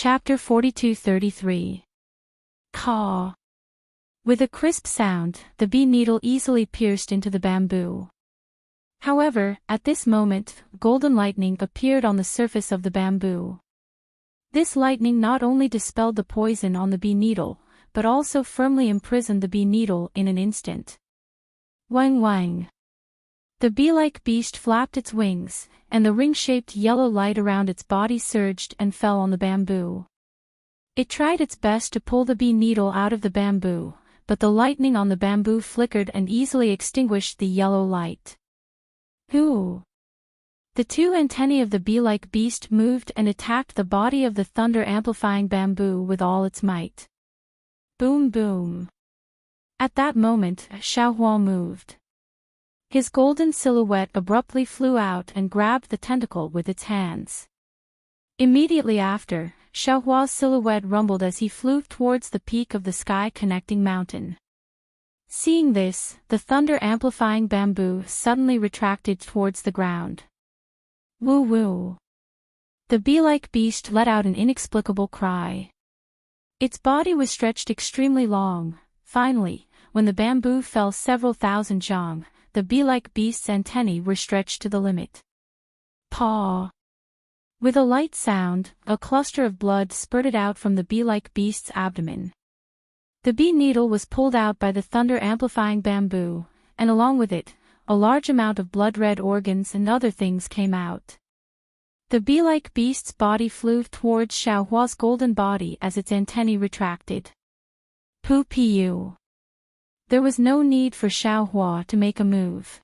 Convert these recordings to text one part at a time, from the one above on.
Chapter 42-33. Caw. With a crisp sound, the bee needle easily pierced into the bamboo. However, at this moment, golden lightning appeared on the surface of the bamboo. This lightning not only dispelled the poison on the bee needle, but also firmly imprisoned the bee needle in an instant. Wang wang. The bee-like beast flapped its wings, and the ring-shaped yellow light around its body surged and fell on the bamboo. It tried its best to pull the bee needle out of the bamboo, but the lightning on the bamboo flickered and easily extinguished the yellow light. Hoo! The two antennae of the bee-like beast moved and attacked the body of the thunder-amplifying bamboo with all its might. Boom boom. At that moment, Xiaohua moved. His golden silhouette abruptly flew out and grabbed the tentacle with its hands. Immediately after, Xiaohua's silhouette rumbled as he flew towards the peak of the sky-connecting mountain. Seeing this, the thunder-amplifying bamboo suddenly retracted towards the ground. Woo-woo. The bee-like beast let out an inexplicable cry. Its body was stretched extremely long. Finally, when the bamboo fell several thousand zhang, the bee-like beast's antennae were stretched to the limit. Paw. With a light sound, a cluster of blood spurted out from the bee-like beast's abdomen. The bee needle was pulled out by the thunder-amplifying bamboo, and along with it, a large amount of blood-red organs and other things came out. The bee-like beast's body flew towards Xiaohua's golden body as its antennae retracted. Poo-pee-you. There was no need for Xiaohua to make a move.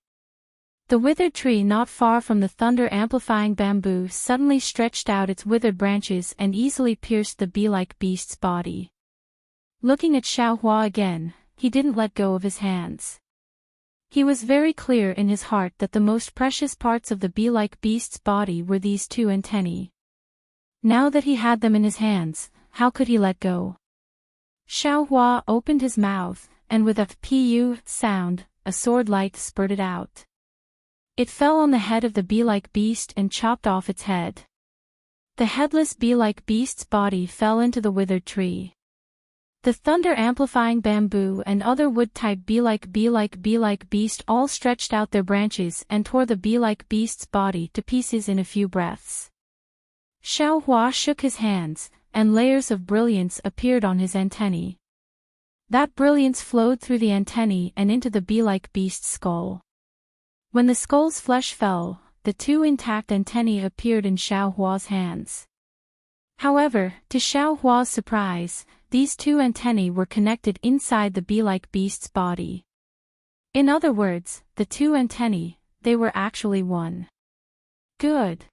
The withered tree not far from the thunder-amplifying bamboo suddenly stretched out its withered branches and easily pierced the bee-like beast's body. Looking at Xiaohua again, he didn't let go of his hands. He was very clear in his heart that the most precious parts of the bee-like beast's body were these two antennae. Now that he had them in his hands, how could he let go? Xiaohua opened his mouth, and with a pu sound, a sword light spurted out. It fell on the head of the bee-like beast and chopped off its head. The headless bee-like beast's body fell into the withered tree. The thunder-amplifying bamboo and other wood-type bee-like beast all stretched out their branches and tore the bee-like beast's body to pieces in a few breaths. Xiaohua shook his hands, and layers of brilliance appeared on his antennae. That brilliance flowed through the antennae and into the bee-like beast's skull. When the skull's flesh fell, the two intact antennae appeared in Xiaohua's hands. However, to Xiaohua's surprise, these two antennae were connected inside the bee-like beast's body. In other words, the two antennae, they were actually one. Good.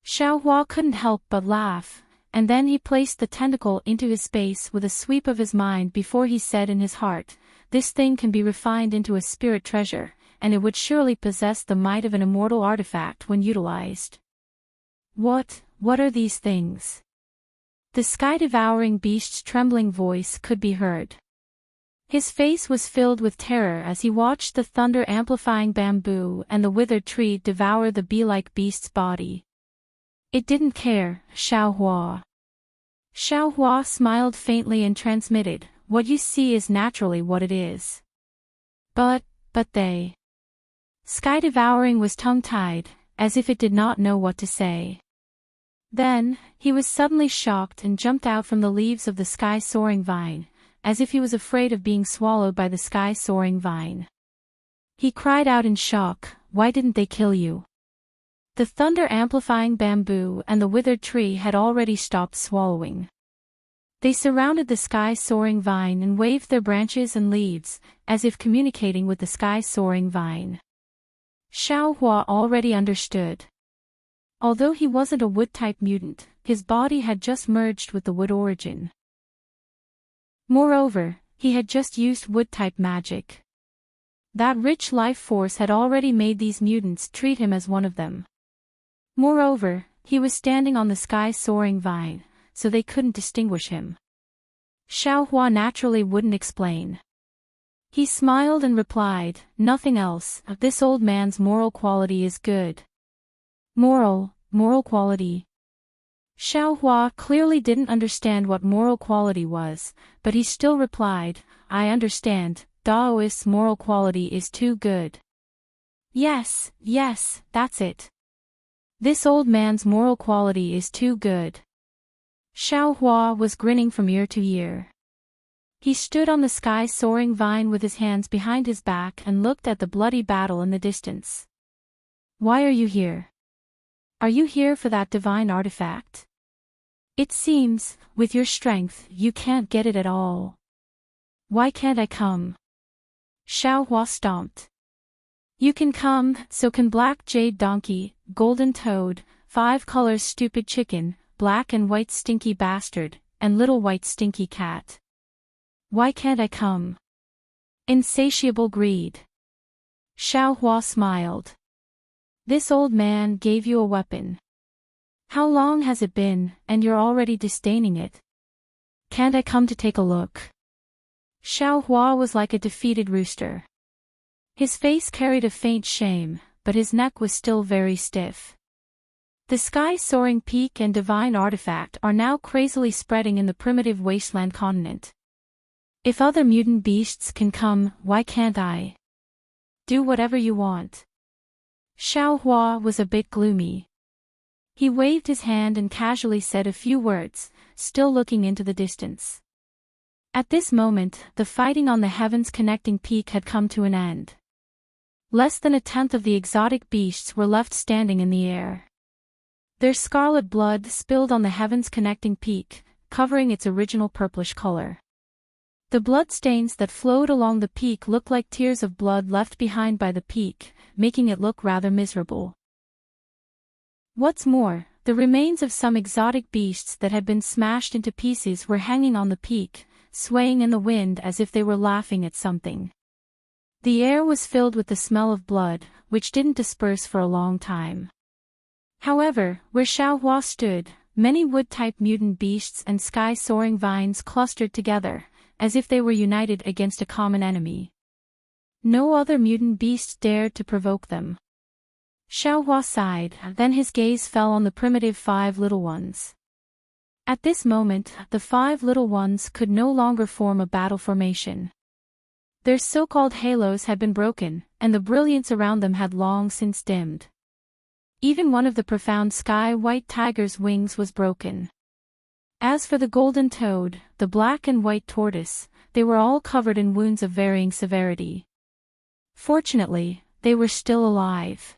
Xiaohua couldn't help but laugh, and then he placed the tentacle into his space with a sweep of his mind before he said in his heart, "This thing can be refined into a spirit treasure, and it would surely possess the might of an immortal artifact when utilized." What are these things? The sky-devouring beast's trembling voice could be heard. His face was filled with terror as he watched the thunder-amplifying bamboo and the withered tree devour the bee-like beast's body. It didn't care, Xiaohua. Xiaohua smiled faintly and transmitted, "What you see is naturally what it is." But they. Sky-devouring was tongue-tied, as if it did not know what to say. Then, he was suddenly shocked and jumped out from the leaves of the sky-soaring vine, as if he was afraid of being swallowed by the sky-soaring vine. He cried out in shock, "Why didn't they kill you?" The thunder-amplifying bamboo and the withered tree had already stopped swallowing. They surrounded the sky-soaring vine and waved their branches and leaves, as if communicating with the sky-soaring vine. Xiaohua already understood. Although he wasn't a wood-type mutant, his body had just merged with the wood origin. Moreover, he had just used wood-type magic. That rich life force had already made these mutants treat him as one of them. Moreover, he was standing on the sky-soaring vine, so they couldn't distinguish him. Xiaohua naturally wouldn't explain. He smiled and replied, "Nothing else, this old man's moral quality is good." Moral quality. Xiaohua clearly didn't understand what moral quality was, but he still replied, I understand, Daoist's moral quality is too good. Yes, that's it. This old man's moral quality is too good. Xiaohua was grinning from ear to ear. He stood on the sky-soaring vine with his hands behind his back and looked at the bloody battle in the distance. Why are you here? Are you here for that divine artifact? It seems, with your strength, you can't get it at all. Why can't I come? Xiaohua stomped. You can come, so can Black Jade Donkey, Golden Toad, Five Colors Stupid Chicken, Black and White Stinky Bastard, and Little White Stinky Cat. Why can't I come? Insatiable greed. Xiaohua smiled. This old man gave you a weapon. How long has it been, and you're already disdaining it? Can't I come to take a look? Xiaohua was like a defeated rooster. His face carried a faint shame, but his neck was still very stiff. The sky-soaring peak and divine artifact are now crazily spreading in the primitive wasteland continent. If other mutant beasts can come, why can't I? Do whatever you want. Xiaohua was a bit gloomy. He waved his hand and casually said a few words, still looking into the distance. At this moment, the fighting on the heavens connecting peak had come to an end. Less than a tenth of the exotic beasts were left standing in the air. Their scarlet blood spilled on the heavens connecting peak, covering its original purplish color. The bloodstains that flowed along the peak looked like tears of blood left behind by the peak, making it look rather miserable. What's more, the remains of some exotic beasts that had been smashed into pieces were hanging on the peak, swaying in the wind as if they were laughing at something. The air was filled with the smell of blood, which didn't disperse for a long time. However, where Xiaohua stood, many wood-type mutant beasts and sky-soaring vines clustered together, as if they were united against a common enemy. No other mutant beast dared to provoke them. Xiaohua sighed, then his gaze fell on the primitive five little ones. At this moment, the five little ones could no longer form a battle formation. Their so-called halos had been broken, and the brilliance around them had long since dimmed. Even one of the profound sky-white tiger's wings was broken. As for the golden toad, the black and white tortoise, they were all covered in wounds of varying severity. Fortunately, they were still alive.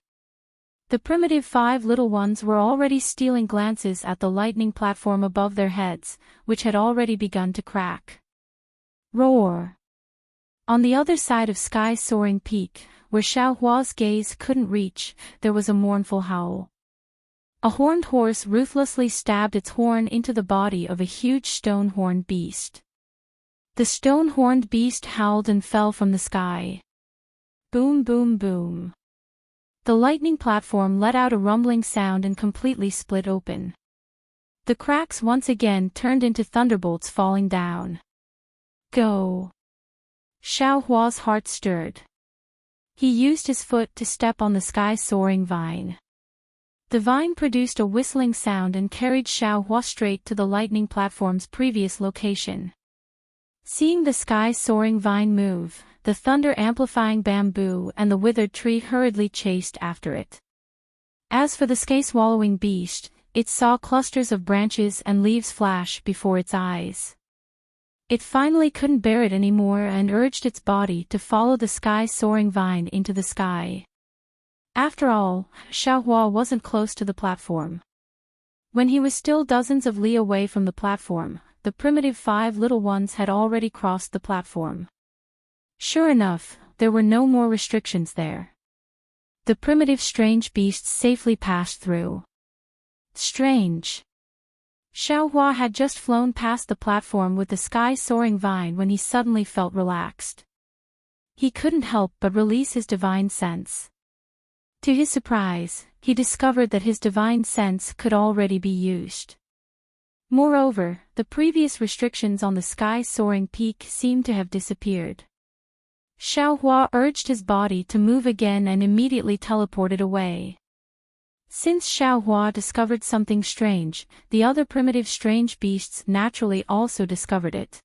The primitive five little ones were already stealing glances at the lightning platform above their heads, which had already begun to crack. Roar! On the other side of sky-soaring peak, where Xiaohua's gaze couldn't reach, there was a mournful howl. A horned horse ruthlessly stabbed its horn into the body of a huge stone-horned beast. The stone-horned beast howled and fell from the sky. Boom, boom, boom. The lightning platform let out a rumbling sound and completely split open. The cracks once again turned into thunderbolts falling down. Go! Xiaohua's heart stirred. He used his foot to step on the sky-soaring vine. The vine produced a whistling sound and carried Xiaohua straight to the lightning platform's previous location. Seeing the sky-soaring vine move, the thunder-amplifying bamboo and the withered tree hurriedly chased after it. As for the sky-swallowing beast, it saw clusters of branches and leaves flash before its eyes. It finally couldn't bear it anymore and urged its body to follow the sky-soaring vine into the sky. After all, Xiaohua wasn't close to the platform. When he was still dozens of li away from the platform, the primitive five little ones had already crossed the platform. Sure enough, there were no more restrictions there. The primitive strange beasts safely passed through. Strange. Xiaohua had just flown past the platform with the sky-soaring vine when he suddenly felt relaxed. He couldn't help but release his divine sense. To his surprise, he discovered that his divine sense could already be used. Moreover, the previous restrictions on the sky-soaring peak seemed to have disappeared. Xiaohua urged his body to move again and immediately teleported away. Since Xiaohua discovered something strange, the other primitive strange beasts naturally also discovered it.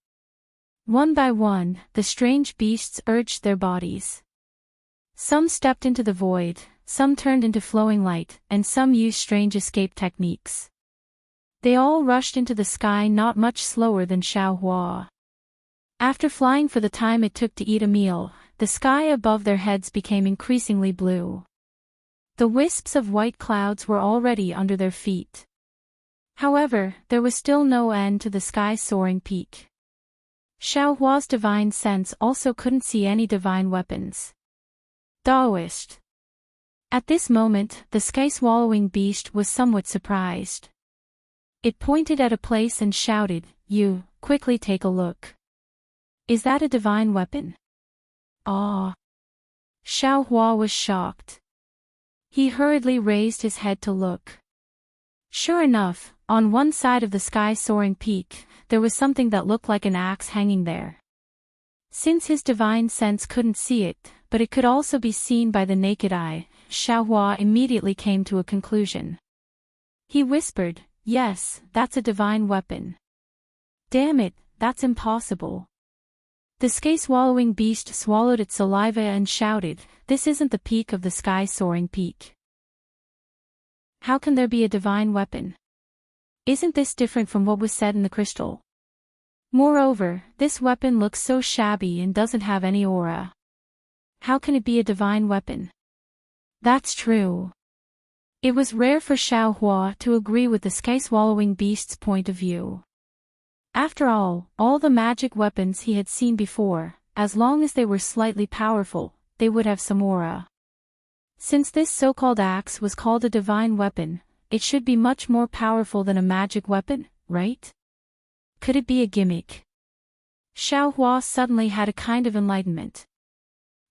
One by one, the strange beasts urged their bodies. Some stepped into the void, some turned into flowing light, and some used strange escape techniques. They all rushed into the sky not much slower than Xiaohua. After flying for the time it took to eat a meal, the sky above their heads became increasingly blue. The wisps of white clouds were already under their feet. However, there was still no end to the sky-soaring peak. Xiaohua's divine sense also couldn't see any divine weapons. Daoist. At this moment, the sky-swallowing beast was somewhat surprised. It pointed at a place and shouted, "You, quickly take a look. Is that a divine weapon?" Ah! Xiaohua was shocked. He hurriedly raised his head to look. Sure enough, on one side of the sky-soaring peak, there was something that looked like an axe hanging there. Since his divine sense couldn't see it, but it could also be seen by the naked eye, Xiaohua immediately came to a conclusion. He whispered, "Yes, that's a divine weapon." "Damn it, that's impossible." The sky-swallowing beast swallowed its saliva and shouted, "This isn't the peak of the sky-soaring peak. How can there be a divine weapon? Isn't this different from what was said in the crystal? Moreover, this weapon looks so shabby and doesn't have any aura. How can it be a divine weapon?" That's true. It was rare for Xiaohua to agree with the sky-swallowing beast's point of view. After all the magic weapons he had seen before, as long as they were slightly powerful, they would have some aura. Since this so-called axe was called a divine weapon, it should be much more powerful than a magic weapon, right? Could it be a gimmick? Xiaohua suddenly had a kind of enlightenment.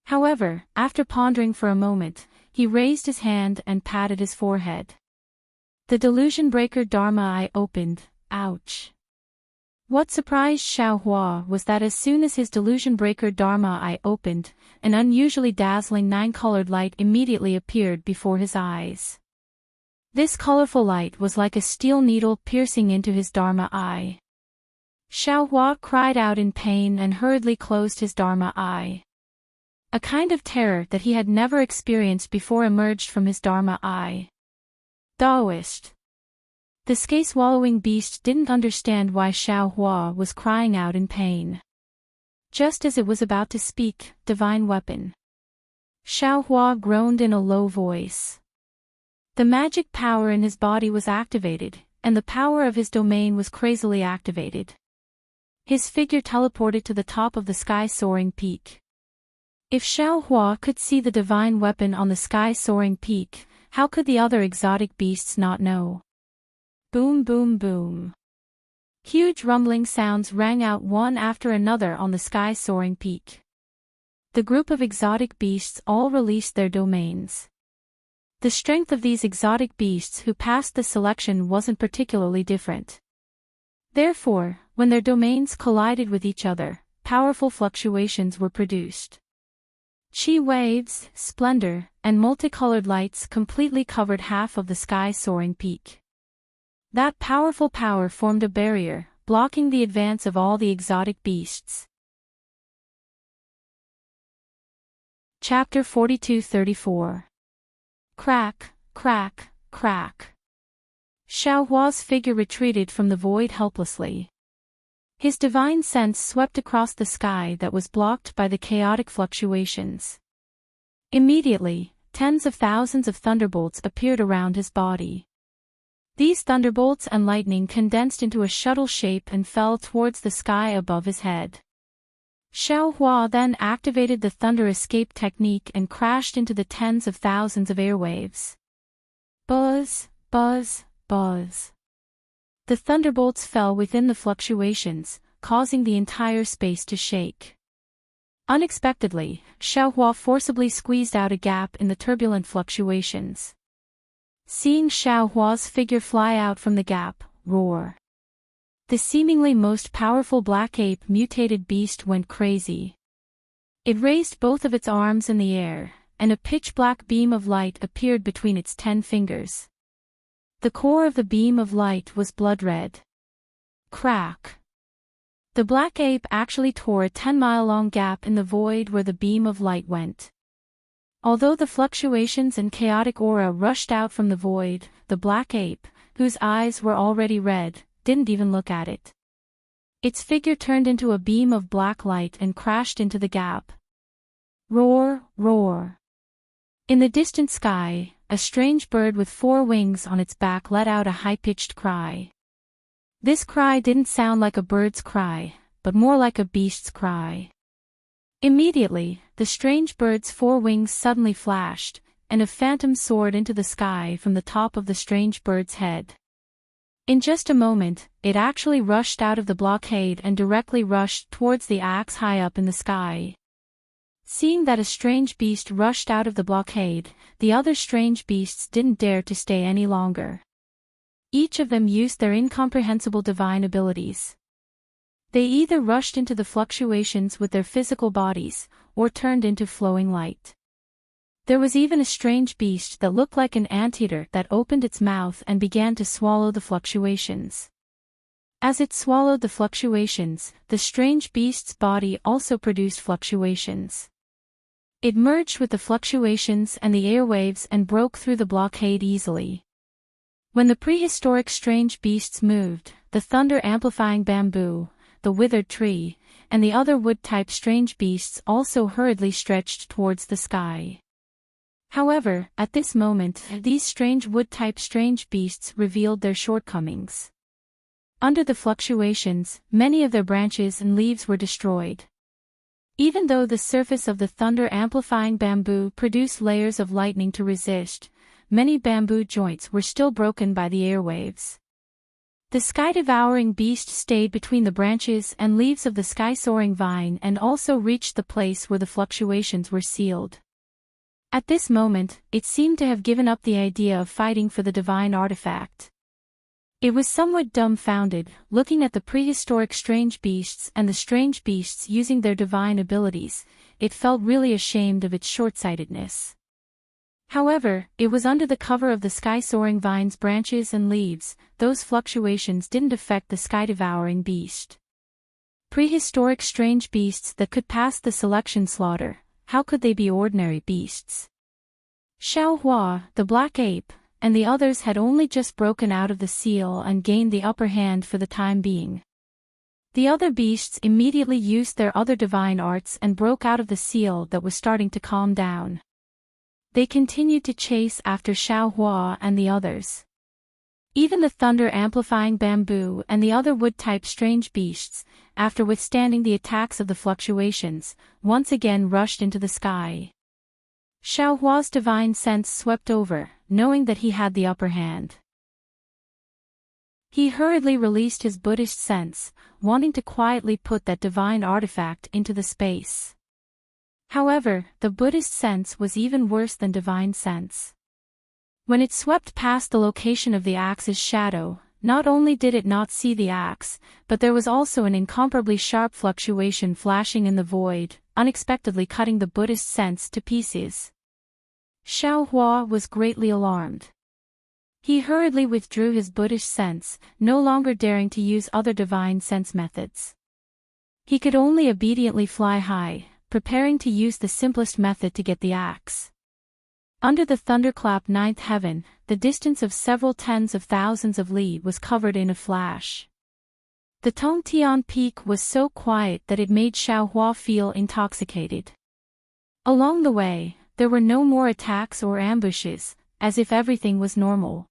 However, after pondering for a moment, he raised his hand and patted his forehead. The delusion breaker Dharma eye opened. Ouch! What surprised Xiaohua was that as soon as his delusion breaker Dharma eye opened, an unusually dazzling nine-colored light immediately appeared before his eyes. This colorful light was like a steel needle piercing into his Dharma eye. Xiaohua cried out in pain and hurriedly closed his Dharma eye. A kind of terror that he had never experienced before emerged from his Dharma eye. Daoist. The sky-swallowing beast didn't understand why Xiaohua was crying out in pain. Just as it was about to speak, "Divine weapon," Xiaohua groaned in a low voice. The magic power in his body was activated, and the power of his domain was crazily activated. His figure teleported to the top of the sky-soaring peak. If Xiaohua could see the divine weapon on the sky-soaring peak, how could the other exotic beasts not know? Boom boom boom. Huge rumbling sounds rang out one after another on the sky-soaring peak. The group of exotic beasts all released their domains. The strength of these exotic beasts who passed the selection wasn't particularly different. Therefore, when their domains collided with each other, powerful fluctuations were produced. Chi waves, splendor, and multicolored lights completely covered half of the sky-soaring peak. That powerful power formed a barrier, blocking the advance of all the exotic beasts. Chapter 42-34. Crack, crack, crack. Xiaohua's figure retreated from the void helplessly. His divine sense swept across the sky that was blocked by the chaotic fluctuations. Immediately, tens of thousands of thunderbolts appeared around his body. These thunderbolts and lightning condensed into a shuttle shape and fell towards the sky above his head. Xiaohua then activated the thunder escape technique and crashed into the tens of thousands of airwaves. Buzz, buzz, buzz. The thunderbolts fell within the fluctuations, causing the entire space to shake. Unexpectedly, Xiaohua forcibly squeezed out a gap in the turbulent fluctuations. Seeing Xiaohua's figure fly out from the gap, roar. The seemingly most powerful black ape mutated beast went crazy. It raised both of its arms in the air, and a pitch-black beam of light appeared between its 10 fingers. The core of the beam of light was blood-red. Crack! The black ape actually tore a 10-mile-long gap in the void where the beam of light went. Although the fluctuations and chaotic aura rushed out from the void, the black ape, whose eyes were already red, didn't even look at it. Its figure turned into a beam of black light and crashed into the gap. Roar, roar. In the distant sky, a strange bird with 4 wings on its back let out a high-pitched cry. This cry didn't sound like a bird's cry, but more like a beast's cry. Immediately, the strange bird's 4 wings suddenly flashed, and a phantom soared into the sky from the top of the strange bird's head. In just a moment, it actually rushed out of the blockade and directly rushed towards the axe high up in the sky. Seeing that a strange beast rushed out of the blockade, the other strange beasts didn't dare to stay any longer. Each of them used their incomprehensible divine abilities. They either rushed into the fluctuations with their physical bodies, or turned into flowing light. There was even a strange beast that looked like an anteater that opened its mouth and began to swallow the fluctuations. As it swallowed the fluctuations, the strange beast's body also produced fluctuations. It merged with the fluctuations and the airwaves and broke through the blockade easily. When the prehistoric strange beasts moved, the thunder-amplifying bamboo, the withered tree, and the other wood-type strange beasts also hurriedly stretched towards the sky. However, at this moment, these strange wood-type strange beasts revealed their shortcomings. Under the fluctuations, many of their branches and leaves were destroyed. Even though the surface of the thunder-amplifying bamboo produced layers of lightning to resist, many bamboo joints were still broken by the airwaves. The sky-devouring beast stayed between the branches and leaves of the sky-soaring vine and also reached the place where the fluctuations were sealed. At this moment, it seemed to have given up the idea of fighting for the divine artifact. It was somewhat dumbfounded, looking at the prehistoric strange beasts and the strange beasts using their divine abilities. It felt really ashamed of its short-sightedness. However, it was under the cover of the sky-soaring vine's branches and leaves. Those fluctuations didn't affect the sky-devouring beast. Prehistoric strange beasts that could pass the selection slaughter, how could they be ordinary beasts? Xiaohua, the black ape, and the others had only just broken out of the seal and gained the upper hand for the time being. The other beasts immediately used their other divine arts and broke out of the seal that was starting to calm down. They continued to chase after Xiaohua and the others. Even the thunder-amplifying bamboo and the other wood-type strange beasts, after withstanding the attacks of the fluctuations, once again rushed into the sky. Xiaohua's divine sense swept over, knowing that he had the upper hand. He hurriedly released his Buddhist sense, wanting to quietly put that divine artifact into the space. However, the Buddhist sense was even worse than divine sense. When it swept past the location of the axe's shadow, not only did it not see the axe, but there was also an incomparably sharp fluctuation flashing in the void, unexpectedly cutting the Buddhist sense to pieces. Xiaohua was greatly alarmed. He hurriedly withdrew his Buddhist sense, no longer daring to use other divine sense methods. He could only obediently fly high, preparing to use the simplest method to get the axe. Under the thunderclap ninth heaven, the distance of several tens of thousands of li was covered in a flash. The Tongtian peak was so quiet that it made Xiaohua feel intoxicated. Along the way, there were no more attacks or ambushes, as if everything was normal.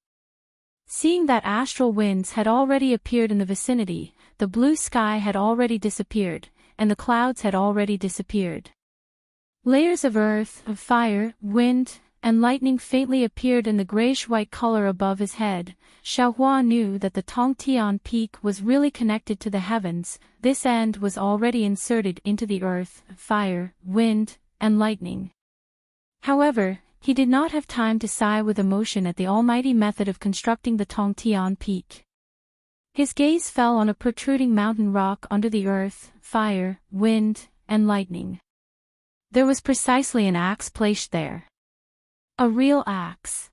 Seeing that astral winds had already appeared in the vicinity, the blue sky had already disappeared, and the clouds had already disappeared. Layers of earth, of fire, wind, and lightning faintly appeared in the grayish-white color above his head. Xiaohua knew that the Tongtian peak was really connected to the heavens. This end was already inserted into the earth, fire, wind, and lightning. However, he did not have time to sigh with emotion at the almighty method of constructing the Tongtian peak. His gaze fell on a protruding mountain rock under the earth, fire, wind, and lightning. There was precisely an axe placed there. A real axe.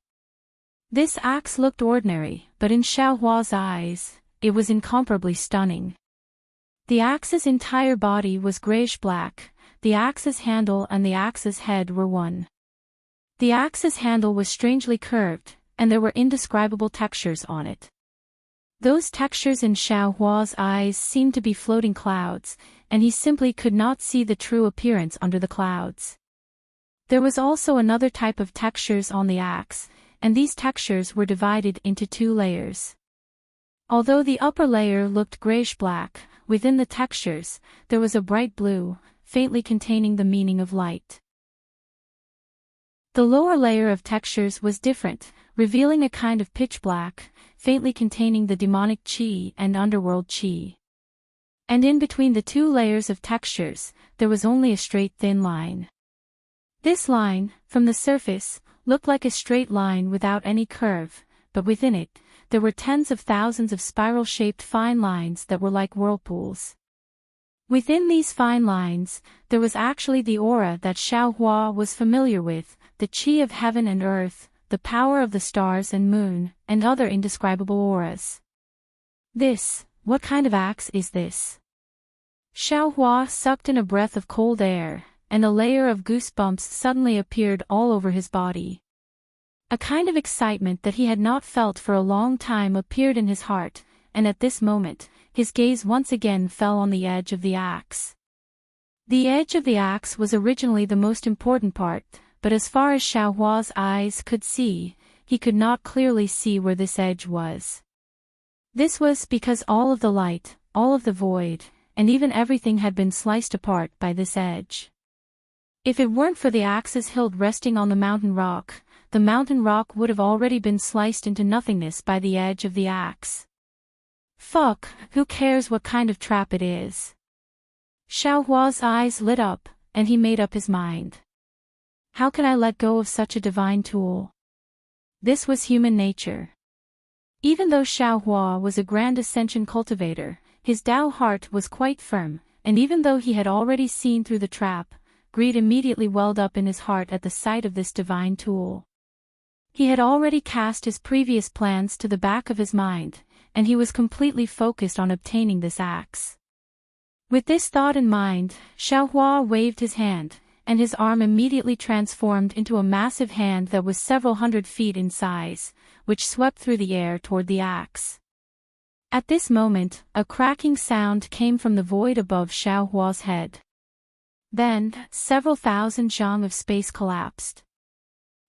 This axe looked ordinary, but in Xiaohua's eyes, it was incomparably stunning. The axe's entire body was grayish-black, the axe's handle and the axe's head were one. The axe's handle was strangely curved, and there were indescribable textures on it. Those textures in Xiaohua's eyes seemed to be floating clouds, and he simply could not see the true appearance under the clouds. There was also another type of textures on the axe, and these textures were divided into 2 layers. Although the upper layer looked grayish-black, within the textures, there was a bright blue, faintly containing the meaning of light. The lower layer of textures was different, revealing a kind of pitch-black, faintly containing the demonic qi and underworld qi. And in between the 2 layers of textures, there was only a straight thin line. This line, from the surface, looked like a straight line without any curve, but within it, there were tens of thousands of spiral-shaped fine lines that were like whirlpools. Within these fine lines, there was actually the aura that Xiaohua was familiar with, the qi of heaven and earth, the power of the stars and moon, and other indescribable auras. What kind of axe is this? Xiaohua sucked in a breath of cold air, and a layer of goosebumps suddenly appeared all over his body. A kind of excitement that he had not felt for a long time appeared in his heart, and at this moment, his gaze once again fell on the edge of the axe. The edge of the axe was originally the most important part, but as far as Xiaohua's eyes could see, he could not clearly see where this edge was. This was because all of the light, all of the void, and even everything had been sliced apart by this edge. If it weren't for the axe's hilt resting on the mountain rock would have already been sliced into nothingness by the edge of the axe. Fuck, who cares what kind of trap it is? Xiaohua's eyes lit up, and he made up his mind. How can I let go of such a divine tool? This was human nature. Even though Xiaohua was a grand ascension cultivator, his Tao heart was quite firm, and even though he had already seen through the trap, greed immediately welled up in his heart at the sight of this divine tool. He had already cast his previous plans to the back of his mind, and he was completely focused on obtaining this axe. With this thought in mind, Xiaohua waved his hand, and his arm immediately transformed into a massive hand that was several hundred feet in size, which swept through the air toward the axe. At this moment, a cracking sound came from the void above Xiaohua's head. Then, several thousand zhang of space collapsed.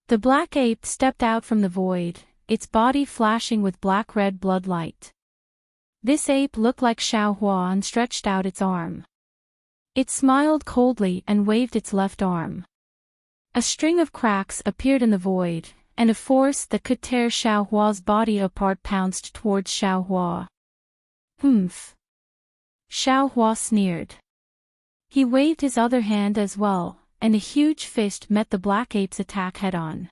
The black ape stepped out from the void, its body flashing with black-red blood light. This ape looked like Xiaohua and stretched out its arm. It smiled coldly and waved its left arm. A string of cracks appeared in the void, and a force that could tear Xiaohua's body apart pounced towards Xiaohua. Humph! Xiaohua sneered. He waved his other hand as well, and a huge fist met the black ape's attack head-on.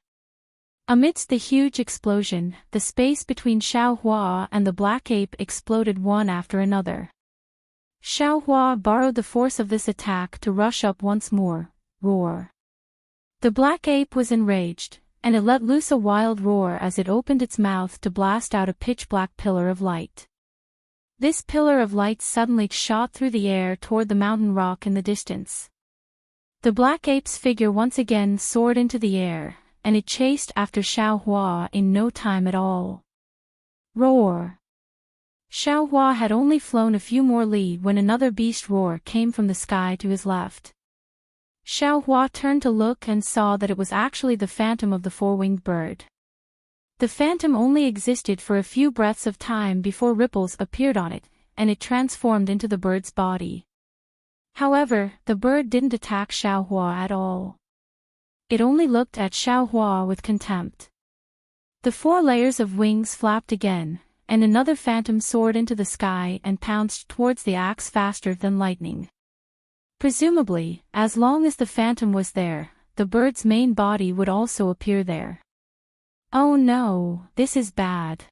Amidst the huge explosion, the space between Xiaohua and the black ape exploded one after another. Xiaohua borrowed the force of this attack to rush up once more. Roar. The black ape was enraged, and it let loose a wild roar as it opened its mouth to blast out a pitch-black pillar of light. This pillar of light suddenly shot through the air toward the mountain rock in the distance. The black ape's figure once again soared into the air, and it chased after Xiaohua in no time at all. Roar! Xiaohua had only flown a few more li when another beast roar came from the sky to his left. Xiaohua turned to look and saw that it was actually the phantom of the four-winged bird. The phantom only existed for a few breaths of time before ripples appeared on it, and it transformed into the bird's body. However, the bird didn't attack Xiaohua at all. It only looked at Xiaohua with contempt. The 4 layers of wings flapped again, and another phantom soared into the sky and pounced towards the axe faster than lightning. Presumably, as long as the phantom was there, the bird's main body would also appear there. Oh no, this is bad.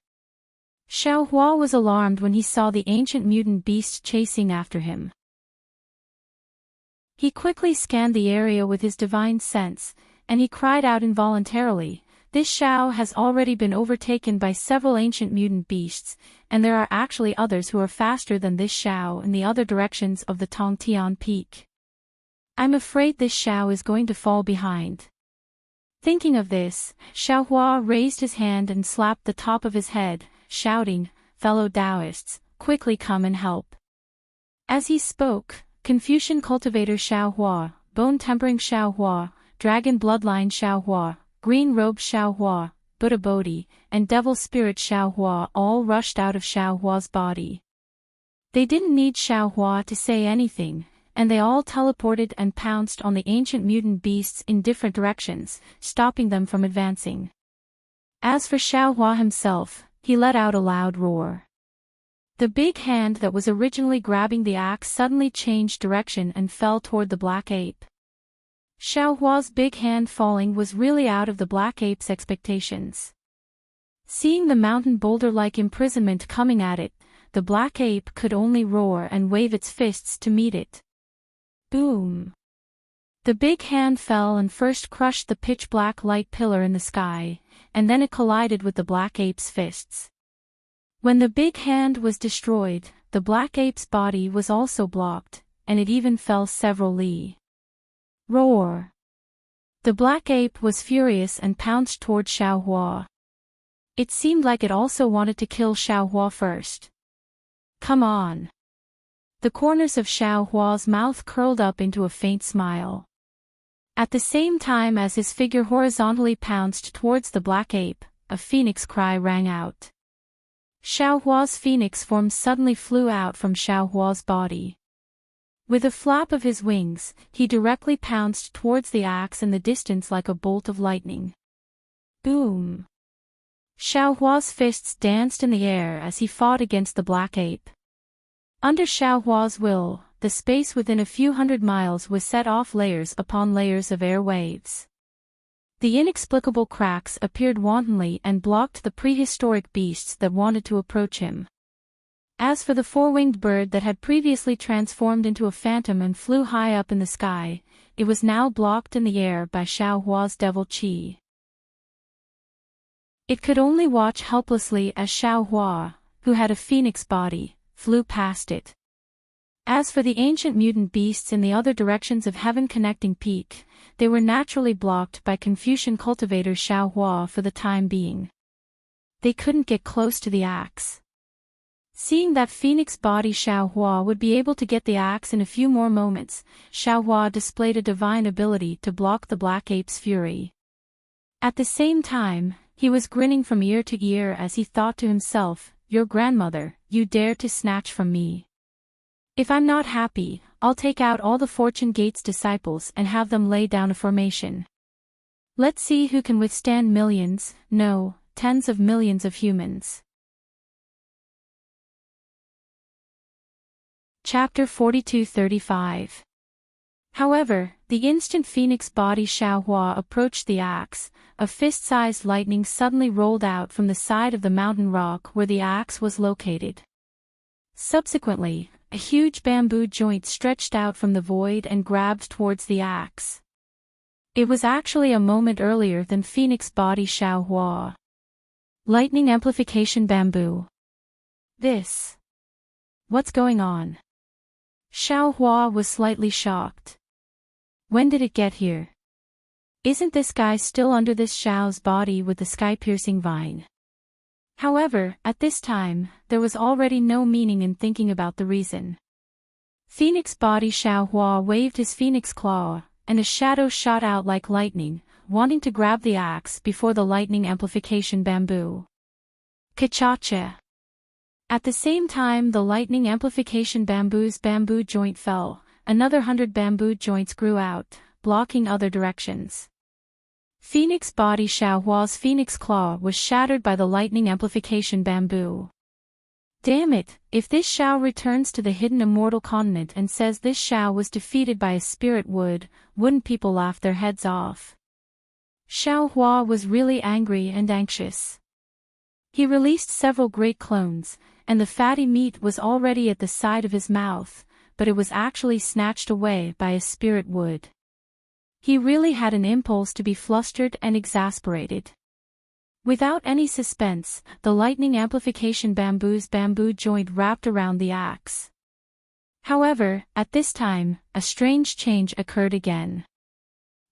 Xiaohua was alarmed when he saw the ancient mutant beast chasing after him. He quickly scanned the area with his divine sense, and he cried out involuntarily, "This Xiao has already been overtaken by several ancient mutant beasts, and there are actually others who are faster than this Xiao in the other directions of the Tongtian Peak. I'm afraid this Xiao is going to fall behind." Thinking of this, Xiaohua raised his hand and slapped the top of his head, shouting, "Fellow Taoists, quickly come and help." As he spoke, Confucian cultivator Xiaohua, bone-tempering Xiaohua, dragon bloodline Xiaohua, green robe Xiaohua, Buddha Bodhi, and devil spirit Xiaohua all rushed out of Xiaohua's body. They didn't need Xiaohua to say anything, and they all teleported and pounced on the ancient mutant beasts in different directions, stopping them from advancing. As for Xiaohua himself, he let out a loud roar. The big hand that was originally grabbing the axe suddenly changed direction and fell toward the black ape. Xiaohua's big hand falling was really out of the black ape's expectations. Seeing the mountain boulder-like imprisonment coming at it, the black ape could only roar and wave its fists to meet it. Boom! The big hand fell and first crushed the pitch-black light pillar in the sky, and then it collided with the black ape's fists. When the big hand was destroyed, the black ape's body was also blocked, and it even fell several li. Roar! The black ape was furious and pounced toward Xiaohua. It seemed like it also wanted to kill Xiaohua first. Come on! The corners of Xiaohua's mouth curled up into a faint smile. At the same time as his figure horizontally pounced towards the black ape, a phoenix cry rang out. Xiaohua's phoenix form suddenly flew out from Xiaohua's body. With a flap of his wings, he directly pounced towards the axe in the distance like a bolt of lightning. Boom! Xiaohua's fists danced in the air as he fought against the black ape. Under Xiaohua's will, the space within a few hundred miles was set off layers upon layers of air waves. The inexplicable cracks appeared wantonly and blocked the prehistoric beasts that wanted to approach him. As for the four-winged bird that had previously transformed into a phantom and flew high up in the sky, it was now blocked in the air by Xiaohua's devil qi. It could only watch helplessly as Xiaohua, who had a phoenix body, flew past it. As for the ancient mutant beasts in the other directions of Heaven Connecting Peak, they were naturally blocked by Confucian cultivator Xiaohua for the time being. They couldn't get close to the axe. Seeing that phoenix body Xiaohua would be able to get the axe in a few more moments, Xiaohua displayed a divine ability to block the black ape's fury. At the same time, he was grinning from ear to ear as he thought to himself, "Your grandmother, you dare to snatch from me. If I'm not happy, I'll take out all the Fortune Gate's disciples and have them lay down a formation. Let's see who can withstand millions, no, tens of millions of humans." Chapter 42-35. However, the instant phoenix body Xiaohua approached the axe, a fist-sized lightning suddenly rolled out from the side of the mountain rock where the axe was located. Subsequently, a huge bamboo joint stretched out from the void and grabbed towards the axe. It was actually a moment earlier than phoenix body Xiaohua. Lightning amplification bamboo. This. What's going on? Xiaohua was slightly shocked. When did it get here? Isn't this guy still under this Xiao's body with the sky-piercing vine? However, at this time, there was already no meaning in thinking about the reason. Phoenix body Xiaohua waved his phoenix claw, and a shadow shot out like lightning, wanting to grab the axe before the lightning amplification bamboo. Ka-cha-cha! At the same time the lightning amplification bamboo's bamboo joint fell, another 100 bamboo joints grew out, blocking other directions. Phoenix body Xiaohua's phoenix claw was shattered by the lightning amplification bamboo. Damn it, if this Xiao returns to the hidden immortal continent and says this Xiao was defeated by a spirit wouldn't people laugh their heads off? Xiaohua was really angry and anxious. He released several great clones, and the fatty meat was already at the side of his mouth, but it was actually snatched away by a spirit wood. He really had an impulse to be flustered and exasperated. Without any suspense, the lightning amplification bamboo's bamboo joint wrapped around the axe. However, at this time, a strange change occurred again.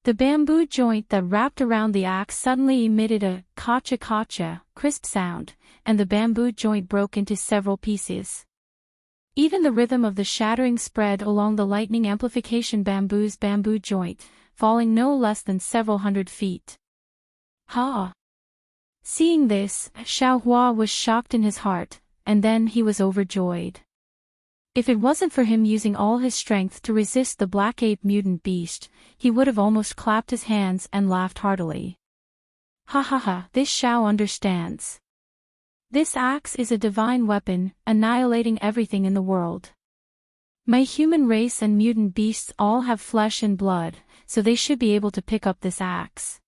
The bamboo joint that wrapped around the axe suddenly emitted a kacha-kacha, crisp sound, and the bamboo joint broke into several pieces. Even the rhythm of the shattering spread along the lightning amplification bamboo's bamboo joint, falling no less than several hundred feet. Ha! Seeing this, Xiaohua was shocked in his heart, and then he was overjoyed. If it wasn't for him using all his strength to resist the black ape mutant beast, he would have almost clapped his hands and laughed heartily. Ha ha ha, this Xiao understands. This axe is a divine weapon, annihilating everything in the world. My human race and mutant beasts all have flesh and blood, so they should be able to pick up this axe.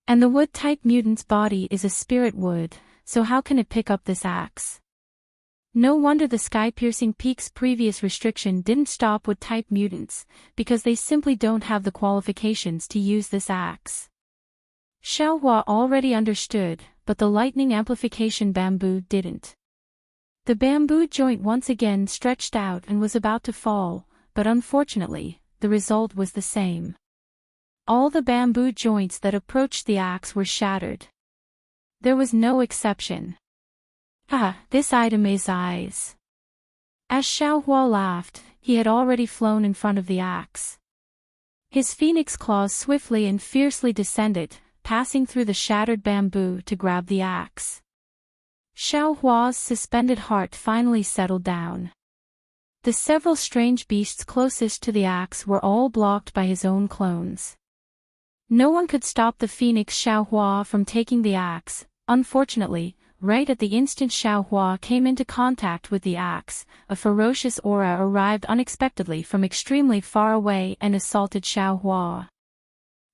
And the wood-type mutant's body is a spirit wood, so how can it pick up this axe? No wonder the sky-piercing peak's previous restriction didn't stop wood-type mutants, because they simply don't have the qualifications to use this axe. Xiaohua already understood, but the lightning amplification bamboo didn't. The bamboo joint once again stretched out and was about to fall, but unfortunately, the result was the same. All the bamboo joints that approached the axe were shattered. There was no exception. Ah, this item is eyes. As Xiaohua laughed, he had already flown in front of the axe. His phoenix claws swiftly and fiercely descended, passing through the shattered bamboo to grab the axe. Xiaohua's suspended heart finally settled down. The several strange beasts closest to the axe were all blocked by his own clones. No one could stop the phoenix Xiaohua from taking the axe. Unfortunately, right at the instant Xiaohua came into contact with the axe, a ferocious aura arrived unexpectedly from extremely far away and assaulted Xiaohua.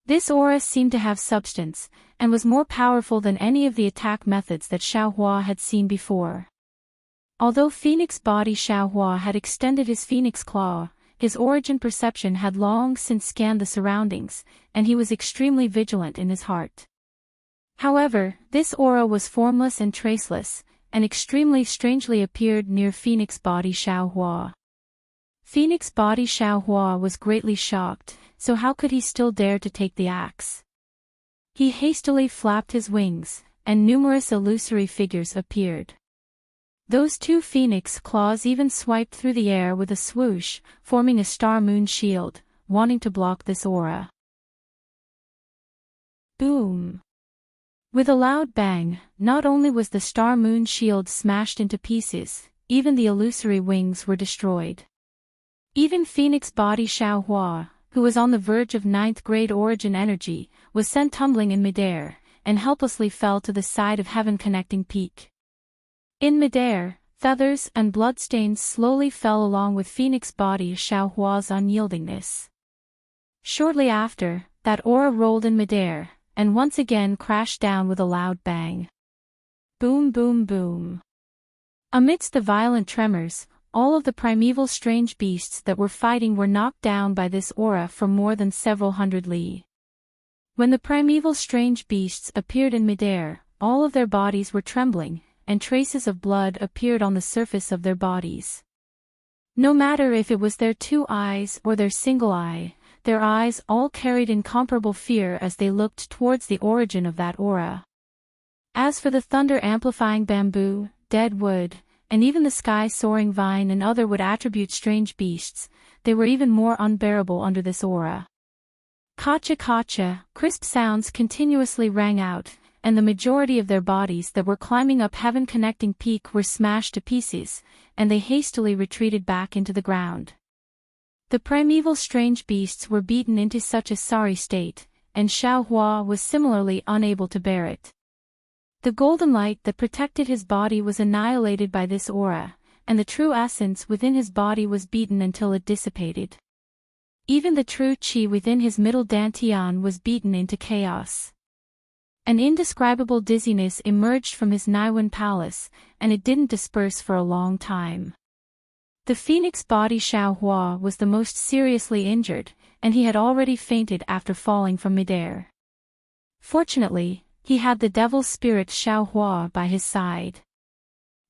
This aura seemed to have substance, and was more powerful than any of the attack methods that Xiaohua had seen before. Although Phoenix Body Xiaohua had extended his Phoenix Claw, his origin perception had long since scanned the surroundings, and he was extremely vigilant in his heart. However, this aura was formless and traceless, and extremely strangely appeared near Phoenix Body Xiaohua. Phoenix Body Xiaohua was greatly shocked, so how could he still dare to take the axe? He hastily flapped his wings, and numerous illusory figures appeared. Those two phoenix claws even swiped through the air with a swoosh, forming a star-moon shield, wanting to block this aura. Boom! With a loud bang, not only was the star-moon shield smashed into pieces, even the illusory wings were destroyed. Even Phoenix Body Xiaohua, who was on the verge of 9th grade origin energy, was sent tumbling in midair, and helplessly fell to the side of Heaven Connecting Peak. In midair, feathers and bloodstains slowly fell along with Phoenix Body Xiaohua's unyieldingness. Shortly after, that aura rolled in midair, and once again crashed down with a loud bang. Boom boom boom. Amidst the violent tremors, all of the primeval strange beasts that were fighting were knocked down by this aura from more than several hundred li. When the primeval strange beasts appeared in midair, all of their bodies were trembling, and traces of blood appeared on the surface of their bodies. No matter if it was their two eyes or their single eye, their eyes all carried incomparable fear as they looked towards the origin of that aura. As for the thunder-amplifying bamboo, dead wood, and even the sky-soaring vine and other wood attribute strange beasts, they were even more unbearable under this aura. Kacha-kacha, crisp sounds continuously rang out, and the majority of their bodies that were climbing up Heaven Connecting Peak were smashed to pieces, and they hastily retreated back into the ground. The primeval strange beasts were beaten into such a sorry state, and Xiaohua was similarly unable to bear it. The golden light that protected his body was annihilated by this aura, and the true essence within his body was beaten until it dissipated. Even the true qi within his middle dantian was beaten into chaos. An indescribable dizziness emerged from his Naiwen palace, and it didn't disperse for a long time. The phoenix body Xiaohua was the most seriously injured, and he had already fainted after falling from midair. Fortunately, he had the devil spirit Xiaohua by his side.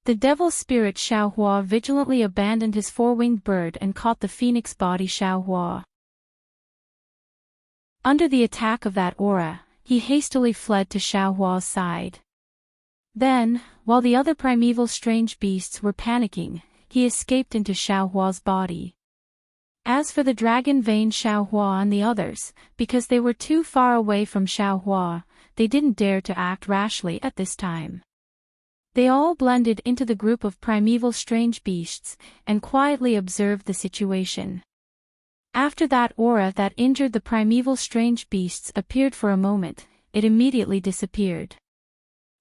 The devil spirit Xiaohua vigilantly abandoned his four-winged bird and caught the phoenix body Xiaohua. Under the attack of that aura, he hastily fled to Xiaohua's side. Then, while the other primeval strange beasts were panicking, he escaped into Xiaohua's body. As for the dragon vein Xiaohua and the others, because they were too far away from Xiaohua, they didn't dare to act rashly at this time. They all blended into the group of primeval strange beasts, and quietly observed the situation. After that aura that injured the primeval strange beasts appeared for a moment, it immediately disappeared.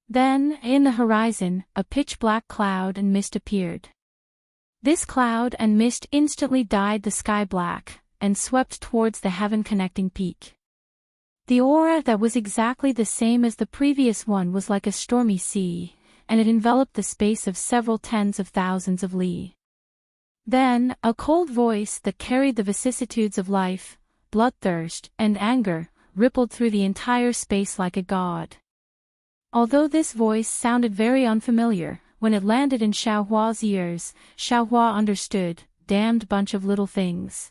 Then, in the horizon, a pitch-black cloud and mist appeared. This cloud and mist instantly dyed the sky black, and swept towards the heaven-connecting peak. The aura that was exactly the same as the previous one was like a stormy sea, and it enveloped the space of several tens of thousands of li. Then, a cold voice that carried the vicissitudes of life, bloodthirst, and anger, rippled through the entire space like a god. Although this voice sounded very unfamiliar, when it landed in Xiaohua's ears, Xiaohua understood, damned bunch of little things.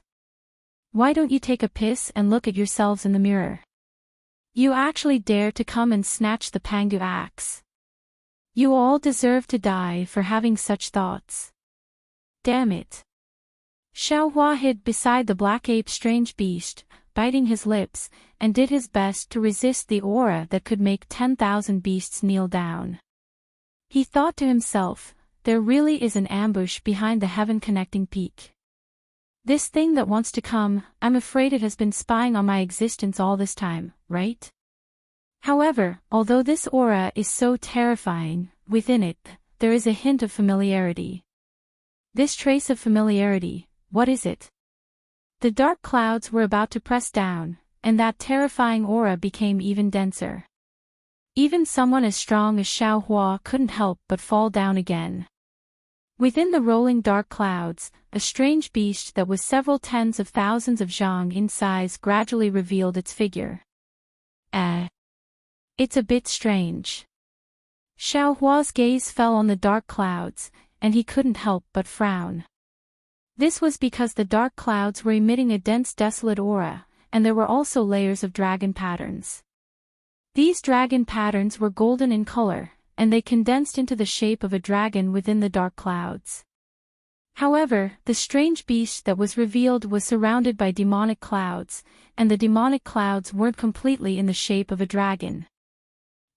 Why don't you take a piss and look at yourselves in the mirror? You actually dare to come and snatch the Pangu axe. You all deserve to die for having such thoughts. Damn it. Xiaohua hid beside the black ape strange beast, biting his lips, and did his best to resist the aura that could make 10,000 beasts kneel down. He thought to himself, there really is an ambush behind the heaven-connecting peak. This thing that wants to come, I'm afraid it has been spying on my existence all this time, right? However, although this aura is so terrifying, within it, there is a hint of familiarity. This trace of familiarity, what is it? The dark clouds were about to press down, and that terrifying aura became even denser. Even someone as strong as Xiaohua couldn't help but fall down again. Within the rolling dark clouds, a strange beast that was several tens of thousands of zhang in size gradually revealed its figure. It's a bit strange. Xiaohua's gaze fell on the dark clouds, and he couldn't help but frown. This was because the dark clouds were emitting a dense desolate aura, and there were also layers of dragon patterns. These dragon patterns were golden in color, and they condensed into the shape of a dragon within the dark clouds. However, the strange beast that was revealed was surrounded by demonic clouds, and the demonic clouds weren't completely in the shape of a dragon.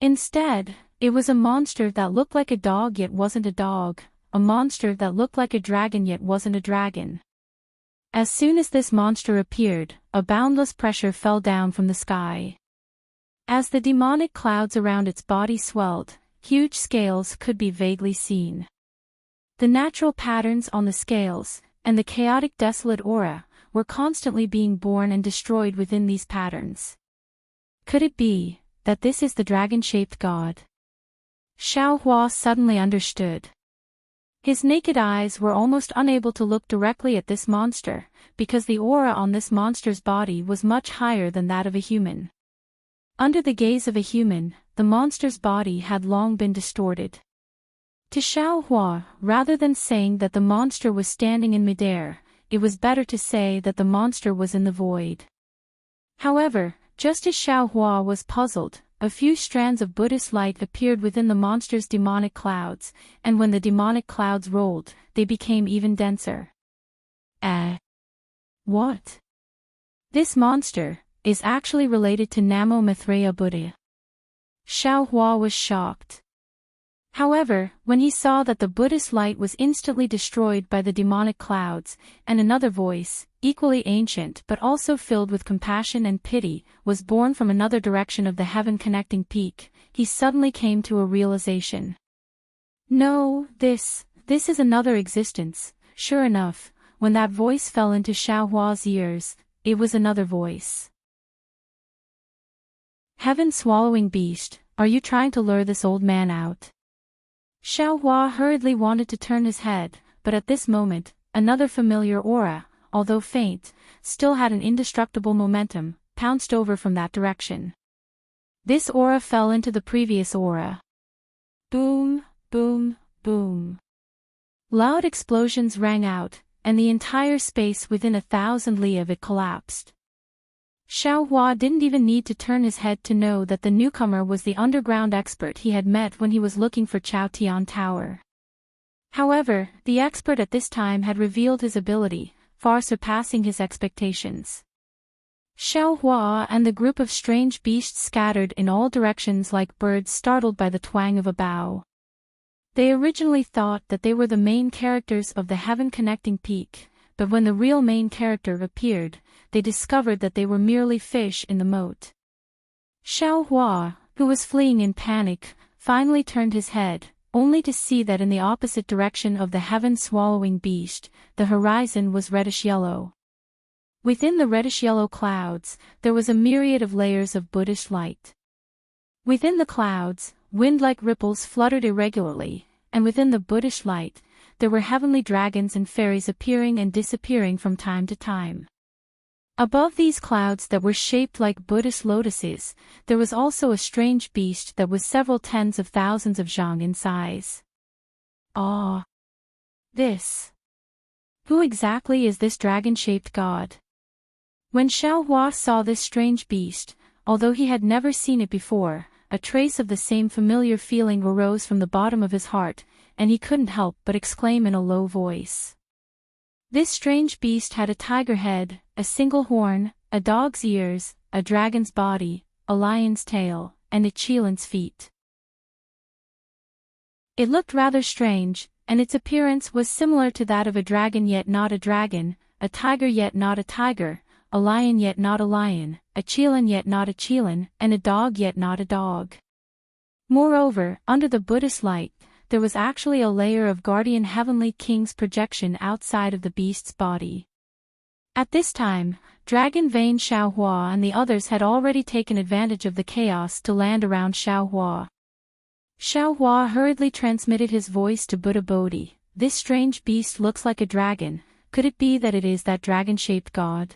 Instead, it was a monster that looked like a dog yet wasn't a dog, a monster that looked like a dragon yet wasn't a dragon. As soon as this monster appeared, a boundless pressure fell down from the sky. As the demonic clouds around its body swelled, huge scales could be vaguely seen. The natural patterns on the scales, and the chaotic desolate aura, were constantly being born and destroyed within these patterns. Could it be that this is the dragon-shaped god? Xiaohua suddenly understood. His naked eyes were almost unable to look directly at this monster, because the aura on this monster's body was much higher than that of a human. Under the gaze of a human, the monster's body had long been distorted. To Xiaohua, rather than saying that the monster was standing in midair, it was better to say that the monster was in the void. However, just as Xiaohua was puzzled, a few strands of Buddhist light appeared within the monster's demonic clouds, and when the demonic clouds rolled, they became even denser. What? This monster is actually related to Namo Maitreya Buddha. Xiaohua was shocked. However, when he saw that the Buddhist light was instantly destroyed by the demonic clouds, and another voice, equally ancient but also filled with compassion and pity, was born from another direction of the heaven-connecting peak, he suddenly came to a realization. No, this is another existence. Sure enough, when that voice fell into Xiaohua's ears, it was another voice. Heaven-swallowing beast, are you trying to lure this old man out? Xiaohua hurriedly wanted to turn his head, but at this moment, another familiar aura, although faint, still had an indestructible momentum, pounced over from that direction. This aura fell into the previous aura. Boom, boom, boom. Loud explosions rang out, and the entire space within 1,000 li of it collapsed. Xiao Hua didn't even need to turn his head to know that the newcomer was the underground expert he had met when he was looking for Chao Tian Tower. However, the expert at this time had revealed his ability, far surpassing his expectations. Xiao Hua and the group of strange beasts scattered in all directions like birds startled by the twang of a bow. They originally thought that they were the main characters of the heaven-connecting peak, but when the real main character appeared, they discovered that they were merely fish in the moat. Xiao Hua, who was fleeing in panic, finally turned his head, only to see that in the opposite direction of the heaven-swallowing beast, the horizon was reddish-yellow. Within the reddish-yellow clouds, there was a myriad of layers of Buddhist light. Within the clouds, wind-like ripples fluttered irregularly, and within the Buddhist light, there were heavenly dragons and fairies appearing and disappearing from time to time. Above these clouds that were shaped like Buddhist lotuses, there was also a strange beast that was several tens of thousands of zhang in size. Ah! This! Who exactly is this dragon-shaped god? When Xiao Hua saw this strange beast, although he had never seen it before, a trace of the same familiar feeling arose from the bottom of his heart, and he couldn't help but exclaim in a low voice. This strange beast had a tiger head, a single horn, a dog's ears, a dragon's body, a lion's tail, and a cheelan's feet. It looked rather strange, and its appearance was similar to that of a dragon yet not a dragon, a tiger yet not a tiger, a lion yet not a lion, a cheelan yet not a cheelan, and a dog yet not a dog. Moreover, under the Buddhist light, there was actually a layer of guardian heavenly king's projection outside of the beast's body. At this time, Dragon Vane Xiao Hua and the others had already taken advantage of the chaos to land around Xiao Hua. Xiao Hua hurriedly transmitted his voice to Buddha Bodhi. This strange beast looks like a dragon. Could it be that it is that dragon-shaped god?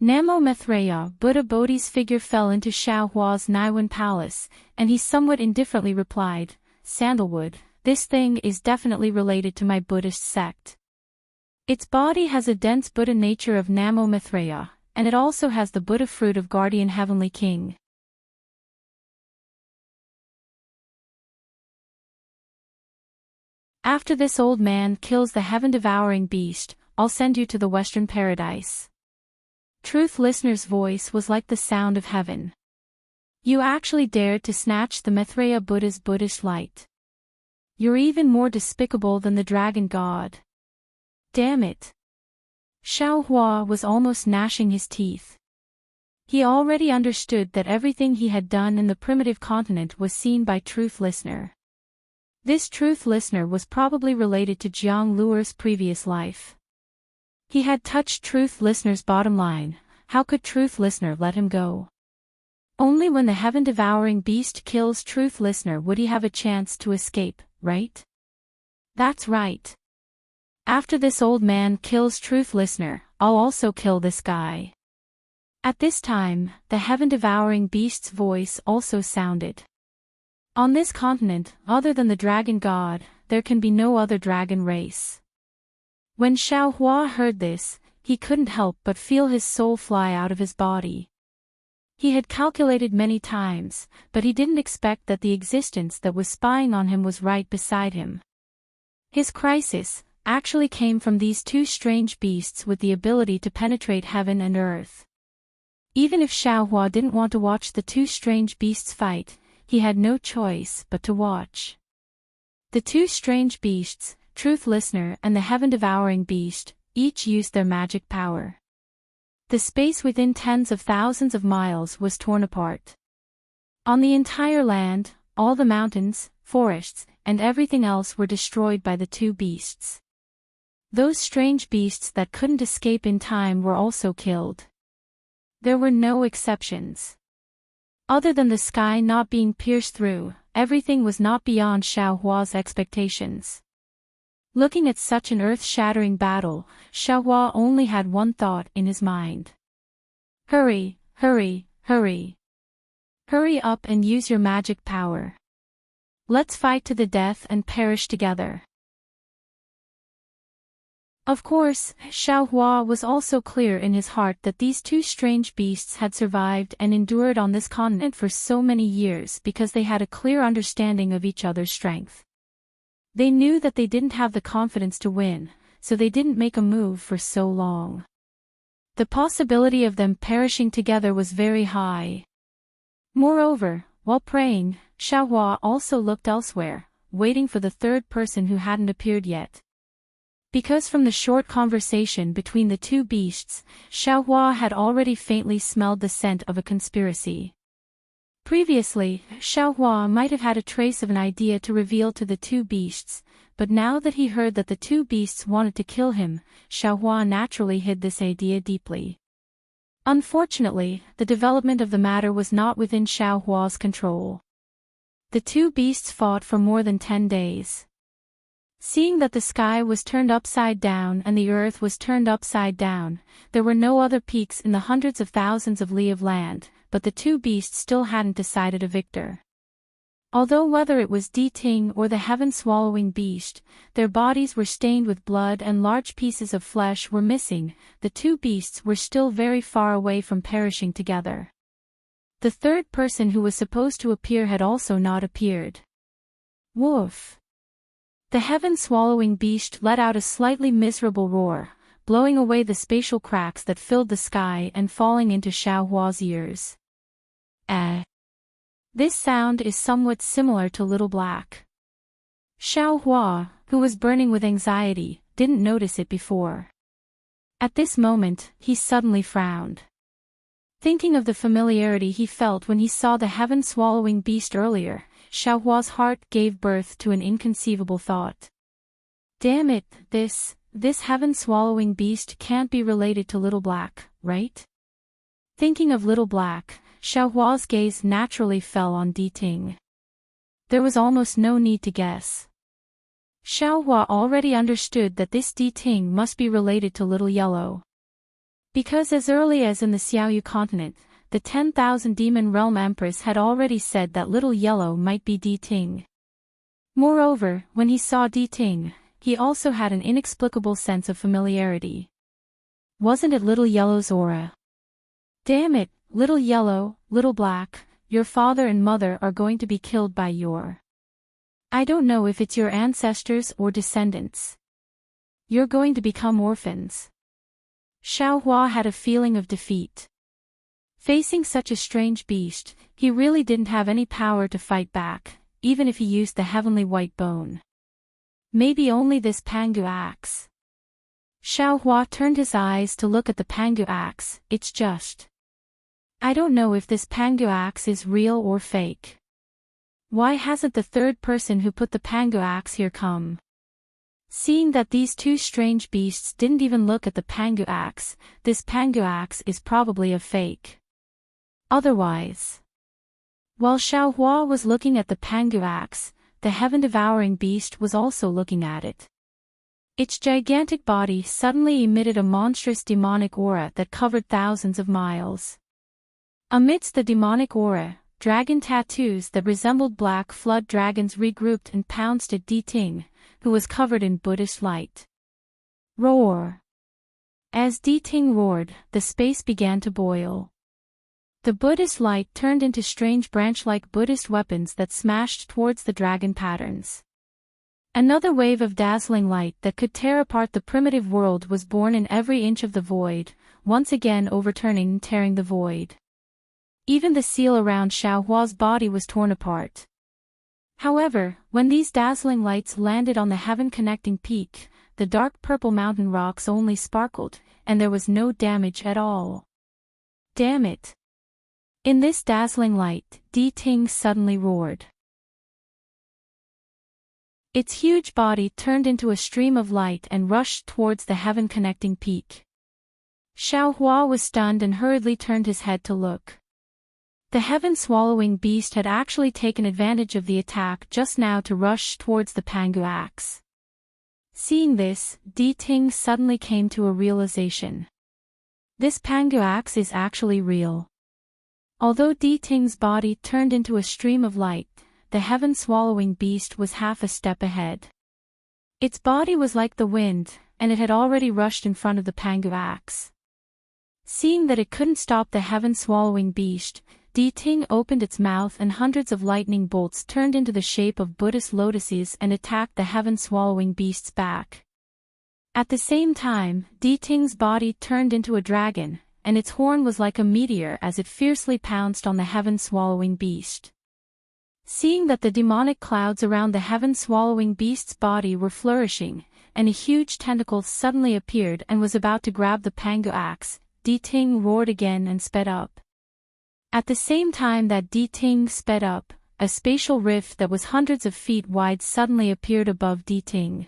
Namo Maitreya, Buddha Bodhi's figure fell into Xiao Hua's Naiwan palace, and he somewhat indifferently replied, "Sandalwood, this thing is definitely related to my Buddhist sect. Its body has a dense Buddha nature of Namo Maitreya, and it also has the Buddha fruit of Guardian Heavenly King." After this old man kills the heaven-devouring beast, I'll send you to the Western Paradise. Truth Listener's voice was like the sound of heaven. You actually dared to snatch the Maitreya Buddha's Buddhist light. You're even more despicable than the dragon god. Damn it. Xiao Hua was almost gnashing his teeth. He already understood that everything he had done in the primitive continent was seen by Truth Listener. This Truth Listener was probably related to Jiang Luer's previous life. He had touched Truth Listener's bottom line. How could Truth Listener let him go? Only when the heaven-devouring beast kills Truth Listener would he have a chance to escape, right? That's right. After this old man kills Truth Listener, I'll also kill this guy. At this time, the heaven-devouring beast's voice also sounded. On this continent, other than the dragon god, there can be no other dragon race. When Xiao Hua heard this, he couldn't help but feel his soul fly out of his body. He had calculated many times, but he didn't expect that the existence that was spying on him was right beside him. His crisis actually came from these two strange beasts with the ability to penetrate heaven and earth. Even if Xiao Hua didn't want to watch the two strange beasts fight, he had no choice but to watch. The two strange beasts, Truth Listener and the heaven-devouring beast, each used their magic power. The space within tens of thousands of miles was torn apart. On the entire land, all the mountains, forests, and everything else were destroyed by the two beasts. Those strange beasts that couldn't escape in time were also killed. There were no exceptions. Other than the sky not being pierced through, everything was not beyond Xiao Hua's expectations. Looking at such an earth-shattering battle, Xiaohua only had one thought in his mind. Hurry, hurry, hurry. Hurry up and use your magic power. Let's fight to the death and perish together. Of course, Xiaohua was also clear in his heart that these two strange beasts had survived and endured on this continent for so many years because they had a clear understanding of each other's strength. They knew that they didn't have the confidence to win, so they didn't make a move for so long. The possibility of them perishing together was very high. Moreover, while praying, Xiaohua also looked elsewhere, waiting for the third person who hadn't appeared yet. Because from the short conversation between the two beasts, Xiaohua had already faintly smelled the scent of a conspiracy. Previously, Xiaohua might have had a trace of an idea to reveal to the two beasts, but now that he heard that the two beasts wanted to kill him, Xiaohua naturally hid this idea deeply. Unfortunately, the development of the matter was not within Xiaohua's control. The two beasts fought for more than 10 days. Seeing that the sky was turned upside down and the earth was turned upside down, there were no other peaks in the hundreds of thousands of li of land, but the two beasts still hadn't decided a victor. Although whether it was Ting or the heaven-swallowing beast, their bodies were stained with blood and large pieces of flesh were missing, the two beasts were still very far away from perishing together. The third person who was supposed to appear had also not appeared. Woof! The heaven-swallowing beast let out a slightly miserable roar, blowing away the spatial cracks that filled the sky and falling into Xiaohua's ears. This sound is somewhat similar to Little Black. Xiaohua, who was burning with anxiety, didn't notice it before. At this moment, he suddenly frowned. Thinking of the familiarity he felt when he saw the heaven-swallowing beast earlier, Xiaohua's heart gave birth to an inconceivable thought. Damn it, this heaven-swallowing beast can't be related to Little Black, right? Thinking of Little Black, Xiaohua's gaze naturally fell on Ting. There was almost no need to guess. Xiaohua already understood that this Ting must be related to Little Yellow. Because as early as in the Xiaoyu continent, the 10,000 Demon Realm Empress had already said that Little Yellow might be Ting. Moreover, when he saw Ting, he also had an inexplicable sense of familiarity. Wasn't it Little Yellow's aura? Damn it, Little Yellow, Little Black, your father and mother are going to be killed by your... I don't know if it's your ancestors or descendants. You're going to become orphans. Xiaohua had a feeling of defeat. Facing such a strange beast, he really didn't have any power to fight back, even if he used the heavenly white bone. Maybe only this Pangu axe. Xiaohua turned his eyes to look at the Pangu axe. It's just... I don't know if this Pangu axe is real or fake. Why hasn't the third person who put the Pangu axe here come? Seeing that these two strange beasts didn't even look at the Pangu axe, this Pangu axe is probably a fake. Otherwise... While Xiaohua was looking at the Pangu axe, the heaven-devouring beast was also looking at it. Its gigantic body suddenly emitted a monstrous demonic aura that covered thousands of miles. Amidst the demonic aura, dragon tattoos that resembled black flood dragons regrouped and pounced at Ting, who was covered in Buddhist light. Roar! As Ting roared, the space began to boil. The Buddhist light turned into strange branch-like Buddhist weapons that smashed towards the dragon patterns. Another wave of dazzling light that could tear apart the primitive world was born in every inch of the void, once again overturning and tearing the void. Even the seal around Xiaohua's body was torn apart. However, when these dazzling lights landed on the heaven-connecting peak, the dark purple mountain rocks only sparkled, and there was no damage at all. Damn it! In this dazzling light, Ting suddenly roared. Its huge body turned into a stream of light and rushed towards the heaven-connecting peak. Xiaohua was stunned and hurriedly turned his head to look. The heaven-swallowing beast had actually taken advantage of the attack just now to rush towards the Pangu axe. Seeing this, Ting suddenly came to a realization. This Pangu axe is actually real. Although Ting's body turned into a stream of light, the heaven-swallowing beast was half a step ahead. Its body was like the wind, and it had already rushed in front of the Pangu axe. Seeing that it couldn't stop the heaven-swallowing beast, Ting opened its mouth and hundreds of lightning bolts turned into the shape of Buddhist lotuses and attacked the heaven-swallowing beast's back. At the same time, Ting's body turned into a dragon, and its horn was like a meteor as it fiercely pounced on the heaven-swallowing beast. Seeing that the demonic clouds around the heaven-swallowing beast's body were flourishing, and a huge tentacle suddenly appeared and was about to grab the Pangu axe, Ting roared again and sped up. At the same time that Ting sped up, a spatial rift that was hundreds of feet wide suddenly appeared above Ting.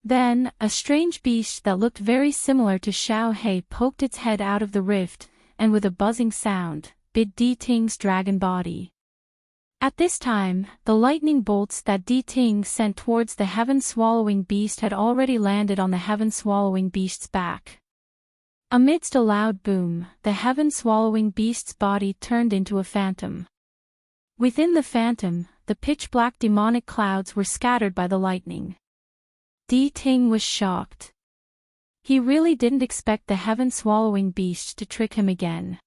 Then, a strange beast that looked very similar to Xiao He poked its head out of the rift, and with a buzzing sound, bit Ting's dragon body. At this time, the lightning bolts that Ting sent towards the heaven-swallowing beast had already landed on the heaven-swallowing beast's back. Amidst a loud boom, the heaven-swallowing beast's body turned into a phantom. Within the phantom, the pitch-black demonic clouds were scattered by the lightning. Ting was shocked. He really didn't expect the heaven-swallowing beast to trick him again.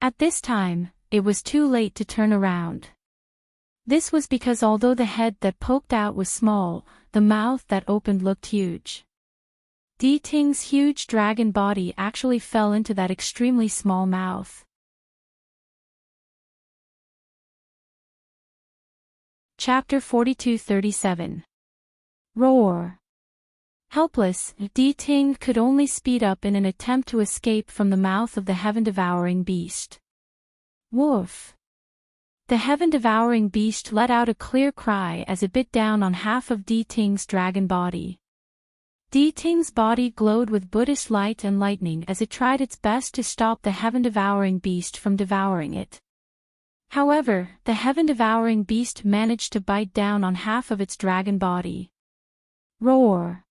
At this time, it was too late to turn around. This was because although the head that poked out was small, the mouth that opened looked huge. Ting's huge dragon body actually fell into that extremely small mouth. Chapter 42-37. Roar. Helpless, Ting could only speed up in an attempt to escape from the mouth of the heaven-devouring beast. Woof. The heaven-devouring beast let out a clear cry as it bit down on half of Ting's dragon body. Ting's body glowed with Buddhist light and lightning as it tried its best to stop the heaven-devouring beast from devouring it. However, the heaven-devouring beast managed to bite down on half of its dragon body. Roar.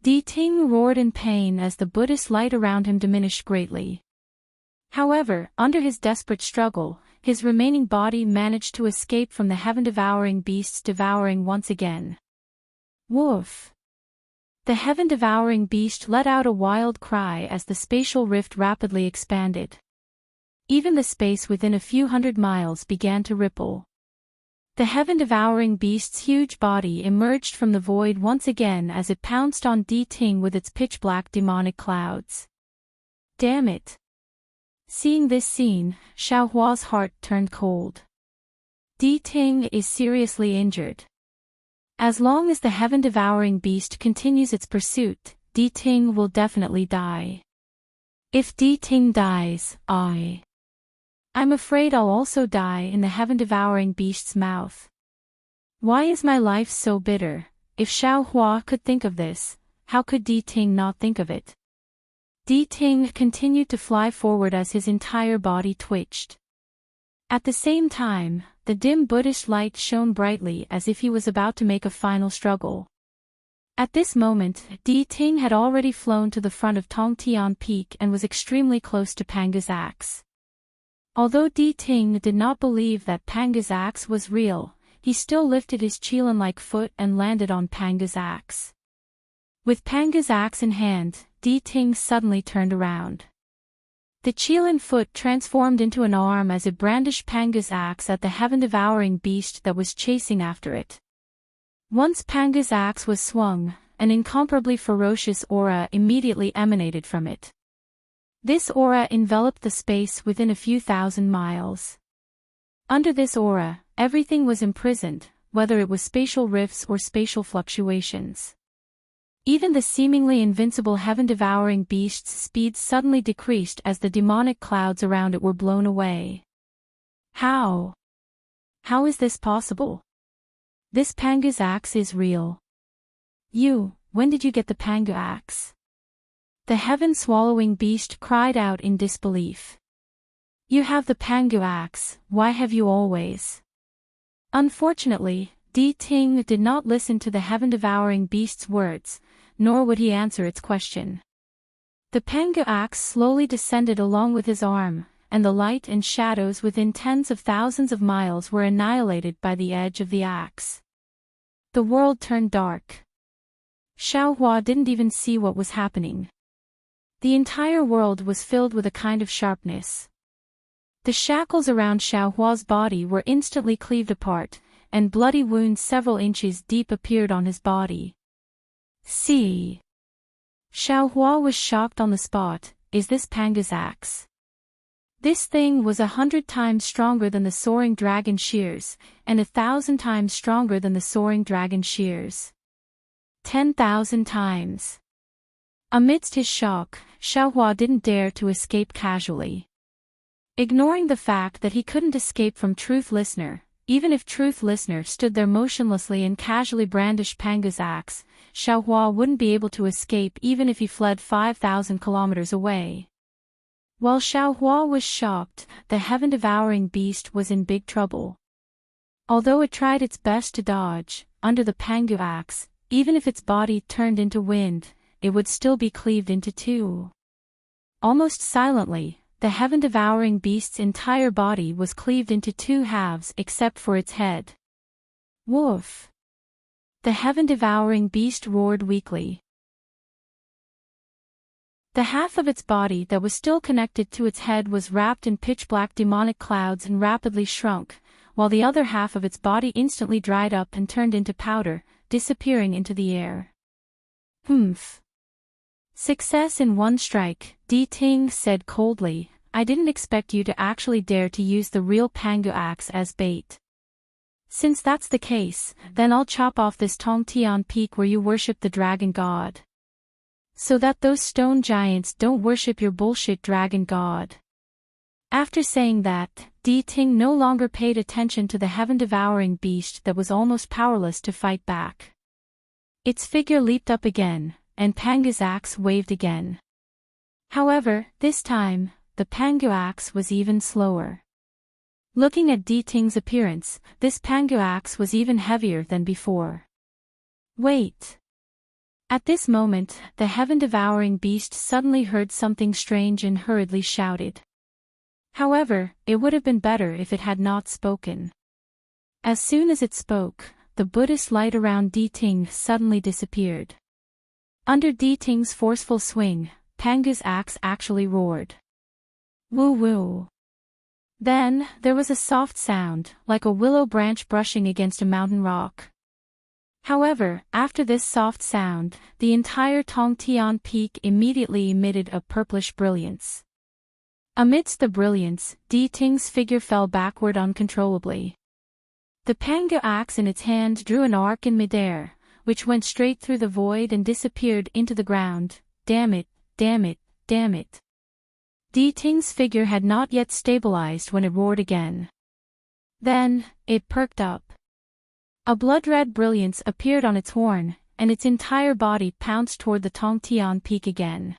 Ting roared in pain as the Buddhist light around him diminished greatly. However, under his desperate struggle, his remaining body managed to escape from the heaven-devouring beast's devouring once again. Woof. The heaven-devouring beast let out a wild cry as the spatial rift rapidly expanded. Even the space within a few hundred miles began to ripple. The heaven-devouring beast's huge body emerged from the void once again as it pounced on Ting with its pitch-black demonic clouds. Damn it! Seeing this scene, Xiao Hua's heart turned cold. Ting is seriously injured. As long as the heaven-devouring beast continues its pursuit, Ting will definitely die. If Ting dies, I'm afraid I'll also die in the heaven-devouring beast's mouth. Why is my life so bitter? If Xiao Hua could think of this, how could Ting not think of it? Ting continued to fly forward as his entire body twitched. At the same time, the dim Buddhist light shone brightly as if he was about to make a final struggle. At this moment, Ting had already flown to the front of Tongtian Peak and was extremely close to Pangu's axe. Although Ting did not believe that Pangu's axe was real, he still lifted his qilin-like foot and landed on Pangu's axe. With Pangu's axe in hand, Ting suddenly turned around. The qilin foot transformed into an arm as it brandished Pangu's axe at the heaven-devouring beast that was chasing after it. Once Pangu's axe was swung, an incomparably ferocious aura immediately emanated from it. This aura enveloped the space within a few thousand miles. Under this aura, everything was imprisoned, whether it was spatial rifts or spatial fluctuations. Even the seemingly invincible heaven-devouring beast's speed suddenly decreased as the demonic clouds around it were blown away. How? How is this possible? This Pangu's axe is real. When did you get the Pangu axe? The heaven-swallowing beast cried out in disbelief. You have the Pangu axe, why have you always? Unfortunately, Di Ting did not listen to the heaven-devouring beast's words, nor would he answer its question. The Pangu axe slowly descended along with his arm, and the light and shadows within tens of thousands of miles were annihilated by the edge of the axe. The world turned dark. Xiaohua didn't even see what was happening. The entire world was filled with a kind of sharpness. The shackles around Xiaohua's body were instantly cleaved apart, and bloody wounds several inches deep appeared on his body. See. Xiaohua was shocked on the spot. Is this Pangu's axe? This thing was 100 times stronger than the soaring dragon shears, and 1,000 times stronger than the soaring dragon shears. 10,000 times. Amidst his shock, Xiaohua didn't dare to escape casually. Ignoring the fact that he couldn't escape from Truth Listener, even if Truth Listener stood there motionlessly and casually brandished Pangu's axe, Xiaohua wouldn't be able to escape even if he fled 5,000 kilometers away. While Xiaohua was shocked, the heaven-devouring beast was in big trouble. Although it tried its best to dodge, under the Pangu axe, even if its body turned into wind, it would still be cleaved into two. Almost silently, the heaven-devouring beast's entire body was cleaved into two halves except for its head. Woof! The heaven-devouring beast roared weakly. The half of its body that was still connected to its head was wrapped in pitch-black demonic clouds and rapidly shrunk, while the other half of its body instantly dried up and turned into powder, disappearing into the air. Humph. Success in one strike, Di Ting said coldly. I didn't expect you to actually dare to use the real Pangu axe as bait. Since that's the case, then I'll chop off this Tongtian peak where you worship the dragon god. So that those stone giants don't worship your bullshit dragon god. After saying that, Di Ting no longer paid attention to the heaven-devouring beast that was almost powerless to fight back. Its figure leaped up again, and Pangu's axe waved again. However, this time, the Pangu axe was even slower. Looking at Di Ting's appearance, this Pangu axe was even heavier than before. Wait! At this moment, the heaven-devouring beast suddenly heard something strange and hurriedly shouted. However, it would have been better if it had not spoken. As soon as it spoke, the Buddhist light around Di Ting suddenly disappeared. Under Di Ting's forceful swing, Pangu's axe actually roared. Woo-woo. Then, there was a soft sound, like a willow branch brushing against a mountain rock. However, after this soft sound, the entire Tongtian peak immediately emitted a purplish brilliance. Amidst the brilliance, Di Ting's figure fell backward uncontrollably. The Pangu axe in its hand drew an arc in midair, which went straight through the void and disappeared into the ground. Damn it, damn it, damn it. Di Ting's figure had not yet stabilized when it roared again. Then, it perked up. A blood-red brilliance appeared on its horn, and its entire body pounced toward the Tongtian peak again.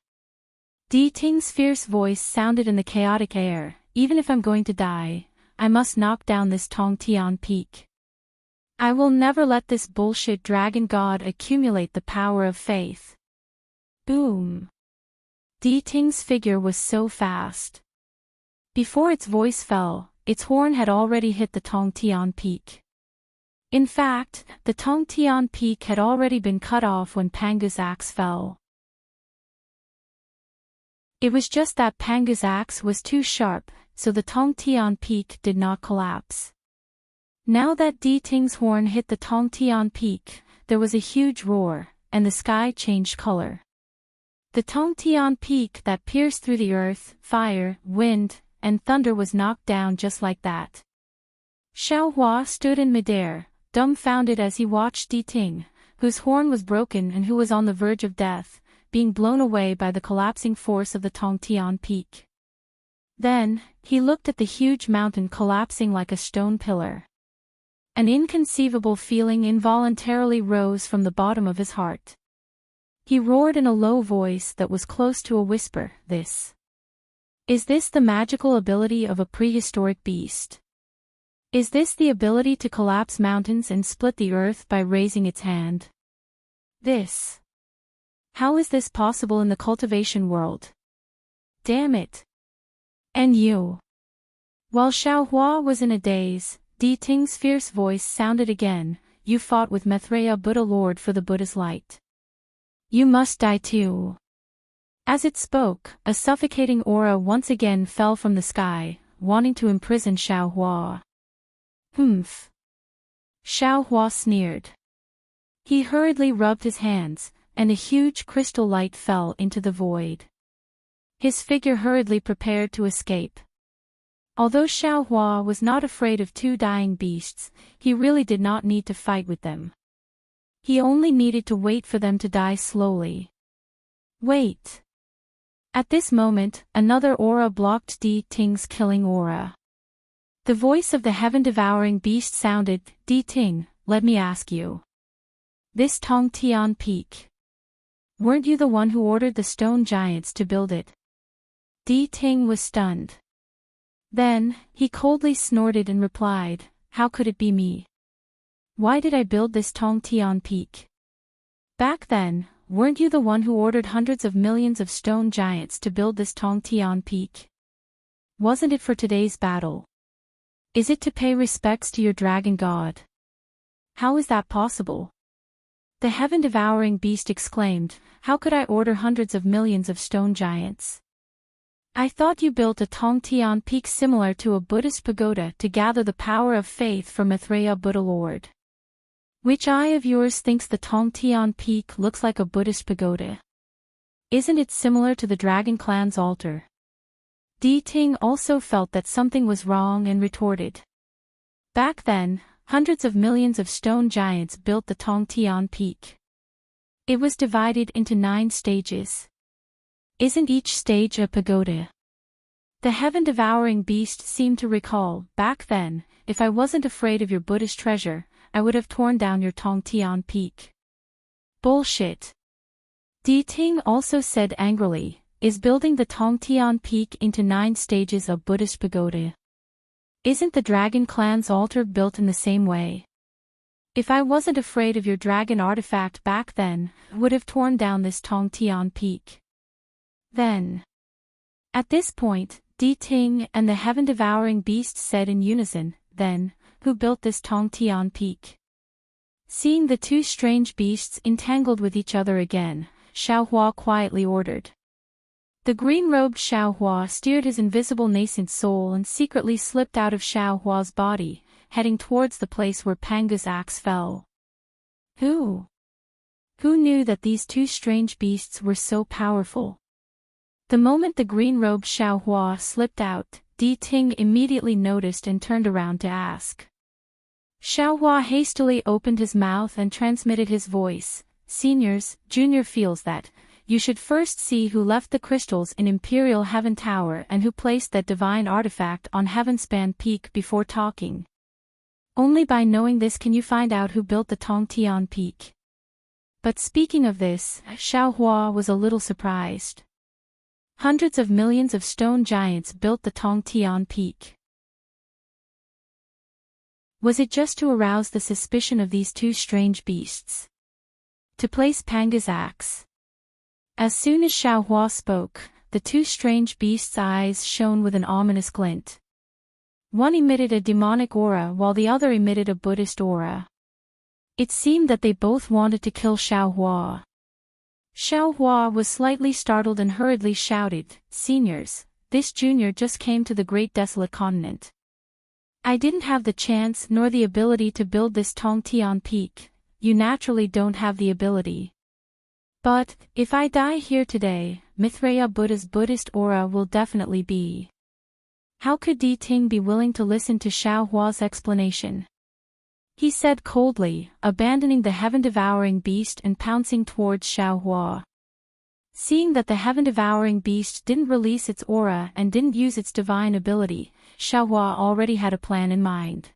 Di Ting's fierce voice sounded in the chaotic air. Even if I'm going to die, I must knock down this Tongtian peak. I will never let this bullshit dragon god accumulate the power of faith. Boom. Di Ting's figure was so fast. Before its voice fell, its horn had already hit the Tongtian peak. In fact, the Tongtian peak had already been cut off when Pangu's axe fell. It was just that Pangu's axe was too sharp, so the Tongtian peak did not collapse. Now that Di Ting's horn hit the Tongtian peak, there was a huge roar, and the sky changed color. The Tongtian peak that pierced through the earth, fire, wind, and thunder was knocked down just like that. Xiaohua stood in midair, dumbfounded as he watched Di Ting, whose horn was broken and who was on the verge of death, being blown away by the collapsing force of the Tongtian peak. Then, he looked at the huge mountain collapsing like a stone pillar. An inconceivable feeling involuntarily rose from the bottom of his heart. He roared in a low voice that was close to a whisper, Is this the magical ability of a prehistoric beast? Is this the ability to collapse mountains and split the earth by raising its hand? How is this possible in the cultivation world? Damn it. And you. While Xiaohua was in a daze, Di Ting's fierce voice sounded again. You fought with Maitreya Buddha Lord for the Buddha's light. You must die too. As it spoke, a suffocating aura once again fell from the sky, wanting to imprison Xiaohua. Humph. Xiaohua sneered. He hurriedly rubbed his hands, and a huge crystal light fell into the void. His figure hurriedly prepared to escape. Although Xiaohua was not afraid of two dying beasts, he really did not need to fight with them. He only needed to wait for them to die slowly. Wait. At this moment, another aura blocked Di Ting's killing aura. The voice of the heaven-devouring beast sounded, Di Ting, let me ask you. This Tongtian Peak. Weren't you the one who ordered the stone giants to build it? Di Ting was stunned. Then, he coldly snorted and replied, how could it be me? Why did I build this Tongtian Peak? Back then, weren't you the one who ordered hundreds of millions of stone giants to build this Tongtian Peak? Wasn't it for today's battle? Is it to pay respects to your dragon god? How is that possible? The heaven-devouring beast exclaimed, how could I order hundreds of millions of stone giants? I thought you built a Tongtian Peak similar to a Buddhist pagoda to gather the power of faith from Maitreya Buddha Lord. Which eye of yours thinks the Tongtian Peak looks like a Buddhist pagoda? Isn't it similar to the Dragon Clan's altar? Di Ting also felt that something was wrong and retorted. Back then, hundreds of millions of stone giants built the Tongtian Peak. It was divided into 9 stages. Isn't each stage a pagoda? The heaven-devouring beast seemed to recall, back then, if I wasn't afraid of your Buddhist treasure, I would have torn down your Tongtian Peak. Bullshit. Di Ting also said angrily, is building the Tongtian Peak into 9 stages a Buddhist pagoda? Isn't the Dragon Clan's altar built in the same way? If I wasn't afraid of your dragon artifact back then, I would have torn down this Tongtian Peak. Then. At this point, Di Ting and the heaven-devouring beast said in unison, then, who built this Tongtian Peak? Seeing the two strange beasts entangled with each other again, Xiaohua quietly ordered. The green-robed Xiaohua steered his invisible nascent soul and secretly slipped out of Xiaohua's body, heading towards the place where Panga's axe fell. Who knew that these two strange beasts were so powerful? The moment the green-robed Xiaohua slipped out, Di Ting immediately noticed and turned around to ask. Xiaohua hastily opened his mouth and transmitted his voice, Seniors, Junior feels that, you should first see who left the crystals in Imperial Heaven Tower and who placed that divine artifact on Heavenspan Peak before talking. Only by knowing this can you find out who built the Tongtian Peak. But speaking of this, Xiaohua was a little surprised. Hundreds of millions of stone giants built the Tongtian Peak. Was it just to arouse the suspicion of these two strange beasts? To place Panga's axe? As soon as Xiaohua spoke, the two strange beasts' eyes shone with an ominous glint. One emitted a demonic aura while the other emitted a Buddhist aura. It seemed that they both wanted to kill Xiaohua. Xiaohua was slightly startled and hurriedly shouted, Seniors, this junior just came to the Great Desolate Continent. I didn't have the chance nor the ability to build this Tongtian Peak. You naturally don't have the ability. But, if I die here today, Maitreya Buddha's Buddhist aura will definitely be. How could Di Ting be willing to listen to Xiaohua's explanation? He said coldly, abandoning the heaven-devouring beast and pouncing towards Xiaohua. Seeing that the heaven-devouring beast didn't release its aura and didn't use its divine ability, Xiaohua already had a plan in mind.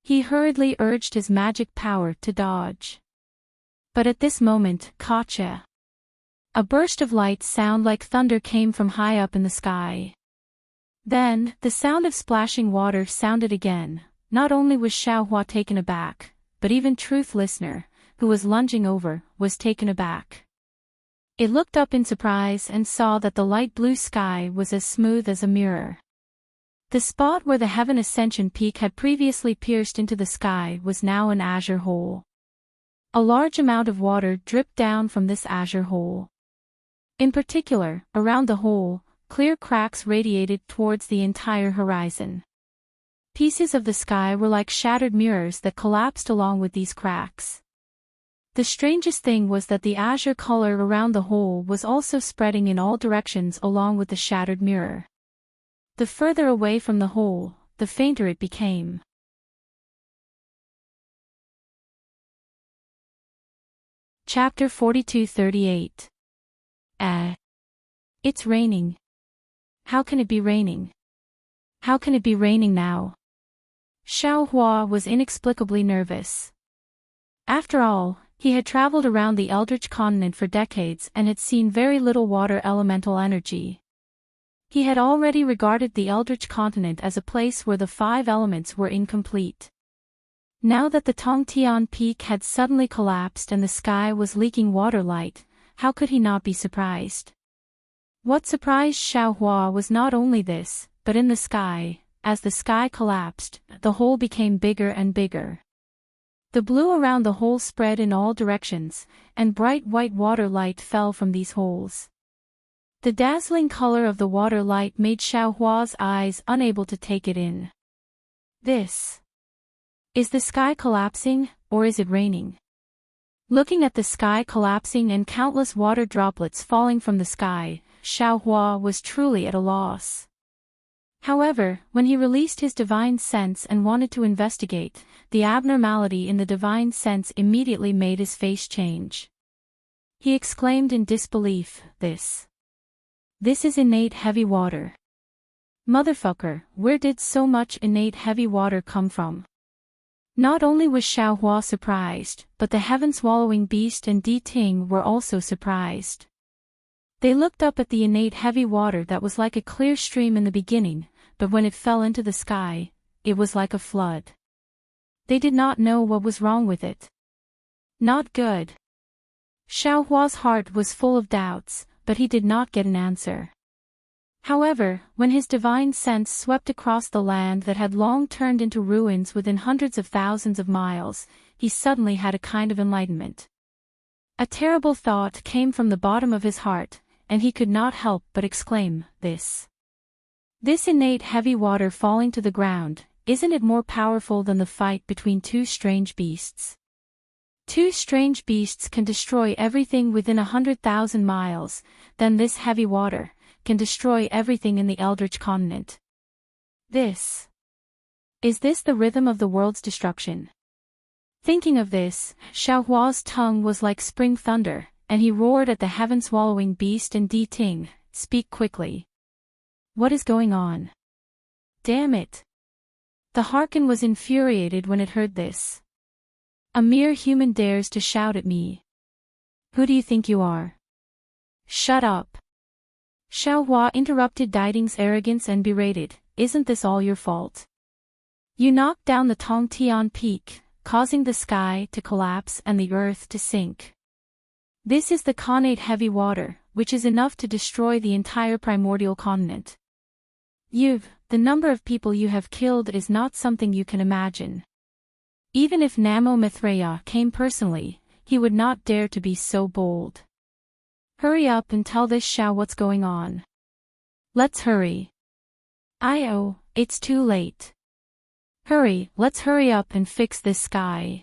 He hurriedly urged his magic power to dodge. But at this moment, gotcha! A burst of light sound like thunder came from high up in the sky. Then, the sound of splashing water sounded again, not only was Xiaohua taken aback, but even Truth Listener, who was lunging over, was taken aback. It looked up in surprise and saw that the light blue sky was as smooth as a mirror. The spot where the Heaven Ascension Peak had previously pierced into the sky was now an azure hole. A large amount of water dripped down from this azure hole. In particular, around the hole, clear cracks radiated towards the entire horizon. Pieces of the sky were like shattered mirrors that collapsed along with these cracks. The strangest thing was that the azure color around the hole was also spreading in all directions along with the shattered mirror. The further away from the hole, the fainter it became. Chapter 42-38. It's raining. How can it be raining? How can it be raining now? Xiaohua was inexplicably nervous. After all, he had traveled around the Eldritch continent for decades and had seen very little water elemental energy. He had already regarded the Eldritch continent as a place where the 5 elements were incomplete. Now that the Tongtian Peak had suddenly collapsed and the sky was leaking water light, how could he not be surprised? What surprised Xiaohua was not only this, but in the sky, as the sky collapsed, the hole became bigger and bigger. The blue around the hole spread in all directions, and bright white water light fell from these holes. The dazzling color of the water light made Xiaohua's eyes unable to take it in. This. Is the sky collapsing, or is it raining? Looking at the sky collapsing and countless water droplets falling from the sky, Xiaohua was truly at a loss. However, when he released his divine sense and wanted to investigate, the abnormality in the divine sense immediately made his face change. He exclaimed in disbelief, This is innate heavy water. Motherfucker, where did so much innate heavy water come from? Not only was Xiaohua surprised, but the heaven-swallowing beast and Di Ting were also surprised. They looked up at the innate heavy water that was like a clear stream in the beginning, but when it fell into the sky, it was like a flood. They did not know what was wrong with it. Not good. Xiaohua's heart was full of doubts, but he did not get an answer. However, when his divine sense swept across the land that had long turned into ruins within hundreds of thousands of miles, he suddenly had a kind of enlightenment. A terrible thought came from the bottom of his heart, and he could not help but exclaim, This innate heavy water falling to the ground, isn't it more powerful than the fight between 2 strange beasts? 2 strange beasts can destroy everything within 100,000 miles, then this heavy water can destroy everything in the Eldritch continent. Is this the rhythm of the world's destruction? Thinking of this, Xiaohua's tongue was like spring thunder, and he roared at the heaven-swallowing beast and Di Ting, Speak quickly. What is going on? Damn it! The Harken was infuriated when it heard this. A mere human dares to shout at me. Who do you think you are? Shut up! Xiaohua interrupted Di Ting's arrogance and berated, Isn't this all your fault? You knocked down the Tongtian Peak, causing the sky to collapse and the earth to sink. This is the connate heavy water, which is enough to destroy the entire primordial continent. The number of people you have killed is not something you can imagine. Even if Namo Mithraea came personally, he would not dare to be so bold. Hurry up and tell this Xiao what's going on. Let's hurry. It's too late. Hurry, let's hurry up and fix this sky.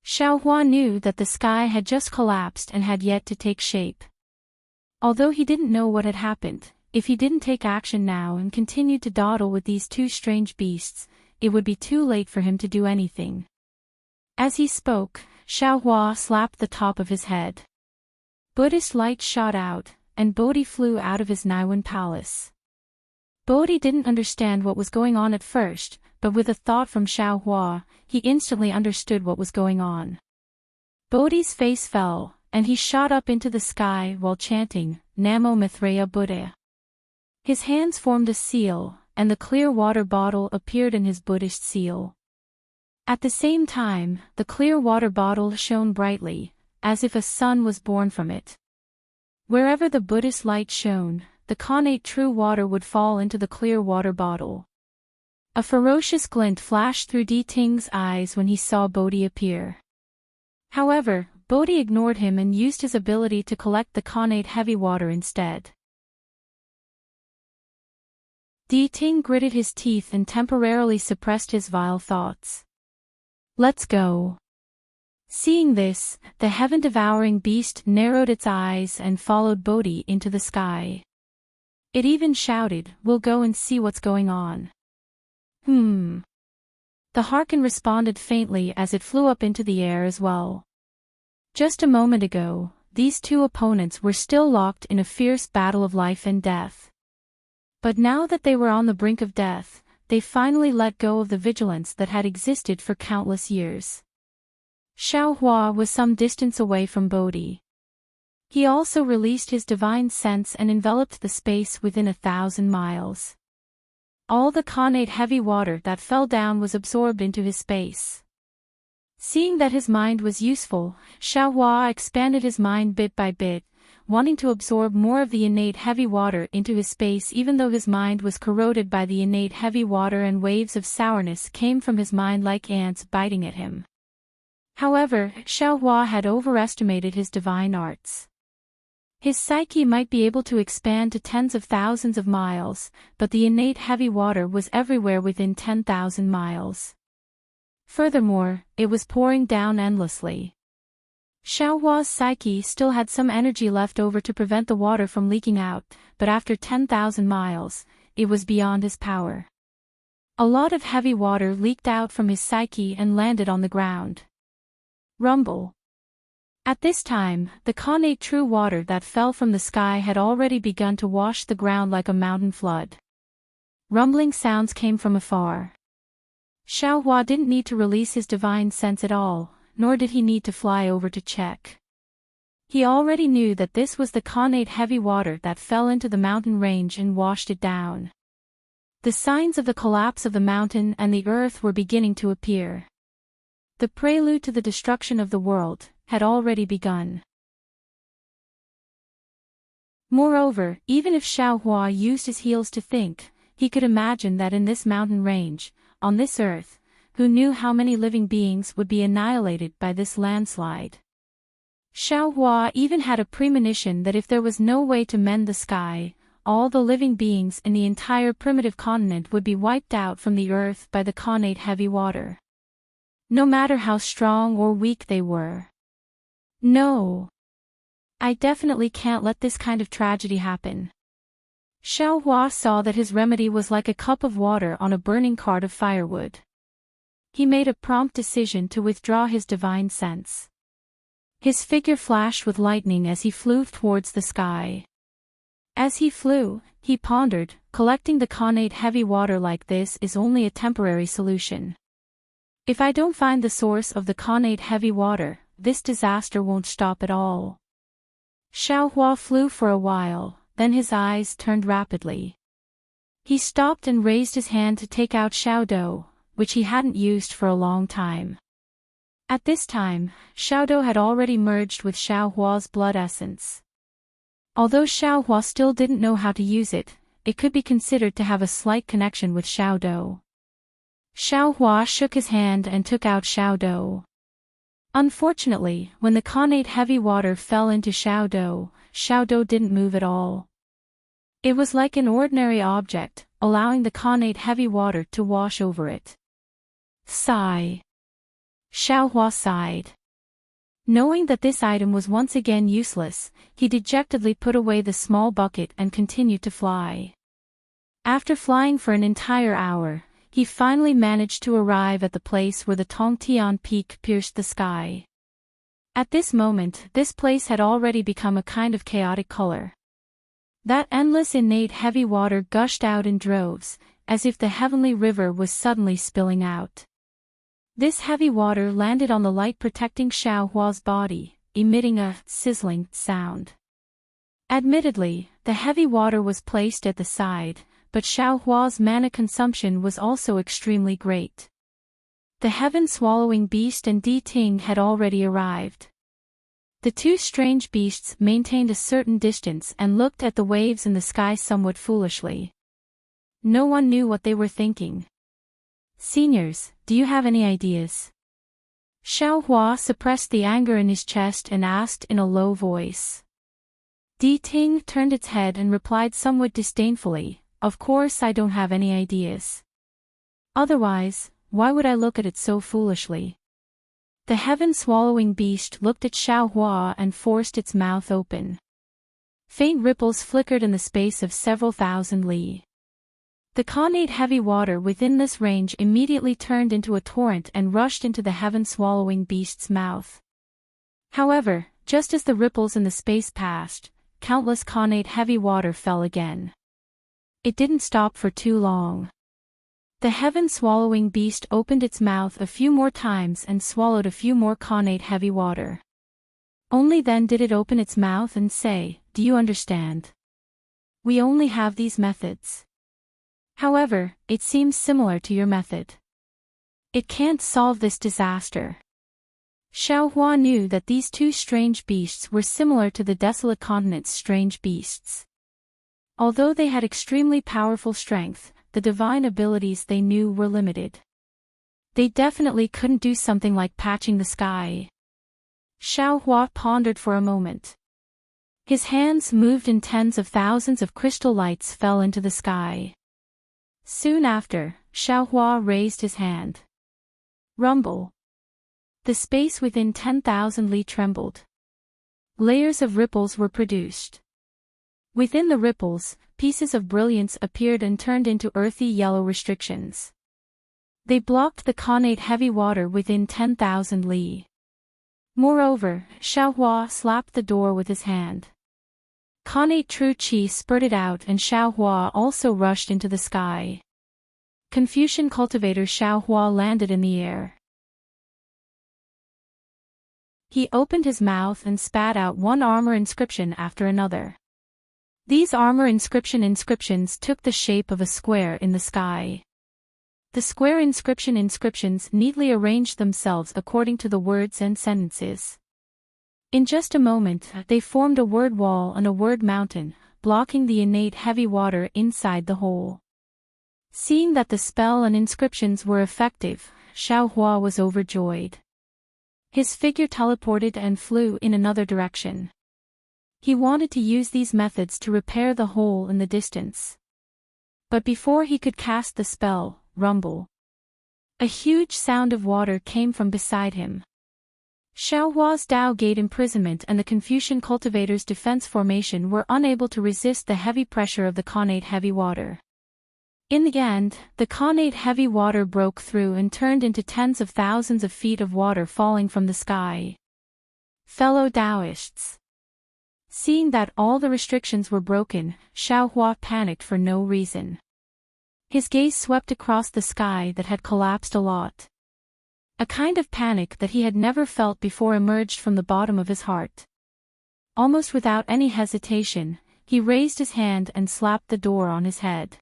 Xiaohua knew that the sky had just collapsed and had yet to take shape. Although he didn't know what had happened, if he didn't take action now and continued to dawdle with these 2 strange beasts, it would be too late for him to do anything. As he spoke, Xiaohua slapped the top of his head. Buddhist light shot out, and Bodhi flew out of his Naiwan palace. Bodhi didn't understand what was going on at first, but with a thought from Xiaohua, he instantly understood what was going on. Bodhi's face fell, and he shot up into the sky while chanting, Namo Mithraea Buddha. His hands formed a seal, and the clear water bottle appeared in his Buddhist seal. At the same time, the clear water bottle shone brightly, as if a sun was born from it. Wherever the Buddhist light shone, the connate true water would fall into the clear water bottle. A ferocious glint flashed through Di Ting's eyes when he saw Bodhi appear. However, Bodhi ignored him and used his ability to collect the connate heavy water instead. Di Ting gritted his teeth and temporarily suppressed his vile thoughts. Let's go. Seeing this, the heaven-devouring beast narrowed its eyes and followed Bodhi into the sky. It even shouted, "We'll go and see what's going on." The Harkin responded faintly as it flew up into the air as well. Just a moment ago, these two opponents were still locked in a fierce battle of life and death. But now that they were on the brink of death, they finally let go of the vigilance that had existed for countless years. Xiao Hua was some distance away from Bodhi. He also released his divine sense and enveloped the space within 1,000 miles. All the connate heavy water that fell down was absorbed into his space. Seeing that his mind was useful, Xiao Hua expanded his mind bit by bit, wanting to absorb more of the innate heavy water into his space even though his mind was corroded by the innate heavy water and waves of sourness came from his mind like ants biting at him. However, Xiao Hua had overestimated his divine arts. His psyche might be able to expand to tens of thousands of miles, but the innate heavy water was everywhere within 10,000 miles. Furthermore, it was pouring down endlessly. Xiao Hua's psyche still had some energy left over to prevent the water from leaking out, but after 10,000 miles, it was beyond his power. A lot of heavy water leaked out from his psyche and landed on the ground. Rumble. At this time, the connate true water that fell from the sky had already begun to wash the ground like a mountain flood. Rumbling sounds came from afar. Xiao Hua didn't need to release his divine sense at all, nor did he need to fly over to check. He already knew that this was the connate heavy water that fell into the mountain range and washed it down. The signs of the collapse of the mountain and the earth were beginning to appear. The prelude to the destruction of the world had already begun. Moreover, even if Xiao Hua used his heels to think, he could imagine that in this mountain range, on this earth, who knew how many living beings would be annihilated by this landslide. Xiao Hua even had a premonition that if there was no way to mend the sky, all the living beings in the entire primitive continent would be wiped out from the earth by the connate heavy water. No matter how strong or weak they were. No. I definitely can't let this kind of tragedy happen. Xiao Hua saw that his remedy was like a cup of water on a burning cart of firewood. He made a prompt decision to withdraw his divine sense. His figure flashed with lightning as he flew towards the sky. As he flew, he pondered, collecting the connate heavy water like this is only a temporary solution. If I don't find the source of the connate heavy water, this disaster won't stop at all. Xiao Hua flew for a while, then his eyes turned rapidly. He stopped and raised his hand to take out Xiao Dou, which he hadn't used for a long time. At this time, Xiao Dou had already merged with Xiao Hua's blood essence. Although Xiao Hua still didn't know how to use it, it could be considered to have a slight connection with Xiao Dou. Xiao Hua shook his hand and took out Xiao Dou. Unfortunately, when the connate heavy water fell into Xiao Dou didn't move at all. It was like an ordinary object, allowing the connate heavy water to wash over it. Sigh. Xiao Hua sighed. Knowing that this item was once again useless, he dejectedly put away the small bucket and continued to fly. After flying for an entire hour, he finally managed to arrive at the place where the Tongtian Peak pierced the sky. At this moment, this place had already become a kind of chaotic color. That endless innate heavy water gushed out in droves, as if the heavenly river was suddenly spilling out. This heavy water landed on the light protecting Xiao Hua's body, emitting a sizzling sound. Admittedly, the heavy water was placed at the side, but Xiao Hua's mana consumption was also extremely great. The heaven-swallowing beast and Ting had already arrived. The two strange beasts maintained a certain distance and looked at the waves in the sky somewhat foolishly. No one knew what they were thinking. "Seniors, do you have any ideas?" Xiaohua suppressed the anger in his chest and asked in a low voice. Ting turned its head and replied somewhat disdainfully, "Of course I don't have any ideas. Otherwise, why would I look at it so foolishly?" The heaven-swallowing beast looked at Xiaohua and forced its mouth open. Faint ripples flickered in the space of several thousand li. The connate heavy water within this range immediately turned into a torrent and rushed into the heaven-swallowing beast's mouth. However, just as the ripples in the space passed, countless connate heavy water fell again. It didn't stop for too long. The heaven-swallowing beast opened its mouth a few more times and swallowed a few more connate heavy water. Only then did it open its mouth and say, "Do you understand? We only have these methods. However, it seems similar to your method. It can't solve this disaster." Xiaohua knew that these two strange beasts were similar to the desolate continent's strange beasts. Although they had extremely powerful strength, the divine abilities they knew were limited. They definitely couldn't do something like patching the sky. Xiaohua pondered for a moment. His hands moved and tens of thousands of crystal lights fell into the sky. Soon after, Xiaohua raised his hand. Rumble. The space within 10,000 li trembled. Layers of ripples were produced. Within the ripples, pieces of brilliance appeared and turned into earthy yellow restrictions. They blocked the connate heavy water within 10,000 li. Moreover, Xiaohua slapped the door with his hand. Connate true qi spurted out and Xiaohua also rushed into the sky. Confucian cultivator Xiaohua landed in the air. He opened his mouth and spat out one armor inscription after another. These armor inscriptions took the shape of a square in the sky. The square inscriptions neatly arranged themselves according to the words and sentences. In just a moment, they formed a word wall and a word mountain, blocking the innate heavy water inside the hole. Seeing that the spell and inscriptions were effective, Xiaohua was overjoyed. His figure teleported and flew in another direction. He wanted to use these methods to repair the hole in the distance. But before he could cast the spell, rumble. A huge sound of water came from beside him. Xiaohua's Dao Gate imprisonment and the Confucian cultivator's defense formation were unable to resist the heavy pressure of the connate heavy water. In the end, the connate heavy water broke through and turned into tens of thousands of feet of water falling from the sky. Fellow Taoists. Seeing that all the restrictions were broken, Xiaohua panicked for no reason. His gaze swept across the sky that had collapsed a lot. A kind of panic that he had never felt before emerged from the bottom of his heart. Almost without any hesitation, he raised his hand and slapped the door on his head.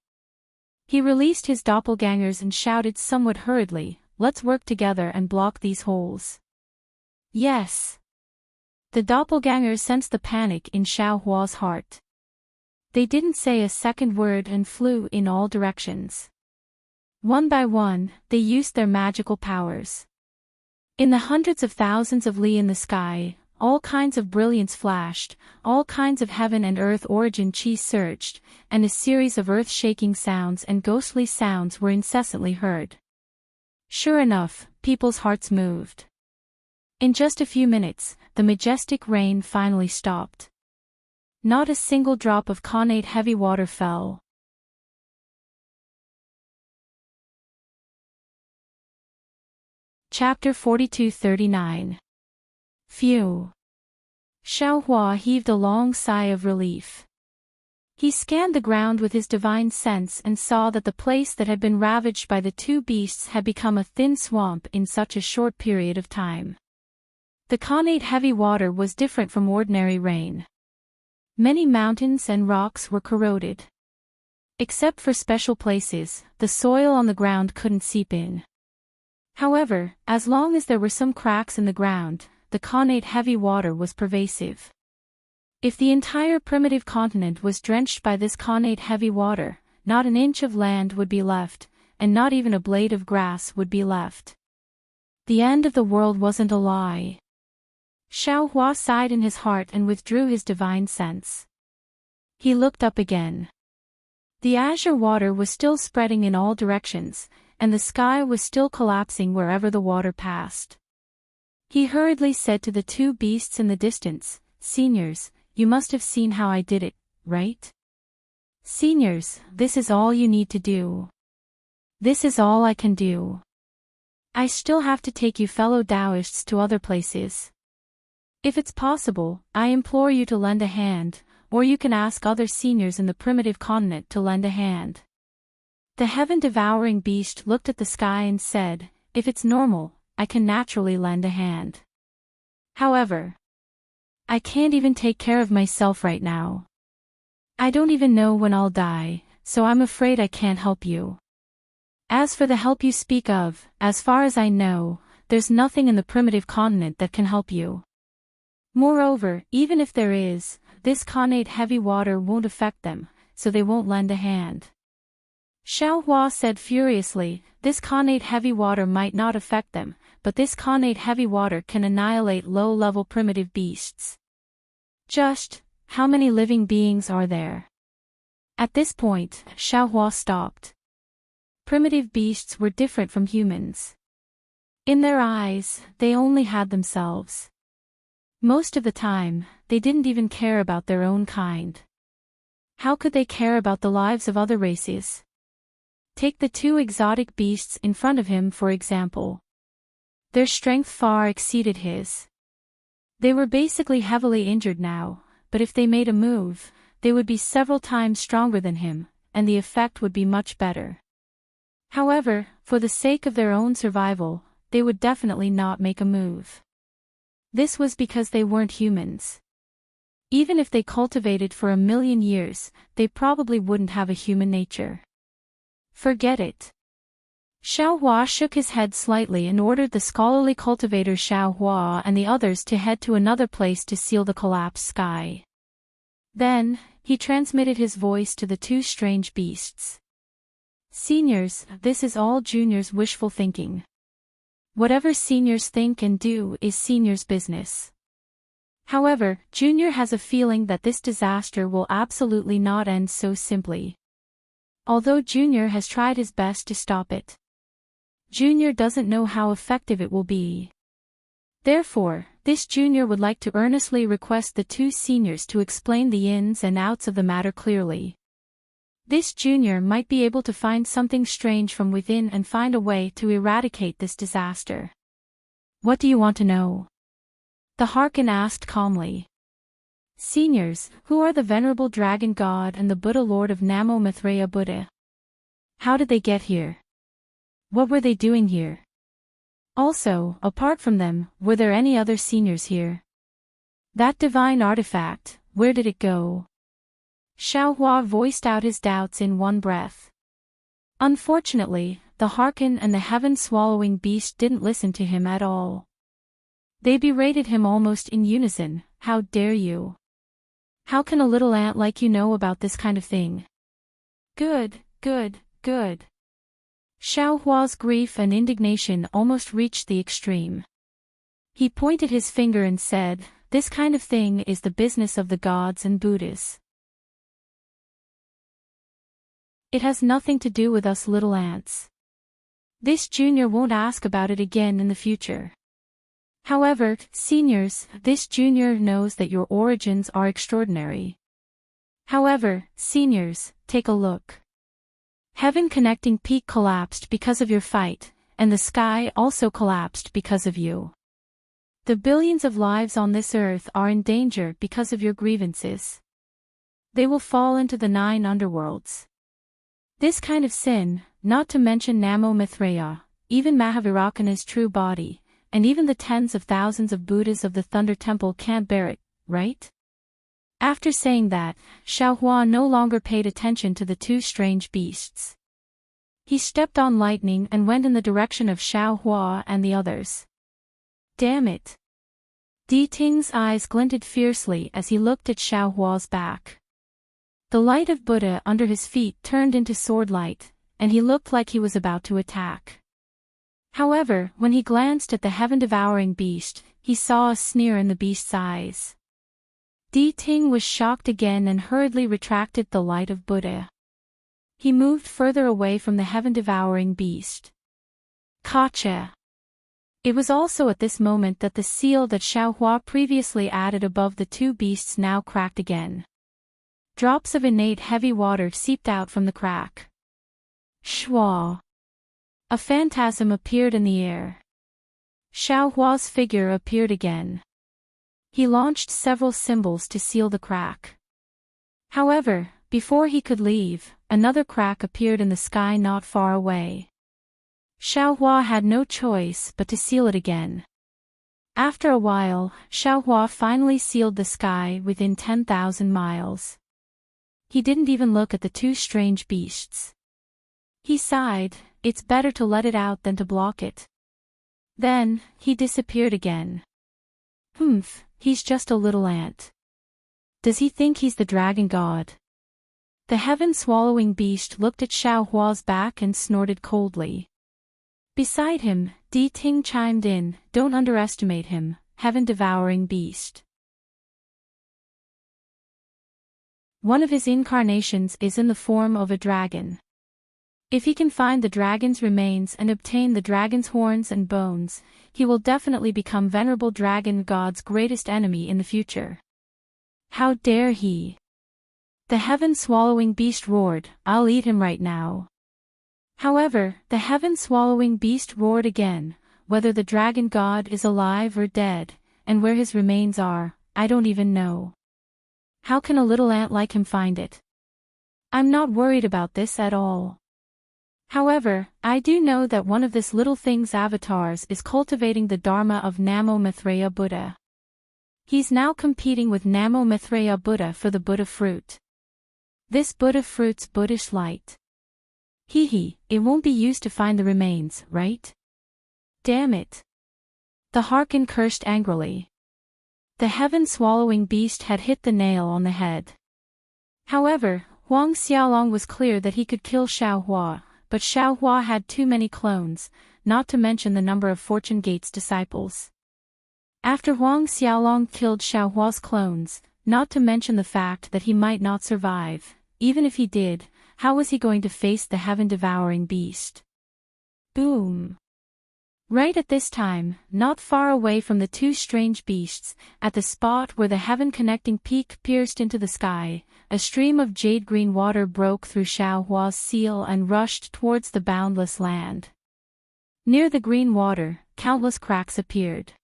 He released his doppelgangers and shouted somewhat hurriedly, "Let's work together and block these holes." Yes. The doppelgangers sensed the panic in Xiaohua's heart. They didn't say a second word and flew in all directions. One by one, they used their magical powers. In the hundreds of thousands of li in the sky, all kinds of brilliance flashed, all kinds of heaven and earth origin qi surged, and a series of earth-shaking sounds and ghostly sounds were incessantly heard. Sure enough, people's hearts moved. In just a few minutes, the majestic rain finally stopped. Not a single drop of connate heavy water fell. Chapter 42-39. Phew. Xiaohua heaved a long sigh of relief. He scanned the ground with his divine sense and saw that the place that had been ravaged by the two beasts had become a thin swamp in such a short period of time. The connate heavy water was different from ordinary rain. Many mountains and rocks were corroded. Except for special places, the soil on the ground couldn't seep in. However, as long as there were some cracks in the ground, the connate heavy water was pervasive. If the entire primitive continent was drenched by this connate heavy water, not an inch of land would be left, and not even a blade of grass would be left. The end of the world wasn't a lie. Xiao Hua sighed in his heart and withdrew his divine sense. He looked up again. The azure water was still spreading in all directions, and the sky was still collapsing wherever the water passed. He hurriedly said to the two beasts in the distance, "Seniors, you must have seen how I did it, right? Seniors, this is all you need to do. This is all I can do. I still have to take you fellow Taoists to other places. If it's possible, I implore you to lend a hand, or you can ask other seniors in the primitive continent to lend a hand." The heaven-devouring beast looked at the sky and said, "If it's normal, I can naturally lend a hand. However, I can't even take care of myself right now. I don't even know when I'll die, so I'm afraid I can't help you. As for the help you speak of, as far as I know, there's nothing in the primitive continent that can help you. Moreover, even if there is, this connate heavy water won't affect them, so they won't lend a hand." Xiao Hua said furiously, "This connate heavy water might not affect them, but this connate heavy water can annihilate low-level primitive beasts. Just, how many living beings are there?" At this point, Xiao Hua stopped. Primitive beasts were different from humans. In their eyes, they only had themselves. Most of the time, they didn't even care about their own kind. How could they care about the lives of other races? Take the two exotic beasts in front of him for example. Their strength far exceeded his. They were basically heavily injured now, but if they made a move, they would be several times stronger than him, and the effect would be much better. However, for the sake of their own survival, they would definitely not make a move. This was because they weren't humans. Even if they cultivated for 1,000,000 years, they probably wouldn't have a human nature. Forget it. Xiao Hua shook his head slightly and ordered the scholarly cultivator Xiao Hua and the others to head to another place to seal the collapsed sky. Then, he transmitted his voice to the two strange beasts. "Seniors, this is all Junior's wishful thinking. Whatever seniors think and do is seniors' business. However, Junior has a feeling that this disaster will absolutely not end so simply. Although Junior has tried his best to stop it, Junior doesn't know how effective it will be. Therefore, this Junior would like to earnestly request the two seniors to explain the ins and outs of the matter clearly. This Junior might be able to find something strange from within and find a way to eradicate this disaster." "What do you want to know?" the Harkin asked calmly. "Seniors, who are the venerable dragon god and the Buddha lord of Namo Maitreya Buddha? How did they get here? What were they doing here? Also, apart from them, were there any other seniors here? That divine artifact, where did it go?" Xiao Hua voiced out his doubts in one breath. Unfortunately, the Harkin and the heaven-swallowing beast didn't listen to him at all. They berated him almost in unison. "How dare you? How can a little ant like you know about this kind of thing? Good, good, good." Xiao Hua's grief and indignation almost reached the extreme. He pointed his finger and said, "This kind of thing is the business of the gods and Buddhas. It has nothing to do with us little ants. This Junior won't ask about it again in the future. However, seniors, this Junior knows that your origins are extraordinary. However, seniors, take a look. Heaven connecting peak collapsed because of your fight, and the sky also collapsed because of you. The billions of lives on this earth are in danger because of your grievances. They will fall into the 9 underworlds. This kind of sin, not to mention Namo Maitreya, even Mahavirakana's true body, and even the tens of thousands of Buddhas of the Thunder Temple can't bear it, right?" After saying that, Xiao Hua no longer paid attention to the two strange beasts. He stepped on lightning and went in the direction of Xiaohua and the others. Damn it! Di Ting's eyes glinted fiercely as he looked at Xiaohua's back. The light of Buddha under his feet turned into sword light, and he looked like he was about to attack. However, when he glanced at the heaven-devouring beast, he saw a sneer in the beast's eyes. Di Ting was shocked again and hurriedly retracted the light of Buddha. He moved further away from the heaven-devouring beast. Gotcha! It was also at this moment that the seal that Xiaohua previously added above the two beasts now cracked again. Drops of innate heavy water seeped out from the crack. Shua! A phantasm appeared in the air. Xiaohua's figure appeared again. He launched several symbols to seal the crack. However, before he could leave, another crack appeared in the sky not far away. Xiaohua had no choice but to seal it again. After a while, Xiaohua finally sealed the sky within 10,000 miles. He didn't even look at the two strange beasts. He sighed, it's better to let it out than to block it. Then, he disappeared again. Humph, he's just a little ant. Does he think he's the dragon god? The heaven-swallowing beast looked at Xiaohua's back and snorted coldly. Beside him, Di Ting chimed in, don't underestimate him, heaven-devouring beast. One of his incarnations is in the form of a dragon. If he can find the dragon's remains and obtain the dragon's horns and bones, he will definitely become venerable dragon god's greatest enemy in the future. How dare he! The heaven-swallowing beast roared, I'll eat him right now. However, the heaven-swallowing beast roared again, whether the dragon god is alive or dead, and where his remains are, I don't even know. How can a little ant like him find it? I'm not worried about this at all. However, I do know that one of this little thing's avatars is cultivating the Dharma of Namo Maitreya Buddha. He's now competing with Namo Maitreya Buddha for the Buddha fruit. This Buddha fruit's Buddhish light. Hee, it won't be used to find the remains, right? Damn it. The Harkin cursed angrily. The heaven-swallowing beast had hit the nail on the head. However, Huang Xiaolong was clear that he could kill Xiaohua, but Xiaohua had too many clones, not to mention the number of Fortune Gate's disciples. After Huang Xiaolong killed Xiaohua's clones, not to mention the fact that he might not survive, even if he did, how was he going to face the heaven-devouring beast? Boom! Right at this time, not far away from the two strange beasts, at the spot where the heaven-connecting peak pierced into the sky, a stream of jade-green water broke through Xiaohua's seal and rushed towards the boundless land. Near the green water, countless cracks appeared.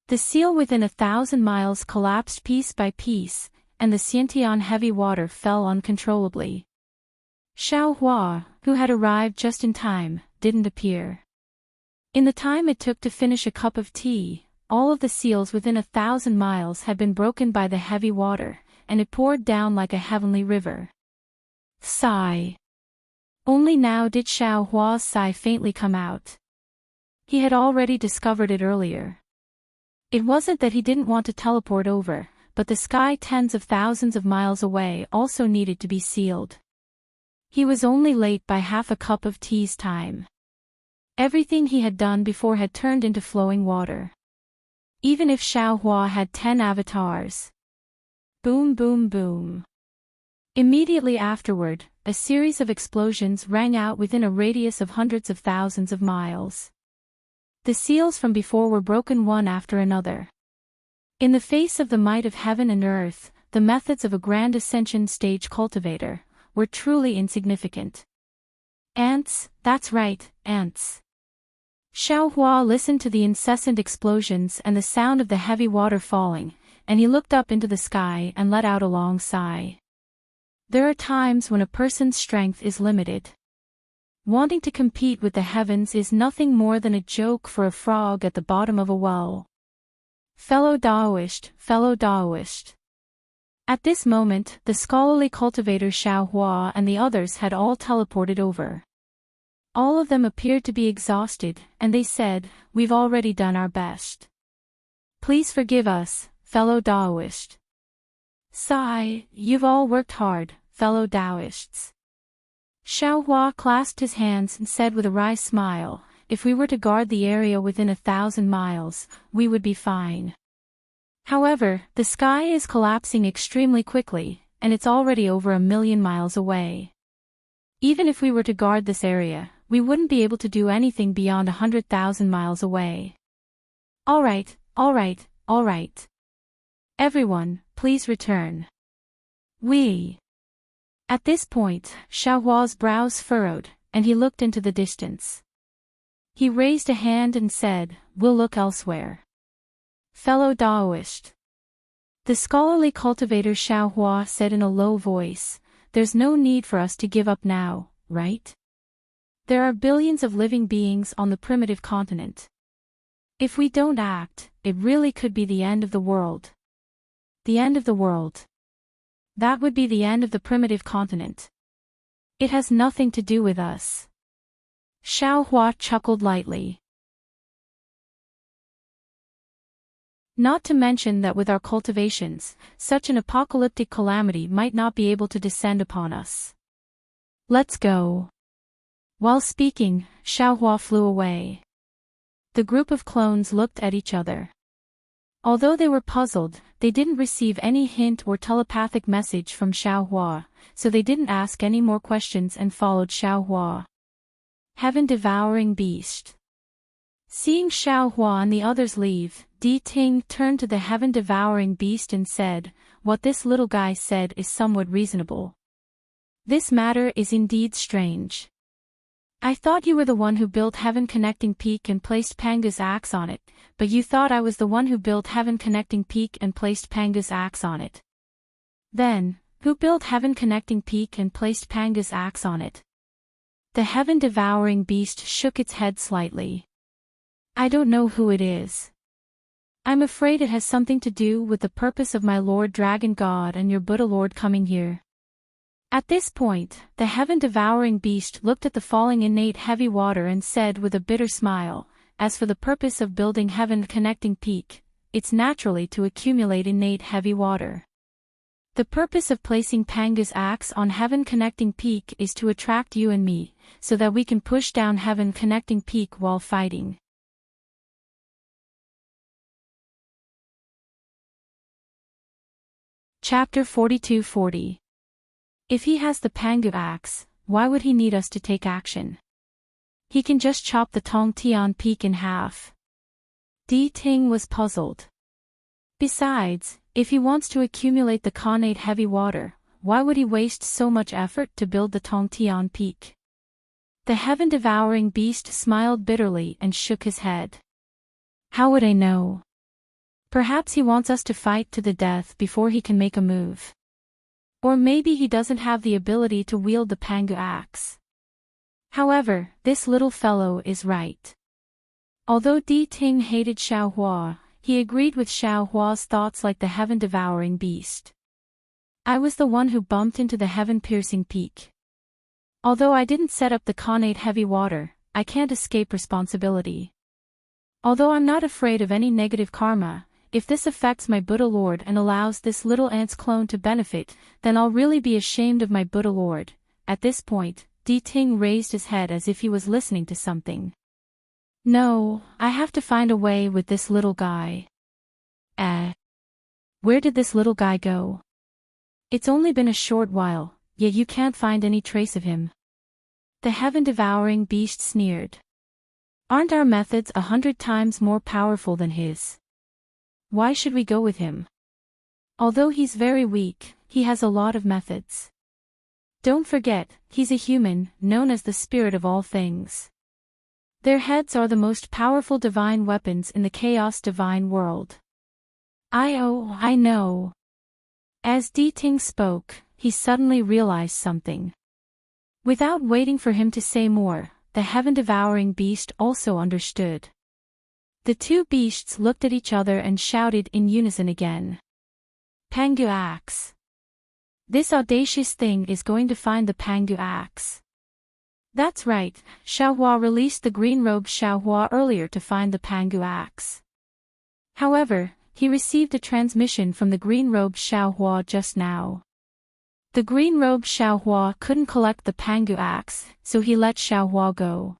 The seal within 1,000 miles collapsed piece by piece, and the Xiantian heavy water fell uncontrollably. Xiaohua, who had arrived just in time, didn't appear. In the time it took to finish a cup of tea, all of the seals within 1,000 miles had been broken by the heavy water, and it poured down like a heavenly river. Sigh. Only now did Xiaohua's sigh faintly come out. He had already discovered it earlier. It wasn't that he didn't want to teleport over, but the sky tens of thousands of miles away also needed to be sealed. He was only late by half a cup of tea's time. Everything he had done before had turned into flowing water. Even if Xiaohua had 10 avatars. Boom boom boom. Immediately afterward, a series of explosions rang out within a radius of hundreds of thousands of miles. The seals from before were broken one after another. In the face of the might of heaven and earth, the methods of a grand ascension stage cultivator were truly insignificant. Ants, that's right, ants. Xiaohua listened to the incessant explosions and the sound of the heavy water falling, and he looked up into the sky and let out a long sigh. There are times when a person's strength is limited. Wanting to compete with the heavens is nothing more than a joke for a frog at the bottom of a well. Fellow Daoist, fellow Daoist. At this moment, the scholarly cultivator Xiaohua and the others had all teleported over. All of them appeared to be exhausted, and they said, "We've already done our best. Please forgive us, fellow Taoists." Sigh, "You've all worked hard, fellow Taoists." Xiao Hua clasped his hands and said with a wry smile, "If we were to guard the area within 1,000 miles, we would be fine. However, the sky is collapsing extremely quickly, and it's already over 1,000,000 miles away. Even if we were to guard this area, we wouldn't be able to do anything beyond 100,000 miles away. All right, all right, all right. Everyone, please return. At this point, Xiao Hua's brows furrowed, and he looked into the distance. He raised a hand and said, "We'll look elsewhere." Fellow Taoist. The scholarly cultivator Xiao Hua said in a low voice, "There's no need for us to give up now, right? There are billions of living beings on the primitive continent. If we don't act, it really could be the end of the world." The end of the world. That would be the end of the primitive continent. It has nothing to do with us. Xiao Hua chuckled lightly. Not to mention that with our cultivations, such an apocalyptic calamity might not be able to descend upon us. Let's go. While speaking, Xiao Hua flew away. The group of clones looked at each other. Although they were puzzled, they didn't receive any hint or telepathic message from Xiao Hua, so they didn't ask any more questions and followed Xiao Hua. Heaven-devouring beast. Seeing Xiao Hua and the others leave, Di Ting turned to the heaven-devouring beast and said, "What this little guy said is somewhat reasonable. This matter is indeed strange. I thought you were the one who built Heaven Connecting Peak and placed Panga's axe on it, but you thought I was the one who built Heaven Connecting Peak and placed Panga's axe on it. Then, who built Heaven Connecting Peak and placed Panga's axe on it?" The heaven-devouring beast shook its head slightly. "I don't know who it is. I'm afraid it has something to do with the purpose of my Lord Dragon God and your Buddha Lord coming here." At this point, the heaven-devouring beast looked at the falling innate heavy water and said with a bitter smile, "As for the purpose of building Heaven Connecting Peak, it's naturally to accumulate innate heavy water. The purpose of placing Panga's axe on Heaven Connecting Peak is to attract you and me, so that we can push down Heaven Connecting Peak while fighting." Chapter 4240. If he has the Pangu axe, why would he need us to take action? He can just chop the Tongtian Peak in half. Di Ting was puzzled. Besides, if he wants to accumulate the Khanate heavy water, why would he waste so much effort to build the Tongtian Peak? The heaven-devouring beast smiled bitterly and shook his head. "How would I know? Perhaps he wants us to fight to the death before he can make a move. Or maybe he doesn't have the ability to wield the Pangu axe. However, this little fellow is right." Although Di Ting hated Xiao Hua, he agreed with Xiao Hua's thoughts like the heaven-devouring beast. "I was the one who bumped into the heaven-piercing peak. Although I didn't set up the Khanate heavy water, I can't escape responsibility. Although I'm not afraid of any negative karma, if this affects my Buddha Lord and allows this little ant's clone to benefit, then I'll really be ashamed of my Buddha Lord." At this point, Di Ting raised his head as if he was listening to something. "No, I have to find a way with this little guy." Where did this little guy go? It's only been a short while, yet you can't find any trace of him." The heaven-devouring beast sneered. "Aren't our methods 100 times more powerful than his? Why should we go with him? Although he's very weak, he has a lot of methods. Don't forget, he's a human, known as the spirit of all things. Their heads are the most powerful divine weapons in the chaos divine world." I know." As Di Ting spoke, he suddenly realized something. Without waiting for him to say more, the heaven-devouring beast also understood. The two beasts looked at each other and shouted in unison again. "Pangu axe! This audacious thing is going to find the Pangu axe." That's right, Xiaohua released the green-robed Xiaohua earlier to find the Pangu axe. However, he received a transmission from the green-robed Xiaohua just now. The green-robed Xiaohua couldn't collect the Pangu axe, so he let Xiaohua go.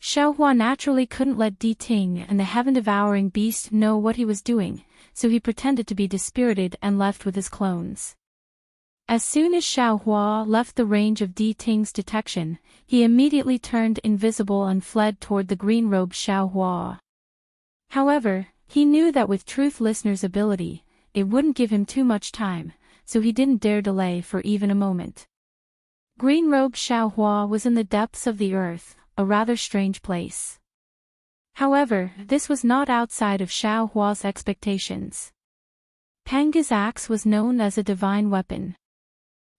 Xiaohua naturally couldn't let Di Ting and the heaven-devouring beast know what he was doing, so he pretended to be dispirited and left with his clones. As soon as Xiaohua left the range of Di Ting's detection, he immediately turned invisible and fled toward the green-robed Xiaohua. However, he knew that with Truth Listener's ability, it wouldn't give him too much time, so he didn't dare delay for even a moment. Green-robed Xiaohua was in the depths of the earth, a rather strange place. However, this was not outside of Xiaohua's expectations. Pangu's axe was known as a divine weapon.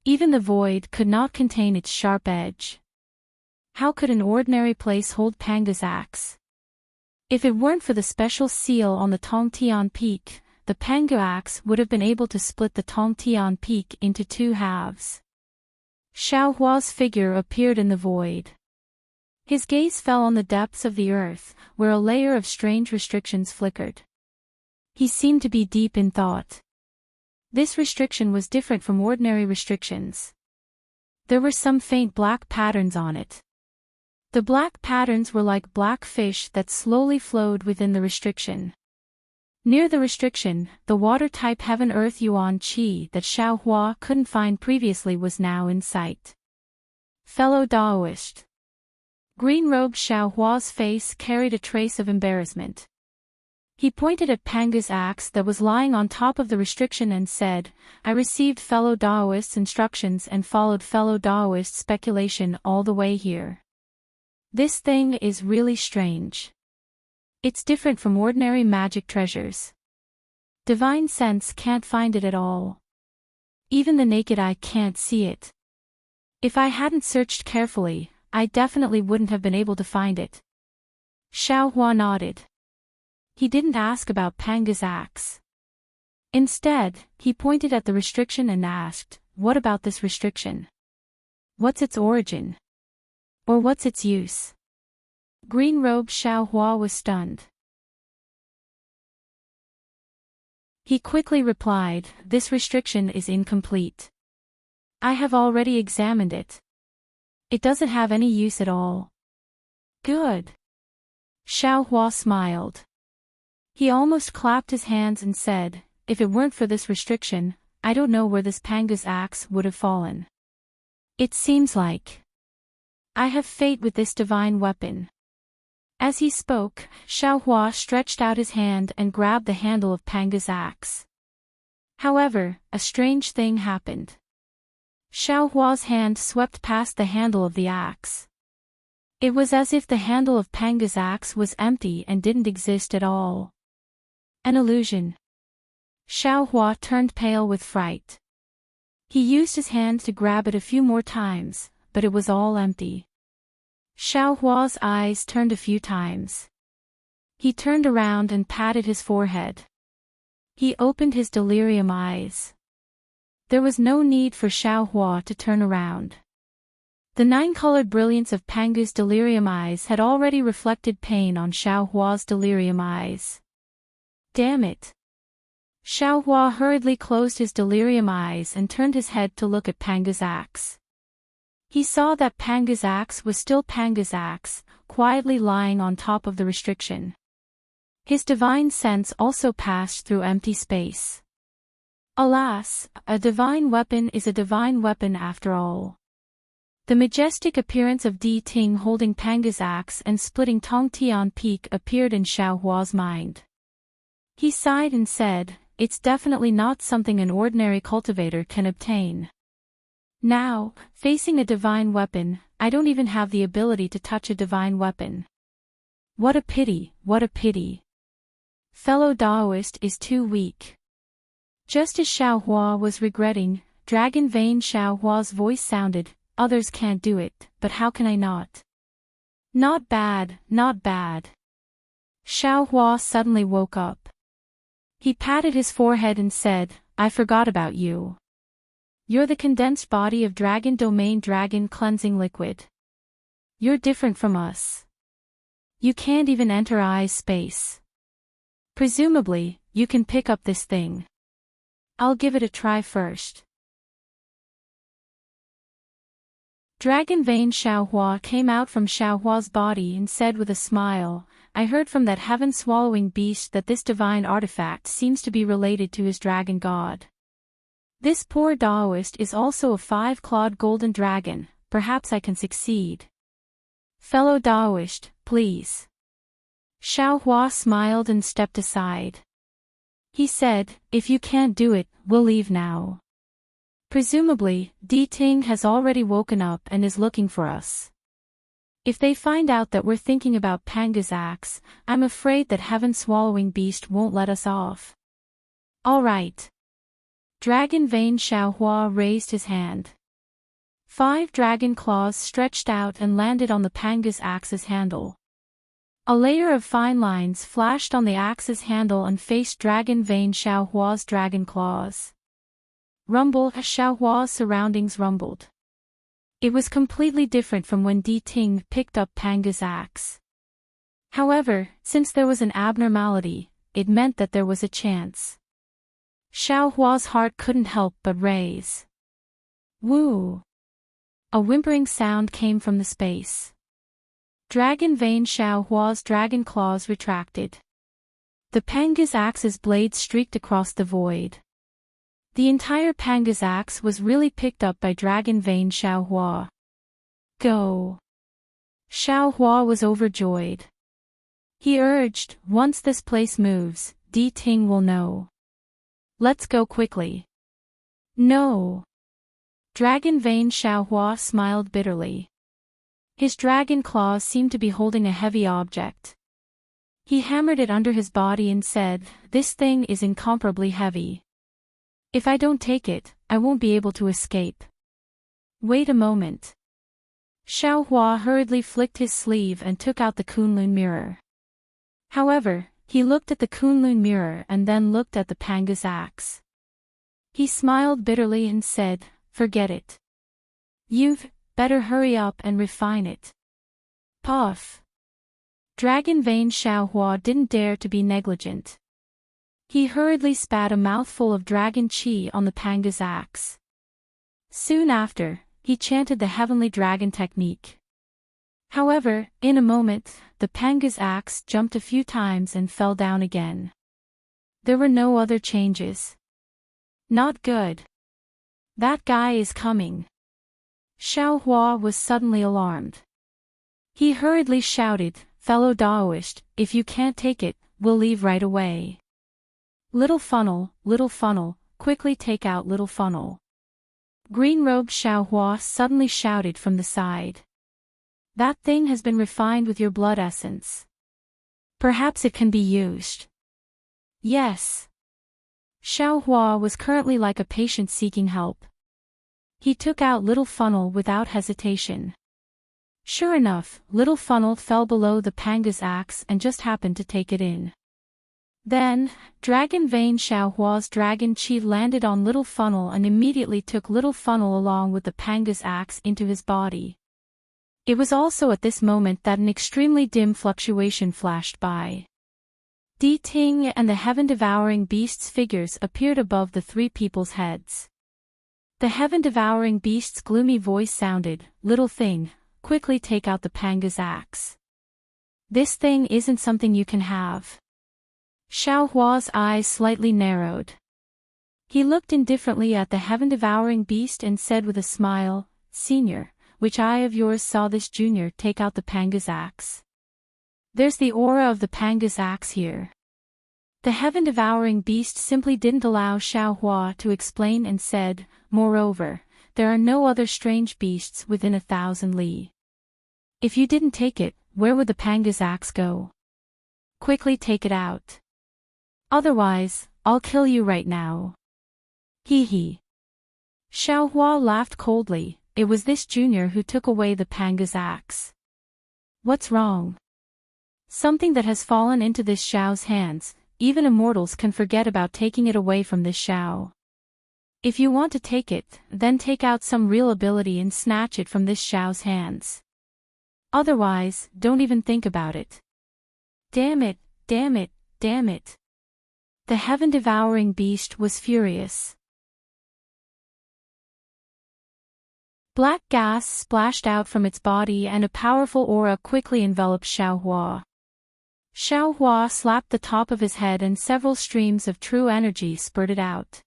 Even the void could not contain its sharp edge. How could an ordinary place hold Pangu's axe? If it weren't for the special seal on the Tongtian Peak, the Pangu axe would have been able to split the Tongtian Peak into two halves. Xiaohua's figure appeared in the void. His gaze fell on the depths of the earth, where a layer of strange restrictions flickered. He seemed to be deep in thought. This restriction was different from ordinary restrictions. There were some faint black patterns on it. The black patterns were like black fish that slowly flowed within the restriction. Near the restriction, the water-type Heaven-Earth Yuan Qi that Xiaohua couldn't find previously was now in sight. Fellow Daoist. Green-robed Xiaohua's face carried a trace of embarrassment. He pointed at Pangu's axe that was lying on top of the restriction and said, "I received fellow Daoist's instructions and followed fellow Daoist's speculation all the way here. This thing is really strange. It's different from ordinary magic treasures. Divine sense can't find it at all. Even the naked eye can't see it. If I hadn't searched carefully, I definitely wouldn't have been able to find it." Xiaohua nodded. He didn't ask about Pangu's axe. Instead, he pointed at the restriction and asked, "What about this restriction? What's its origin? Or what's its use?" Green-robed Xiaohua was stunned. He quickly replied, "This restriction is incomplete. I have already examined it. It doesn't have any use at all." "Good." Xiaohua smiled. He almost clapped his hands and said, "If it weren't for this restriction, I don't know where this Pangu's axe would have fallen. It seems like I have fate with this divine weapon." As he spoke, Xiaohua stretched out his hand and grabbed the handle of Pangu's axe. However, a strange thing happened. Xiaohua's hand swept past the handle of the axe. It was as if the handle of Pangu's axe was empty and didn't exist at all. An illusion. Xiaohua turned pale with fright. He used his hand to grab it a few more times, but it was all empty. Xiaohua's eyes turned a few times. He turned around and patted his forehead. He opened his delirium eyes. There was no need for Xiaohua to turn around. The nine-colored brilliance of Pangu's delirium eyes had already reflected pain on Xiaohua's delirium eyes. Damn it! Xiaohua hurriedly closed his delirium eyes and turned his head to look at Pangu's axe. He saw that Pangu's axe was still Pangu's axe, quietly lying on top of the restriction. His divine sense also passed through empty space. Alas, a divine weapon is a divine weapon after all. The majestic appearance of Di Ting holding Pangu's axe and splitting Tongtian Peak appeared in Xiaohua's mind. He sighed and said, "It's definitely not something an ordinary cultivator can obtain. Now, facing a divine weapon, I don't even have the ability to touch a divine weapon. What a pity, what a pity. Fellow Daoist is too weak." Just as Xiaohua was regretting, Dragon Vein Xiaohua's voice sounded, "Others can't do it, but how can I not?" Not bad, not bad. Xiaohua suddenly woke up. He patted his forehead and said, "I forgot about you. You're the condensed body of Dragon Domain Dragon Cleansing Liquid. You're different from us. You can't even enter I's space. Presumably, you can pick up this thing. I'll give it a try first. Dragon Vein Xiaohua came out from Xiaohua's body and said with a smile, I heard from that heaven-swallowing beast that this divine artifact seems to be related to his dragon god. This poor Daoist is also a 5-clawed golden dragon, perhaps I can succeed. Fellow Daoist, please. Xiaohua smiled and stepped aside. He said, if you can't do it, we'll leave now. Presumably, Di Ting has already woken up and is looking for us. If they find out that we're thinking about Panga's axe, I'm afraid that heaven-swallowing beast won't let us off. All right. Dragon Vein Xiaohua raised his hand. 5 dragon claws stretched out and landed on the Panga's axe's handle. A layer of fine lines flashed on the axe's handle and faced Dragon Vein Xiaohua's dragon claws. Rumble as Xiaohua's surroundings rumbled. It was completely different from when Di Ting picked up Panga's axe. However, since there was an abnormality, it meant that there was a chance. Xiaohua's heart couldn't help but raise. Woo! A whimpering sound came from the space. Dragon Vein Xiaohua's dragon claws retracted. The Panga's axe's blade streaked across the void. The entire Panga's axe was really picked up by Dragon Vein Xiaohua. Go! Xiaohua was overjoyed. He urged, once this place moves, Di Ting will know. Let's go quickly. No! Dragon Vein Xiaohua smiled bitterly. His dragon claws seemed to be holding a heavy object. He hammered it under his body and said, this thing is incomparably heavy. If I don't take it, I won't be able to escape. Wait a moment. Xiaohua hurriedly flicked his sleeve and took out the Kunlun mirror. However, he looked at the Kunlun mirror and then looked at the Panga's axe. He smiled bitterly and said, forget it. You've better hurry up and refine it. Puff. Dragon Vein Xiaohua didn't dare to be negligent. He hurriedly spat a mouthful of dragon qi on the Panga's axe. Soon after, he chanted the heavenly dragon technique. However, in a moment, the Panga's axe jumped a few times and fell down again. There were no other changes. Not good. That guy is coming. Xiaohua was suddenly alarmed. He hurriedly shouted, fellow Daoist, if you can't take it, we'll leave right away. Little funnel, quickly take out little funnel. Green-robed Xiaohua suddenly shouted from the side. That thing has been refined with your blood essence. Perhaps it can be used. Yes. Xiaohua was currently like a patient seeking help. He took out little funnel without hesitation. Sure enough, little funnel fell below the Panga's axe and just happened to take it in. Then, Dragon Vein Xiaohua's dragon qi landed on little funnel and immediately took little funnel along with the Panga's axe into his body. It was also at this moment that an extremely dim fluctuation flashed by. Di Ting and the heaven-devouring beast's figures appeared above the 3 people's heads. The heaven-devouring beast's gloomy voice sounded, little thing, quickly take out the Panga's axe. This thing isn't something you can have. Xiaohua's eyes slightly narrowed. He looked indifferently at the heaven-devouring beast and said with a smile, Senior, which eye of yours saw this junior take out the Panga's axe? There's the aura of the Panga's axe here. The heaven-devouring beast simply didn't allow Xiaohua to explain and said, moreover, there are no other strange beasts within 1,000 li. If you didn't take it, where would the Panga's axe go? Quickly take it out. Otherwise, I'll kill you right now. Hee hee. Xiaohua laughed coldly, it was this junior who took away the Panga's axe. What's wrong? Something that has fallen into this Xiao's hands, even immortals can forget about taking it away from this Xiao. If you want to take it, then take out some real ability and snatch it from this Xiao's hands. Otherwise, don't even think about it. Damn it, damn it, damn it. The heaven-devouring beast was furious. Black gas splashed out from its body and a powerful aura quickly enveloped Xiaohua. Xiaohua slapped the top of his head and several streams of true energy spurted out.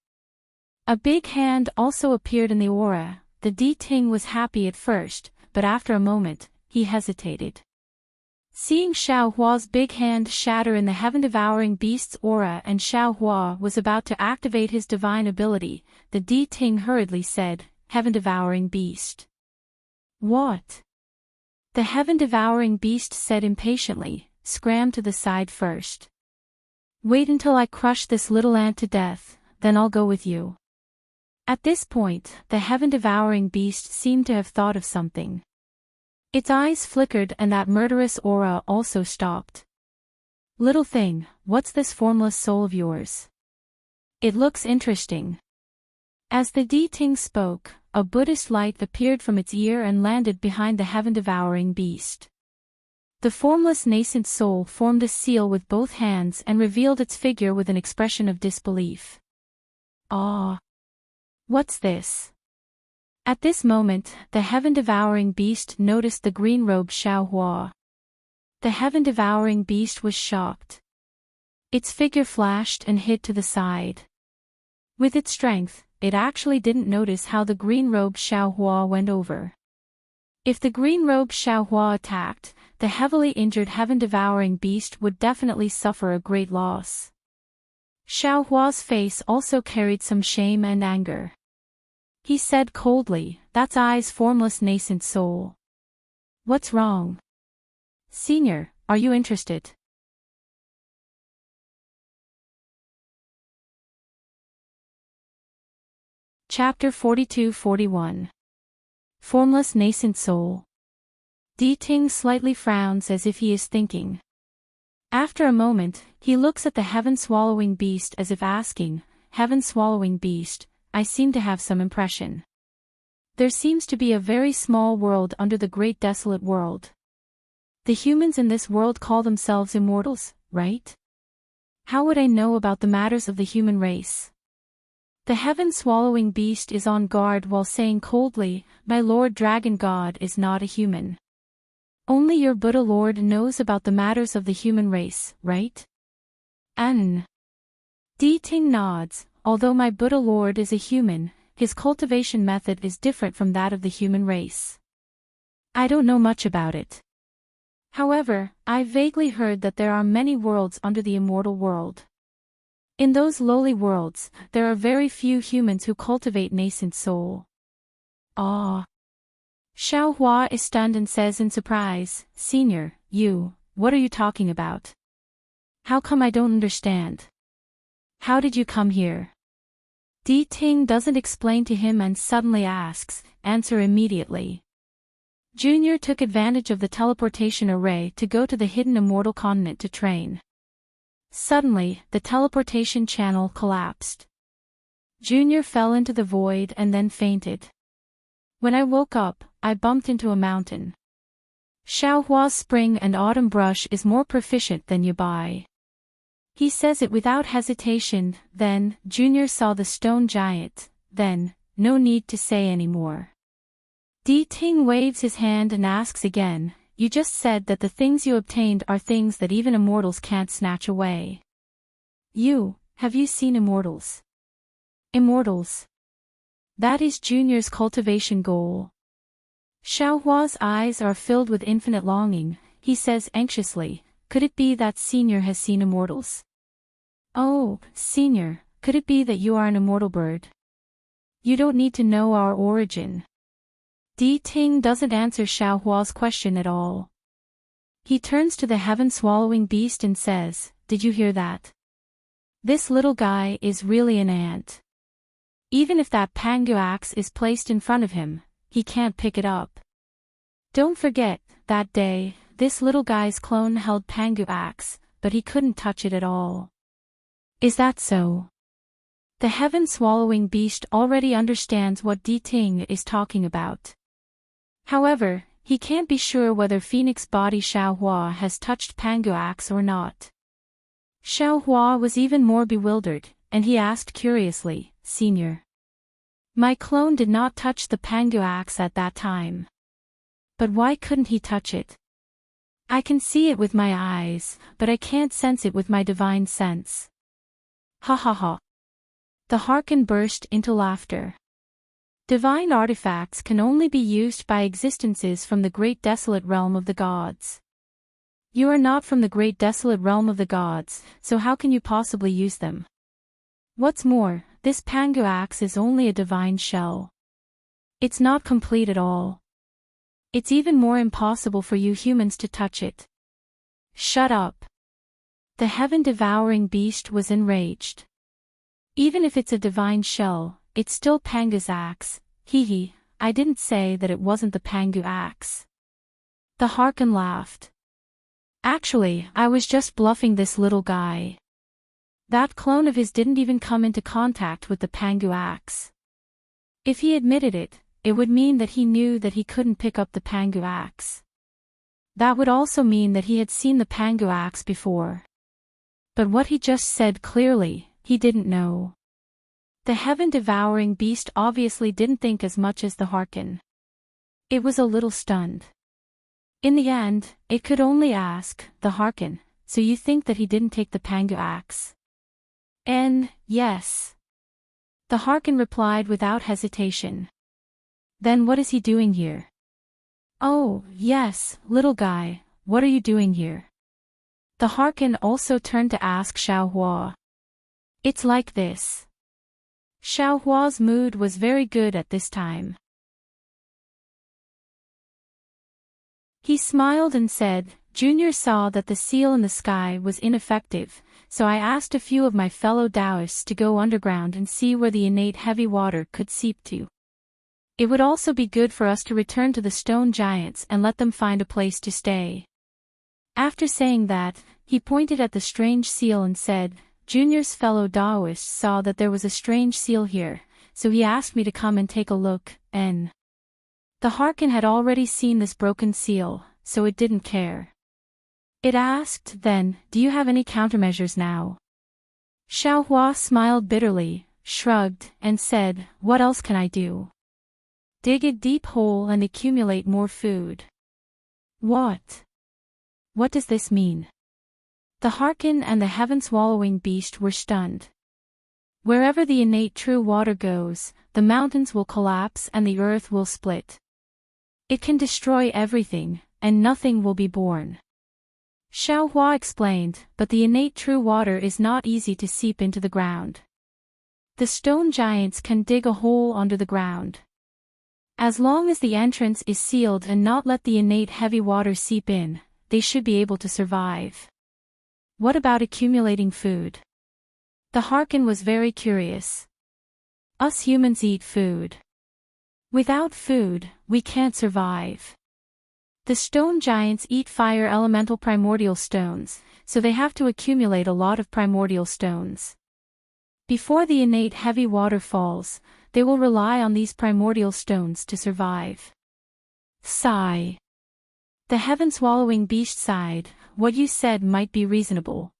A big hand also appeared in the aura. The Di Ting was happy at first, but after a moment, he hesitated. Seeing Xiaohua's big hand shatter in the heaven-devouring beast's aura and Xiaohua was about to activate his divine ability, the Di Ting hurriedly said, "Heaven-devouring beast." "What?" The heaven-devouring beast said impatiently, "Scram to the side first. Wait until I crush this little ant to death, then I'll go with you." At this point, the heaven-devouring beast seemed to have thought of something. Its eyes flickered and that murderous aura also stopped. "Little thing, what's this formless soul of yours? It looks interesting." As the Di Ting spoke, a Buddhist light appeared from its ear and landed behind the heaven-devouring beast. The formless nascent soul formed a seal with both hands and revealed its figure with an expression of disbelief. "Ah! What's this?" At this moment, the heaven-devouring beast noticed the green-robed Xiaohua. The heaven-devouring beast was shocked. Its figure flashed and hid to the side. With its strength, it actually didn't notice how the green-robed Xiaohua went over. If the green-robed Xiaohua attacked, the heavily injured heaven-devouring beast would definitely suffer a great loss. Xiaohua's face also carried some shame and anger. He said coldly, "That's I's formless nascent soul. What's wrong? Senior, are you interested?" Chapter 42-41. Formless Nascent Soul. Di Ting slightly frowns as if he is thinking. After a moment, he looks at the heaven-swallowing beast as if asking, "Heaven-swallowing beast, I seem to have some impression. There seems to be a very small world under the great desolate world. The humans in this world call themselves immortals, right? How would I know about the matters of the human race?" The heaven-swallowing beast is on guard while saying coldly, "My Lord Dragon God is not a human. Only your Buddha Lord knows about the matters of the human race, right?" Di Ting nods. "Although my Buddha Lord is a human, his cultivation method is different from that of the human race. I don't know much about it. However, I vaguely heard that there are many worlds under the immortal world. In those lowly worlds, there are very few humans who cultivate nascent soul." "Ah." Xiaohua is stunned and says in surprise, "Senior, what are you talking about? How come I don't understand? How did you come here?" Di Ting doesn't explain to him and suddenly asks, "Answer immediately." Junior took advantage of the teleportation array to go to the hidden immortal continent to train. Suddenly, the teleportation channel collapsed. Junior fell into the void and then fainted. "When I woke up, I bumped into a mountain. Xiaohua's spring and autumn brush is more proficient than Yabai." He says it without hesitation. Then, Junior saw the stone giant. Then, no need to say any more. Di Ting waves his hand and asks again, "You just said that the things you obtained are things that even immortals can't snatch away. Have you seen immortals?" "Immortals? That is Junior's cultivation goal." Xiaohua's eyes are filled with infinite longing. He says anxiously, "Could it be that Senior has seen immortals? Oh, Senior, could it be that you are an immortal bird? You don't need to know our origin." Di Ting doesn't answer Xiaohua's question at all. He turns to the heaven-swallowing beast and says, "Did you hear that? This little guy is really an ant. Even if that Pangu axe is placed in front of him, he can't pick it up. Don't forget, that day, this little guy's clone held Pangu axe, but he couldn't touch it at all." "Is that so?" The heaven-swallowing beast already understands what Di Ting is talking about. However, He can't be sure whether Phoenix body Xiaohua has touched Panguax or not. Xiaohua was even more bewildered, and he asked curiously, Senior. My clone did not touch the Panguax at that time. But why couldn't he touch it? I can see it with my eyes, but I can't sense it with my divine sense. Ha ha ha. The Harkin burst into laughter. Divine artifacts can only be used by existences from the great desolate realm of the gods. You are not from the great desolate realm of the gods, so how can you possibly use them? What's more, this Panguax is only a divine shell. It's not complete at all. It's even more impossible for you humans to touch it. Shut up. The heaven-devouring beast was enraged. Even if it's a divine shell, it's still Pangu's axe. Hee, I didn't say that it wasn't the Pangu axe. The Harkin laughed. Actually, I was just bluffing this little guy. That clone of his didn't even come into contact with the Pangu axe. If he admitted it, it would mean that he knew that he couldn't pick up the Pangu axe. That would also mean that he had seen the Pangu axe before. But what he just said clearly, he didn't know. The heaven-devouring beast obviously didn't think as much as the Harkin. It was a little stunned. In the end, it could only ask, the Harkin, so you think that he didn't take the Pangu axe? Yes. The Harkin replied without hesitation. Then what is he doing here? Oh, yes, little guy, what are you doing here? The Harkin also turned to ask Xiaohua. It's like this. Xiaohua's mood was very good at this time. He smiled and said, Junior saw that the seal in the sky was ineffective, so I asked a few of my fellow Taoists to go underground and see where the innate heavy water could seep to. It would also be good for us to return to the stone giants and let them find a place to stay. After saying that, he pointed at the strange seal and said, Junior's fellow Taoists saw that there was a strange seal here, so he asked me to come and take a look, The Harkin had already seen this broken seal, so it didn't care. It asked, then, do you have any countermeasures now? Xiaohua smiled bitterly, shrugged, and said, what else can I do? Dig a deep hole and accumulate more food. What? What does this mean? The Harkin and the heaven-swallowing beast were stunned. Wherever the innate true water goes, the mountains will collapse and the earth will split. It can destroy everything, and nothing will be born. Xiaohua explained, but the innate true water is not easy to seep into the ground. The stone giants can dig a hole under the ground. As long as the entrance is sealed and not let the innate heavy water seep in, they should be able to survive. What about accumulating food? The Harkin was very curious. Us humans eat food. Without food, we can't survive. The stone giants eat fire elemental primordial stones, so they have to accumulate a lot of primordial stones. Before the innate heavy water falls, they will rely on these primordial stones to survive. Sigh. The heaven-swallowing beast sighed, what you said might be reasonable.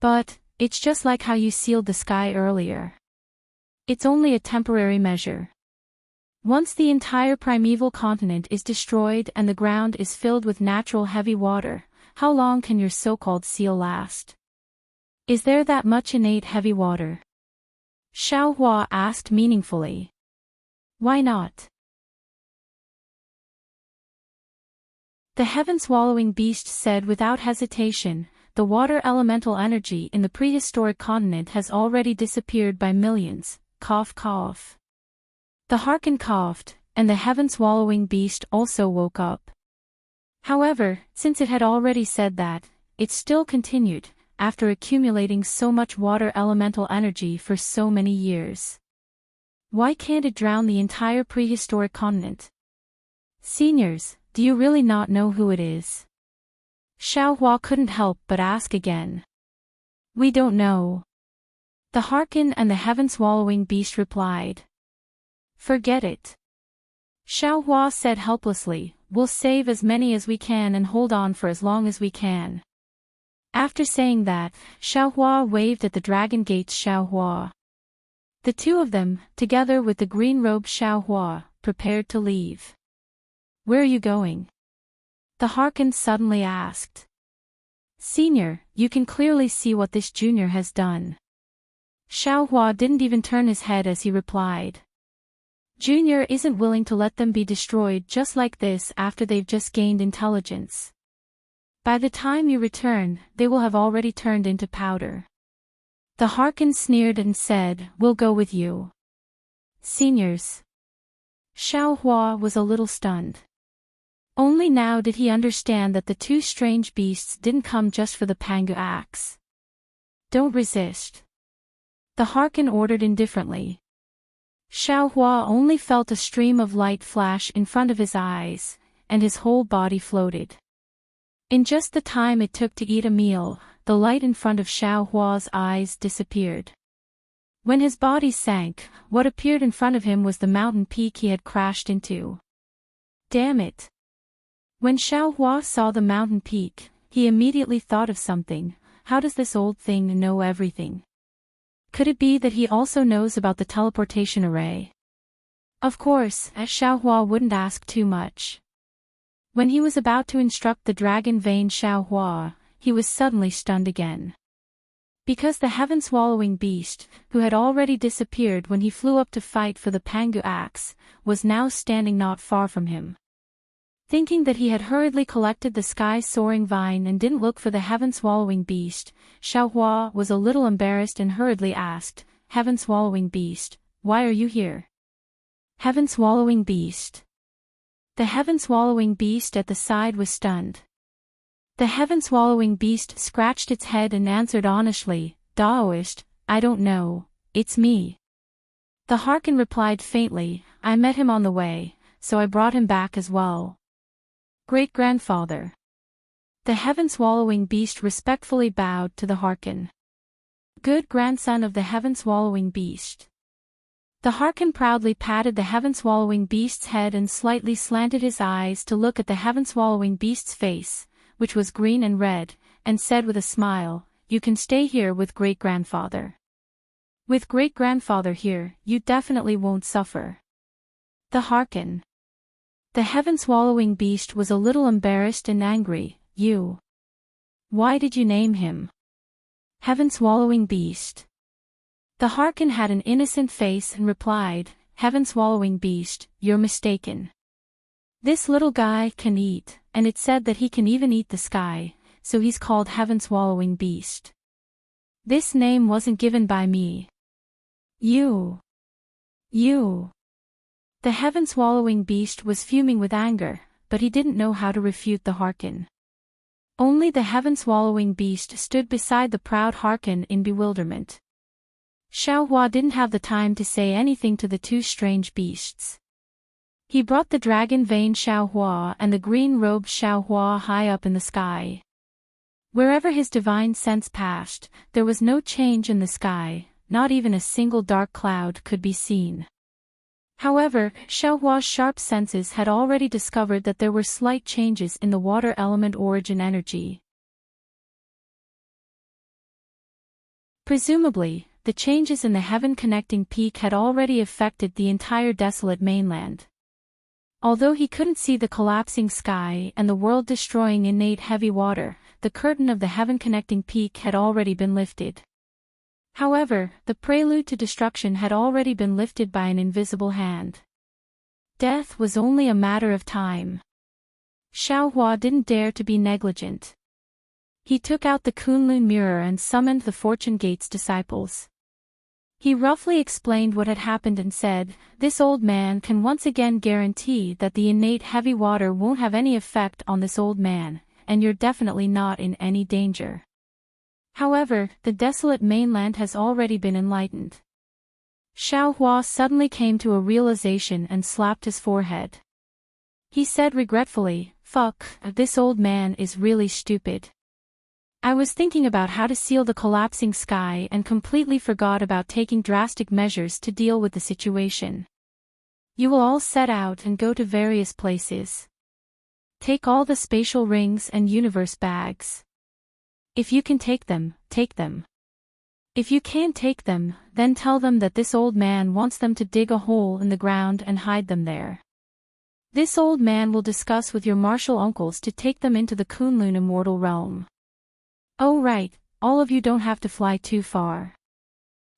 But, it's just like how you sealed the sky earlier. It's only a temporary measure. Once the entire primeval continent is destroyed and the ground is filled with natural heavy water, how long can your so-called seal last? Is there that much innate heavy water? Xiaohua asked meaningfully. Why not? The heaven-swallowing beast said without hesitation, the water elemental energy in the prehistoric continent has already disappeared by millions, cough cough. The Harkin coughed, and the heaven-swallowing beast also woke up. However, since it had already said that, it still continued, after accumulating so much water elemental energy for so many years. Why can't it drown the entire prehistoric continent? Seniors, do you really not know who it is? Xiaohua couldn't help but ask again. We don't know. The Harkin and the heaven-swallowing beast replied. Forget it. Xiaohua said helplessly, we'll save as many as we can and hold on for as long as we can." After saying that, Xiaohua waved at the dragon gates Xiaohua. The two of them, together with the green-robed Xiaohua, prepared to leave. "Where are you going?" the Harkin suddenly asked. "Senior, you can clearly see what this junior has done." Xiaohua didn't even turn his head as he replied. "Junior isn't willing to let them be destroyed just like this after they've just gained intelligence. By the time you return, they will have already turned into powder." The Harkin sneered and said, "We'll go with you." "Seniors." Xiaohua was a little stunned. Only now did he understand that the two strange beasts didn't come just for the Pangu axe. "Don't resist," the Harkin ordered indifferently. Xiaohua only felt a stream of light flash in front of his eyes, and his whole body floated. In just the time it took to eat a meal, the light in front of Xiaohua's eyes disappeared. When his body sank, what appeared in front of him was the mountain peak he had crashed into. Damn it! When Xiaohua saw the mountain peak, he immediately thought of something. How does this old thing know everything? Could it be that he also knows about the teleportation array? Of course, Xiaohua wouldn't ask too much. When he was about to instruct the dragon vein Xiaohua, he was suddenly stunned again. Because the heaven-swallowing beast, who had already disappeared when he flew up to fight for the Pangu axe, was now standing not far from him. Thinking that he had hurriedly collected the sky-soaring vine and didn't look for the heaven-swallowing beast, Xiaohua was a little embarrassed and hurriedly asked, "Heaven-swallowing beast, why are you here?" "Heaven-swallowing beast." The heaven-swallowing beast at the side was stunned. The heaven-swallowing beast scratched its head and answered honestly, "Daoist, I don't know, it's me." The Harkin replied faintly, "I met him on the way, so I brought him back as well." "Great-grandfather." The heaven-swallowing beast respectfully bowed to the Harkin. "Good grandson of the heaven-swallowing beast." The Harkin proudly patted the heaven-swallowing beast's head and slightly slanted his eyes to look at the heaven-swallowing beast's face, which was green and red, and said with a smile, "You can stay here with great-grandfather. With great-grandfather here, you definitely won't suffer." The Harkin. The heaven-swallowing beast was a little embarrassed and angry. "You. Why did you name him heaven-swallowing beast?" The Harkin had an innocent face and replied, "Heaven-swallowing beast, you're mistaken. This little guy can eat, and it's said that he can even eat the sky, so he's called heaven-swallowing beast. This name wasn't given by me. You. The heaven-swallowing beast was fuming with anger, but he didn't know how to refute the Harkin. Only the heaven-swallowing beast stood beside the proud Harkin in bewilderment. Xiaohua didn't have the time to say anything to the two strange beasts. He brought the dragon vein Xiaohua and the green-robed Xiaohua high up in the sky. Wherever his divine sense passed, there was no change in the sky, not even a single dark cloud could be seen. However, Xiaohua's sharp senses had already discovered that there were slight changes in the water element origin energy. Presumably, the changes in the heaven-connecting peak had already affected the entire desolate mainland. Although he couldn't see the collapsing sky and the world-destroying innate heavy water, the curtain of the heaven-connecting peak had already been lifted. However, the prelude to destruction had already been lifted by an invisible hand. Death was only a matter of time. Xiaohua didn't dare to be negligent. He took out the Kunlun mirror and summoned the Fortune Gate's disciples. He roughly explained what had happened and said, "This old man can once again guarantee that the innate heavy water won't have any effect on this old man, and you're definitely not in any danger. However, the desolate mainland has already been enlightened." Xiaohua suddenly came to a realization and slapped his forehead. He said regretfully, "Fuck, this old man is really stupid. I was thinking about how to seal the collapsing sky and completely forgot about taking drastic measures to deal with the situation. You will all set out and go to various places. Take all the spatial rings and universe bags. If you can take them, take them. If you can't take them, then tell them that this old man wants them to dig a hole in the ground and hide them there. This old man will discuss with your martial uncles to take them into the Kunlun immortal realm. Oh right, all of you don't have to fly too far.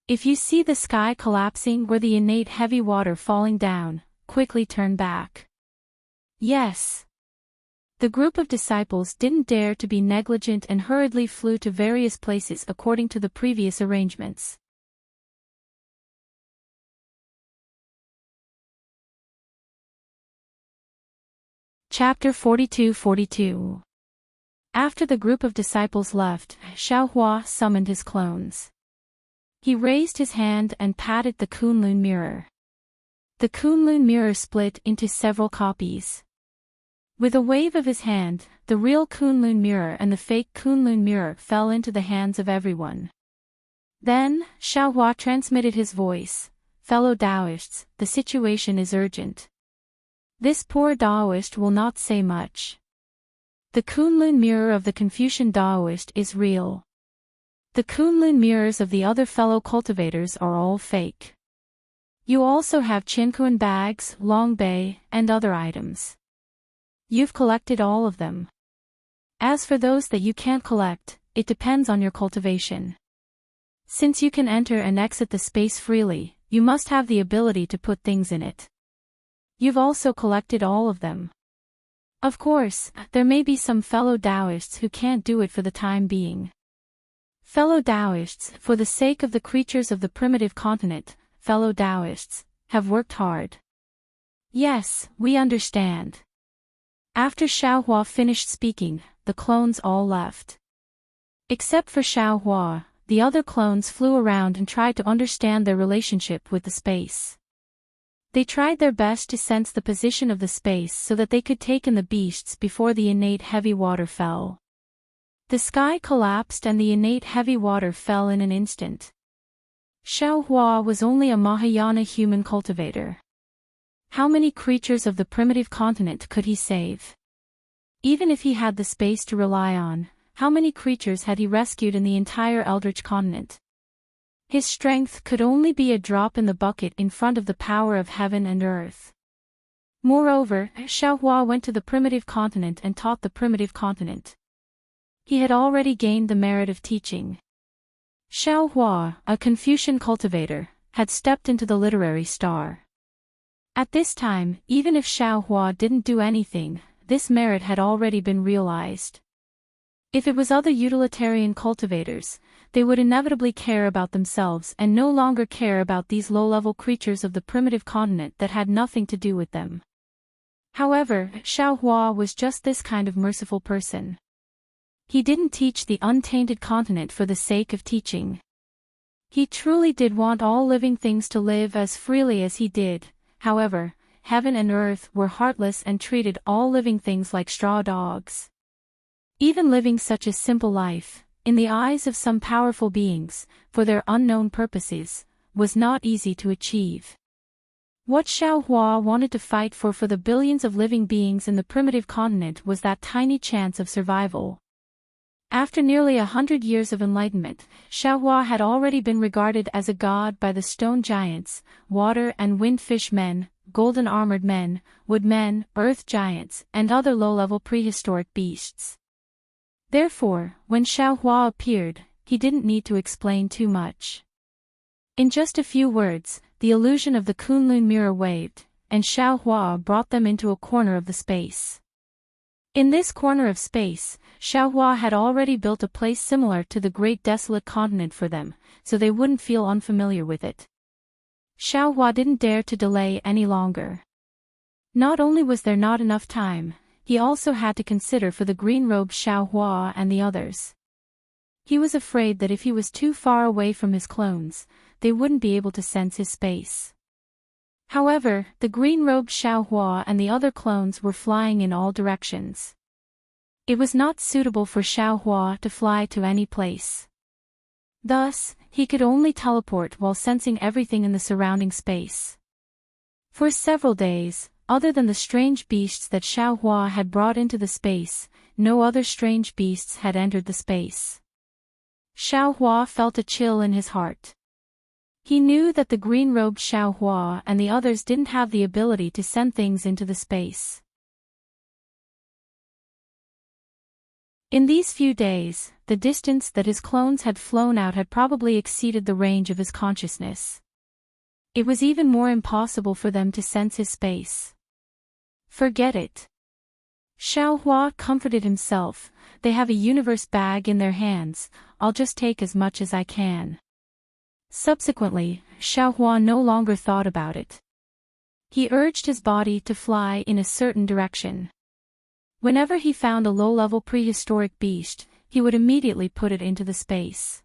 If you see the sky collapsing or the innate heavy water falling down, quickly turn back. Yes. The group of disciples didn't dare to be negligent and hurriedly flew to various places according to the previous arrangements. Chapter 42-42. After the group of disciples left, Xiaohua summoned his clones. He raised his hand and patted the Kunlun mirror. The Kunlun mirror split into several copies. With a wave of his hand, the real Kunlun mirror and the fake Kunlun mirror fell into the hands of everyone. Then, Xiaohua transmitted his voice. Fellow Taoists, the situation is urgent. This poor Taoist will not say much. The Kunlun mirror of the Confucian Taoist is real. The Kunlun mirrors of the other fellow cultivators are all fake. You also have Qinkuan bags, long bei, and other items. You've collected all of them. As for those that you can't collect, it depends on your cultivation. Since you can enter and exit the space freely, you must have the ability to put things in it. You've also collected all of them. Of course, there may be some fellow Taoists who can't do it for the time being. Fellow Taoists, for the sake of the creatures of the primitive continent, fellow Taoists, have worked hard. Yes, we understand. After Xiaohua finished speaking, the clones all left. Except for Xiaohua, the other clones flew around and tried to understand their relationship with the space. They tried their best to sense the position of the space so that they could take in the beasts before the innate heavy water fell. The sky collapsed and the innate heavy water fell in an instant. Xiaohua was only a Mahayana human cultivator. How many creatures of the primitive continent could he save? Even if he had the space to rely on, how many creatures had he rescued in the entire Eldritch continent? His strength could only be a drop in the bucket in front of the power of heaven and earth. Moreover, Xiaohua went to the primitive continent and taught the primitive continent. He had already gained the merit of teaching. Xiaohua, a Confucian cultivator, had stepped into the literary star. At this time, even if Xiaohua didn't do anything, this merit had already been realized. If it was other utilitarian cultivators, they would inevitably care about themselves and no longer care about these low-level creatures of the primitive continent that had nothing to do with them. However, Xiaohua was just this kind of merciful person. He didn't teach the untainted continent for the sake of teaching. He truly did want all living things to live as freely as he did. However, heaven and earth were heartless and treated all living things like straw dogs. Even living such a simple life, in the eyes of some powerful beings, for their unknown purposes, was not easy to achieve. What Xiaohua wanted to fight for the billions of living beings in the primitive continent was that tiny chance of survival. After nearly 100 years of enlightenment, Xiaohua had already been regarded as a god by the stone giants, water and wind fish men, golden armored men, wood men, earth giants, and other low-level prehistoric beasts. Therefore, when Xiaohua appeared, he didn't need to explain too much. In just a few words, the illusion of the Kunlun mirror waved, and Xiaohua brought them into a corner of the space. In this corner of space, Xiaohua had already built a place similar to the great desolate continent for them, so they wouldn't feel unfamiliar with it. Xiaohua didn't dare to delay any longer. Not only was there not enough time, he also had to consider for the green-robed Xiaohua and the others. He was afraid that if he was too far away from his clones, they wouldn't be able to sense his space. However, the green-robed Xiaohua and the other clones were flying in all directions. It was not suitable for Xiaohua to fly to any place. Thus, he could only teleport while sensing everything in the surrounding space. For several days, other than the strange beasts that Xiaohua had brought into the space, no other strange beasts had entered the space. Xiaohua felt a chill in his heart. He knew that the green-robed Xiaohua and the others didn't have the ability to send things into the space. In these few days, the distance that his clones had flown out had probably exceeded the range of his consciousness. It was even more impossible for them to sense his space. Forget it. Xiaohua comforted himself, they have a universe bag in their hands, I'll just take as much as I can. Subsequently, Xiaohua no longer thought about it. He urged his body to fly in a certain direction. Whenever he found a low-level prehistoric beast, he would immediately put it into the space.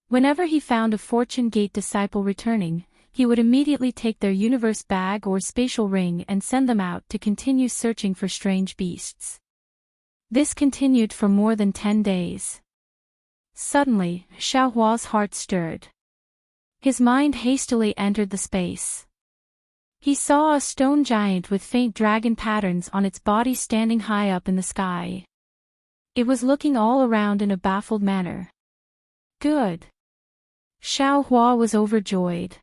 Whenever he found a Fortune Gate disciple returning, he would immediately take their universe bag or spatial ring and send them out to continue searching for strange beasts. This continued for more than 10 days. Suddenly, Xiaohua's heart stirred. His mind hastily entered the space. He saw a stone giant with faint dragon patterns on its body standing high up in the sky. It was looking all around in a baffled manner. Good. Xiaohua was overjoyed.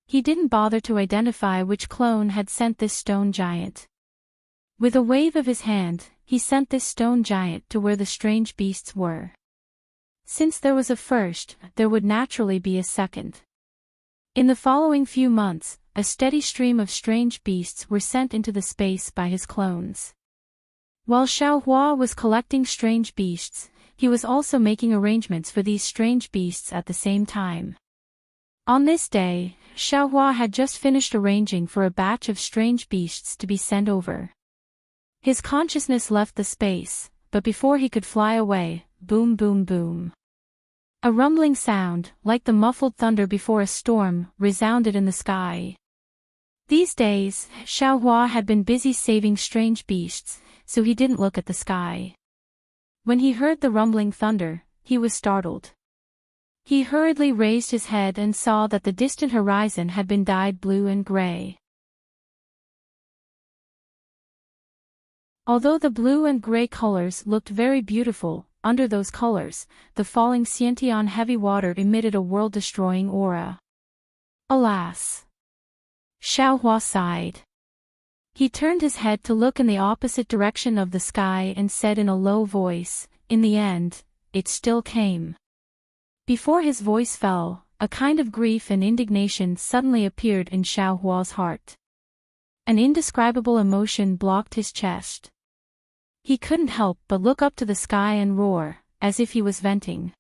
He didn't bother to identify which clone had sent this stone giant. With a wave of his hand, he sent this stone giant to where the strange beasts were. Since there was a first, there would naturally be a second. In the following few months, a steady stream of strange beasts were sent into the space by his clones. While Xiaohua was collecting strange beasts, he was also making arrangements for these strange beasts at the same time. On this day, Xiaohua had just finished arranging for a batch of strange beasts to be sent over. His consciousness left the space, but before he could fly away, boom boom boom. A rumbling sound, like the muffled thunder before a storm, resounded in the sky. These days, Xiaohua had been busy saving strange beasts, so he didn't look at the sky. When he heard the rumbling thunder, he was startled. He hurriedly raised his head and saw that the distant horizon had been dyed blue and gray. Although the blue and gray colors looked very beautiful, under those colors, the falling Xiantian heavy water emitted a world-destroying aura. Alas! Xiaohua sighed. He turned his head to look in the opposite direction of the sky and said in a low voice, "In the end, it still came." Before his voice fell, a kind of grief and indignation suddenly appeared in Xiaohua's heart. An indescribable emotion blocked his chest. He couldn't help but look up to the sky and roar, as if he was venting.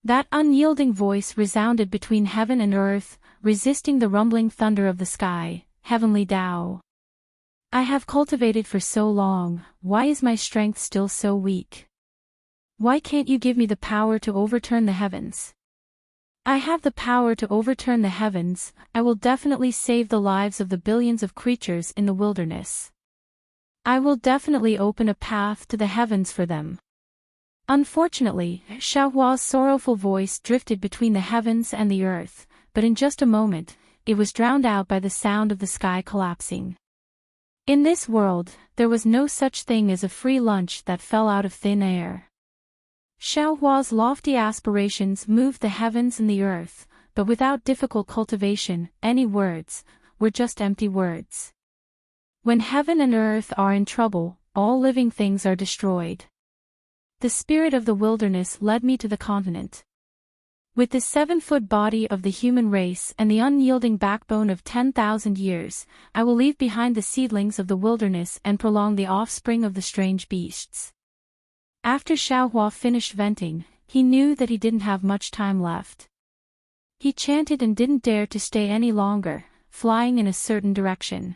That unyielding voice resounded between heaven and earth, resisting the rumbling thunder of the sky, "Heavenly Tao. I have cultivated for so long, why is my strength still so weak? Why can't you give me the power to overturn the heavens? I have the power to overturn the heavens, I will definitely save the lives of the billions of creatures in the wilderness. I will definitely open a path to the heavens for them." Unfortunately, Xiaohua's sorrowful voice drifted between the heavens and the earth, but in just a moment, it was drowned out by the sound of the sky collapsing. In this world, there was no such thing as a free lunch that fell out of thin air. Xiaohua's lofty aspirations moved the heavens and the earth, but without difficult cultivation, any words were just empty words. When heaven and earth are in trouble, all living things are destroyed. The spirit of the wilderness led me to the continent. With the 7-foot body of the human race and the unyielding backbone of 10,000 years, I will leave behind the seedlings of the wilderness and prolong the offspring of the strange beasts. After Xiaohua finished venting, he knew that he didn't have much time left. He chanted and didn't dare to stay any longer, flying in a certain direction.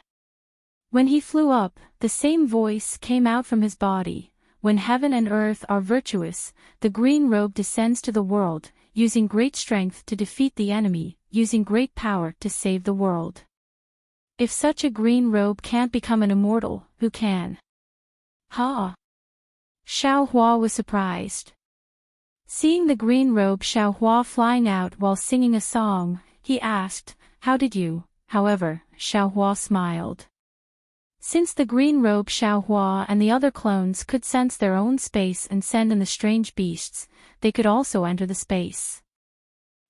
When he flew up, the same voice came out from his body. When heaven and earth are virtuous, the green robe descends to the world, using great strength to defeat the enemy, using great power to save the world. If such a green robe can't become an immortal, who can? Ha! Xiaohua was surprised. Seeing the green robe Xiaohua flying out while singing a song, he asked, "How did you?" However, Xiaohua smiled. Since the green robe Xiaohua and the other clones could sense their own space and send in the strange beasts, they could also enter the space.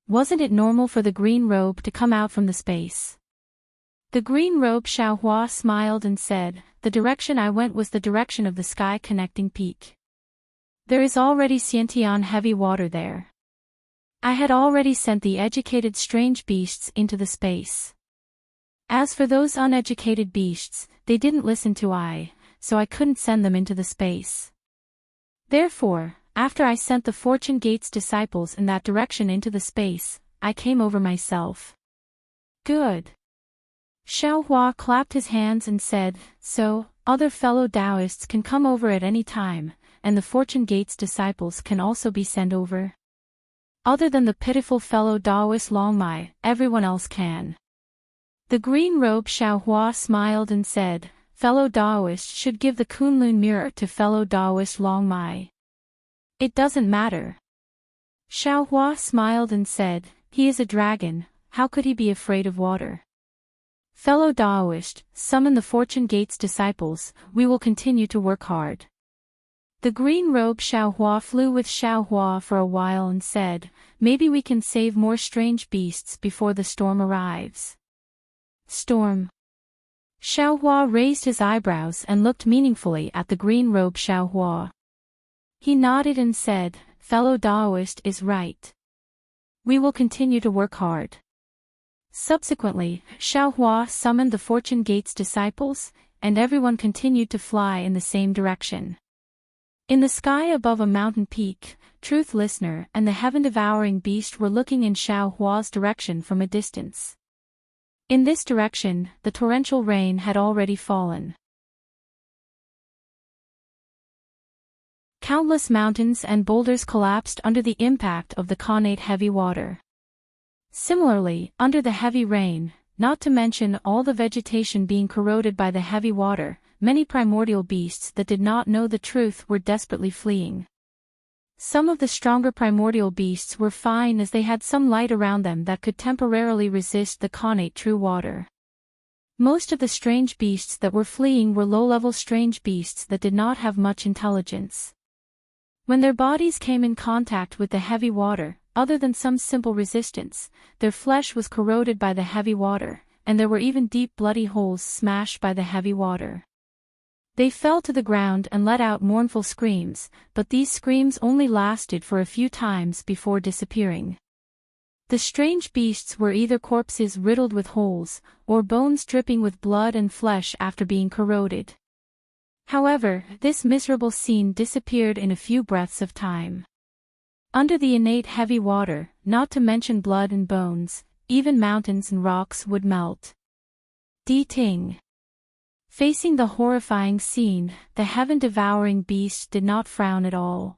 Wasn't it normal for the green robe to come out from the space? The green robe Xiaohua smiled and said, "The direction I went was the direction of the sky connecting peak. There is already Xiantian heavy water there. I had already sent the educated strange beasts into the space. As for those uneducated beasts, they didn't listen to I, so I couldn't send them into the space. Therefore, after I sent the Fortune Gate's disciples in that direction into the space, I came over myself." Good. Xiaohua clapped his hands and said, "So, other fellow Taoists can come over at any time, and the Fortune Gate's disciples can also be sent over? Other than the pitiful fellow Taoist Longmai, everyone else can." The green robe Xiaohua smiled and said, "Fellow Taoist should give the Kunlun mirror to fellow Taoist Longmai. It doesn't matter." Xiaohua smiled and said, "He is a dragon, how could he be afraid of water? Fellow Taoist, summon the Fortune Gate's disciples, we will continue to work hard." The green robe Xiaohua flew with Xiaohua for a while and said, "Maybe we can save more strange beasts before the storm arrives." Storm. Xiaohua raised his eyebrows and looked meaningfully at the green robe Xiaohua. He nodded and said, "Fellow Taoist is right. We will continue to work hard." Subsequently, Xiaohua summoned the Fortune Gate's disciples, and everyone continued to fly in the same direction. In the sky above a mountain peak, Truth Listener and the heaven-devouring beast were looking in Xiaohua's direction from a distance. In this direction, the torrential rain had already fallen. Countless mountains and boulders collapsed under the impact of the connate heavy water. Similarly, under the heavy rain, not to mention all the vegetation being corroded by the heavy water, many primordial beasts that did not know the truth were desperately fleeing. Some of the stronger primordial beasts were fine as they had some light around them that could temporarily resist the connate true water. Most of the strange beasts that were fleeing were low-level strange beasts that did not have much intelligence. When their bodies came in contact with the heavy water, other than some simple resistance, their flesh was corroded by the heavy water, and there were even deep bloody holes smashed by the heavy water. They fell to the ground and let out mournful screams, but these screams only lasted for a few times before disappearing. The strange beasts were either corpses riddled with holes, or bones dripping with blood and flesh after being corroded. However, this miserable scene disappeared in a few breaths of time. Under the innate heavy water, not to mention blood and bones, even mountains and rocks would melt. Di Ting. Facing the horrifying scene, the heaven-devouring beast did not frown at all.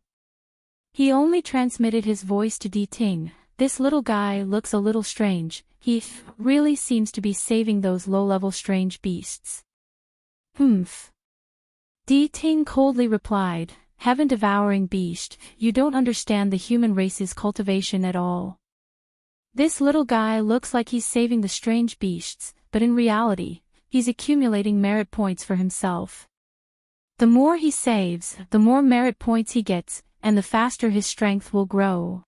He only transmitted his voice to Di Ting. "This little guy looks a little strange, he really seems to be saving those low-level strange beasts." "Humph." Di Ting coldly replied, "Heaven-devouring beast, you don't understand the human race's cultivation at all. This little guy looks like he's saving the strange beasts, but in reality, he's accumulating merit points for himself. The more he saves, the more merit points he gets, and the faster his strength will grow.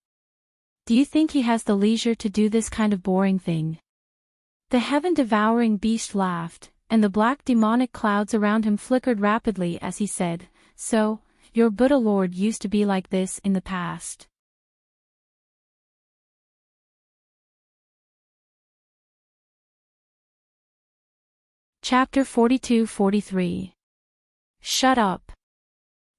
Do you think he has the leisure to do this kind of boring thing?" The heaven-devouring beast laughed, and the black demonic clouds around him flickered rapidly as he said, "So, your Buddha Lord used to be like this in the past." Chapter 42-43. Shut up.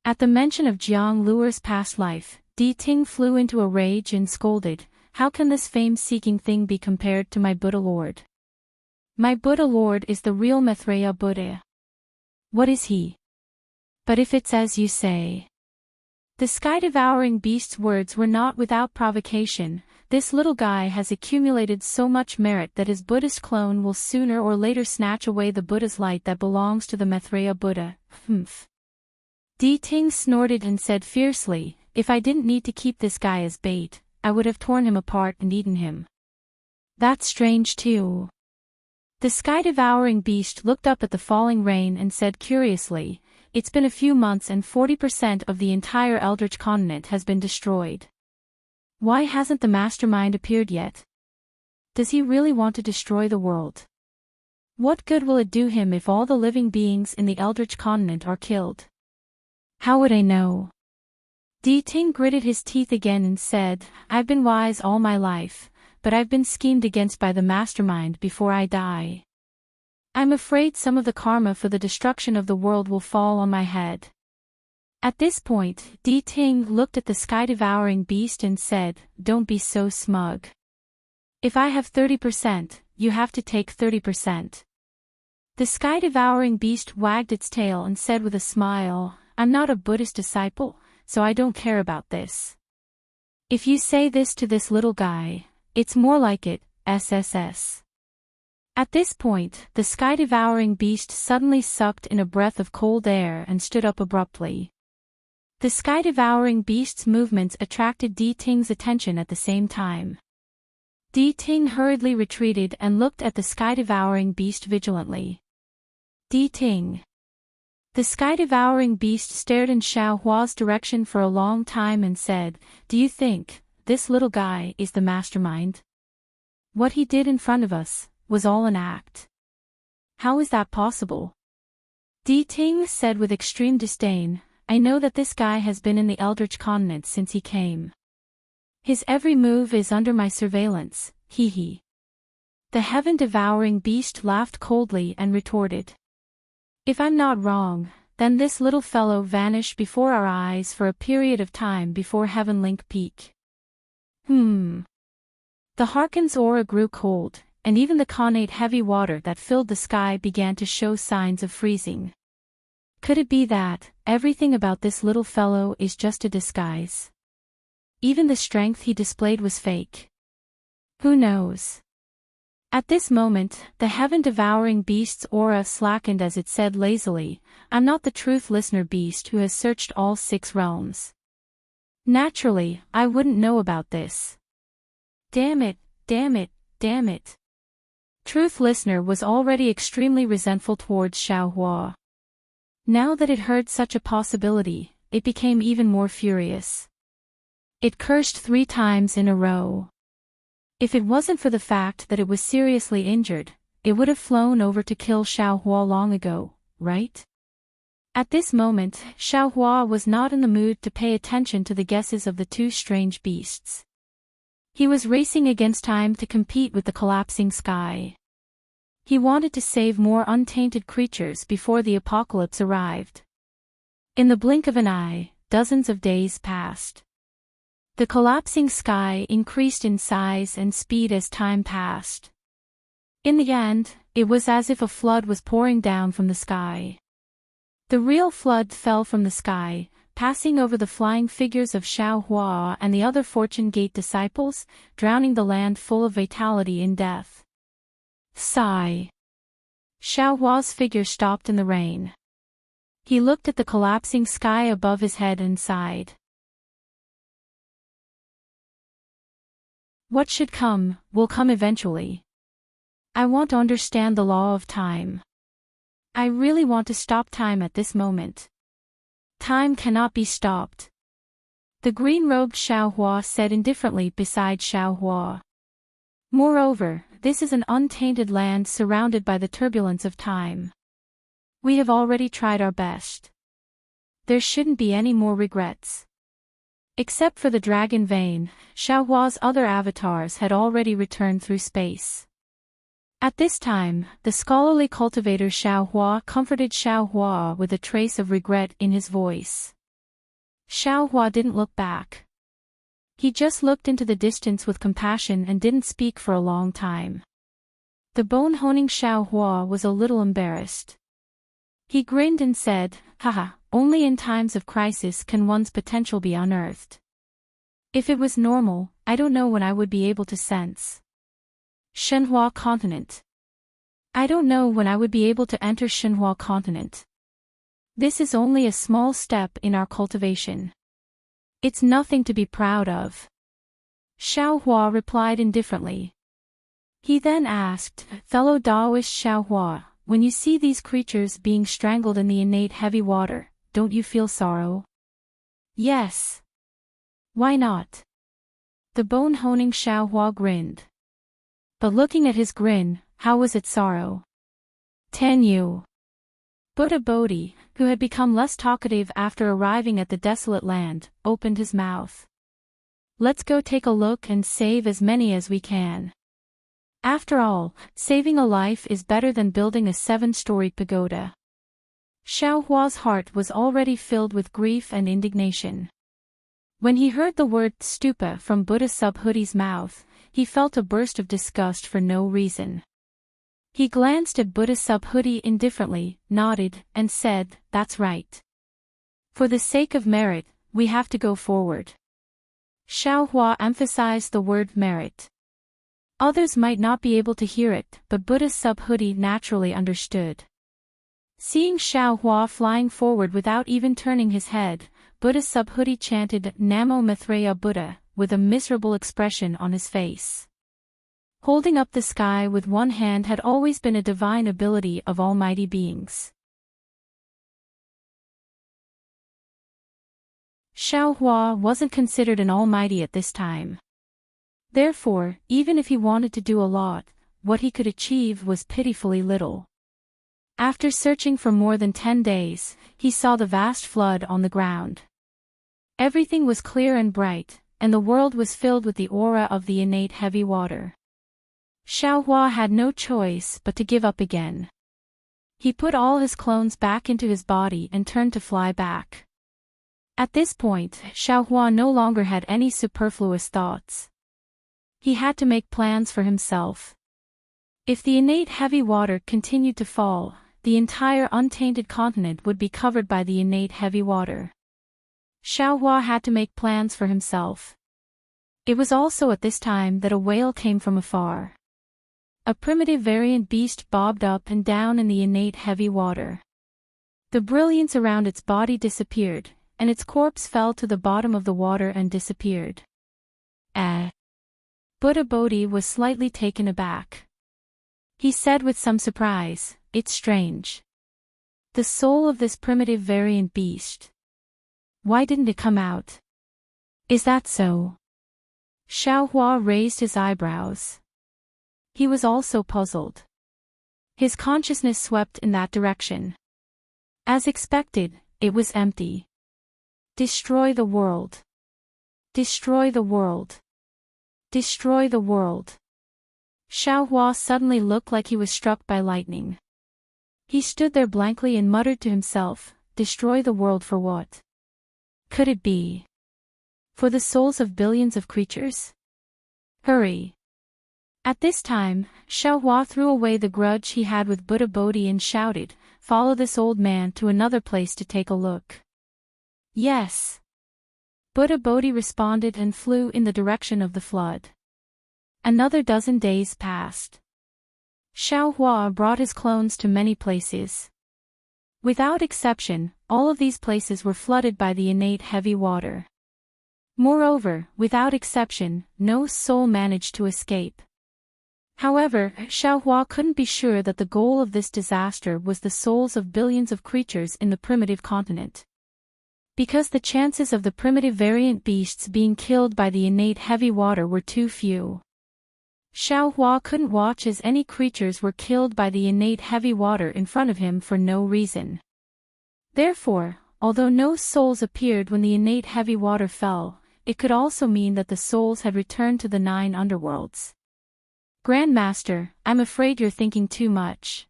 At the mention of Jiang Luer's past life, Di Ting flew into a rage and scolded, "How can this fame-seeking thing be compared to my Buddha Lord? My Buddha Lord is the real Maitreya Buddha. What is he? But if it's as you say." The sky-devouring beast's words were not without provocation. This little guy has accumulated so much merit that his Buddhist clone will sooner or later snatch away the Buddha's light that belongs to the Maitreya Buddha. Humph. Di Ting snorted and said fiercely, "If I didn't need to keep this guy as bait, I would have torn him apart and eaten him." "That's strange too." The sky-devouring beast looked up at the falling rain and said curiously, "It's been a few months and 40% of the entire Eldritch continent has been destroyed. Why hasn't the mastermind appeared yet? Does he really want to destroy the world? What good will it do him if all the living beings in the Eldritch continent are killed? How would I know?" Ting gritted his teeth again and said, "I've been wise all my life, but I've been schemed against by the mastermind before I die. I'm afraid some of the karma for the destruction of the world will fall on my head." At this point, Ting looked at the sky-devouring beast and said, "Don't be so smug. If I have 30%, you have to take 30%. The sky-devouring beast wagged its tail and said with a smile, "I'm not a Buddhist disciple, so I don't care about this. If you say this to this little guy, it's more like it, SSS." At this point, the sky-devouring beast suddenly sucked in a breath of cold air and stood up abruptly. The sky-devouring beast's movements attracted Ting's attention at the same time. Ting hurriedly retreated and looked at the sky-devouring beast vigilantly. Ting. The sky-devouring beast stared in Xiaohua's direction for a long time and said, "Do you think this little guy is the mastermind? What he did in front of us was all an act. How is that possible?" Ting said with extreme disdain, "I know that this guy has been in the Eldritch continent since he came. His every move is under my surveillance, hee. The heaven-devouring beast laughed coldly and retorted, "If I'm not wrong, then this little fellow vanished before our eyes for a period of time before Heaven Link Peak." The Harkin's aura grew cold, and even the connate heavy water that filled the sky began to show signs of freezing. Could it be that everything about this little fellow is just a disguise? Even the strength he displayed was fake. Who knows? At this moment, the heaven-devouring beast's aura slackened as it said lazily, "I'm not the truth listener beast who has searched all 6 realms. Naturally, I wouldn't know about this. Damn it, damn it, damn it." Truth listener was already extremely resentful towards Xiaohua. Now that it heard such a possibility, it became even more furious. It cursed 3 times in a row. If it wasn't for the fact that it was seriously injured, it would have flown over to kill Xiaohua long ago, right? At this moment, Xiaohua was not in the mood to pay attention to the guesses of the 2 strange beasts. He was racing against time to compete with the collapsing sky. He wanted to save more untainted creatures before the apocalypse arrived. In the blink of an eye, dozens of days passed. The collapsing sky increased in size and speed as time passed. In the end, it was as if a flood was pouring down from the sky. The real flood fell from the sky, passing over the flying figures of Xiaohua and the other Fortune Gate disciples, drowning the land full of vitality in death. Sigh. Xiaohua's figure stopped in the rain. He looked at the collapsing sky above his head and sighed. What should come, will come eventually. I want to understand the law of time. I really want to stop time at this moment. Time cannot be stopped. The green-robed Xiaohua said indifferently beside Xiaohua. Moreover, this is an untainted land surrounded by the turbulence of time. We have already tried our best. There shouldn't be any more regrets. Except for the dragon vein, Xiaohua's other avatars had already returned through space. At this time, the scholarly cultivator Xiaohua comforted Xiaohua with a trace of regret in his voice. Xiaohua didn't look back. He just looked into the distance with compassion and didn't speak for a long time. The bone-honing Xiaohua was a little embarrassed. He grinned and said, "Haha, only in times of crisis can one's potential be unearthed. If it was normal, I don't know when I would be able to sense Shenhua continent. I don't know when I would be able to enter Shenhua continent. This is only a small step in our cultivation. It's nothing to be proud of." Xiaohua replied indifferently. He then asked, fellow Taoist Xiaohua, when you see these creatures being strangled in the innate heavy water, don't you feel sorrow? Yes. Why not? The bone-honing Xiaohua grinned. But looking at his grin, how was it sorrow? Tenyu. Buddha Bodhi, who had become less talkative after arriving at the desolate land, opened his mouth. Let's go take a look and save as many as we can. After all, saving a life is better than building a 7-story pagoda. Xiaohua's heart was already filled with grief and indignation. When he heard the word stupa from Buddha Subhudi's mouth, he felt a burst of disgust for no reason. He glanced at Buddha Subhudi indifferently, nodded, and said, that's right. For the sake of merit, we have to go forward. Xiaohua emphasized the word merit. Others might not be able to hear it, but Buddha Subhudi naturally understood. Seeing Xiaohua flying forward without even turning his head, Buddha Subhudi chanted Namo Maitreya Buddha, with a miserable expression on his face. Holding up the sky with one hand had always been a divine ability of almighty beings. Xiaohua wasn't considered an almighty at this time. Therefore, even if he wanted to do a lot, what he could achieve was pitifully little. After searching for more than 10 days, he saw the vast flood on the ground. Everything was clear and bright, and the world was filled with the aura of the innate heavy water. Xiaohua had no choice but to give up again. He put all his clones back into his body and turned to fly back. At this point, Xiaohua no longer had any superfluous thoughts. He had to make plans for himself. If the innate heavy water continued to fall, the entire untainted continent would be covered by the innate heavy water. Xiaohua had to make plans for himself. It was also at this time that a whale came from afar. A primitive variant beast bobbed up and down in the innate heavy water. The brilliance around its body disappeared, and its corpse fell to the bottom of the water and disappeared. Buddha Bodhi was slightly taken aback. He said with some surprise, it's strange. The soul of this primitive variant beast. Why didn't it come out? Is that so? Xiaohua raised his eyebrows. He was also puzzled. His consciousness swept in that direction. As expected, it was empty. Destroy the world. Destroy the world. Destroy the world. Xiaohua suddenly looked like he was struck by lightning. He stood there blankly and muttered to himself, destroy the world for what? Could it be? For the souls of billions of creatures? Hurry! At this time, Xiaohua threw away the grudge he had with Buddha Bodhi and shouted, follow this old man to another place to take a look. Yes. Buddha Bodhi responded and flew in the direction of the flood. Another dozen days passed. Xiaohua brought his clones to many places. Without exception, all of these places were flooded by the innate heavy water. Moreover, without exception, no soul managed to escape. However, Xiaohua couldn't be sure that the goal of this disaster was the souls of billions of creatures in the primitive continent. Because the chances of the primitive variant beasts being killed by the innate heavy water were too few. Xiaohua couldn't watch as any creatures were killed by the innate heavy water in front of him for no reason. Therefore, although no souls appeared when the innate heavy water fell, it could also mean that the souls had returned to the 9 underworlds. Grandmaster, I'm afraid you're thinking too much.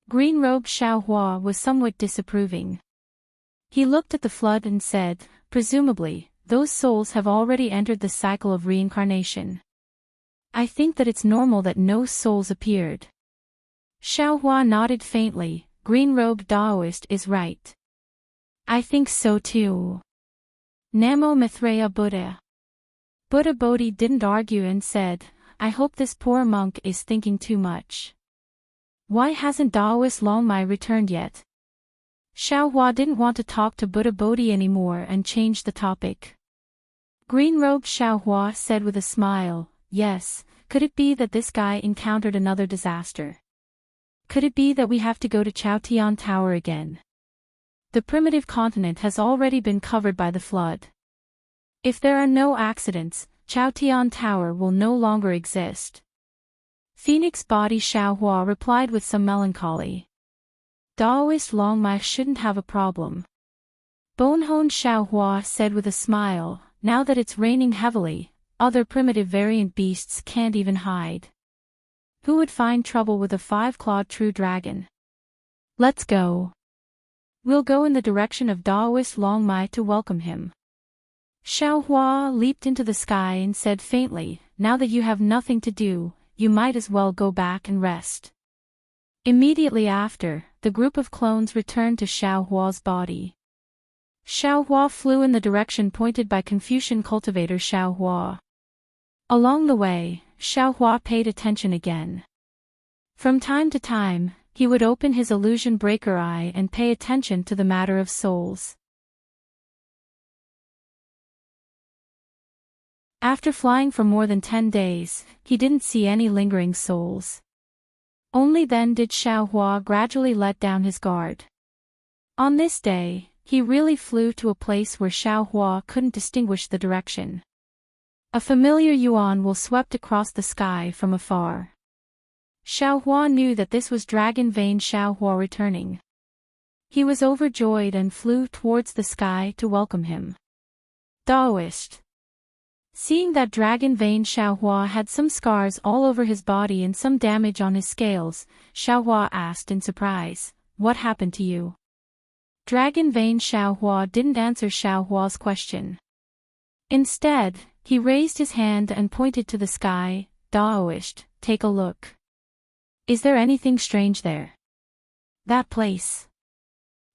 Green-robed Xiaohua was somewhat disapproving. He looked at the flood and said, presumably, those souls have already entered the cycle of reincarnation. I think that it's normal that no souls appeared. Xiaohua nodded faintly, green-robed Taoist is right. I think so too. Namo Maitreya Buddha. Buddha Bodhi didn't argue and said, I hope this poor monk is thinking too much. Why hasn't Taoist Longmai returned yet? Xiaohua didn't want to talk to Buddha Bodhi anymore and changed the topic. Green-robed Xiaohua said with a smile, yes, Could it be that this guy encountered another disaster? Could it be that we have to go to Chaotian Tower again? The primitive continent has already been covered by the flood. If there are no accidents, Chaotian Tower will no longer exist. Phoenix Body Xiaohua replied with some melancholy. Daoist Longmai shouldn't have a problem. Bonehone Xiaohua said with a smile, now that it's raining heavily, other primitive variant beasts can't even hide. Who would find trouble with a 5-clawed true dragon? Let's go. We'll go in the direction of Daoist Longmai to welcome him. Xiaohua leaped into the sky and said faintly, now that you have nothing to do, you might as well go back and rest. Immediately after, the group of clones returned to Xiaohua's body. Xiaohua flew in the direction pointed by Confucian cultivator Xiaohua. Along the way, Xiaohua paid attention again. From time to time, he would open his illusion breaker eye and pay attention to the matter of souls. After flying for more than 10 days, he didn't see any lingering souls. Only then did Xiaohua gradually let down his guard. On this day, he really flew to a place where Xiaohua couldn't distinguish the direction. A familiar yuan will swept across the sky from afar. Xiaohua knew that this was Dragon Vein Xiaohua returning. He was overjoyed and flew towards the sky to welcome him. Daoist. Seeing that Dragon Vein Xiaohua had some scars all over his body and some damage on his scales, Xiaohua asked in surprise, "What happened to you?" Dragon Vein Xiaohua didn't answer Xiaohua's question. Instead, he raised his hand and pointed to the sky. "Daoist, take a look. Is there anything strange there?" "That place."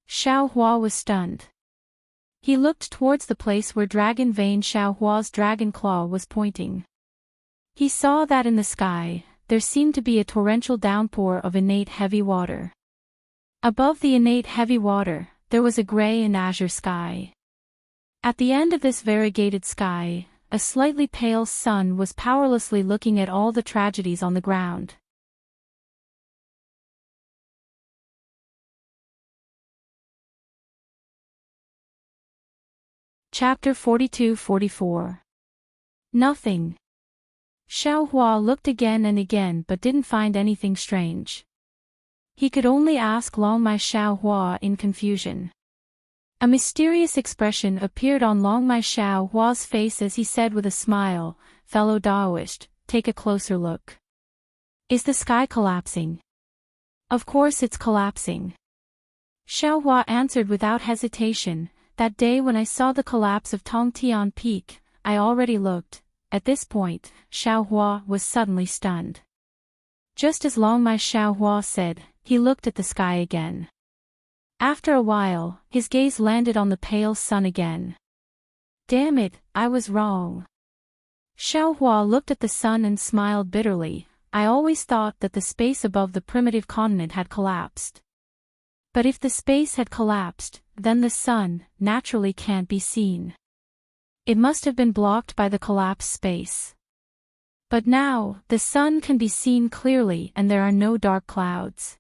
Xiaohua was stunned. He looked towards the place where Dragon Vein Xiaohua's dragon claw was pointing. He saw that in the sky, there seemed to be a torrential downpour of innate heavy water. Above the innate heavy water, there was a gray and azure sky. At the end of this variegated sky, a slightly pale sun was powerlessly looking at all the tragedies on the ground. Chapter 42-44. Nothing. Xiaohua looked again and again but didn't find anything strange. He could only ask Longmai Xiaohua in confusion. A mysterious expression appeared on Longmai Xiaohua's face as he said with a smile, "Fellow Daoist, take a closer look. Is the sky collapsing?" "Of course it's collapsing." Xiaohua answered without hesitation. "That day when I saw the collapse of Tongtian Peak, I already looked." At this point, Xiaohua was suddenly stunned. Just as Longmai Xiaohua said, he looked at the sky again. After a while, his gaze landed on the pale sun again. "Damn it, I was wrong." Xiaohua looked at the sun and smiled bitterly. "I always thought that the space above the primitive continent had collapsed. But if the space had collapsed, then the sun, naturally can't be seen. It must have been blocked by the collapsed space. But now, the sun can be seen clearly and there are no dark clouds.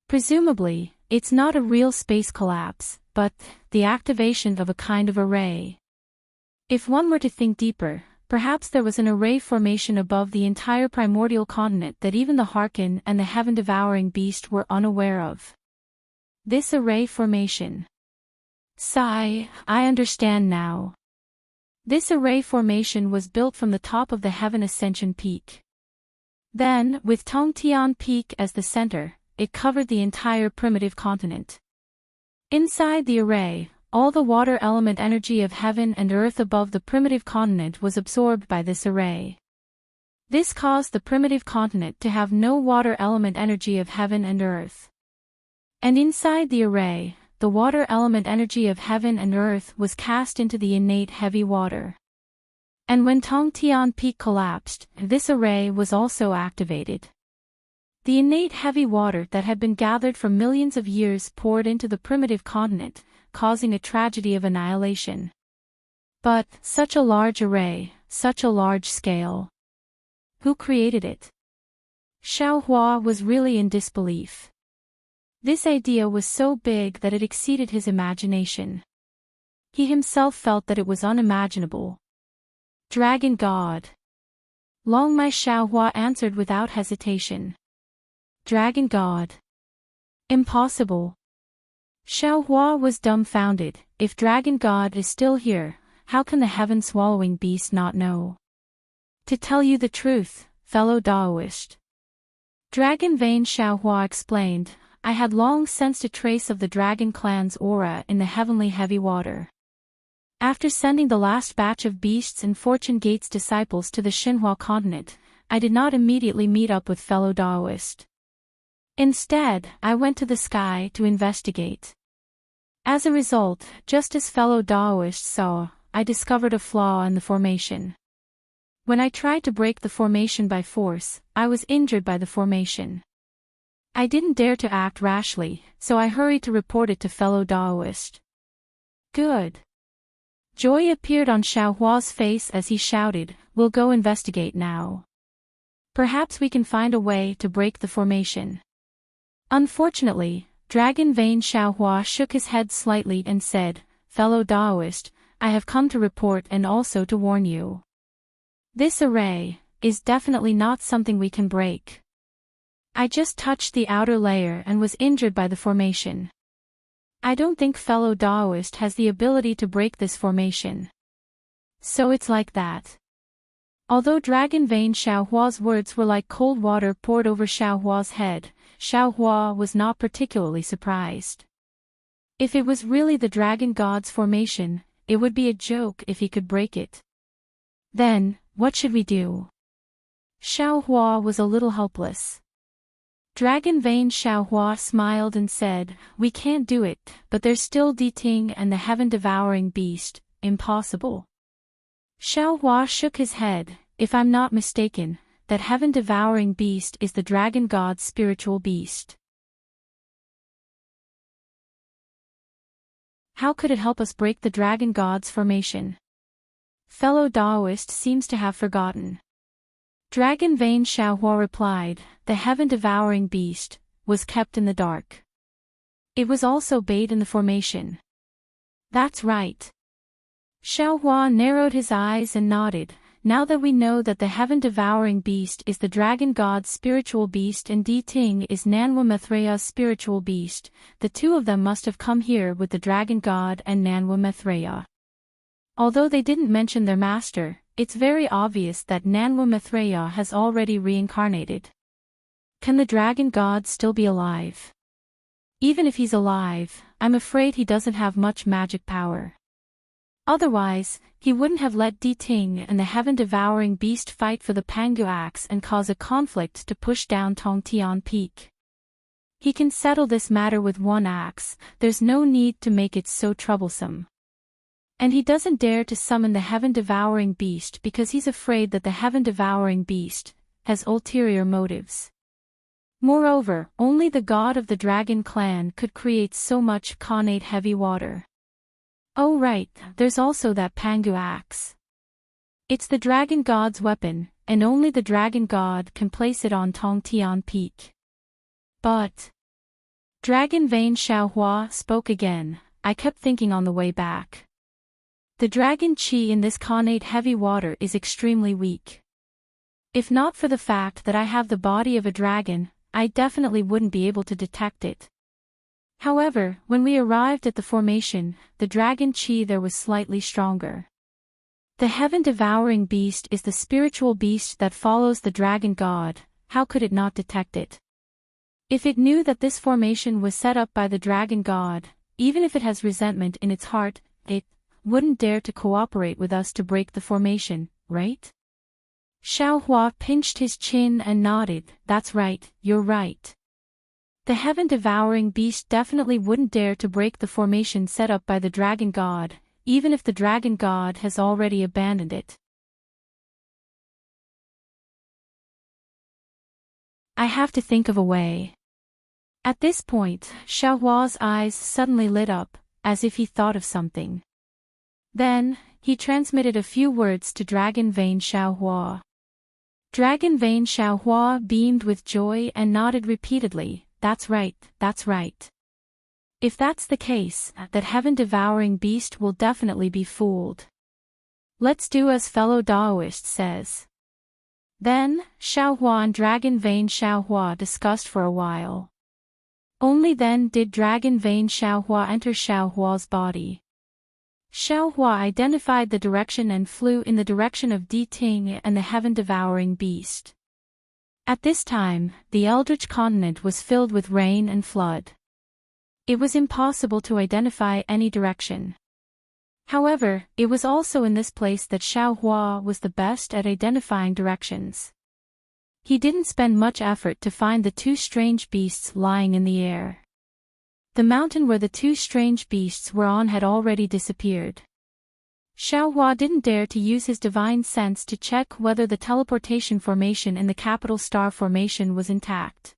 Presumably, it's not a real space collapse, but the activation of a kind of array. If one were to think deeper, perhaps there was an array formation above the entire primordial continent that even the Harkin and the heaven-devouring beast were unaware of. This array formation. Sigh, I understand now. This array formation was built from the top of the Heaven Ascension Peak. Then, with Tongtian Peak as the center, it covered the entire primitive continent. Inside the array, all the water element energy of heaven and earth above the primitive continent was absorbed by this array. This caused the primitive continent to have no water element energy of heaven and earth. And inside the array, the water element energy of heaven and earth was cast into the innate heavy water. And when Tongtian Peak collapsed, this array was also activated. The innate heavy water that had been gathered for millions of years poured into the primitive continent, causing a tragedy of annihilation. But, such a large array, such a large scale. Who created it? Xiaohua was really in disbelief. This idea was so big that it exceeded his imagination. He himself felt that it was unimaginable. Dragon God. Longmai Xiaohua answered without hesitation. Dragon God. Impossible. Xiaohua was dumbfounded. If Dragon God is still here, how can the heaven-swallowing beast not know? To tell you the truth, fellow Daoist. Dragon Vane Xiaohua explained, I had long sensed a trace of the dragon clan's aura in the heavenly heavy water. After sending the last batch of beasts and Fortune Gate's disciples to the Xinhua continent, I did not immediately meet up with fellow Daoist. Instead, I went to the sky to investigate. As a result, just as fellow Daoists saw, I discovered a flaw in the formation. When I tried to break the formation by force, I was injured by the formation. I didn't dare to act rashly, so I hurried to report it to fellow Daoist. Good. Joy appeared on Xiaohua's face as he shouted, we'll go investigate now. Perhaps we can find a way to break the formation. Unfortunately, Dragon Vane Xiaohua shook his head slightly and said, fellow Daoist, I have come to report and also to warn you. This array is definitely not something we can break. I just touched the outer layer and was injured by the formation. I don't think fellow Daoist has the ability to break this formation. So it's like that. Although Dragon Vane Xiaohua's words were like cold water poured over Xiaohua's head, Xiaohua was not particularly surprised. If it was really the dragon god's formation, it would be a joke if he could break it. Then, what should we do? Xiaohua was a little helpless. Dragon Vane Xiaohua smiled and said, we can't do it, but there's still Diting and the heaven-devouring beast, impossible. Xiaohua shook his head, if I'm not mistaken, that heaven-devouring beast is the dragon god's spiritual beast. How could it help us break the dragon god's formation? Fellow Daoist seems to have forgotten. Dragon Vane Xiaohua replied, the heaven-devouring beast was kept in the dark. It was also bathed in the formation. That's right. Xiaohua narrowed his eyes and nodded. Now that we know that the heaven-devouring beast is the dragon god's spiritual beast and Diting is Nanwa Maithreya's spiritual beast, the two of them must have come here with the dragon god and Nanwa Maithreya. Although they didn't mention their master, it's very obvious that Nanwa Maithreya has already reincarnated. Can the dragon god still be alive? Even if he's alive, I'm afraid he doesn't have much magic power. Otherwise, he wouldn't have let Diting and the heaven-devouring beast fight for the Pangu axe and cause a conflict to push down Tongtian Peak. He can settle this matter with one axe, there's no need to make it so troublesome. And he doesn't dare to summon the heaven-devouring beast because he's afraid that the heaven-devouring beast has ulterior motives. Moreover, only the god of the dragon clan could create so much connate heavy water. Oh right, there's also that Pangu axe. It's the dragon god's weapon, and only the dragon god can place it on Tongtian Peak. But Dragon Vane Xiaohua spoke again, I kept thinking on the way back. The dragon chi in this connate heavy water is extremely weak. If not for the fact that I have the body of a dragon, I definitely wouldn't be able to detect it. However, when we arrived at the formation, the dragon chi there was slightly stronger. The heaven-devouring beast is the spiritual beast that follows the dragon god, how could it not detect it? If it knew that this formation was set up by the dragon god, even if it has resentment in its heart, it wouldn't dare to cooperate with us to break the formation, right? Xiaohua pinched his chin and nodded, that's right, you're right. The heaven-devouring beast definitely wouldn't dare to break the formation set up by the dragon god, even if the dragon god has already abandoned it. I have to think of a way. At this point, Xiaohua's eyes suddenly lit up, as if he thought of something. Then, he transmitted a few words to Dragon Vane Xiaohua. Dragon Vane Xiaohua beamed with joy and nodded repeatedly. That's right, that's right. If that's the case, that heaven-devouring beast will definitely be fooled. Let's do as fellow Daoist says. Then, Xiaohua and Dragon Vane Xiaohua discussed for a while. Only then did Dragon Vane Xiaohua enter Xiaohua's body. Xiaohua identified the direction and flew in the direction of Di Ting and the heaven-devouring beast. At this time, the Eldritch continent was filled with rain and flood. It was impossible to identify any direction. However, it was also in this place that Xiaohua was the best at identifying directions. He didn't spend much effort to find the two strange beasts lying in the air. The mountain where the two strange beasts were on had already disappeared. Xiaohua didn't dare to use his divine sense to check whether the teleportation formation in the capital star formation was intact.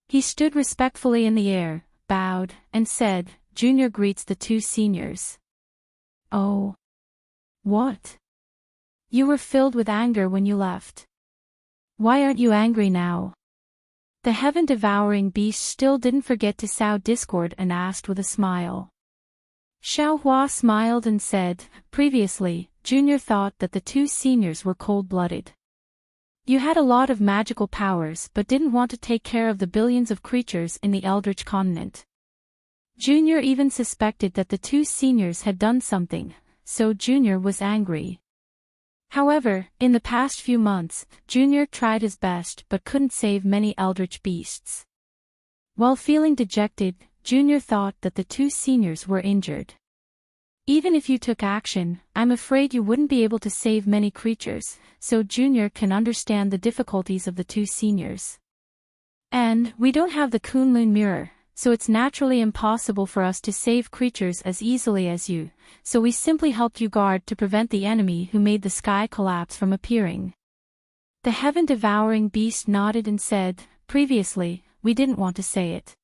He stood respectfully in the air, bowed, and said, "Junior greets the two seniors." "Oh. What? You were filled with anger when you left. Why aren't you angry now?" The heaven-devouring beast still didn't forget to sow discord and asked with a smile. Xiaohua smiled and said, "Previously, Junior thought that the two seniors were cold-blooded. You had a lot of magical powers but didn't want to take care of the billions of creatures in the Eldritch continent. Junior even suspected that the two seniors had done something, so Junior was angry. However, in the past few months, Junior tried his best but couldn't save many eldritch beasts. While feeling dejected, Junior thought that the two seniors were injured. Even if you took action, I'm afraid you wouldn't be able to save many creatures, so Junior can understand the difficulties of the two seniors. And we don't have the Kunlun mirror, so it's naturally impossible for us to save creatures as easily as you, so we simply helped you guard to prevent the enemy who made the sky collapse from appearing." The heaven-devouring beast nodded and said, "Previously, we didn't want to say it.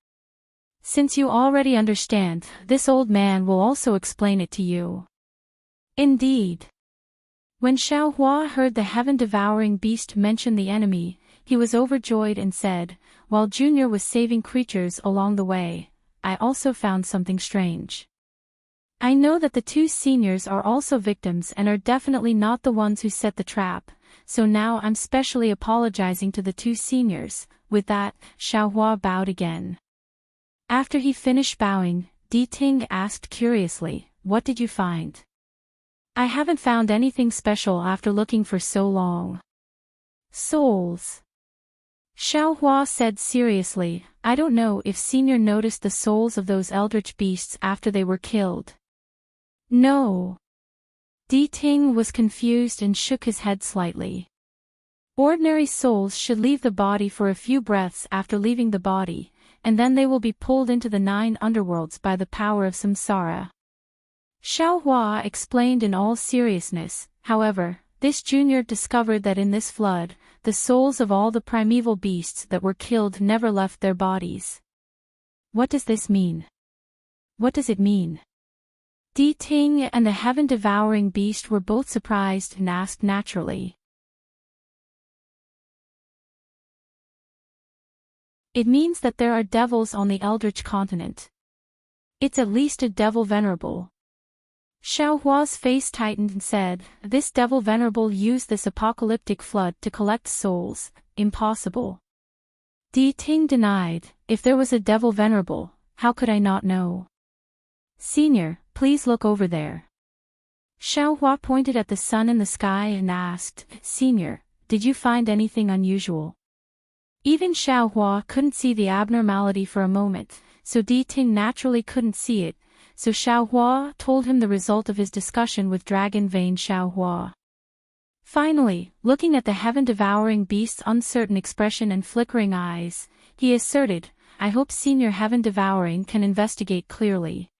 Since you already understand, this old man will also explain it to you." Indeed. When Xiaohua heard the heaven-devouring beast mention the enemy, he was overjoyed and said, "While Junior was saving creatures along the way, I also found something strange. I know that the two seniors are also victims and are definitely not the ones who set the trap, so now I'm specially apologizing to the two seniors." With that, Xiaohua bowed again. After he finished bowing, Di Ting asked curiously, "What did you find?" "I haven't found anything special after looking for so long." "Souls," Xiaohua said seriously. "I don't know if Senior noticed the souls of those eldritch beasts after they were killed." "No." Di Ting was confused and shook his head slightly. "Ordinary souls should leave the body for a few breaths after leaving the body, and then they will be pulled into the 9 underworlds by the power of samsara." Xiaohua explained in all seriousness. However, this junior discovered that in this flood, the souls of all the primeval beasts that were killed never left their bodies. What does this mean? What does it mean? Di Ting and the heaven-devouring beast were both surprised and asked naturally. "It means that there are devils on the Eldritch continent. It's at least a devil venerable." Xiaohua's face tightened and said, "This devil venerable used this apocalyptic flood to collect souls. Impossible." Di Ting denied, "If there was a devil venerable, how could I not know?" "Senior, please look over there." Xiaohua pointed at the sun in the sky and asked, "Senior, did you find anything unusual?" Even Xiaohua couldn't see the abnormality for a moment, so Di Ting naturally couldn't see it, so Xiaohua told him the result of his discussion with Dragon Vane Xiaohua. Finally, looking at the heaven-devouring beast's uncertain expression and flickering eyes, he asserted, "I hope Senior Heaven-Devouring can investigate clearly.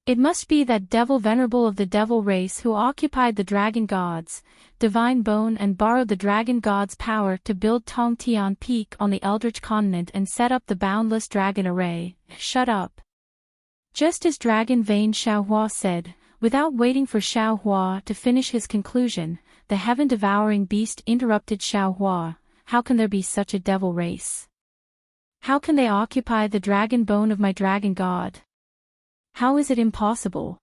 It must be that devil venerable of the devil race who occupied the dragon god's divine bone and borrowed the dragon god's power to build Tongtian Peak on the Eldritch continent and set up the boundless dragon array." "Shut up." Just as Dragon Vane Xiaohua said, without waiting for Xiaohua to finish his conclusion, the heaven-devouring beast interrupted Xiaohua. How can there be such a devil race? How can they occupy the dragon bone of my dragon god? How is it impossible?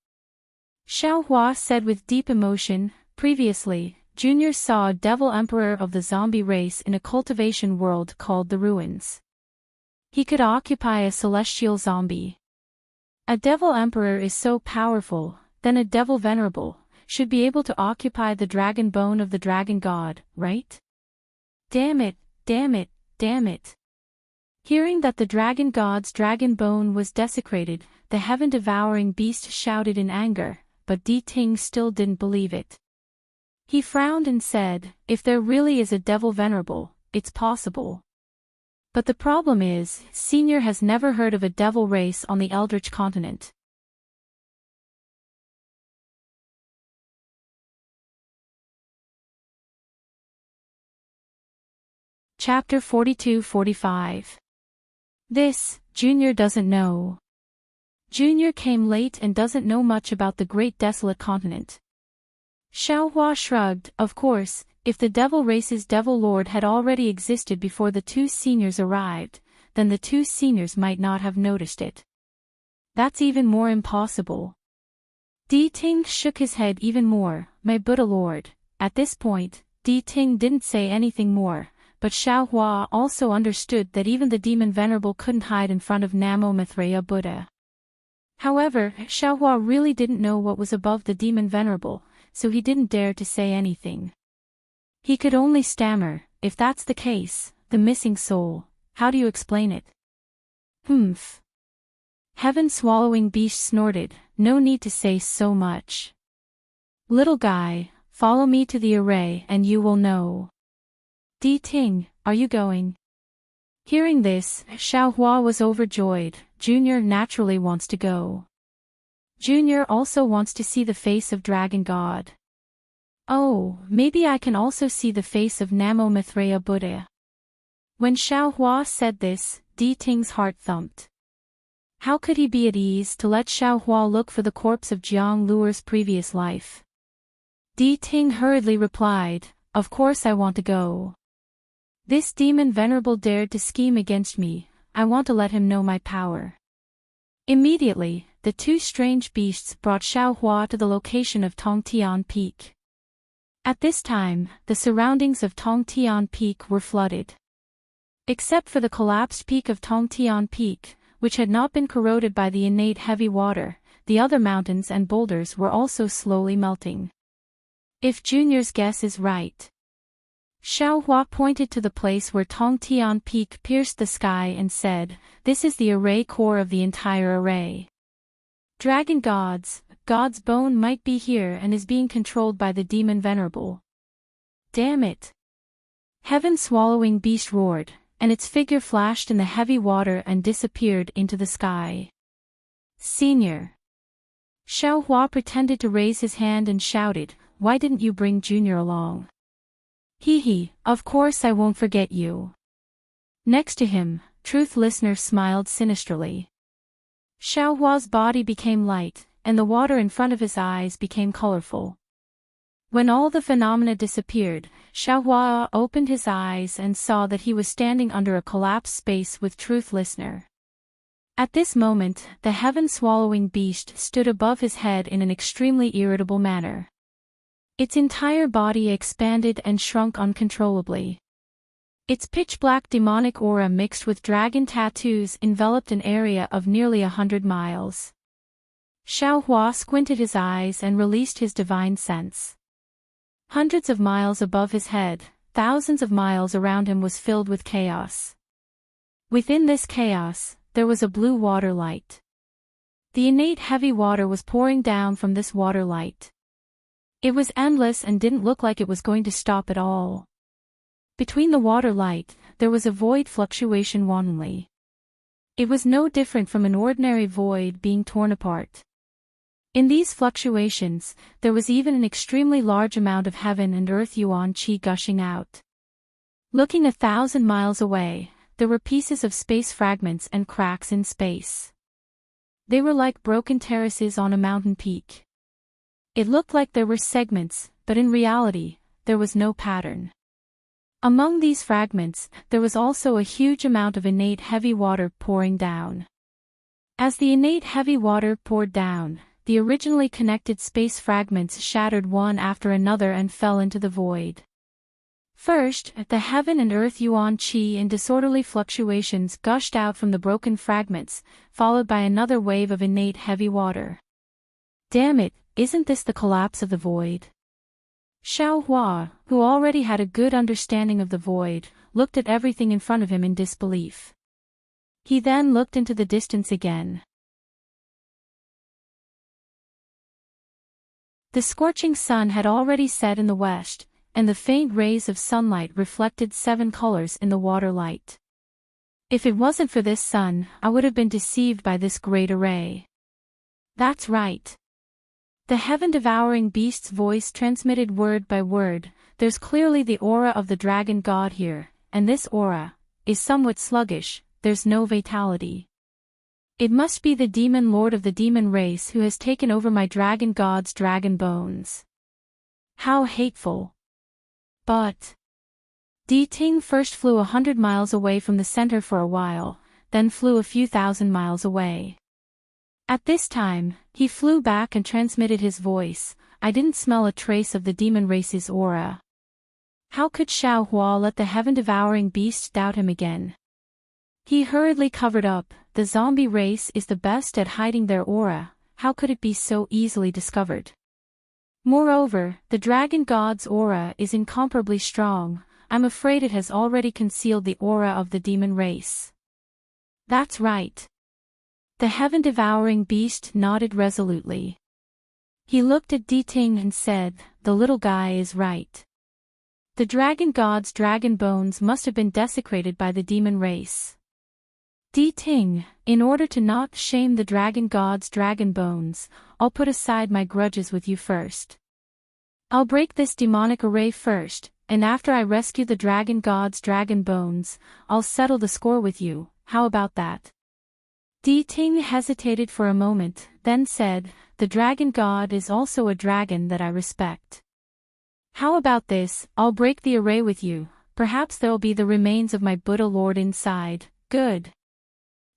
Xiaohua said with deep emotion. Previously, Junior saw a devil emperor of the zombie race in a cultivation world called the Ruins. He could occupy a celestial zombie. A devil emperor is so powerful, then a devil venerable should be able to occupy the dragon bone of the dragon god, right? Damn it, damn it, damn it. Hearing that the dragon god's dragon bone was desecrated, the heaven-devouring beast shouted in anger, but Di Ting still didn't believe it. He frowned and said, if there really is a devil venerable, it's possible. But the problem is, Senior has never heard of a devil race on the Eldritch continent. Chapter 42-45. This, Junior doesn't know. Junior came late and doesn't know much about the great desolate continent. Xiaohua shrugged. Of course, if the devil race's devil lord had already existed before the two seniors arrived, then the two seniors might not have noticed it. That's even more impossible. Di Ting shook his head even more. My Buddha lord. At this point, Di Ting didn't say anything more, but Xiaohua also understood that even the demon venerable couldn't hide in front of Namo Mithreya Buddha. However, Xiaohua really didn't know what was above the demon venerable, so he didn't dare to say anything. He could only stammer, if that's the case, the missing soul, how do you explain it? Humph. Heaven-swallowing beast snorted, no need to say so much. Little guy, follow me to the array and you will know. Di Ting, are you going? Hearing this, Xiaohua was overjoyed. Junior naturally wants to go. Junior also wants to see the face of Dragon God. Oh, maybe I can also see the face of Namo Mithreya Buddha. When Xiaohua said this, Di Ting's heart thumped. How could he be at ease to let Xiaohua look for the corpse of Jiang Luer's previous life? Di Ting hurriedly replied, of course I want to go. This demon venerable dared to scheme against me, I want to let him know my power. Immediately, the two strange beasts brought Xiaohua to the location of Tongtian Peak. At this time, the surroundings of Tongtian Peak were flooded. Except for the collapsed peak of Tongtian Peak, which had not been corroded by the innate heavy water, the other mountains and boulders were also slowly melting. If Junior's guess is right. Xiaohua pointed to the place where Tongtian Peak pierced the sky and said, this is the array core of the entire array. Dragon God's bone might be here and is being controlled by the demon venerable. Damn it. Heaven-swallowing beast roared, and its figure flashed in the heavy water and disappeared into the sky. Senior. Xiaohua pretended to raise his hand and shouted, why didn't you bring Junior along? Hee, of course I won't forget you. Next to him, Truth Listener smiled sinisterly. Xiaohua's body became light, and the water in front of his eyes became colorful. When all the phenomena disappeared, Xiaohua opened his eyes and saw that he was standing under a collapsed space with Truth Listener. At this moment, the heaven-swallowing beast stood above his head in an extremely irritable manner. Its entire body expanded and shrunk uncontrollably. Its pitch-black demonic aura mixed with dragon tattoos enveloped an area of nearly 100 miles. Xiaohua squinted his eyes and released his divine sense. Hundreds of miles above his head, thousands of miles around him was filled with chaos. Within this chaos, there was a blue water light. The innate heavy water was pouring down from this water light. It was endless and didn't look like it was going to stop at all. Between the water light, there was a void fluctuation wantonly. It was no different from an ordinary void being torn apart. In these fluctuations, there was even an extremely large amount of heaven and earth yuan qi gushing out. Looking 1,000 miles away, there were pieces of space fragments and cracks in space. They were like broken terraces on a mountain peak. It looked like there were segments, but in reality, there was no pattern. Among these fragments, there was also a huge amount of innate heavy water pouring down. As the innate heavy water poured down, the originally connected space fragments shattered one after another and fell into the void. First, the heaven and earth yuan qi in disorderly fluctuations gushed out from the broken fragments, followed by another wave of innate heavy water. Damn it, isn't this the collapse of the void? Xiao Hua, who already had a good understanding of the void, looked at everything in front of him in disbelief. He then looked into the distance again. The scorching sun had already set in the west, and the faint rays of sunlight reflected 7 colors in the water light. If it wasn't for this sun, I would have been deceived by this great array. That's right. The heaven-devouring beast's voice transmitted word by word. There's clearly the aura of the dragon god here, and this aura is somewhat sluggish, there's no vitality. It must be the demon lord of the demon race who has taken over my dragon god's dragon bones. How hateful. But Di Ting first flew 100 miles away from the center for a while, then flew a few thousand miles away. At this time, he flew back and transmitted his voice. I didn't smell a trace of the demon race's aura. How could Xiao Hua let the heaven-devouring beast doubt him again? He hurriedly covered up. The zombie race is the best at hiding their aura. How could it be so easily discovered? Moreover, the dragon god's aura is incomparably strong. I'm afraid it has already concealed the aura of the demon race. That's right. The heaven-devouring beast nodded resolutely. He looked at Di Ting and said, the little guy is right. The dragon god's dragon bones must have been desecrated by the demon race. Di Ting, in order to not shame the dragon god's dragon bones, I'll put aside my grudges with you first. I'll break this demonic array first, and after I rescue the dragon god's dragon bones, I'll settle the score with you. How about that? Di Ting hesitated for a moment, then said, the dragon god is also a dragon that I respect. How about this, I'll break the array with you, perhaps there'll be the remains of my Buddha lord inside. Good.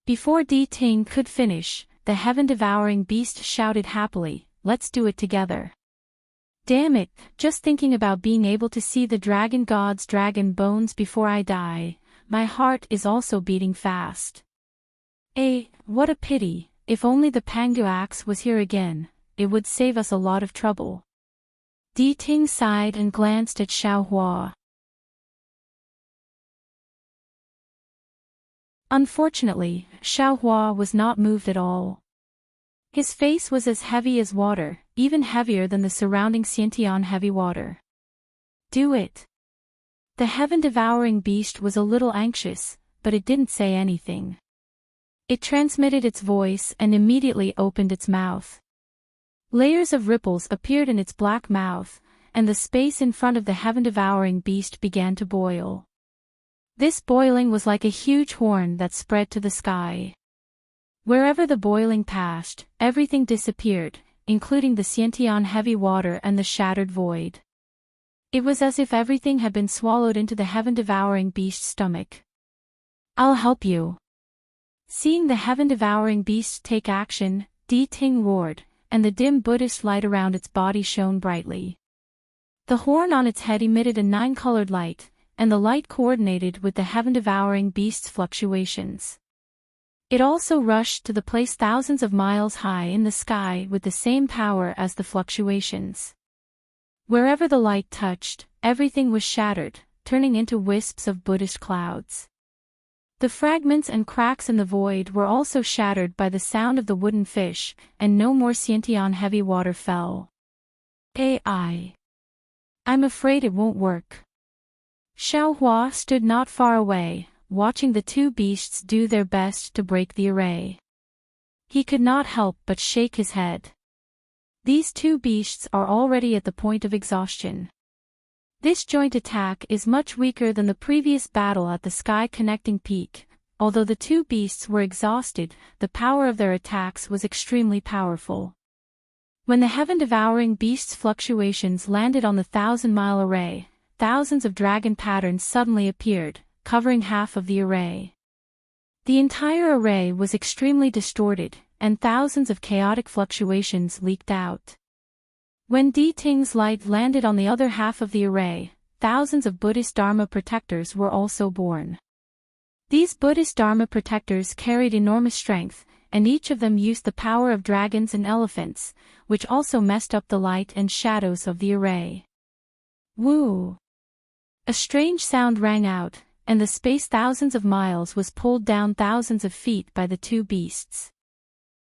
Before Di Ting could finish, the heaven-devouring beast shouted happily, let's do it together. Damn it, just thinking about being able to see the dragon god's dragon bones before I die, my heart is also beating fast. What a pity, if only the Pangu axe was here again, it would save us a lot of trouble. Di Ting sighed and glanced at Xiao Hua. Unfortunately, Xiao Hua was not moved at all. His face was as heavy as water, even heavier than the surrounding Xiantian heavy water. Do it. The heaven-devouring beast was a little anxious, but it didn't say anything. It transmitted its voice and immediately opened its mouth. Layers of ripples appeared in its black mouth, and the space in front of the heaven-devouring beast began to boil. This boiling was like a huge horn that spread to the sky. Wherever the boiling passed, everything disappeared, including the Xiantian heavy water and the shattered void. It was as if everything had been swallowed into the heaven-devouring beast's stomach. I'll help you. Seeing the heaven-devouring beast take action, Di Ting roared, and the dim Buddhist light around its body shone brightly. The horn on its head emitted a 9-colored light, and the light coordinated with the heaven-devouring beast's fluctuations. It also rushed to the place thousands of miles high in the sky with the same power as the fluctuations. Wherever the light touched, everything was shattered, turning into wisps of Buddhist clouds. The fragments and cracks in the void were also shattered by the sound of the wooden fish, and no more Xiantian heavy water fell. I'm afraid it won't work. Xiao Hua stood not far away, watching the two beasts do their best to break the array. He could not help but shake his head. These two beasts are already at the point of exhaustion. This joint attack is much weaker than the previous battle at the Sky Connecting Peak. Although the two beasts were exhausted, the power of their attacks was extremely powerful. When the heaven-devouring beast's fluctuations landed on the 1,000-mile array, thousands of dragon patterns suddenly appeared, covering half of the array. The entire array was extremely distorted, and thousands of chaotic fluctuations leaked out. When Ting's light landed on the other half of the array, thousands of Buddhist Dharma protectors were also born. These Buddhist Dharma protectors carried enormous strength, and each of them used the power of dragons and elephants, which also messed up the light and shadows of the array. Woo! A strange sound rang out, and the space thousands of miles was pulled down thousands of feet by the two beasts.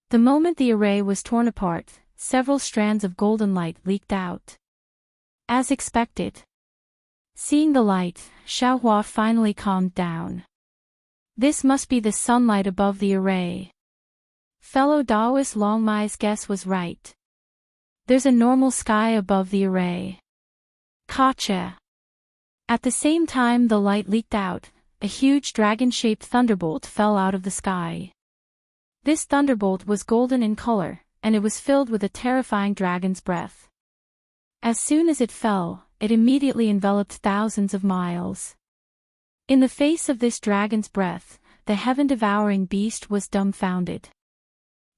The moment the array was torn apart, several strands of golden light leaked out. As expected. Seeing the light, Xiaohua finally calmed down. This must be the sunlight above the array. Fellow Taoist Longmai's guess was right. There's a normal sky above the array. Gotcha. At the same time the light leaked out, a huge dragon-shaped thunderbolt fell out of the sky. This thunderbolt was golden in color, and it was filled with a terrifying dragon's breath. As soon as it fell, it immediately enveloped thousands of miles. In the face of this dragon's breath, the heaven-devouring beast was dumbfounded.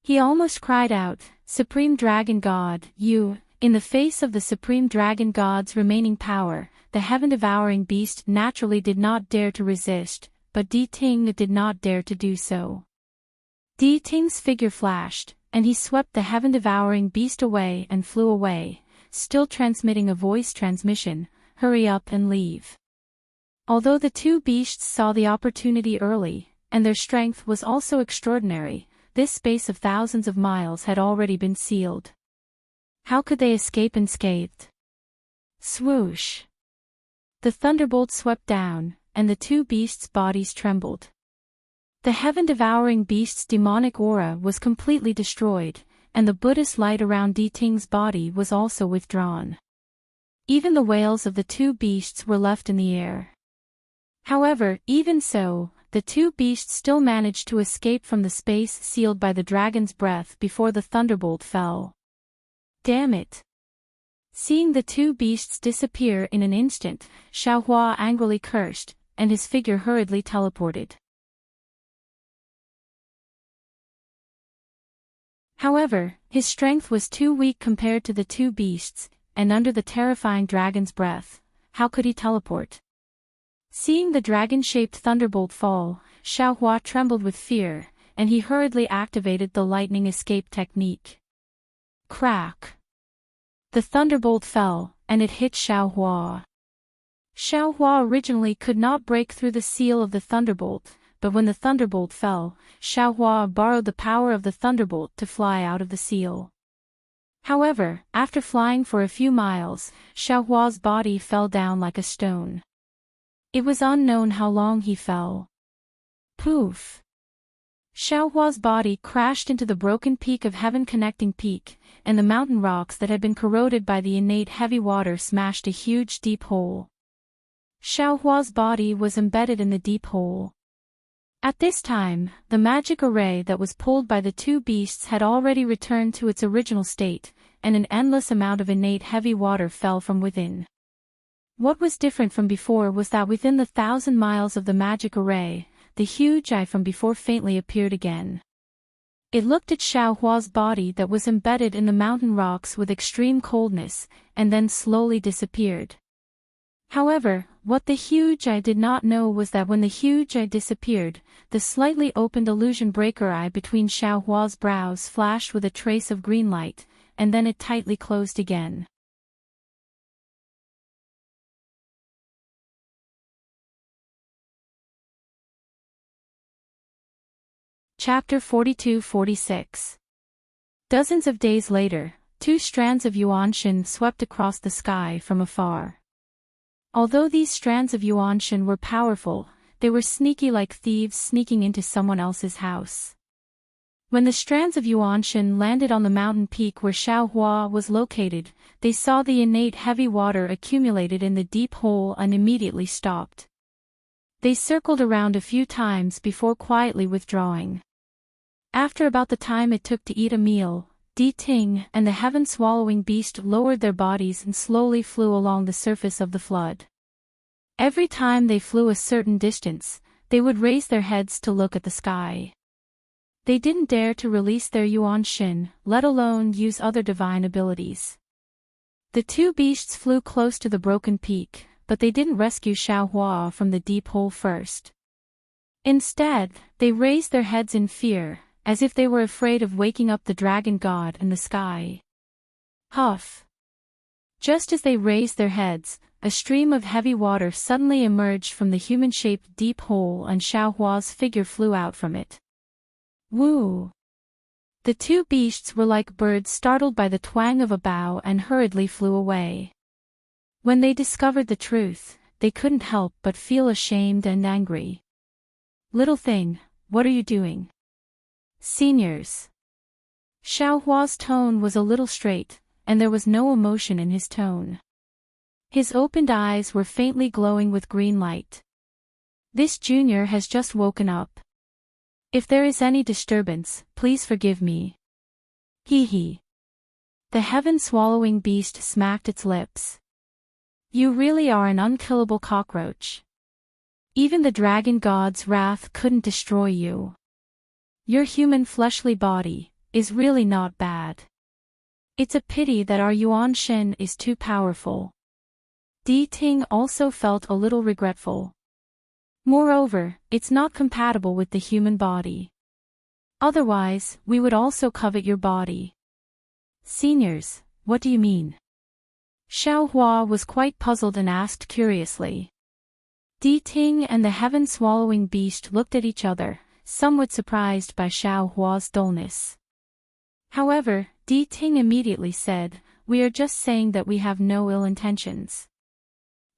He almost cried out, "Supreme Dragon God, you!" In the face of the Supreme Dragon God's remaining power, the heaven-devouring beast naturally did not dare to resist, but Ting did not dare to do so. Ting's figure flashed, and he swept the heaven-devouring beast away and flew away, still transmitting a voice transmission, "Hurry up and leave." Although the two beasts saw the opportunity early, and their strength was also extraordinary, this space of thousands of miles had already been sealed. How could they escape unscathed? Swoosh! The thunderbolt swept down, and the two beasts' bodies trembled. The heaven-devouring beast's demonic aura was completely destroyed, and the Buddhist light around Ting's body was also withdrawn. Even the wails of the two beasts were left in the air. However, even so, the two beasts still managed to escape from the space sealed by the dragon's breath before the thunderbolt fell. Damn it! Seeing the two beasts disappear in an instant, Xiaohua angrily cursed, and his figure hurriedly teleported. However, his strength was too weak compared to the two beasts, and under the terrifying dragon's breath, how could he teleport? Seeing the dragon-shaped thunderbolt fall, Xiaohua trembled with fear, and he hurriedly activated the lightning escape technique. Crack! The thunderbolt fell, and it hit Xiaohua. Xiaohua originally could not break through the seal of the thunderbolt, but when the thunderbolt fell, Xiaohua borrowed the power of the thunderbolt to fly out of the seal. However, after flying for a few miles, Xiaohua's body fell down like a stone. It was unknown how long he fell. Poof! Xiaohua's body crashed into the broken peak of Heaven Connecting Peak, and the mountain rocks that had been corroded by the innate heavy water smashed a huge deep hole. Xiaohua's body was embedded in the deep hole. At this time, the magic array that was pulled by the two beasts had already returned to its original state, and an endless amount of innate heavy water fell from within. What was different from before was that within the 1,000 miles of the magic array, the huge eye from before faintly appeared again. It looked at Xiaohua's body that was embedded in the mountain rocks with extreme coldness, and then slowly disappeared. However, what the huge eye did not know was that when the huge eye disappeared, the slightly opened illusion breaker eye between Xiaohua's brows flashed with a trace of green light, and then it tightly closed again. Chapter 42-46. Dozens of days later, two strands of Yuanshan swept across the sky from afar. Although these strands of Yuanshan were powerful, they were sneaky like thieves sneaking into someone else's house. When the strands of Yuanshan landed on the mountain peak where Xiaohua was located, they saw the innate heavy water accumulated in the deep hole and immediately stopped. They circled around a few times before quietly withdrawing. After about the time it took to eat a meal, Ting and the heaven-swallowing beast lowered their bodies and slowly flew along the surface of the flood. Every time they flew a certain distance, they would raise their heads to look at the sky. They didn't dare to release their Yuan Shin, let alone use other divine abilities. The two beasts flew close to the broken peak, but they didn't rescue Xiaohua from the deep hole first. Instead, they raised their heads in fear, as if they were afraid of waking up the dragon god in the sky. Huff! Just as they raised their heads, a stream of heavy water suddenly emerged from the human-shaped deep hole and Xiaohua's figure flew out from it. Woo! The two beasts were like birds startled by the twang of a bow and hurriedly flew away. When they discovered the truth, they couldn't help but feel ashamed and angry. Little thing, what are you doing? Seniors. Xiaohua's tone was a little straight, and there was no emotion in his tone. His opened eyes were faintly glowing with green light. This junior has just woken up. If there is any disturbance, please forgive me. Hee hee. The heaven-swallowing beast smacked its lips. You really are an unkillable cockroach. Even the dragon god's wrath couldn't destroy you. Your human fleshly body is really not bad. It's a pity that our Yuan Shin is too powerful. Ting also felt a little regretful. Moreover, it's not compatible with the human body. Otherwise, we would also covet your body. Seniors, what do you mean? Xiaohua was quite puzzled and asked curiously. Ting and the heaven-swallowing beast looked at each other, somewhat surprised by Xiaohua's dullness. However, Ting immediately said, "We are just saying that we have no ill intentions.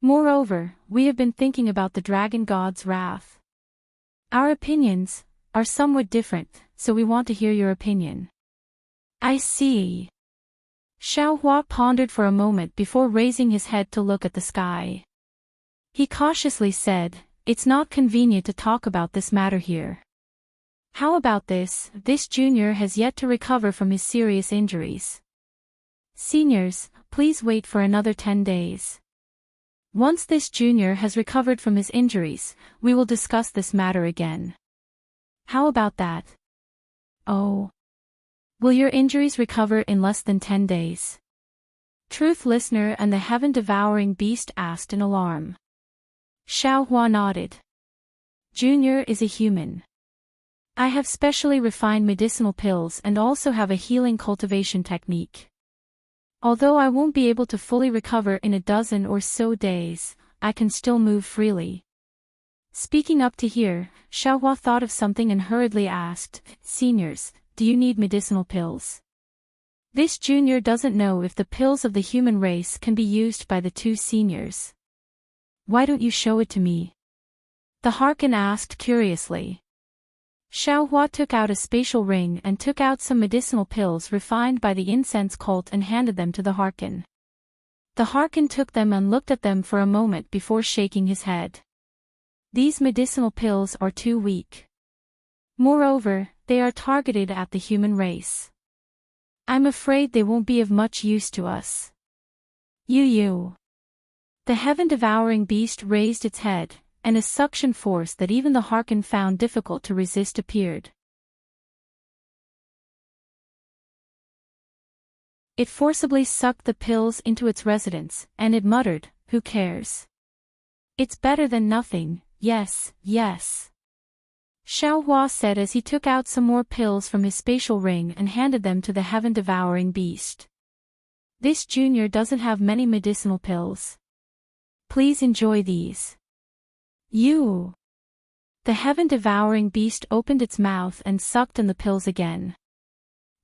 Moreover, we have been thinking about the dragon god's wrath. Our opinions are somewhat different, so we want to hear your opinion." I see. Xiaohua pondered for a moment before raising his head to look at the sky. He cautiously said, "It's not convenient to talk about this matter here. How about this? This junior has yet to recover from his serious injuries. Seniors, please wait for another 10 days. Once this junior has recovered from his injuries, we will discuss this matter again. How about that?" Oh. Will your injuries recover in less than 10 days? Truth Listener and the heaven-devouring beast asked in alarm. Xiaohua nodded. Junior is a human. I have specially refined medicinal pills and also have a healing cultivation technique. Although I won't be able to fully recover in a dozen or so days, I can still move freely. Speaking up to here, Xiaohua thought of something and hurriedly asked, "Seniors, do you need medicinal pills?" This junior doesn't know if the pills of the human race can be used by the two seniors. Why don't you show it to me? The Harkin asked curiously. Xiaohua took out a spatial ring and took out some medicinal pills refined by the incense cult and handed them to the Harkin. The Harkin took them and looked at them for a moment before shaking his head. These medicinal pills are too weak. Moreover, they are targeted at the human race. I'm afraid they won't be of much use to us. You. The heaven-devouring beast raised its head, and a suction force that even the Harkin found difficult to resist appeared. It forcibly sucked the pills into its residence, and it muttered, "Who cares? It's better than nothing, yes. Xiaohua said as he took out some more pills from his spatial ring and handed them to the heaven-devouring beast. This junior doesn't have many medicinal pills. Please enjoy these. You. The heaven-devouring beast opened its mouth and sucked in the pills again.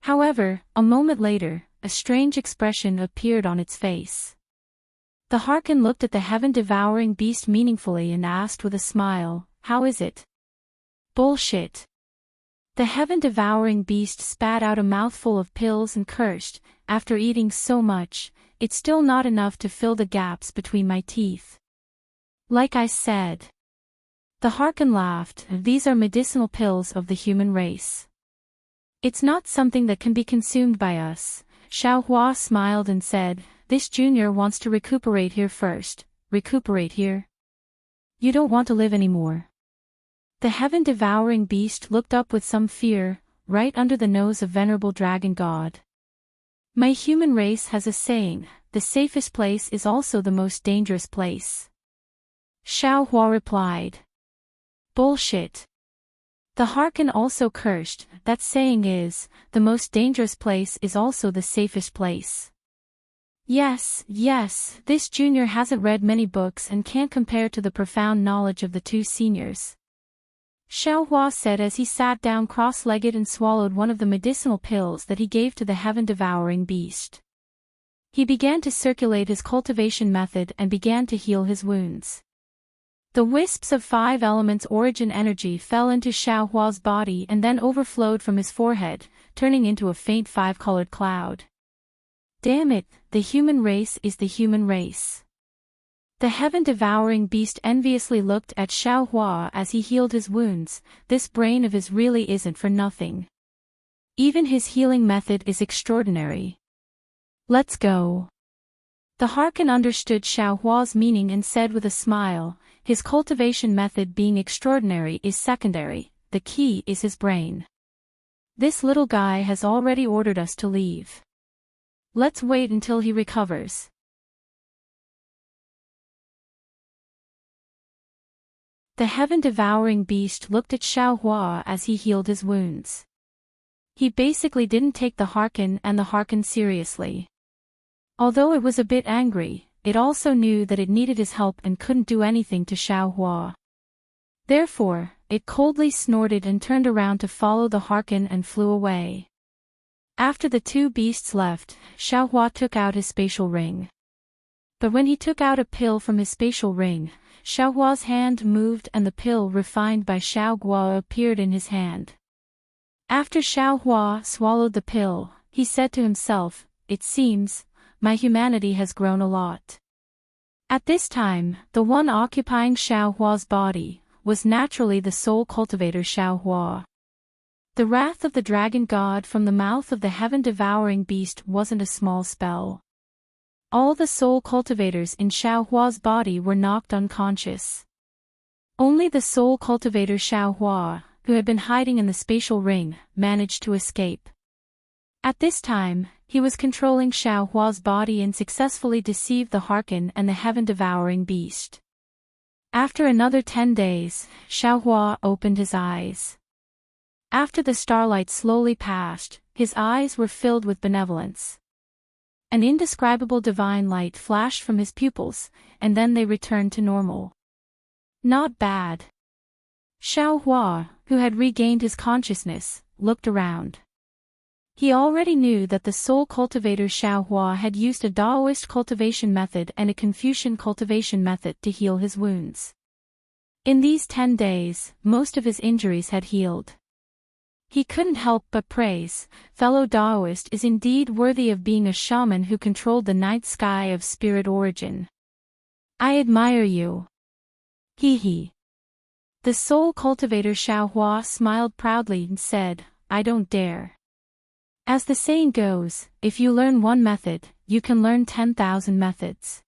However, a moment later, a strange expression appeared on its face. The Harkin looked at the heaven-devouring beast meaningfully and asked with a smile, "How is it?" Bullshit. The heaven-devouring beast spat out a mouthful of pills and cursed, "After eating so much, it's still not enough to fill the gaps between my teeth. Like I said." The Harkin laughed, "These are medicinal pills of the human race. It's not something that can be consumed by us. Xiao Hua smiled and said, this junior wants to recuperate here first. Recuperate here? You don't want to live anymore. The heaven-devouring beast looked up with some fear, right under the nose of venerable dragon god. My human race has a saying, the safest place is also the most dangerous place. Xiao Hua replied. Bullshit. The Harkin also cursed, that saying is, the most dangerous place is also the safest place. Yes, this junior hasn't read many books and can't compare to the profound knowledge of the two seniors. Xiao Hua said as he sat down cross-legged and swallowed one of the medicinal pills that he gave to the heaven-devouring beast. He began to circulate his cultivation method and began to heal his wounds. The wisps of 5 elements origin energy fell into Xiao Hua's body and then overflowed from his forehead, turning into a faint 5-colored cloud. Damn it, the human race is the human race. The heaven-devouring beast enviously looked at Xiao Hua as he healed his wounds. This brain of his really isn't for nothing. Even his healing method is extraordinary. Let's go. The Harkin understood Xiao Hua's meaning and said with a smile, his cultivation method being extraordinary is secondary, the key is his brain. This little guy has already ordered us to leave. Let's wait until he recovers. The heaven-devouring beast looked at Xiao Hua as he healed his wounds. He basically didn't take the Harkin and the Harkin seriously. Although it was a bit angry, it also knew that it needed his help and couldn't do anything to Xiao Hua. Therefore, it coldly snorted and turned around to follow the Harkin and flew away. After the two beasts left, Xiao Hua took out his spatial ring. But when he took out a pill from his spatial ring, Xiao Hua's hand moved and the pill refined by Xiao Hua appeared in his hand. After Xiao Hua swallowed the pill, he said to himself, it seems, my humanity has grown a lot. At this time, the one occupying Xiao Hua's body was naturally the soul cultivator Xiao Hua. The wrath of the dragon god from the mouth of the heaven-devouring beast wasn't a small spell. All the soul cultivators in Xiao Hua's body were knocked unconscious. Only the soul cultivator Xiao Hua, who had been hiding in the spatial ring, managed to escape. At this time, he was controlling Xiao Hua's body and successfully deceived the Harkin and the heaven-devouring beast. After another 10 days, Xiao Hua opened his eyes. After the starlight slowly passed, his eyes were filled with benevolence. An indescribable divine light flashed from his pupils, and then they returned to normal. Not bad. Xiao Hua, who had regained his consciousness, looked around. He already knew that the soul cultivator Xiao Hua had used a Taoist cultivation method and a Confucian cultivation method to heal his wounds. In these 10 days, most of his injuries had healed. He couldn't help but praise, fellow Taoist is indeed worthy of being a shaman who controlled the night sky of spirit origin. I admire you. Hee. The soul cultivator Xiao Hua smiled proudly and said, I don't dare. As the saying goes, if you learn one method, you can learn 10,000 methods.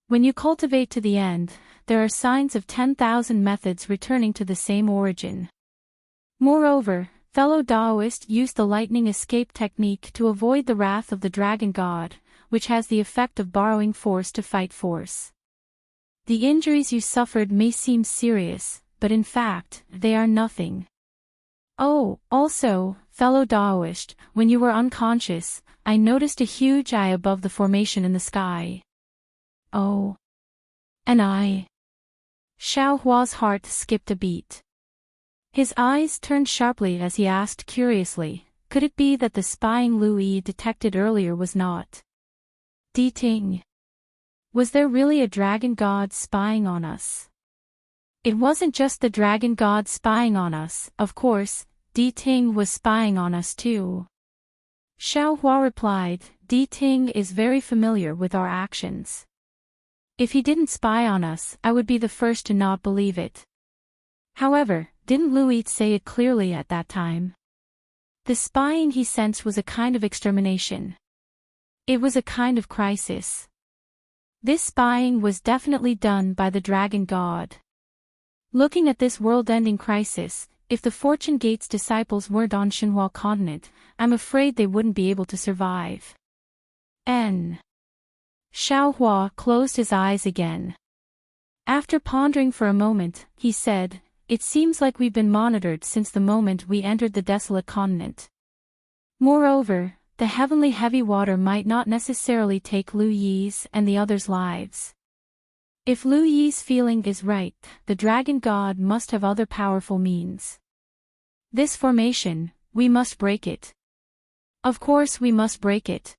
When you cultivate to the end, there are signs of 10,000 methods returning to the same origin. Moreover, fellow Taoist used the lightning escape technique to avoid the wrath of the dragon god, which has the effect of borrowing force to fight force. The injuries you suffered may seem serious, but in fact, they are nothing. Oh, also, fellow Taoist, when you were unconscious, I noticed a huge eye above the formation in the sky. Oh. An eye. Xiao Hua's heart skipped a beat. His eyes turned sharply as he asked curiously, could it be that the spying Lu Yi detected earlier was not Di Ting? Was there really a dragon god spying on us? It wasn't just the dragon god spying on us, of course, Di Ting was spying on us too. Xiao Hua replied, Di Ting is very familiar with our actions. If he didn't spy on us, I would be the first to not believe it. However, didn't Lu Yi say it clearly at that time? The spying he sensed was a kind of extermination. It was a kind of crisis. This spying was definitely done by the dragon god. Looking at this world-ending crisis, if the Fortune Gate's disciples weren't on Shinhua continent, I'm afraid they wouldn't be able to survive. Xiaohua closed his eyes again. After pondering for a moment, he said, "It seems like we've been monitored since the moment we entered the desolate continent. Moreover, the heavenly heavy water might not necessarily take Lu Yi's and the others' lives. If Lu Yi's feeling is right, the dragon god must have other powerful means. This formation, we must break it. Of course we must break it."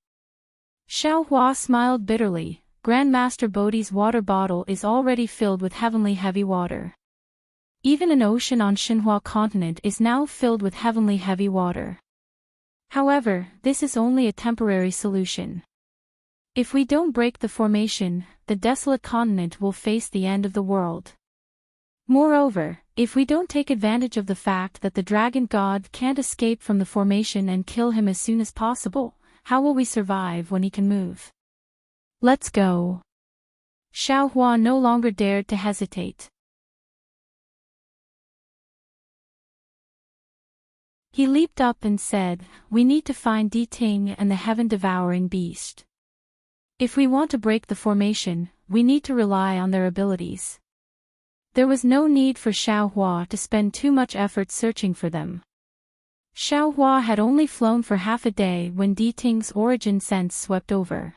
Xiaohua smiled bitterly. Grandmaster Bodhi's water bottle is already filled with heavenly heavy water. Even an ocean on Shinhua continent is now filled with heavenly heavy water. However, this is only a temporary solution. If we don't break the formation, the desolate continent will face the end of the world. Moreover, if we don't take advantage of the fact that the dragon god can't escape from the formation and kill him as soon as possible, how will we survive when he can move? Let's go. Xiaohua no longer dared to hesitate. He leaped up and said, "We need to find Di Ting and the heaven-devouring beast. If we want to break the formation, we need to rely on their abilities." There was no need for Xiaohua to spend too much effort searching for them. Xiaohua had only flown for half a day when Di Ting's origin sense swept over.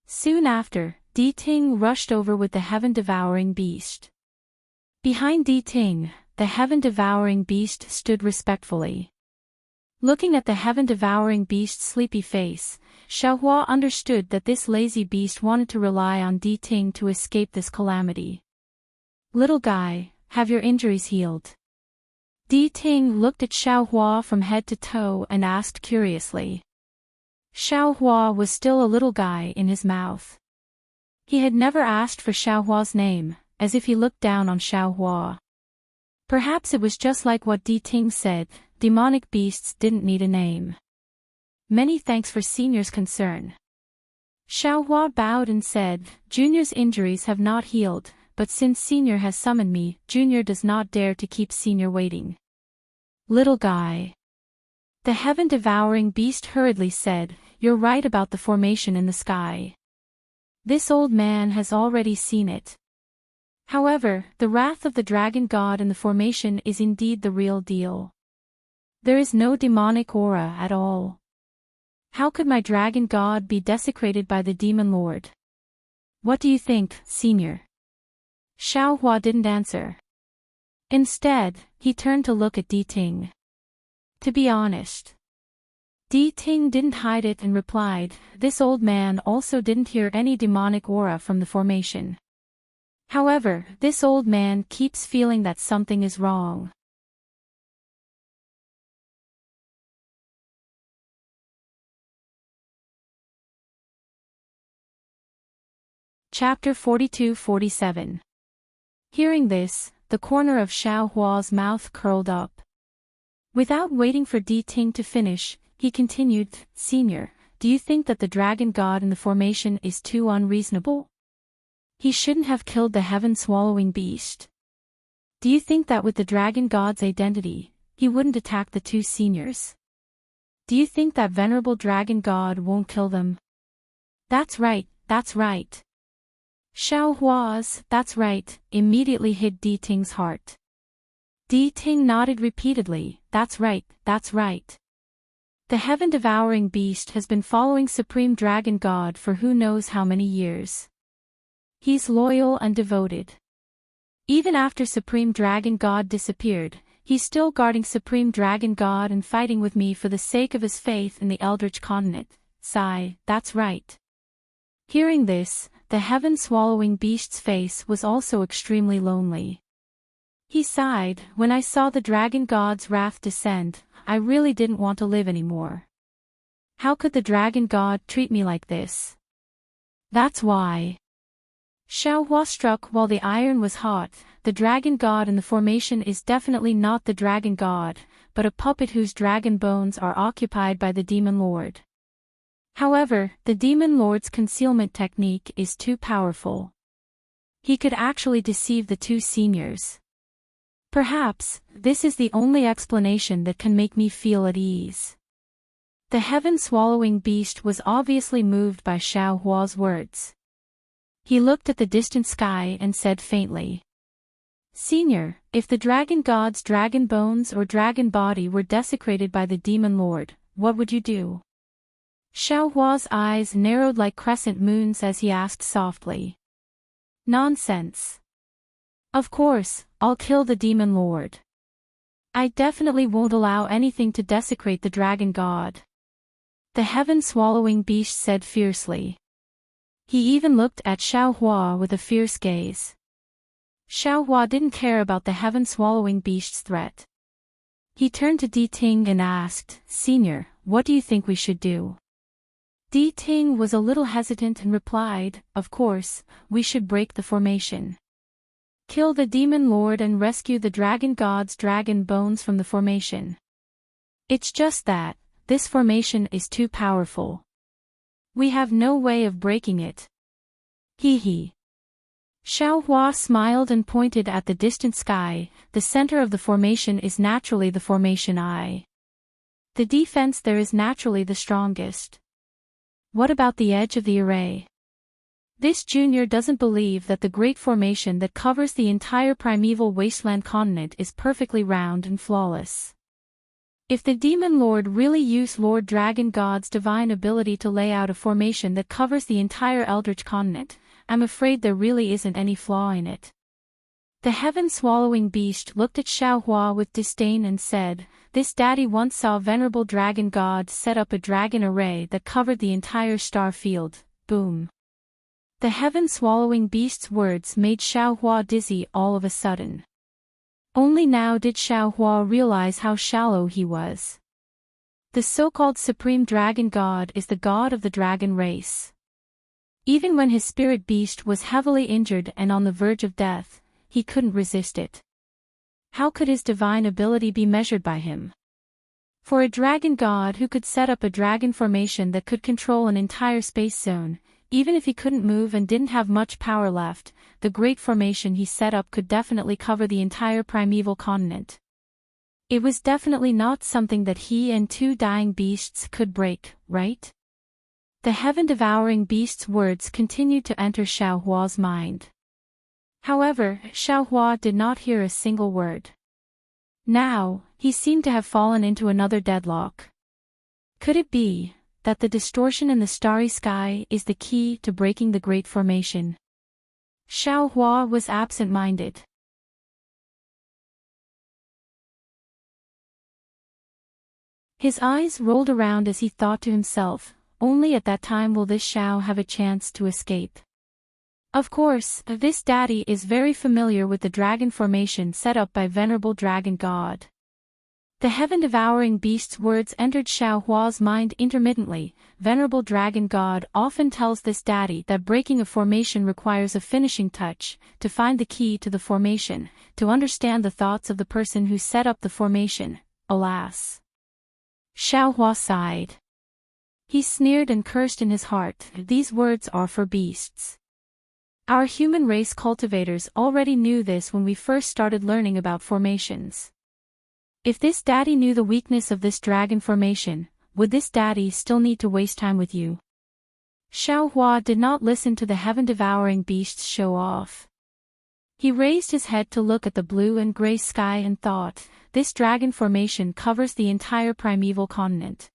Soon after, Di Ting rushed over with the heaven-devouring beast. Behind Di Ting, the heaven-devouring beast stood respectfully. Looking at the heaven-devouring beast's sleepy face, Xiaohua understood that this lazy beast wanted to rely on Di Ting to escape this calamity. "Little guy, have your injuries healed?" Di Ting looked at Xiaohua from head to toe and asked curiously. Xiaohua was still a little guy in his mouth. He had never asked for Xiaohua's name, as if he looked down on Xiaohua. Perhaps it was just like what Di Ting said, demonic beasts didn't need a name. "Many thanks for Senior's concern." Xiaohua bowed and said, "Junior's injuries have not healed, but since Senior has summoned me, Junior does not dare to keep Senior waiting." "Little guy." The heaven-devouring beast hurriedly said, "You're right about the formation in the sky. This old man has already seen it. However, the wrath of the dragon god in the formation is indeed the real deal. There is no demonic aura at all. How could my dragon god be desecrated by the demon lord? What do you think, Senior?" Xiaohua didn't answer. Instead, he turned to look at Di Ting. To be honest, Di Ting didn't hide it and replied, "This old man also didn't hear any demonic aura from the formation. However, this old man keeps feeling that something is wrong." Chapter 42-47. Hearing this, the corner of Xiaohua's mouth curled up. Without waiting for Di Ting to finish, he continued, "Senior, do you think that the dragon god in the formation is too unreasonable? He shouldn't have killed the heaven-swallowing beast. Do you think that with the dragon god's identity, he wouldn't attack the two seniors? Do you think that venerable dragon god won't kill them?" That's right, that's right." Xiaohua's "that's right" immediately hit Di Ting's heart. Di Ting nodded repeatedly, "That's right, that's right. The heaven-devouring beast has been following Supreme Dragon God for who knows how many years. He's loyal and devoted. Even after Supreme Dragon God disappeared, he's still guarding Supreme Dragon God and fighting with me for the sake of his faith in the Eldritch continent." Sigh, "That's right." Hearing this, the heaven-swallowing beast's face was also extremely lonely. He sighed, "When I saw the dragon god's wrath descend, I really didn't want to live anymore. How could the dragon god treat me like this? That's why." Xiaohua struck while the iron was hot. The dragon god in the formation is definitely not the dragon god, but a puppet whose dragon bones are occupied by the demon lord. However, the demon lord's concealment technique is too powerful. He could actually deceive the two seniors. Perhaps, this is the only explanation that can make me feel at ease. The heaven-swallowing beast was obviously moved by Xiao Hua's words. He looked at the distant sky and said faintly, "Senior, if the dragon god's dragon bones or dragon body were desecrated by the demon lord, what would you do?" Xiao Hua's eyes narrowed like crescent moons as he asked softly. "Nonsense. Of course, I'll kill the demon lord. I definitely won't allow anything to desecrate the dragon god," the heaven-swallowing beast said fiercely. He even looked at Xiao Hua with a fierce gaze. Xiao Hua didn't care about the heaven-swallowing beast's threat. He turned to Di Ting and asked, "Senior, what do you think we should do?" Di Ting was a little hesitant and replied, "Of course, we should break the formation. Kill the demon lord and rescue the dragon god's dragon bones from the formation. It's just that, this formation is too powerful. We have no way of breaking it." Hee hee. Xiao Hua smiled and pointed at the distant sky. "The center of the formation is naturally the formation eye. The defense there is naturally the strongest. What about the edge of the array? This junior doesn't believe that the great formation that covers the entire primeval wasteland continent is perfectly round and flawless. If the demon lord really used Lord Dragon God's divine ability to lay out a formation that covers the entire eldritch continent, I'm afraid there really isn't any flaw in it." The heaven-swallowing beast looked at Xiao Hua with disdain and said, "This daddy once saw venerable dragon god set up a dragon array that covered the entire star field." Boom. The heaven-swallowing beast's words made Xiao Hua dizzy all of a sudden. Only now did Xiao Hua realize how shallow he was. The so-called supreme dragon god is the god of the dragon race. Even when his spirit beast was heavily injured and on the verge of death, he couldn't resist it. How could his divine ability be measured by him? For a dragon god who could set up a dragon formation that could control an entire space zone, even if he couldn't move and didn't have much power left, the great formation he set up could definitely cover the entire primeval continent. It was definitely not something that he and two dying beasts could break, right? The heaven-devouring beast's words continued to enter Xiao Hua's mind. However, Xiao Hua did not hear a single word. Now, he seemed to have fallen into another deadlock. Could it be that the distortion in the starry sky is the key to breaking the great formation? Xiao Hua was absent-minded. His eyes rolled around as he thought to himself, only at that time will this Xiao have a chance to escape. Of course, this daddy is very familiar with the dragon formation set up by venerable dragon god. The heaven-devouring beast's words entered Xiao Hua's mind intermittently. Venerable dragon god often tells this daddy that breaking a formation requires a finishing touch, to find the key to the formation, to understand the thoughts of the person who set up the formation. Alas. Xiao Hua sighed. He sneered and cursed in his heart. These words are for beasts. Our human race cultivators already knew this when we first started learning about formations. If this daddy knew the weakness of this dragon formation, would this daddy still need to waste time with you? Xiao Hua did not listen to the heaven-devouring beast's show-off. He raised his head to look at the blue and gray sky and thought, this dragon formation covers the entire primeval continent.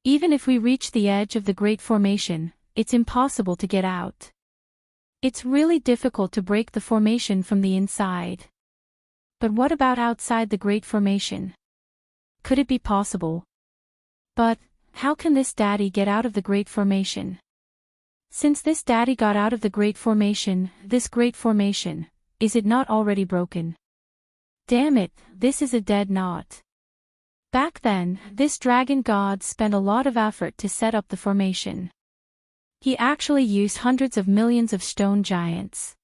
Even if we reach the edge of the great formation, it's impossible to get out. It's really difficult to break the formation from the inside. But what about outside the great formation? Could it be possible? But, how can this daddy get out of the great formation? Since this daddy got out of the great formation, this great formation, is it not already broken? Damn it, this is a dead knot. Back then, this dragon god spent a lot of effort to set up the formation. He actually used hundreds of millions of stone giants.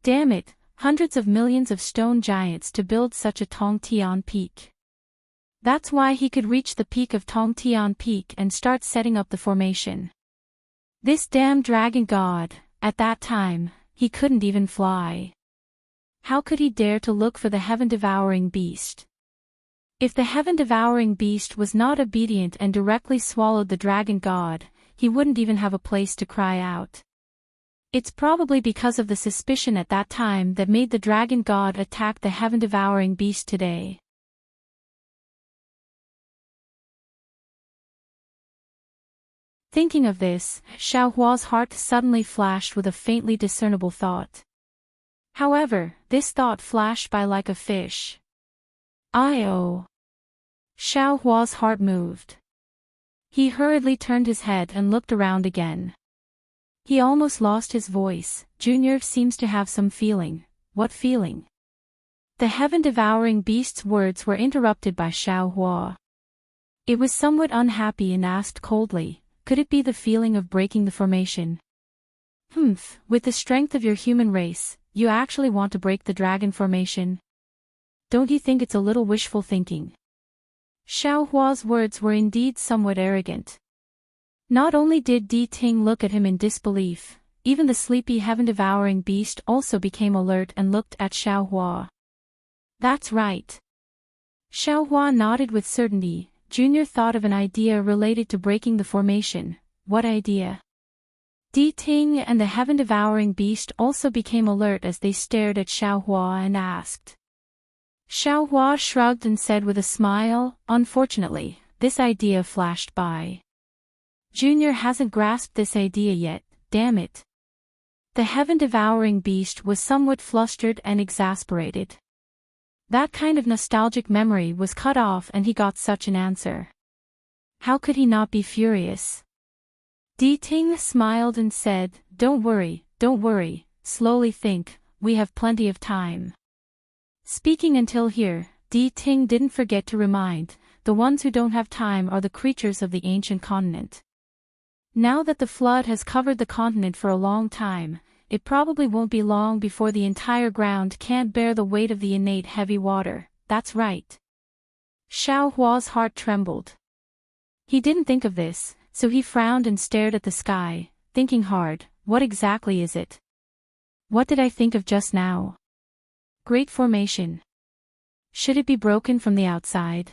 Damn it, hundreds of millions of stone giants to build such a Tongtian peak. That's why he could reach the peak of Tongtian Peak and start setting up the formation. This damn dragon god, at that time, he couldn't even fly. How could he dare to look for the heaven-devouring beast? If the heaven-devouring beast was not obedient and directly swallowed the dragon god, he wouldn't even have a place to cry out. It's probably because of the suspicion at that time that made the dragon god attack the heaven-devouring beast today. Thinking of this, Xiaohua's heart suddenly flashed with a faintly discernible thought. However, this thought flashed by like a fish. I-oh. Xiaohua's heart moved. He hurriedly turned his head and looked around again. He almost lost his voice. Junior seems to have some feeling. What feeling? The heaven-devouring beast's words were interrupted by Xiaohua. It was somewhat unhappy and asked coldly, could it be the feeling of breaking the formation? With the strength of your human race, you actually want to break the dragon formation? Don't you think it's a little wishful thinking? Xiaohua's words were indeed somewhat arrogant. Not only did Di Ting look at him in disbelief, even the sleepy heaven-devouring beast also became alert and looked at Xiaohua. That's right. Xiaohua nodded with certainty. Junior thought of an idea related to breaking the formation. What idea? Di Ting and the heaven-devouring beast also became alert as they stared at Xiaohua and asked. Xiaohua shrugged and said with a smile, unfortunately, this idea flashed by. Junior hasn't grasped this idea yet, damn it. The heaven-devouring beast was somewhat flustered and exasperated. That kind of nostalgic memory was cut off and he got such an answer. How could he not be furious? Di Ting smiled and said, don't worry, slowly think, we have plenty of time. Speaking until here, Di Ting didn't forget to remind, the ones who don't have time are the creatures of the ancient continent. Now that the flood has covered the continent for a long time, it probably won't be long before the entire ground can't bear the weight of the innate heavy water. That's right. Xiaohua's heart trembled. He didn't think of this, so he frowned and stared at the sky, thinking hard, what exactly is it? What did I think of just now? Great formation. Should it be broken from the outside?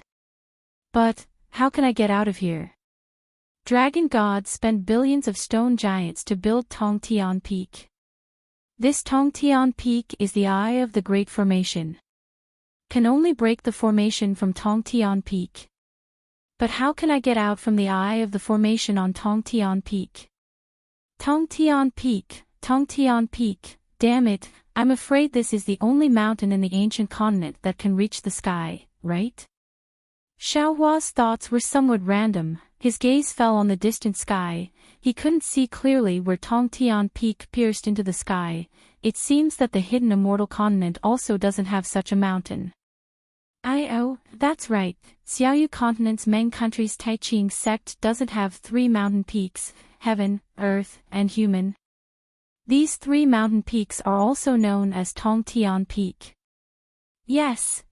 But, how can I get out of here? Dragon gods spent billions of stone giants to build Tongtian Peak. This Tongtian Peak is the eye of the Great Formation. Can only break the formation from Tongtian Peak. But how can I get out from the eye of the formation on Tongtian Peak? Tongtian Peak, damn it, I'm afraid this is the only mountain in the ancient continent that can reach the sky, right? Xiaohua's thoughts were somewhat random. His gaze fell on the distant sky. He couldn't see clearly where Tongtian Peak pierced into the sky. It seems that the hidden immortal continent also doesn't have such a mountain. Oh, that's right. Xiaoyu continent's Meng country's Taiqing sect doesn't have 3 mountain peaks, heaven, earth, and human. These 3 mountain peaks are also known as Tongtian Peak. Yes.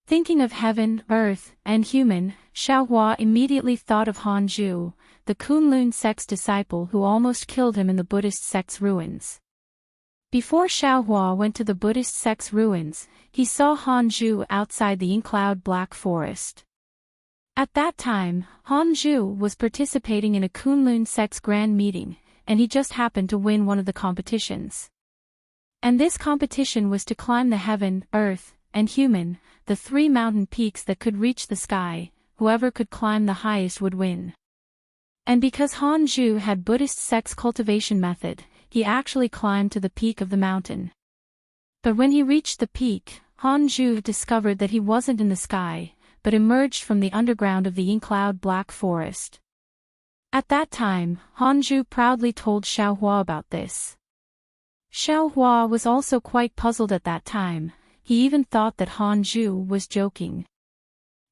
Thinking of heaven, earth, and human, Xiaohua immediately thought of Han Zhu, the Kunlun sect's disciple who almost killed him in the Buddhist sect's ruins. Before Xiaohua went to the Buddhist sect's ruins, he saw Han Zhu outside the ink-cloud black forest. At that time, Han Zhu was participating in a Kunlun sect's grand meeting, and he just happened to win one of the competitions. And this competition was to climb the heaven, earth, and human, the 3 mountain peaks that could reach the sky. Whoever could climb the highest would win. And because Han Zhu had Buddhist sect's cultivation method, he actually climbed to the peak of the mountain. But when he reached the peak, Han Zhu discovered that he wasn't in the sky, but emerged from the underground of the ink-cloud black forest. At that time, Han Zhu proudly told Xiaohua about this. Xiaohua was also quite puzzled at that time. He even thought that Han Zhu was joking.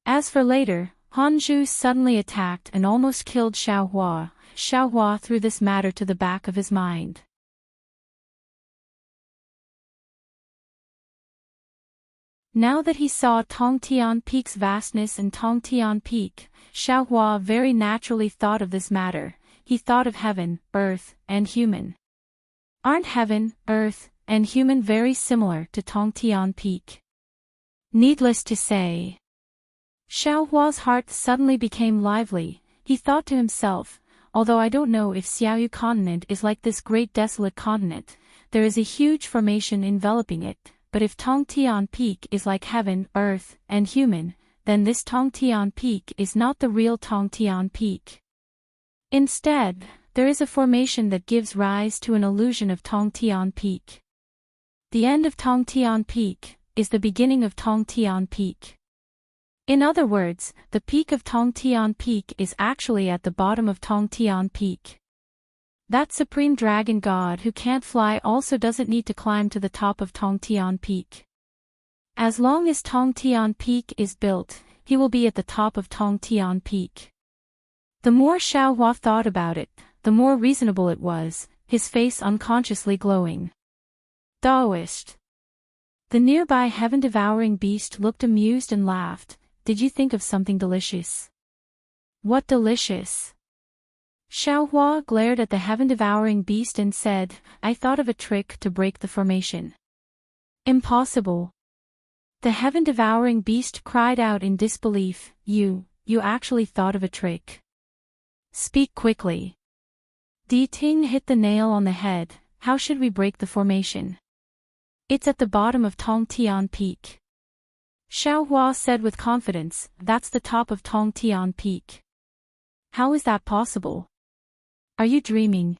As for later, Han Zhu suddenly attacked and almost killed Xiaohua. Xiaohua threw this matter to the back of his mind. Now that he saw Tongtian Peak's vastness and Tongtian Peak, Xiaohua very naturally thought of this matter. He thought of heaven, earth, and human. Aren't heaven, earth, and human very similar to Tongtian Peak? Needless to say, Xiaohua's heart suddenly became lively. He thought to himself, although I don't know if Xiaoyu continent is like this great desolate continent, there is a huge formation enveloping it, but if Tongtian Peak is like heaven, earth, and human, then this Tongtian Peak is not the real Tongtian Peak. Instead, there is a formation that gives rise to an illusion of Tongtian Peak. The end of Tongtian Peak is the beginning of Tongtian Peak. In other words, the peak of Tongtian Peak is actually at the bottom of Tongtian Peak. That supreme dragon god who can't fly also doesn't need to climb to the top of Tongtian Peak. As long as Tongtian Peak is built, he will be at the top of Tongtian Peak. The more Xiaohua thought about it, the more reasonable it was, his face unconsciously glowing. Daoist. The nearby heaven-devouring beast looked amused and laughed. Did you think of something delicious? What delicious? Xiaohua glared at the heaven-devouring beast and said, I thought of a trick to break the formation. Impossible. The heaven-devouring beast cried out in disbelief, You actually thought of a trick. Speak quickly. Di Ting hit the nail on the head. How should we break the formation? It's at the bottom of Tongtian Peak. Xiaohua said with confidence, That's the top of Tongtian Peak. How is that possible? Are you dreaming?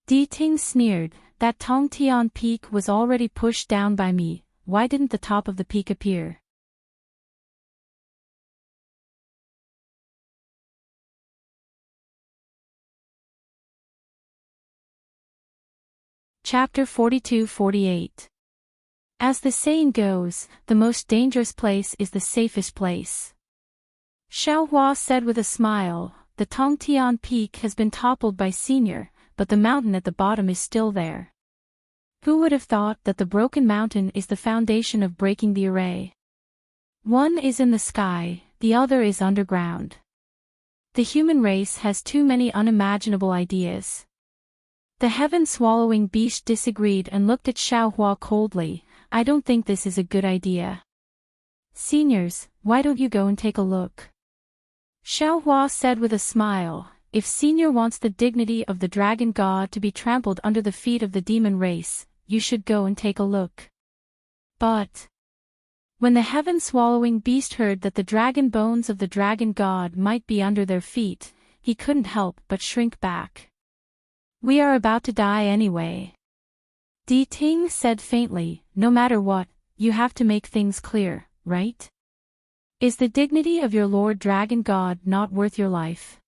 Di Ting sneered, That Tongtian Peak was already pushed down by me, why didn't the top of the peak appear? Chapter 42-48. As the saying goes, the most dangerous place is the safest place. Xiaohua said with a smile, The Tongtian Peak has been toppled by Senior, but the mountain at the bottom is still there. Who would have thought that the broken mountain is the foundation of breaking the array? One is in the sky, the other is underground. The human race has too many unimaginable ideas. The heaven-swallowing beast disagreed and looked at Xiaohua coldly. I don't think this is a good idea. Seniors, why don't you go and take a look? Xiaohua said with a smile, If Senior wants the dignity of the dragon god to be trampled under the feet of the demon race, you should go and take a look. But when the heaven-swallowing beast heard that the dragon bones of the dragon god might be under their feet, he couldn't help but shrink back. We are about to die anyway. Di Ting said faintly, No matter what, you have to make things clear, right? Is the dignity of your Lord Dragon God not worth your life?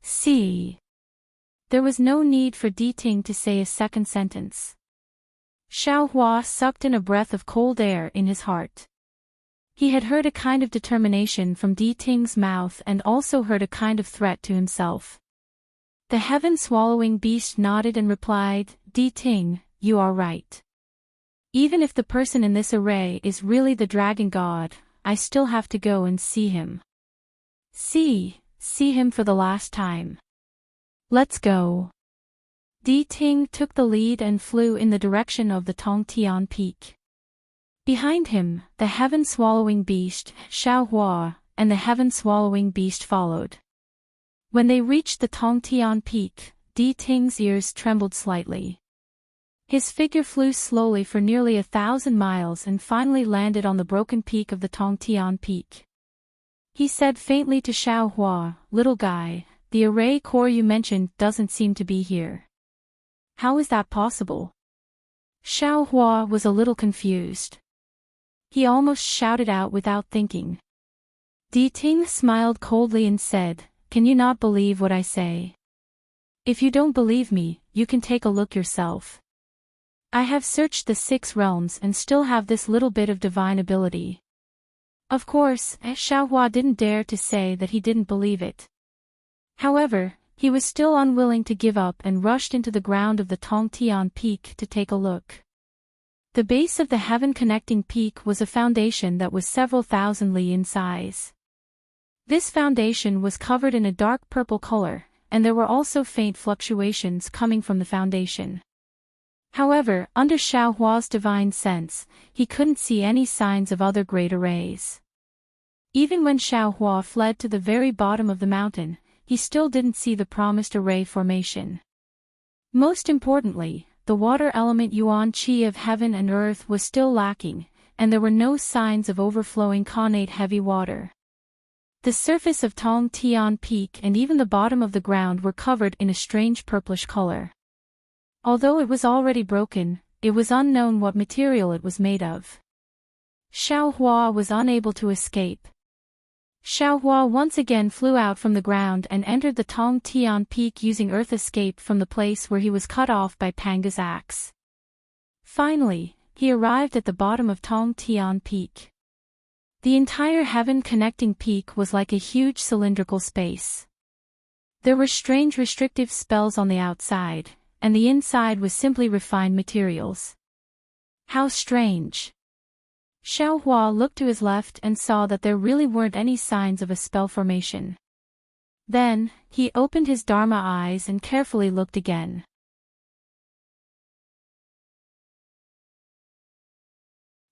See. There was no need for Di Ting to say a second sentence. Xiaohua sucked in a breath of cold air in his heart. He had heard a kind of determination from Di Ting's mouth and also heard a kind of threat to himself. The heaven-swallowing beast nodded and replied, Di Ting, you are right. Even if the person in this array is really the dragon god, I still have to go and see him. See him for the last time. Let's go. Di Ting took the lead and flew in the direction of the Tongtian Peak. Behind him, the heaven-swallowing beast, Xiaohua, and the heaven-swallowing beast followed. When they reached the Tongtian Peak, Di Ting's ears trembled slightly. His figure flew slowly for nearly 1,000 miles and finally landed on the broken peak of the Tongtian Peak. He said faintly to Xiaohua, Little guy, the array core you mentioned doesn't seem to be here. How is that possible? Xiaohua was a little confused. He almost shouted out without thinking. Di Ting smiled coldly and said, Can you not believe what I say? If you don't believe me, you can take a look yourself. I have searched the 6 realms and still have this little bit of divine ability. Of course, Xiaohua didn't dare to say that he didn't believe it. However, he was still unwilling to give up and rushed into the ground of the Tongtian Peak to take a look. The base of the heaven-connecting peak was a foundation that was several thousand li in size. This foundation was covered in a dark purple color, and there were also faint fluctuations coming from the foundation. However, under Xiao Hua's divine sense, he couldn't see any signs of other great arrays. Even when Xiao Hua fled to the very bottom of the mountain, he still didn't see the promised array formation. Most importantly, the water element yuan qi of heaven and earth was still lacking, and there were no signs of overflowing connate heavy water. The surface of Tong Tian Peak and even the bottom of the ground were covered in a strange purplish color. Although it was already broken, it was unknown what material it was made of. Xiao Hua was unable to escape. Xiao Hua once again flew out from the ground and entered the Tong Tian Peak using earth escape from the place where he was cut off by Panga's axe. Finally, he arrived at the bottom of Tong Tian Peak. The entire heaven-connecting peak was like a huge cylindrical space. There were strange restrictive spells on the outside, and the inside was simply refined materials. How strange! Xiao Hua looked to his left and saw that there really weren't any signs of a spell formation. Then, he opened his Dharma eyes and carefully looked again.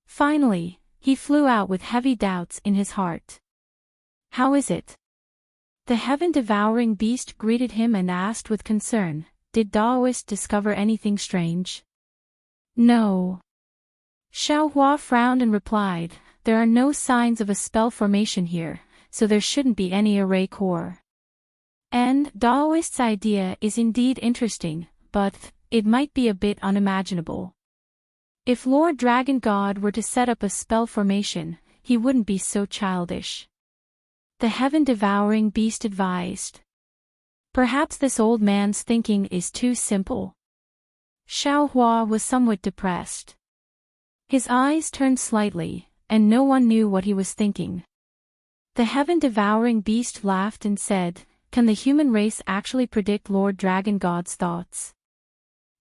Finally, he flew out with heavy doubts in his heart. How is it? The heaven-devouring beast greeted him and asked with concern, "Did Daoist discover anything strange?" "No." Xiao Hua frowned and replied, "There are no signs of a spell formation here, so there shouldn't be any array core. And Daoist's idea is indeed interesting, but it might be a bit unimaginable. If Lord Dragon God were to set up a spell formation, he wouldn't be so childish." The heaven-devouring beast advised. Perhaps this old man's thinking is too simple. Xiao Hua was somewhat depressed. His eyes turned slightly, and no one knew what he was thinking. The heaven-devouring beast laughed and said, "Can the human race actually predict Lord Dragon God's thoughts?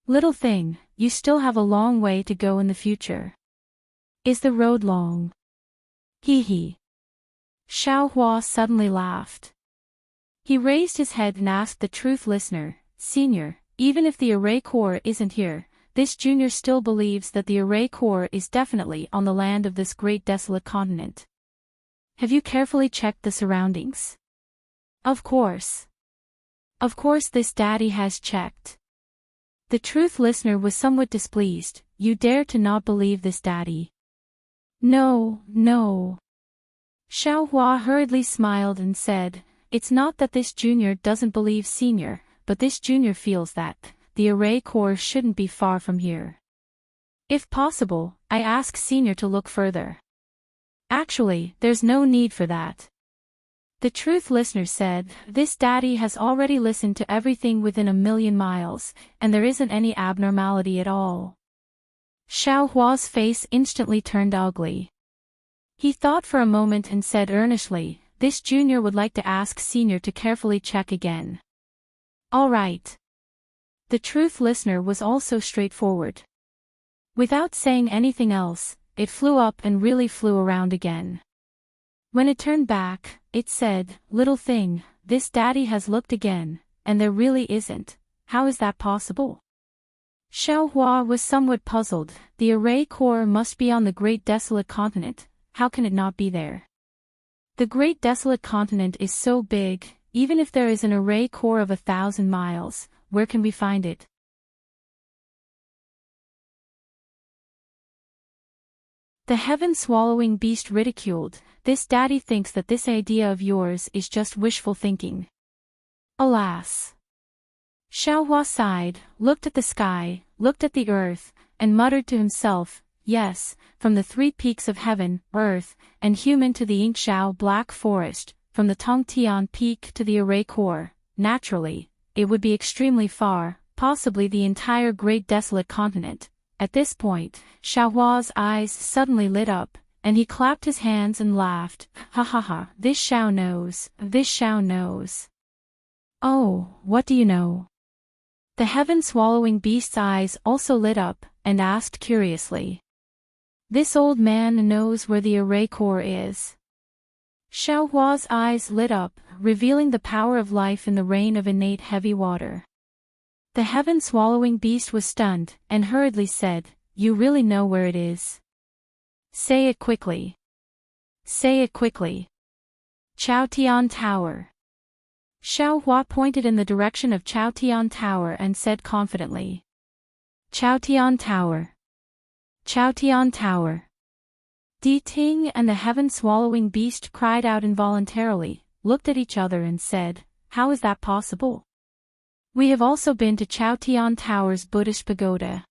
Little thing, you still have a long way to go in the future." "Is the road long?" "Hee hee." Xiao Hua suddenly laughed. He raised his head and asked the truth listener, "Senior, even if the array core isn't here, this junior still believes that the array core is definitely on the land of this great desolate continent. Have you carefully checked the surroundings?" Of course. Of course this daddy has checked." The truth listener was somewhat displeased. "You dare to not believe this daddy?" "No, no." Xiao Hua hurriedly smiled and said, "It's not that this junior doesn't believe senior, but this junior feels that the array core shouldn't be far from here. If possible, I ask senior to look further." "Actually, there's no need for that." The truth listener said, "This daddy has already listened to everything within 1,000,000 miles, and there isn't any abnormality at all." Xiao Hua's face instantly turned ugly. He thought for a moment and said earnestly, "This junior would like to ask senior to carefully check again." "All right." The truth listener was also straightforward. Without saying anything else, it flew up and really flew around again. When it turned back, it said, "Little thing, this daddy has looked again, and there really isn't. How is that possible?" Xiao Hua was somewhat puzzled. The array core must be on the great desolate continent. How can it not be there? The great desolate continent is so big, even if there is an array core of 1,000 miles, where can we find it? The heaven-swallowing beast ridiculed, "This daddy thinks that this idea of yours is just wishful thinking." Alas! Xiao Hua sighed, looked at the sky, looked at the earth, and muttered to himself, "Yes, from the 3 peaks of heaven, earth, and human to the Yingxiao Black Forest, from the Tongtian Peak to the array core, naturally, it would be extremely far, possibly the entire great desolate continent." At this point, Xiao Hua's eyes suddenly lit up, and he clapped his hands and laughed, "Ha ha ha, this Xiao knows, this Xiao knows." "Oh, what do you know?" The heaven-swallowing beast's eyes also lit up, and asked curiously. This old man knows where the array core is. Xiao Hua's eyes lit up, revealing the power of life in the rain of innate heavy water. The heaven-swallowing beast was stunned, and hurriedly said, "You really know where it is? Say it quickly. Say it quickly." Chaotian Tower. Xiao Hua pointed in the direction of Chaotian Tower and said confidently. Chaotian Tower. Chaotian Tower. Di Ting and the heaven-swallowing beast cried out involuntarily, looked at each other and said, "How is that possible? We have also been to Chaotian Tower's Buddhist pagoda.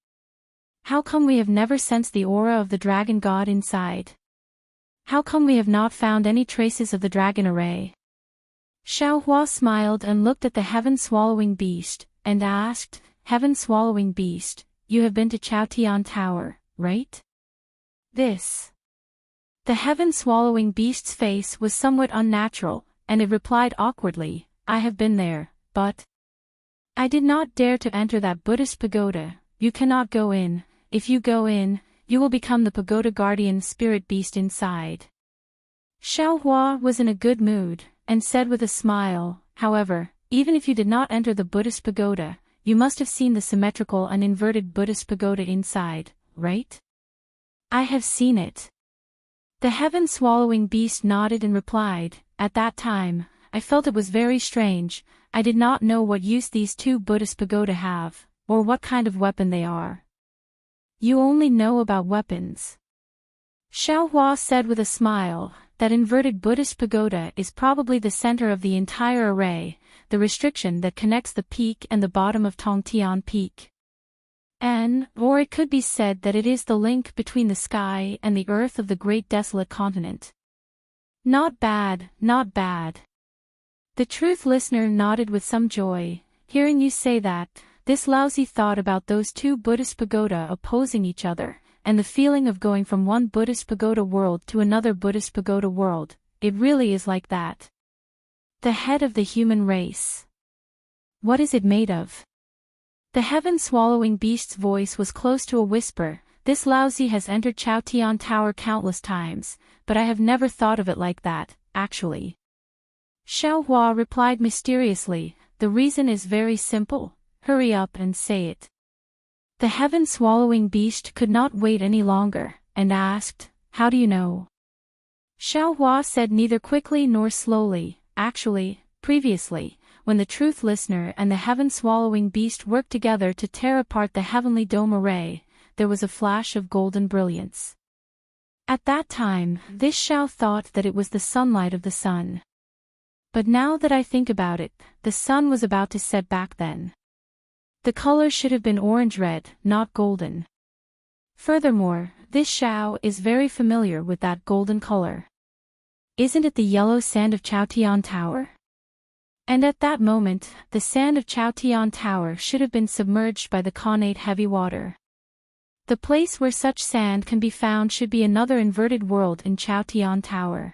How come we have never sensed the aura of the dragon god inside? How come we have not found any traces of the dragon array?" Xiao Hua smiled and looked at the heaven-swallowing beast, and asked, "Heaven-swallowing beast, you have been to Chaotian Tower, right?" The heaven-swallowing beast's face was somewhat unnatural, and it replied awkwardly, "I have been there, but I did not dare to enter that Buddhist pagoda. You cannot go in. If you go in, you will become the pagoda guardian spirit beast inside." Xiao Hua was in a good mood, and said with a smile, "However, even if you did not enter the Buddhist pagoda, you must have seen the symmetrical and inverted Buddhist pagoda inside, right?" "I have seen it." The heaven-swallowing beast nodded and replied, "At that time, I felt it was very strange. I did not know what use these two Buddhist pagoda have, or what kind of weapon they are." "You only know about weapons." Xiao Hua said with a smile, "That inverted Buddhist pagoda is probably the center of the entire array, the restriction that connects the peak and the bottom of Tongtian Peak. Or it could be said that it is the link between the sky and the earth of the great desolate continent." "Not bad, not bad." The truth listener nodded with some joy, "Hearing you say that, this lousy thought about those two Buddhist pagoda opposing each other, and the feeling of going from one Buddhist pagoda world to another Buddhist pagoda world, it really is like that. The head of the human race. What is it made of?" The heaven-swallowing beast's voice was close to a whisper, "This lousy has entered Chaotian Tower countless times, but I have never thought of it like that, actually." Xiao Hua replied mysteriously, "The reason is very simple. Hurry up and say it." The heaven-swallowing beast could not wait any longer, and asked, "How do you know?" Xiao Hua said neither quickly nor slowly, "Actually, previously, when the truth listener and the heaven-swallowing beast worked together to tear apart the heavenly dome array, there was a flash of golden brilliance. At that time, this Xiao thought that it was the sunlight of the sun. But now that I think about it, the sun was about to set back then. The color should have been orange-red, not golden. Furthermore, this Xiao is very familiar with that golden color. Isn't it the yellow sand of Chaotian Tower?" And at that moment, the sand of Chaotian Tower should have been submerged by the connate heavy water. The place where such sand can be found should be another inverted world in Chaotian Tower.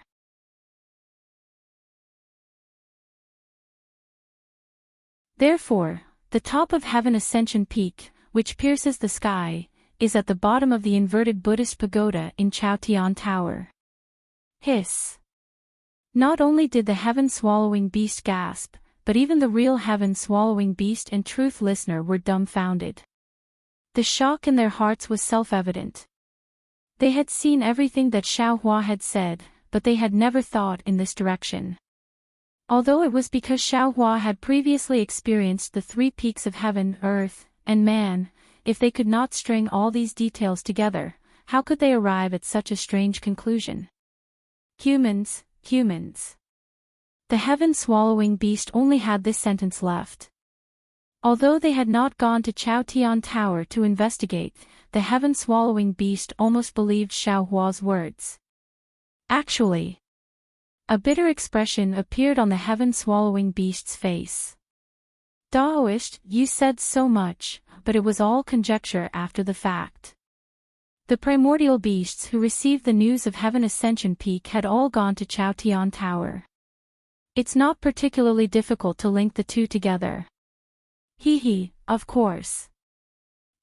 Therefore, the top of Heaven Ascension Peak, which pierces the sky, is at the bottom of the inverted Buddhist pagoda in Chaotian Tower. Hiss. Not only did the heaven-swallowing beast gasp, but even the real heaven-swallowing beast and truth listener were dumbfounded. The shock in their hearts was self-evident. They had seen everything that Xiao Hua had said, but they had never thought in this direction. Although it was because Xiao Hua had previously experienced the three peaks of heaven, earth, and man, if they could not string all these details together, how could they arrive at such a strange conclusion? Humans. The heaven-swallowing beast only had this sentence left. Although they had not gone to Chaotian Tower to investigate, the heaven-swallowing beast almost believed Xiao Hua's words. Actually, a bitter expression appeared on the heaven-swallowing beast's face. "Daoist, you said so much, but it was all conjecture after the fact." The primordial beasts who received the news of Heaven Ascension Peak had all gone to Chaotian Tower. It's not particularly difficult to link the two together. Of course.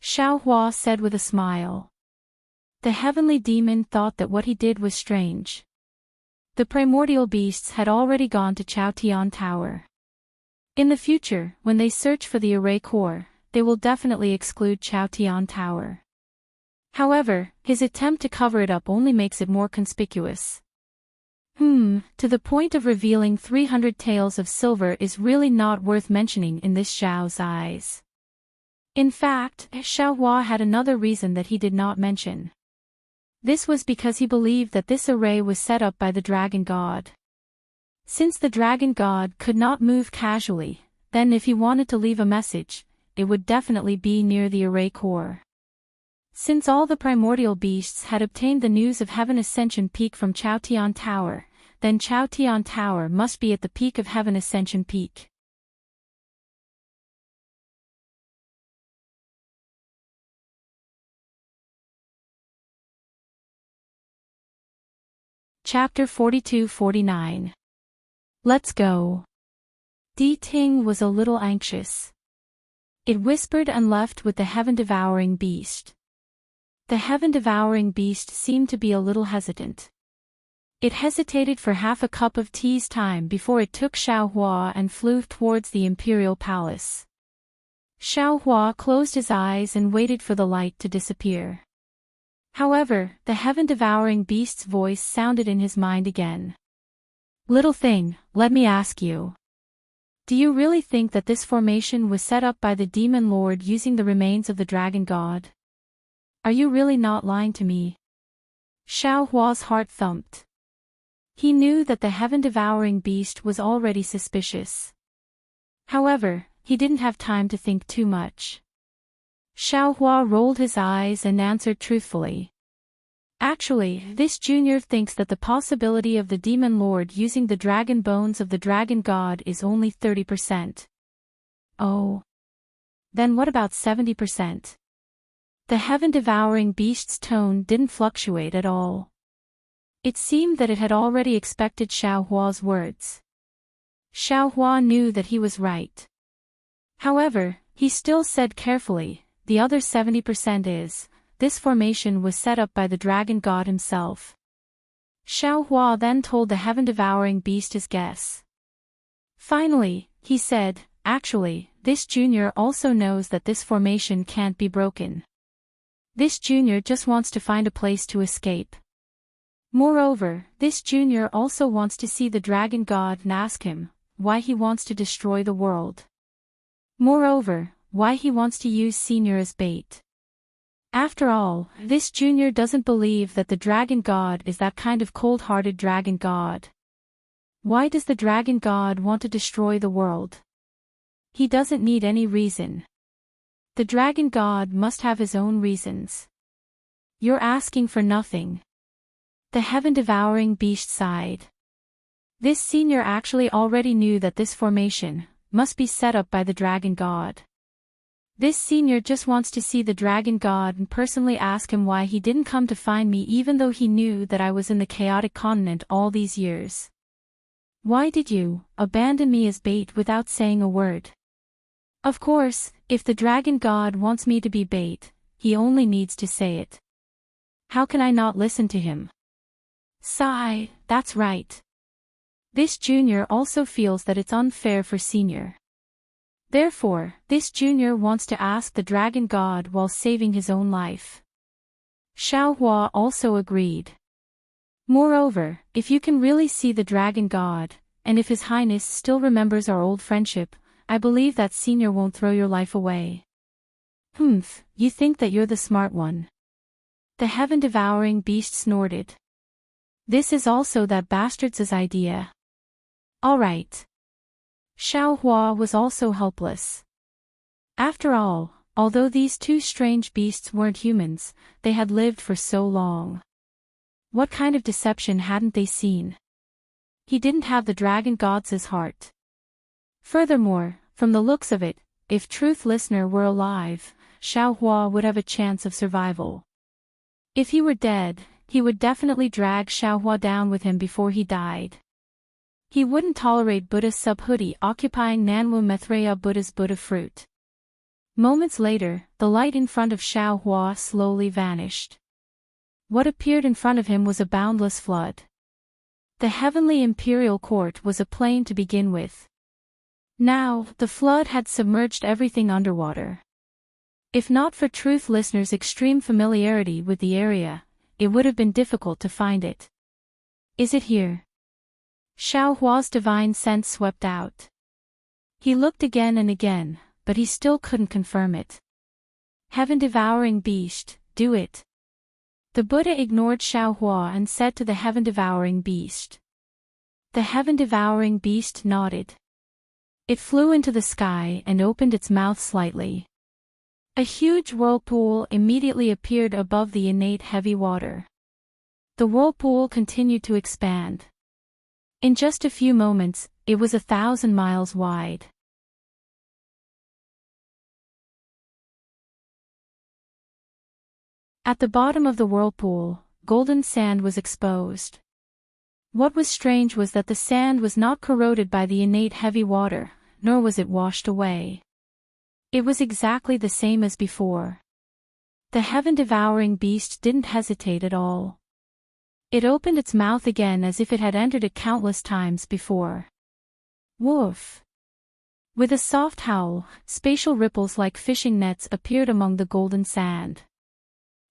Xiao Hua said with a smile. The heavenly demon thought that what he did was strange. The primordial beasts had already gone to Chaotian Tower. In the future, when they search for the array core, they will definitely exclude Chaotian Tower. However, his attempt to cover it up only makes it more conspicuous. To the point of revealing 300 taels of silver is really not worth mentioning in this Xiao's eyes. In fact, Xiao Hua had another reason that he did not mention. This was because he believed that this array was set up by the dragon god. Since the dragon god could not move casually, then if he wanted to leave a message, it would definitely be near the array core. Since all the primordial beasts had obtained the news of Heaven Ascension Peak from Chaotian Tower, then Chaotian Tower must be at the peak of Heaven Ascension Peak. Chapter 42-49. Let's go. Di Ting was a little anxious. It whispered and left with the heaven-devouring beast. The heaven-devouring beast seemed to be a little hesitant. It hesitated for half a cup of tea's time before it took Xiao Hua and flew towards the imperial palace. Xiao Hua closed his eyes and waited for the light to disappear. However, the heaven-devouring beast's voice sounded in his mind again. Little thing, let me ask you. Do you really think that this formation was set up by the demon lord using the remains of the dragon god? Are you really not lying to me? Xiao Hua's heart thumped. He knew that the heaven-devouring beast was already suspicious. However, he didn't have time to think too much. Xiao Hua rolled his eyes and answered truthfully. Actually, this junior thinks that the possibility of the demon lord using the dragon bones of the dragon god is only 30%. Oh. Then what about 70%? The heaven-devouring beast's tone didn't fluctuate at all. It seemed that it had already expected Xiao Hua's words. Xiao Hua knew that he was right. However, he still said carefully, the other 70% is, this formation was set up by the dragon god himself. Xiao Hua then told the heaven-devouring beast his guess. Finally, he said, actually, this junior also knows that this formation can't be broken. This junior just wants to find a place to escape. Moreover, this junior also wants to see the dragon god and ask him, why he wants to destroy the world. Moreover, why he wants to use senior as bait. After all, this junior doesn't believe that the dragon god is that kind of cold-hearted dragon god. Why does the dragon god want to destroy the world? He doesn't need any reason. The dragon god must have his own reasons. You're asking for nothing. The heaven-devouring beast sighed. This senior actually already knew that this formation must be set up by the dragon god. This senior just wants to see the dragon god and personally ask him why he didn't come to find me even though he knew that I was in the chaotic continent all these years. Why did you abandon me as bait without saying a word? Of course, if the dragon god wants me to be bait, he only needs to say it. How can I not listen to him? Sigh, that's right. This junior also feels that it's unfair for senior. Therefore, this junior wants to ask the dragon god while saving his own life. Xiao Hua also agreed. Moreover, if you can really see the dragon god, and if his highness still remembers our old friendship, I believe that senior won't throw your life away. You think that you're the smart one. The heaven-devouring beast snorted. This is also that bastard's idea. All right. Xiao Hua was also helpless. After all, although these two strange beasts weren't humans, they had lived for so long. What kind of deception hadn't they seen? He didn't have the dragon god's heart. Furthermore, from the looks of it, if Truth Listener were alive, Xiao Hua would have a chance of survival. If he were dead, he would definitely drag Xiao Hua down with him before he died. He wouldn't tolerate Buddha's sub-hoodie occupying Nanwu Maitreya Buddha's Buddha fruit. Moments later, the light in front of Xiao Hua slowly vanished. What appeared in front of him was a boundless flood. The heavenly imperial court was a plain to begin with. Now, the flood had submerged everything underwater. If not for Truth listeners' extreme familiarity with the area, it would have been difficult to find it. Is it here? Xiaohua's divine sense swept out. He looked again and again, but he still couldn't confirm it. Heaven-devouring beast, do it. The Buddha ignored Xiaohua and said to the heaven-devouring beast. The heaven-devouring beast nodded. It flew into the sky and opened its mouth slightly. A huge whirlpool immediately appeared above the innate heavy water. The whirlpool continued to expand. In just a few moments, it was 1,000 miles wide. At the bottom of the whirlpool, golden sand was exposed. What was strange was that the sand was not corroded by the innate heavy water, nor was it washed away. It was exactly the same as before. The heaven-devouring beast didn't hesitate at all. It opened its mouth again as if it had entered it countless times before. Woof! With a soft howl, spatial ripples like fishing nets appeared among the golden sand.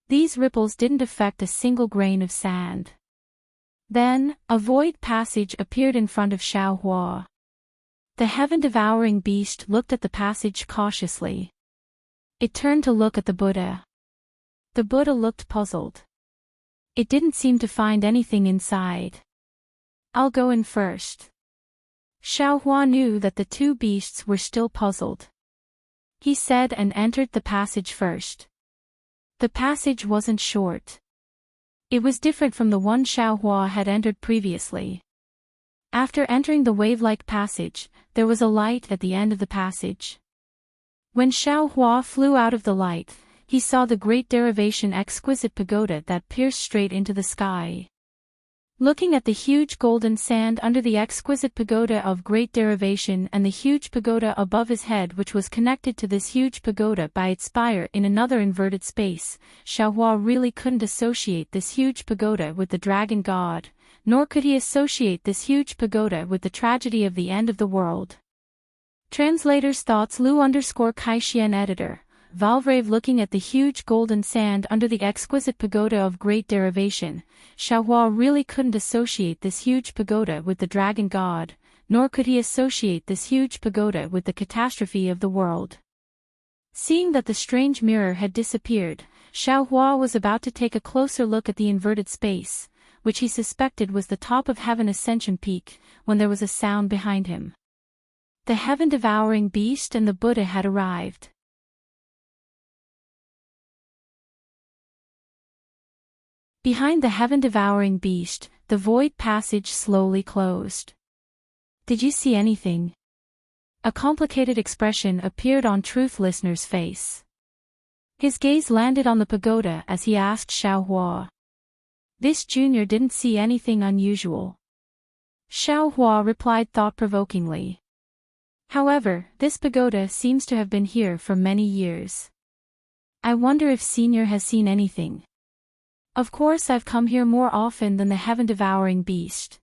These ripples didn't affect a single grain of sand. Then, a void passage appeared in front of Xiaohua. The heaven-devouring beast looked at the passage cautiously. It turned to look at the Buddha. The Buddha looked puzzled. It didn't seem to find anything inside. I'll go in first. Xiaohua knew that the two beasts were still puzzled. He said and entered the passage first. The passage wasn't short. It was different from the one Xiaohua had entered previously. After entering the wave-like passage, there was a light at the end of the passage. When Xiaohua flew out of the light, he saw the Great Derivation exquisite pagoda that pierced straight into the sky. Looking at the huge golden sand under the exquisite pagoda of Great Derivation and the huge pagoda above his head which was connected to this huge pagoda by its spire in another inverted space, Xiaohua really couldn't associate this huge pagoda with the dragon god, nor could he associate this huge pagoda with the tragedy of the end of the world. Translator's thoughts Lu_Kaixien editor. Valvrave looking at the huge golden sand under the exquisite pagoda of Great Derivation, Xiaohua really couldn't associate this huge pagoda with the dragon god, nor could he associate this huge pagoda with the catastrophe of the world. Seeing that the strange mirror had disappeared, Xiaohua was about to take a closer look at the inverted space, which he suspected was the top of Heaven Ascension Peak, when there was a sound behind him. The heaven-devouring beast and the Buddha had arrived. Behind the heaven-devouring beast, the void passage slowly closed. Did you see anything? A complicated expression appeared on Truth listener's face. His gaze landed on the pagoda as he asked Xiaohua. This junior didn't see anything unusual. Xiaohua replied thought-provokingly. However, this pagoda seems to have been here for many years. I wonder if senior has seen anything. Of course I've come here more often than the heaven-devouring beast.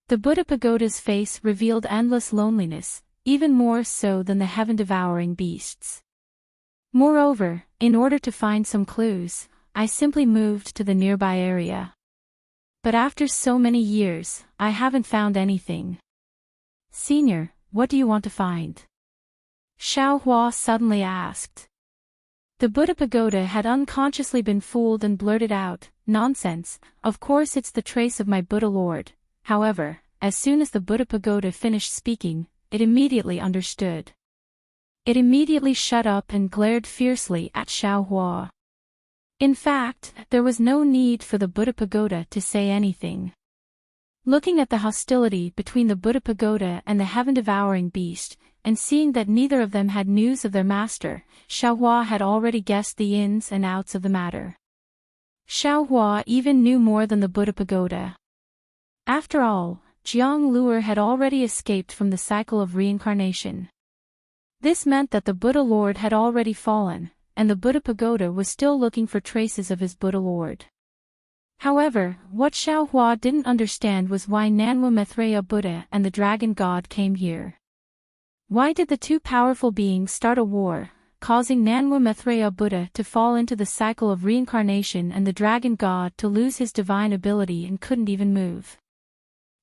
The Buddha pagoda's face revealed endless loneliness, even more so than the heaven-devouring beast's. Moreover, in order to find some clues, I simply moved to the nearby area. But after so many years, I haven't found anything. Senior, what do you want to find? Xiaohua suddenly asked. The Buddha pagoda had unconsciously been fooled and blurted out, nonsense, of course it's the trace of my Buddha Lord. However, as soon as the Buddha pagoda finished speaking, it immediately understood. It immediately shut up and glared fiercely at Xiaohua. In fact, there was no need for the Buddha pagoda to say anything. Looking at the hostility between the Buddha pagoda and the heaven-devouring beast, and seeing that neither of them had news of their master, Xiaohua had already guessed the ins and outs of the matter. Xiaohua even knew more than the Buddha pagoda. After all, Jiang Luer had already escaped from the cycle of reincarnation. This meant that the Buddha Lord had already fallen, and the Buddha pagoda was still looking for traces of his Buddha Lord. However, what Xiaohua didn't understand was why Nanwu Maitreya Buddha and the Dragon God came here. Why did the two powerful beings start a war, causing Nanwu Maitreya Buddha to fall into the cycle of reincarnation and the Dragon God to lose his divine ability and couldn't even move?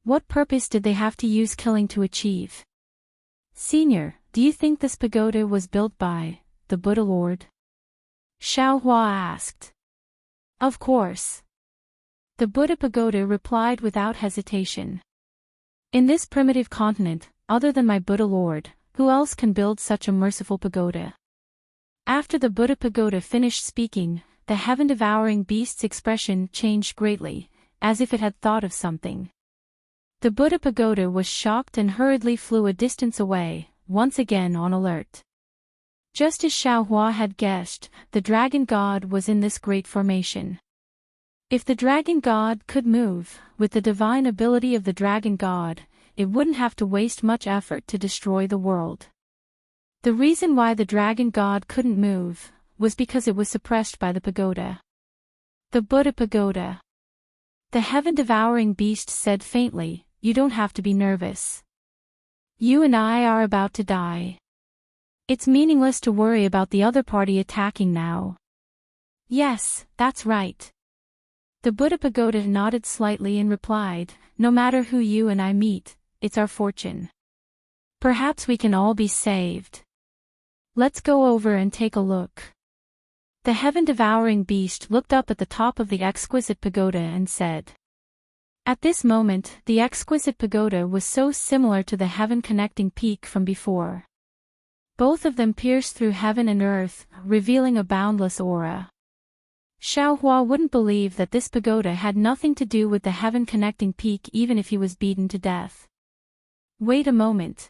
What purpose did they have to use killing to achieve? Senior, do you think this pagoda was built by the Buddha Lord? Xiaohua asked. Of course. The Buddha pagoda replied without hesitation. In this primitive continent, other than my Buddha Lord, who else can build such a merciful pagoda? After the Buddha pagoda finished speaking, the heaven-devouring beast's expression changed greatly, as if it had thought of something. The Buddha pagoda was shocked and hurriedly flew a distance away, once again on alert. Just as Xiaohua had guessed, the Dragon God was in this great formation. If the Dragon God could move, with the divine ability of the Dragon God, it wouldn't have to waste much effort to destroy the world. The reason why the Dragon God couldn't move was because it was suppressed by the pagoda. The Buddha pagoda. The heaven-devouring beast said faintly, "You don't have to be nervous. You and I are about to die. It's meaningless to worry about the other party attacking now." Yes, that's right. The Buddha pagoda nodded slightly and replied, "No matter who you and I meet, it's our fortune. Perhaps we can all be saved. Let's go over and take a look." The heaven-devouring beast looked up at the top of the exquisite pagoda and said. At this moment, the exquisite pagoda was so similar to the heaven-connecting peak from before. Both of them pierced through heaven and earth, revealing a boundless aura. Xiaohua wouldn't believe that this pagoda had nothing to do with the heaven-connecting peak even if he was beaten to death. Wait a moment.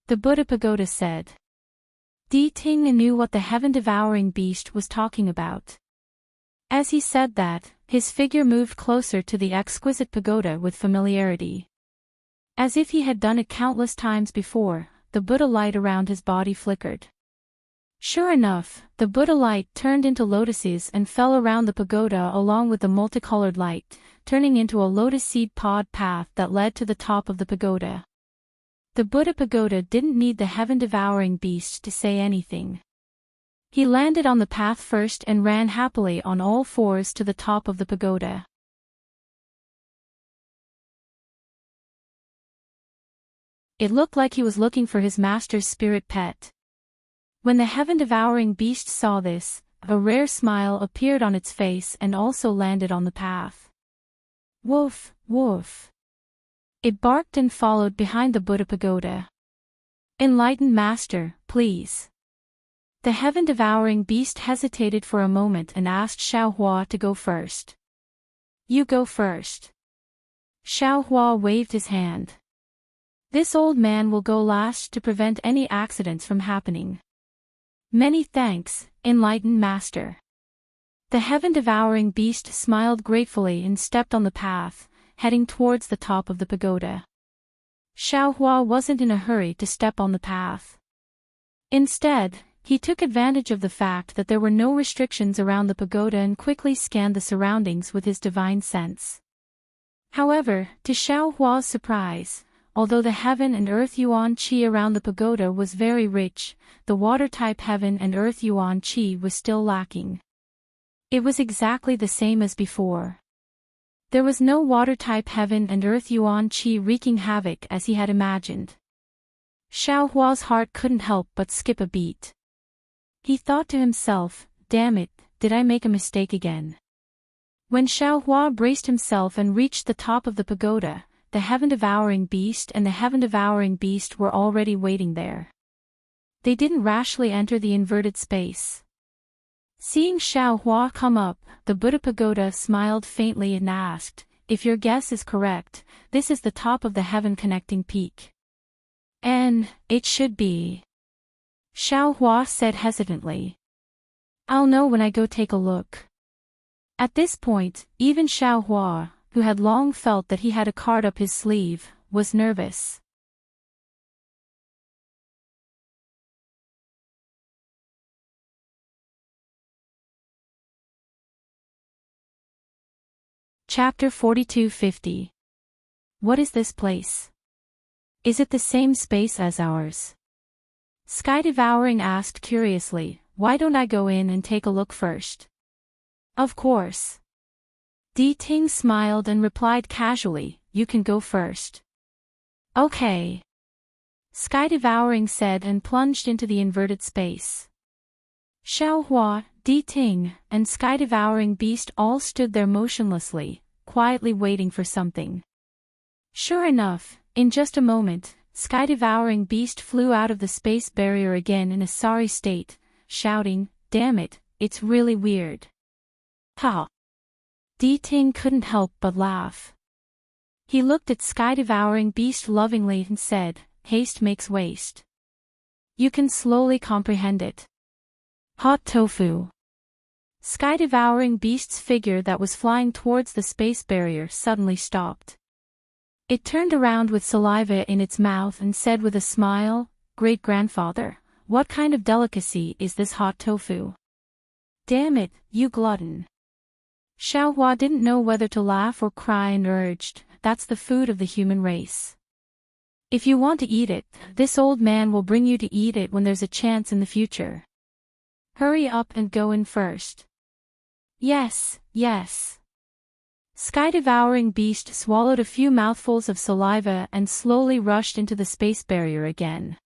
The Buddha pagoda said. Di Ting knew what the heaven-devouring beast was talking about. As he said that, his figure moved closer to the exquisite pagoda with familiarity. As if he had done it countless times before, the Buddha light around his body flickered. Sure enough, the Buddha light turned into lotuses and fell around the pagoda along with the multicolored light, turning into a lotus seed pod path that led to the top of the pagoda. The Buddha pagoda didn't need the heaven-devouring beast to say anything. He landed on the path first and ran happily on all fours to the top of the pagoda. It looked like he was looking for his master's spirit pet. When the heaven-devouring beast saw this, a rare smile appeared on its face and also landed on the path. Woof, woof. It barked and followed behind the Buddha pagoda. Enlightened master, please. The heaven-devouring beast hesitated for a moment and asked Xiaohua to go first. You go first. Xiaohua waved his hand. This old man will go last to prevent any accidents from happening. Many thanks, enlightened master. The heaven-devouring beast smiled gratefully and stepped on the path, heading towards the top of the pagoda. Xiaohua wasn't in a hurry to step on the path. Instead, he took advantage of the fact that there were no restrictions around the pagoda and quickly scanned the surroundings with his divine sense. However, to Xiaohua's surprise, although the heaven and earth yuan qi around the pagoda was very rich, the water-type heaven and earth yuan qi was still lacking. It was exactly the same as before. There was no water-type heaven and earth yuan qi wreaking havoc as he had imagined. Xiaohua's heart couldn't help but skip a beat. He thought to himself, damn it, did I make a mistake again? When Xiaohua braced himself and reached the top of the pagoda, the heaven-devouring beast and the heaven-devouring beast were already waiting there. They didn't rashly enter the inverted space. Seeing Xiaohua come up, the Buddha pagoda smiled faintly and asked, if your guess is correct, this is the top of the heaven-connecting peak. And it should be. Xiaohua said hesitantly. I'll know when I go take a look. At this point, even Xiaohua, who had long felt that he had a card up his sleeve, was nervous. Chapter 4250. What is this place? Is it the same space as ours? Sky Devouring asked curiously, why don't I go in and take a look first? Of course. Ting smiled and replied casually, you can go first. Okay. Sky Devouring said and plunged into the inverted space. Xiaohua, Ting, and Sky Devouring Beast all stood there motionlessly, quietly waiting for something. Sure enough, in just a moment, Sky Devouring Beast flew out of the space barrier again in a sorry state, shouting, damn it, it's really weird. Ha! Ting couldn't help but laugh. He looked at Sky Devouring Beast lovingly and said, haste makes waste. You can slowly comprehend it. Hot tofu. Sky Devouring Beast's figure that was flying towards the space barrier suddenly stopped. It turned around with saliva in its mouth and said with a smile, Great-grandfather, what kind of delicacy is this hot tofu? Damn it, you glutton. Xiaohua didn't know whether to laugh or cry and urged, that's the food of the human race. If you want to eat it, this old man will bring you to eat it when there's a chance in the future. Hurry up and go in first. Yes, yes. Sky Devouring Beast swallowed a few mouthfuls of saliva and slowly rushed into the space barrier again.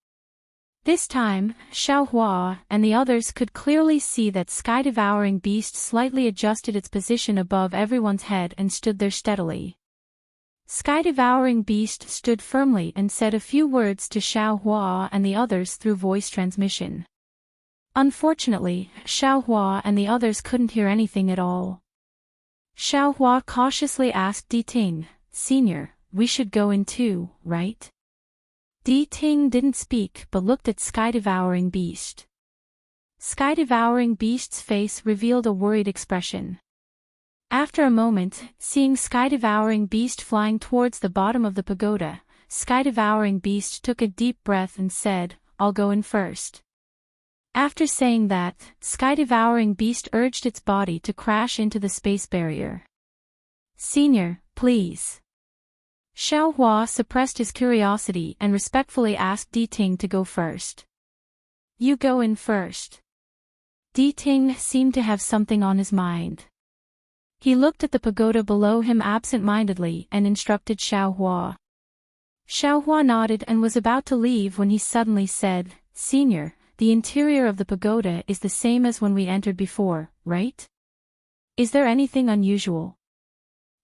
This time, Xiaohua and the others could clearly see that Sky Devouring Beast slightly adjusted its position above everyone's head and stood there steadily. Sky Devouring Beast stood firmly and said a few words to Xiaohua and the others through voice transmission. Unfortunately, Xiaohua and the others couldn't hear anything at all. Xiaohua cautiously asked Ting, Senior, we should go in too, right? Ting didn't speak but looked at Sky Devouring Beast. Sky Devouring Beast's face revealed a worried expression. After a moment, seeing Sky Devouring Beast flying towards the bottom of the pagoda, Sky Devouring Beast took a deep breath and said, I'll go in first. After saying that, Sky Devouring Beast urged its body to crash into the space barrier. Senior, please. Xiaohua suppressed his curiosity and respectfully asked Ting to go first. You go in first. Ting seemed to have something on his mind. He looked at the pagoda below him absent-mindedly and instructed Xiaohua. Xiaohua nodded and was about to leave when he suddenly said, Senior, the interior of the pagoda is the same as when we entered before, right? Is there anything unusual?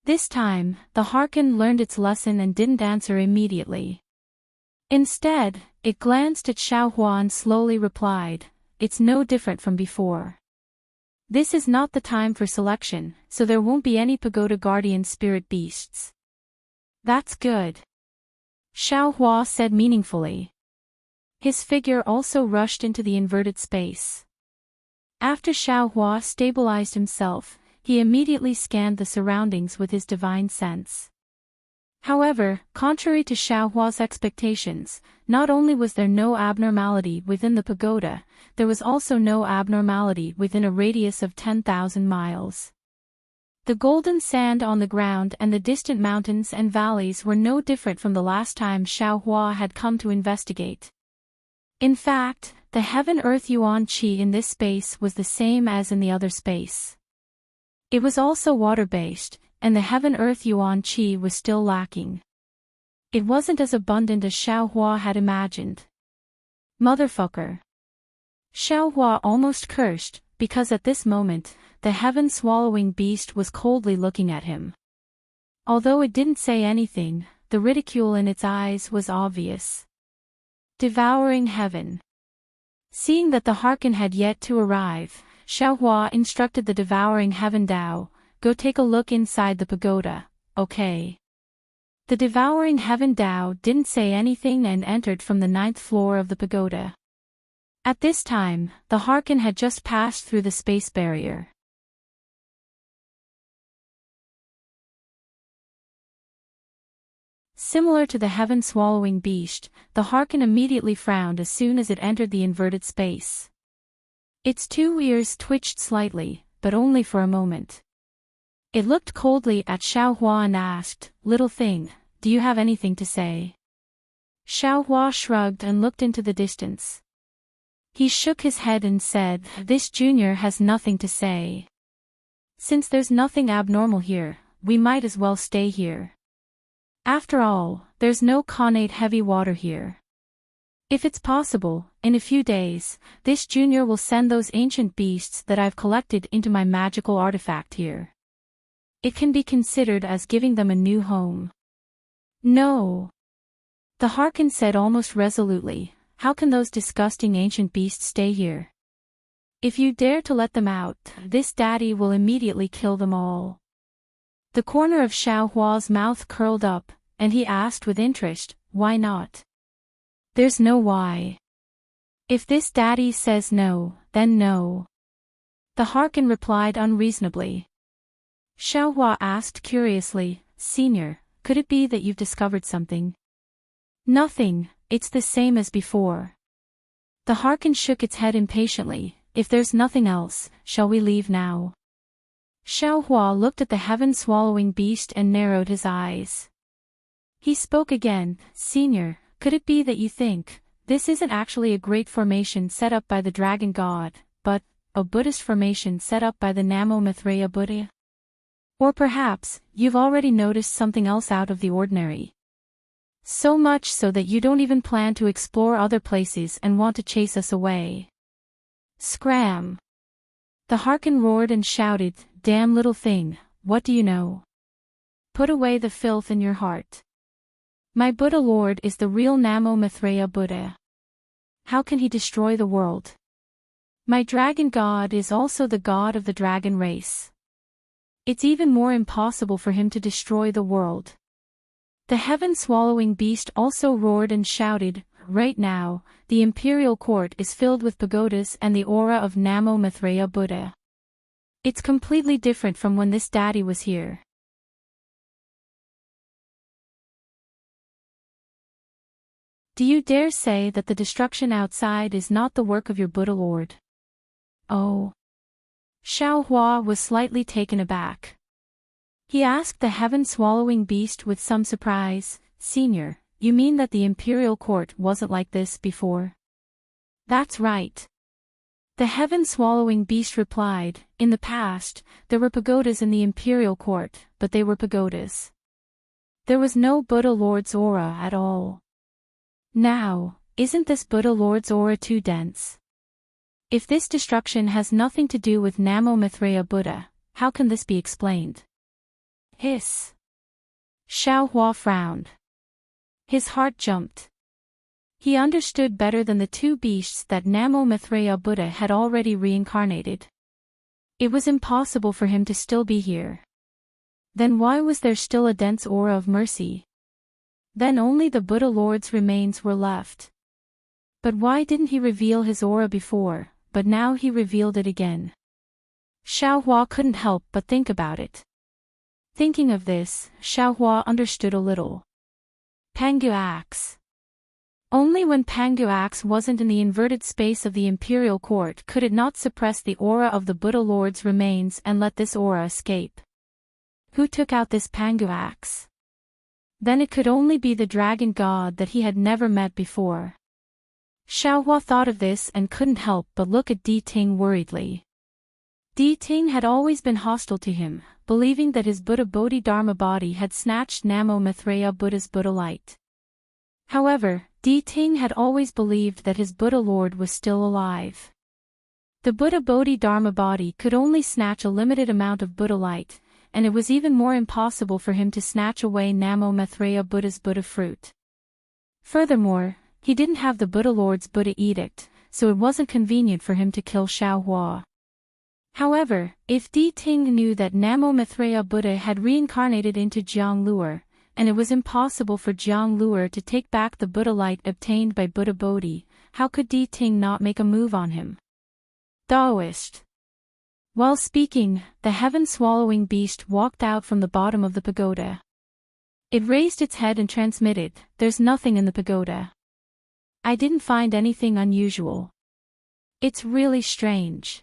This time, the Harkin learned its lesson and didn't answer immediately. Instead, it glanced at Xiaohua and slowly replied, it's no different from before. This is not the time for selection, so there won't be any pagoda guardian spirit beasts. That's good. Xiaohua said meaningfully. His figure also rushed into the inverted space. After Xiaohua stabilized himself, he immediately scanned the surroundings with his divine sense. However, contrary to Xiaohua's expectations, not only was there no abnormality within the pagoda, there was also no abnormality within a radius of 10,000 miles. The golden sand on the ground and the distant mountains and valleys were no different from the last time Xiaohua had come to investigate. In fact, the heaven-earth yuan qi in this space was the same as in the other space. It was also water-based, and the heaven-earth yuan qi was still lacking. It wasn't as abundant as Xiaohua had imagined. Motherfucker. Xiaohua almost cursed, because at this moment, the heaven-swallowing beast was coldly looking at him. Although it didn't say anything, the ridicule in its eyes was obvious. Devouring heaven. Seeing that the Harkin had yet to arrive, Xiaohua instructed the Devouring Heaven Dao, go take a look inside the pagoda, okay? The Devouring Heaven Dao didn't say anything and entered from the 9th floor of the pagoda. At this time, the Harkin had just passed through the space barrier. Similar to the heaven-swallowing beast, the Harkin immediately frowned as soon as it entered the inverted space. Its two ears twitched slightly, but only for a moment. It looked coldly at Xiaohua and asked, "Little thing, do you have anything to say?" Xiaohua shrugged and looked into the distance. He shook his head and said, "This junior has nothing to say. Since there's nothing abnormal here, we might as well stay here. After all, there's no connate heavy water here. If it's possible, in a few days, this junior will send those ancient beasts that I've collected into my magical artifact here. It can be considered as giving them a new home." "No," the Harkin said almost resolutely, "how can those disgusting ancient beasts stay here? If you dare to let them out, this daddy will immediately kill them all." The corner of Xiaohua's mouth curled up, and he asked with interest, "Why not?" "There's no why. If this daddy says no, then no," the Harkin replied unreasonably. Xiaohua asked curiously, "Senior, could it be that you've discovered something?" "Nothing, it's the same as before." The Harkin shook its head impatiently. "If there's nothing else, shall we leave now?" Xiaohua looked at the heaven-swallowing beast and narrowed his eyes. He spoke again, "Senior, could it be that you think, this isn't actually a great formation set up by the dragon god, but a Buddhist formation set up by the Namo Maitreya Buddha? Or perhaps, you've already noticed something else out of the ordinary. So much so that you don't even plan to explore other places and want to chase us away." "Scram!" The Harkin roared and shouted, "Damn little thing, what do you know? Put away the filth in your heart. My Buddha Lord is the real Namo Maitreya Buddha. How can he destroy the world? My dragon god is also the god of the dragon race. It's even more impossible for him to destroy the world." The heaven-swallowing beast also roared and shouted, "Right now, the imperial court is filled with pagodas and the aura of Namo Maitreya Buddha. It's completely different from when this daddy was here. Do you dare say that the destruction outside is not the work of your Buddha Lord?" "Oh." Xiaohua was slightly taken aback. He asked the heaven-swallowing beast with some surprise, "Senior, you mean that the imperial court wasn't like this before?" "That's right." The heaven-swallowing beast replied, "In the past, there were pagodas in the imperial court, but they were pagodas. There was no Buddha Lord's aura at all. Now, isn't this Buddha Lord's aura too dense? If this destruction has nothing to do with Namo Maitreya Buddha, how can this be explained?" "Hiss." Xiaohua frowned. His heart jumped. He understood better than the two beasts that Namo Maitreya Buddha had already reincarnated. It was impossible for him to still be here. Then why was there still a dense aura of mercy? Then only the Buddha Lord's remains were left. But why didn't he reveal his aura before, but now he revealed it again? Xiaohua couldn't help but think about it. Thinking of this, Xiaohua understood a little. Pangu axe. Only when Pangu axe wasn't in the inverted space of the imperial court could it not suppress the aura of the Buddha Lord's remains and let this aura escape. Who took out this Pangu axe? Then it could only be the dragon god that he had never met before. Xiaohua thought of this and couldn't help but look at Di Ting worriedly. Di Ting had always been hostile to him, believing that his Buddha Bodhidharma body had snatched Namo Maitreya Buddha's Buddha light. However, Di Ting had always believed that his Buddha Lord was still alive. The Buddha Bodhidharma body could only snatch a limited amount of Buddha light, and it was even more impossible for him to snatch away Namo Maitreya Buddha's Buddha fruit. Furthermore, he didn't have the Buddha Lord's Buddha edict, so it wasn't convenient for him to kill Xiaohua. However, if Di Ting knew that Namo Maitreya Buddha had reincarnated into Jiang Luer, and it was impossible for Jiang Luer to take back the Buddha light obtained by Buddha Bodhi, how could Di Ting not make a move on him? Daoist. While speaking, the heaven-swallowing beast walked out from the bottom of the pagoda. It raised its head and transmitted, "There's nothing in the pagoda. I didn't find anything unusual. It's really strange."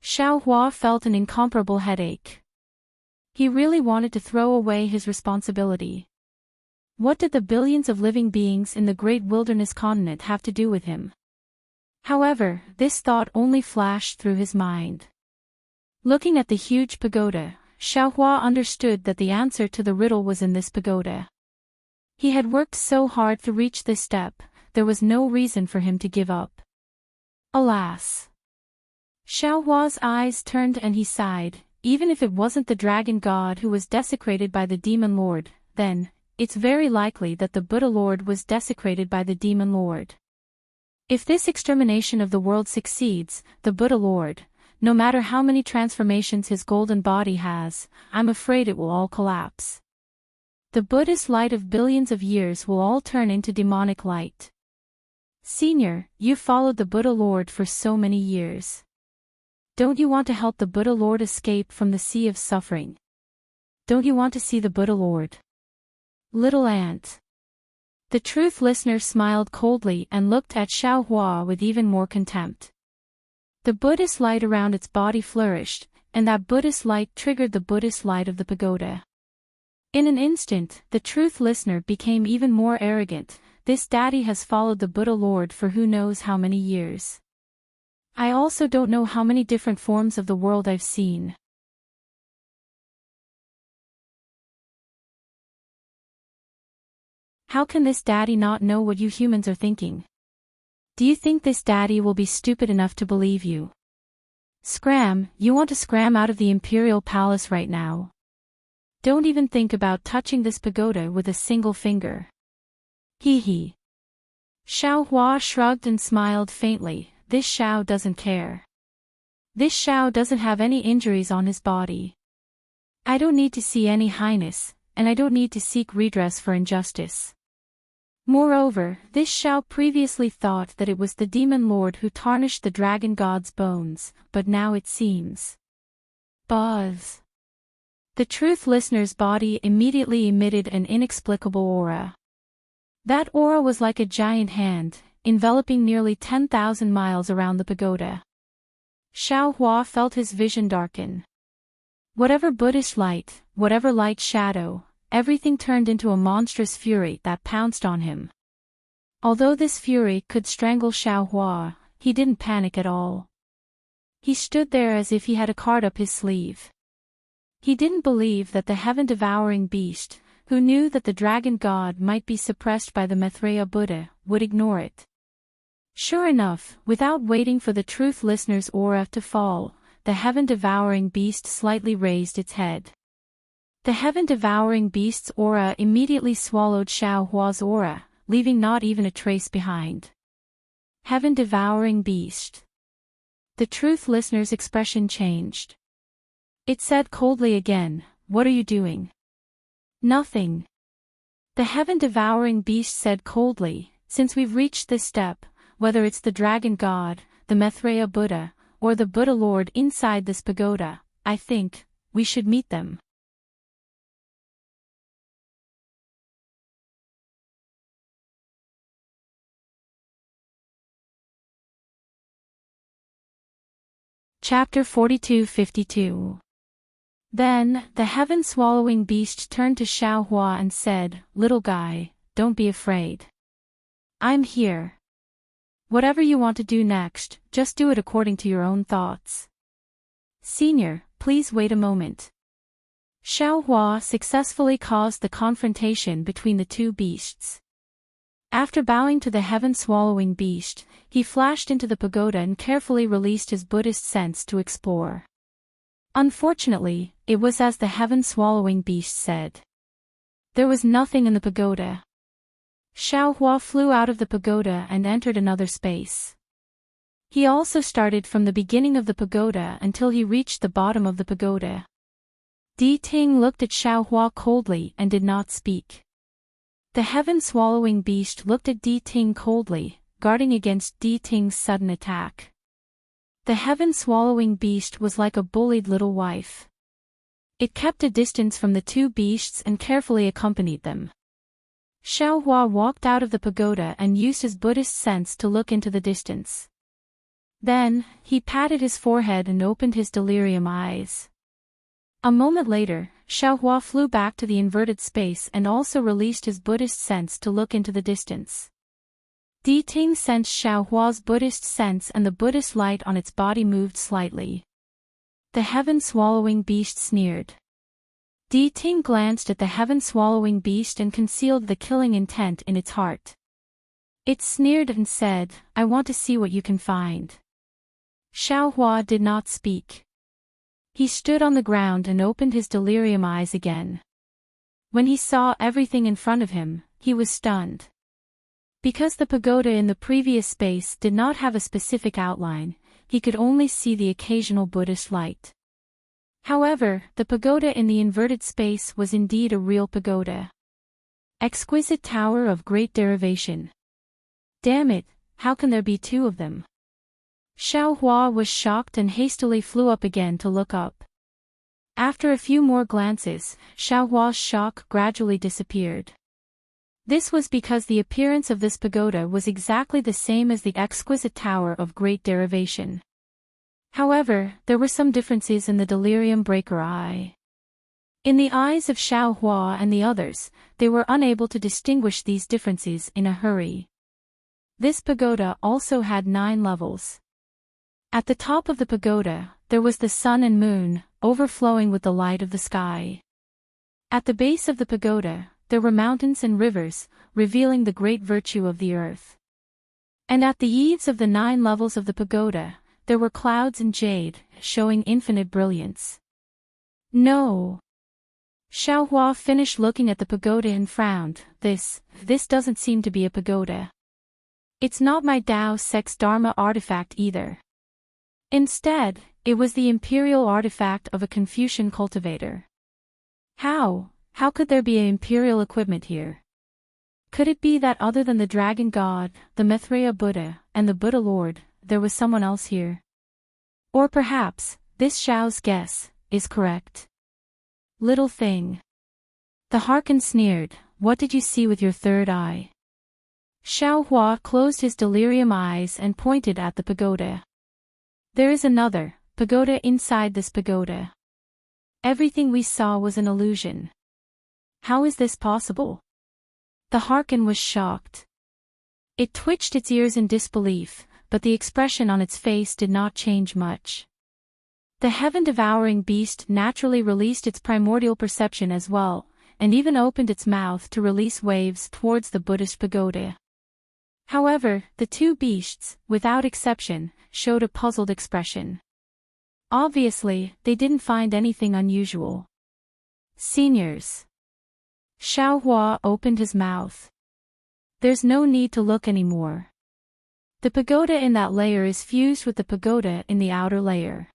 Xiaohua felt an incomparable headache. He really wanted to throw away his responsibility. What did the billions of living beings in the great wilderness continent have to do with him? However, this thought only flashed through his mind. Looking at the huge pagoda, Xiaohua understood that the answer to the riddle was in this pagoda. He had worked so hard to reach this step, there was no reason for him to give up. Alas! Xiaohua's eyes turned and he sighed. Even if it wasn't the dragon god who was desecrated by the demon lord, then, it's very likely that the Buddha Lord was desecrated by the demon lord. If this extermination of the world succeeds, the Buddha Lord, no matter how many transformations his golden body has, I'm afraid it will all collapse. The Buddhist light of billions of years will all turn into demonic light. Senior, you followed the Buddha Lord for so many years. Don't you want to help the Buddha Lord escape from the sea of suffering? Don't you want to see the Buddha Lord? Little ant. The truth listener smiled coldly and looked at Xiaohua with even more contempt. The Buddhist light around its body flourished, and that Buddhist light triggered the Buddhist light of the pagoda. In an instant, the truth listener became even more arrogant. This daddy has followed the Buddha Lord for who knows how many years. I also don't know how many different forms of the world I've seen. How can this daddy not know what you humans are thinking? Do you think this daddy will be stupid enough to believe you? Scram, you want to scram out of the imperial palace right now. Don't even think about touching this pagoda with a single finger. Hee hee. Xiaohua shrugged and smiled faintly. This Xiao doesn't care. This Xiao doesn't have any injuries on his body. I don't need to see any highness, and I don't need to seek redress for injustice. Moreover, this Xiao previously thought that it was the demon lord who tarnished the dragon god's bones, but now it seems. Buzz. The truth listener's body immediately emitted an inexplicable aura. That aura was like a giant hand, enveloping nearly 10,000 miles around the pagoda. Xiaohua felt his vision darken. Whatever Buddhist light, whatever light shadow, everything turned into a monstrous fury that pounced on him. Although this fury could strangle Xiaohua, he didn't panic at all. He stood there as if he had a card up his sleeve. He didn't believe that the heaven-devouring beast, who knew that the dragon god might be suppressed by the Maitreya Buddha, would ignore it. Sure enough, without waiting for the truth listener's aura to fall, the heaven-devouring beast slightly raised its head. The heaven-devouring beast's aura immediately swallowed Xiaohua's aura, leaving not even a trace behind. Heaven-devouring beast. The truth listener's expression changed. It said coldly again, "What are you doing?" "Nothing." The heaven-devouring beast said coldly, "Since we've reached this step, whether it's the dragon god, the Maitreya Buddha, or the Buddha Lord inside this pagoda, I think we should meet them." Chapter 42-52. Then, the heaven-swallowing beast turned to Xiaohua and said, "Little guy, don't be afraid. I'm here. Whatever you want to do next, just do it according to your own thoughts. Senior, please wait a moment." Xiaohua successfully caused the confrontation between the two beasts. After bowing to the heaven-swallowing beast, he flashed into the pagoda and carefully released his Buddhist sense to explore. Unfortunately, it was as the heaven-swallowing beast said. There was nothing in the pagoda. Xiaohua flew out of the pagoda and entered another space. He also started from the beginning of the pagoda until he reached the bottom of the pagoda. Di Ting looked at Xiaohua coldly and did not speak. The heaven-swallowing beast looked at Di Ting coldly, guarding against Di Ting's sudden attack. The heaven-swallowing beast was like a bullied little wife. It kept a distance from the two beasts and carefully accompanied them. Xiaohua walked out of the pagoda and used his Buddhist sense to look into the distance. Then, he patted his forehead and opened his delirium eyes. A moment later, Xiaohua flew back to the inverted space and also released his Buddhist sense to look into the distance. Di Ting sensed Xiaohua's Buddhist sense and the Buddhist light on its body moved slightly. The heaven-swallowing beast sneered. Di Ting glanced at the heaven-swallowing beast and concealed the killing intent in its heart. It sneered and said, "I want to see what you can find." Xiaohua did not speak. He stood on the ground and opened his delirium eyes again. When he saw everything in front of him, he was stunned. Because the pagoda in the previous space did not have a specific outline, he could only see the occasional Buddhist light. However, the pagoda in the inverted space was indeed a real pagoda. Exquisite tower of great derivation. Damn it, how can there be two of them? Xiaohua was shocked and hastily flew up again to look up. After a few more glances, Xiaohua's shock gradually disappeared. This was because the appearance of this pagoda was exactly the same as the exquisite tower of great derivation. However, there were some differences in the delirium breaker eye. In the eyes of Xiaohua and the others, they were unable to distinguish these differences in a hurry. This pagoda also had 9 levels. At the top of the pagoda, there was the sun and moon, overflowing with the light of the sky. At the base of the pagoda, there were mountains and rivers, revealing the great virtue of the earth. And at the eaves of the 9 levels of the pagoda, there were clouds and jade, showing infinite brilliance. No. Xiaohua finished looking at the pagoda and frowned. This doesn't seem to be a pagoda. It's not my Tao Sex Dharma artifact either. Instead, it was the imperial artifact of a Confucian cultivator. How could there be imperial equipment here? Could it be that other than the Dragon God, the Maitreya Buddha, and the Buddha Lord, there was someone else here? Or perhaps, this Xiao's guess is correct. Little thing. The Harkin sneered, "What did you see with your third eye?" Xiaohua closed his delirium eyes and pointed at the pagoda. There is another pagoda inside this pagoda. Everything we saw was an illusion. How is this possible? The Harkin was shocked. It twitched its ears in disbelief, but the expression on its face did not change much. The heaven-devouring beast naturally released its primordial perception as well, and even opened its mouth to release waves towards the Buddhist pagoda. However, the two beasts, without exception, showed a puzzled expression. Obviously, they didn't find anything unusual. Seniors. Xiaohua opened his mouth. There's no need to look anymore. The pagoda in that layer is fused with the pagoda in the outer layer.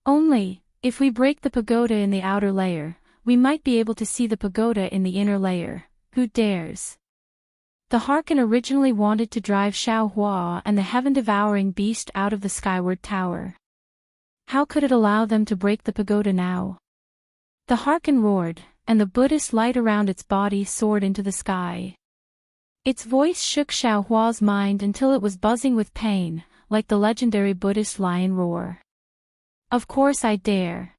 Only, if we break the pagoda in the outer layer, we might be able to see the pagoda in the inner layer. Who dares? The Harkin originally wanted to drive Xiaohua and the heaven-devouring beast out of the skyward tower. How could it allow them to break the pagoda now? The Harkin roared, and the Buddhist light around its body soared into the sky. Its voice shook Xiaohua's mind until it was buzzing with pain, like the legendary Buddhist lion roar. Of course I dare.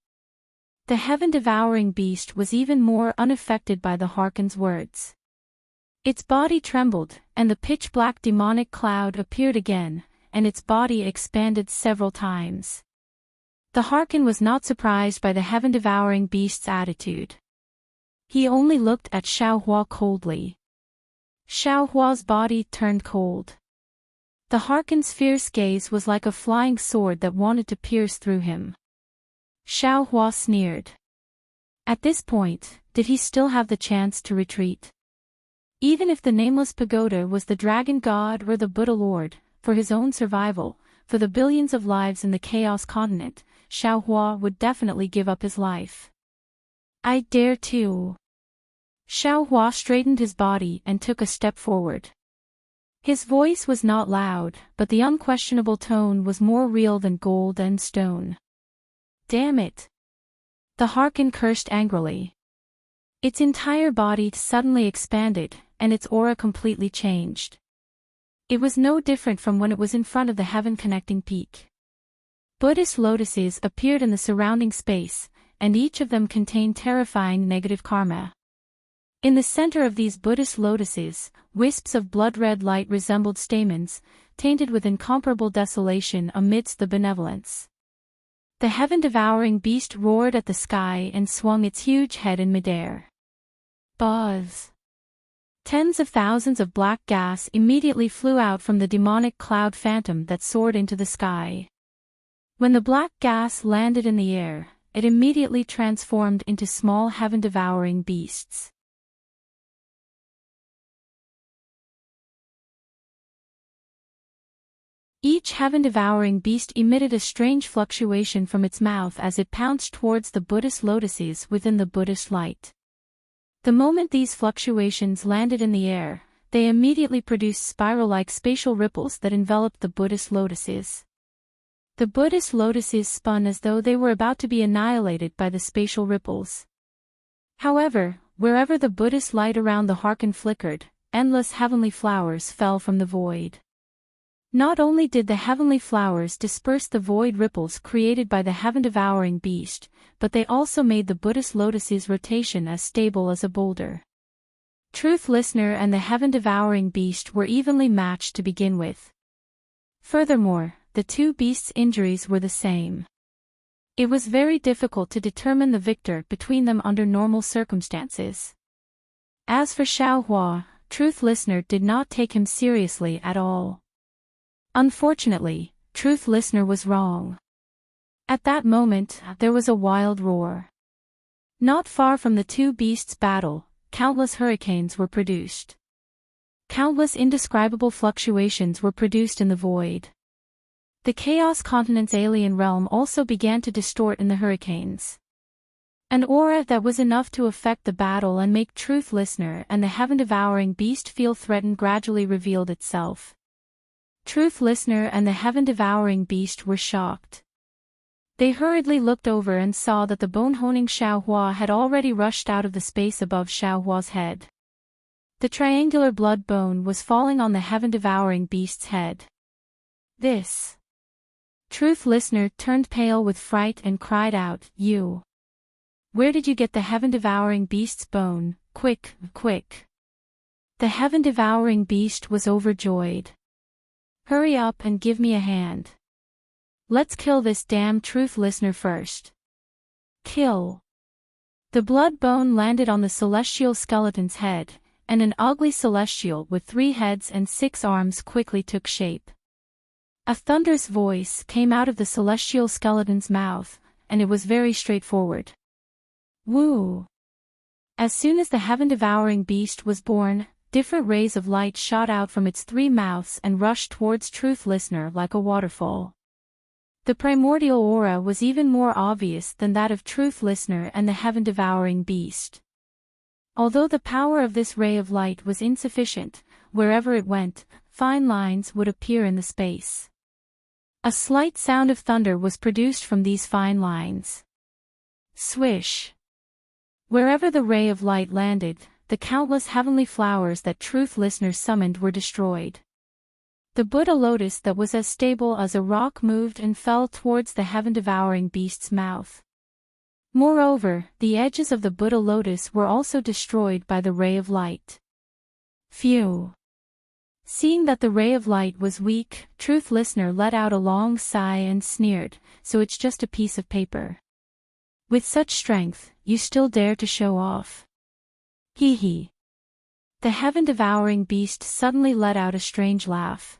The heaven-devouring beast was even more unaffected by the Harkin's words. Its body trembled, and the pitch-black demonic cloud appeared again, and its body expanded several times. The Harkin was not surprised by the heaven-devouring beast's attitude. He only looked at Xiaohua coldly. Xiaohua's body turned cold. The Harkin's fierce gaze was like a flying sword that wanted to pierce through him. Xiaohua sneered. At this point, did he still have the chance to retreat? Even if the nameless pagoda was the Dragon God or the Buddha Lord, for his own survival, for the billions of lives in the Chaos Continent, Xiaohua would definitely give up his life. I dare to. Xiaohua straightened his body and took a step forward. His voice was not loud, but the unquestionable tone was more real than gold and stone. Damn it! The Harkin cursed angrily. Its entire body suddenly expanded, and its aura completely changed. It was no different from when it was in front of the heaven-connecting peak. Buddhist lotuses appeared in the surrounding space, and each of them contained terrifying negative karma. In the center of these Buddhist lotuses, wisps of blood-red light resembled stamens, tainted with incomparable desolation amidst the benevolence. The heaven-devouring beast roared at the sky and swung its huge head in midair. Buzz! Tens of thousands of black gas immediately flew out from the demonic cloud phantom that soared into the sky. When the black gas landed in the air, it immediately transformed into small heaven-devouring beasts. Each heaven-devouring beast emitted a strange fluctuation from its mouth as it pounced towards the Buddhist lotuses within the Buddhist light. The moment these fluctuations landed in the air, they immediately produced spiral-like spatial ripples that enveloped the Buddhist lotuses. The Buddhist lotuses spun as though they were about to be annihilated by the spatial ripples. However, wherever the Buddhist light around the hearken flickered, endless heavenly flowers fell from the void. Not only did the heavenly flowers disperse the void ripples created by the heaven-devouring beast, but they also made the Buddhist lotus's rotation as stable as a boulder. Truth Listener and the heaven-devouring beast were evenly matched to begin with. Furthermore, the two beasts' injuries were the same. It was very difficult to determine the victor between them under normal circumstances. As for Xiaohua, Truth Listener did not take him seriously at all. Unfortunately, Truth Listener was wrong. At that moment, there was a wild roar. Not far from the two beasts' battle, countless hurricanes were produced. Countless indescribable fluctuations were produced in the void. The Chaos Continent's alien realm also began to distort in the hurricanes. An aura that was enough to affect the battle and make Truth Listener and the heaven-devouring beast feel threatened gradually revealed itself. Truth Listener and the heaven-devouring beast were shocked. They hurriedly looked over and saw that the bone-honing Xiaohua had already rushed out of the space above Xiaohua's head. The triangular blood bone was falling on the heaven-devouring beast's head. This. Truth Listener turned pale with fright and cried out, "You! Where did you get the heaven-devouring beast's bone? Quick, quick!" The heaven-devouring beast was overjoyed. "Hurry up and give me a hand. Let's kill this damn Truth Listener first." Kill. The blood bone landed on the celestial skeleton's head, and an ugly celestial with 3 heads and 6 arms quickly took shape. A thunderous voice came out of the celestial skeleton's mouth, and it was very straightforward. Woo! As soon as the heaven-devouring beast was born, different rays of light shot out from its 3 mouths and rushed towards Truth Listener like a waterfall. The primordial aura was even more obvious than that of Truth Listener and the heaven-devouring beast. Although the power of this ray of light was insufficient, wherever it went, fine lines would appear in the space. A slight sound of thunder was produced from these fine lines. Swish! Wherever the ray of light landed, the countless heavenly flowers that Truth Listener summoned were destroyed. The Buddha lotus that was as stable as a rock moved and fell towards the heaven-devouring beast's mouth. Moreover, the edges of the Buddha lotus were also destroyed by the ray of light. Phew! Seeing that the ray of light was weak, Truth Listener let out a long sigh and sneered, "So it's just a piece of paper. With such strength, you still dare to show off. Hee hee." The heaven-devouring beast suddenly let out a strange laugh.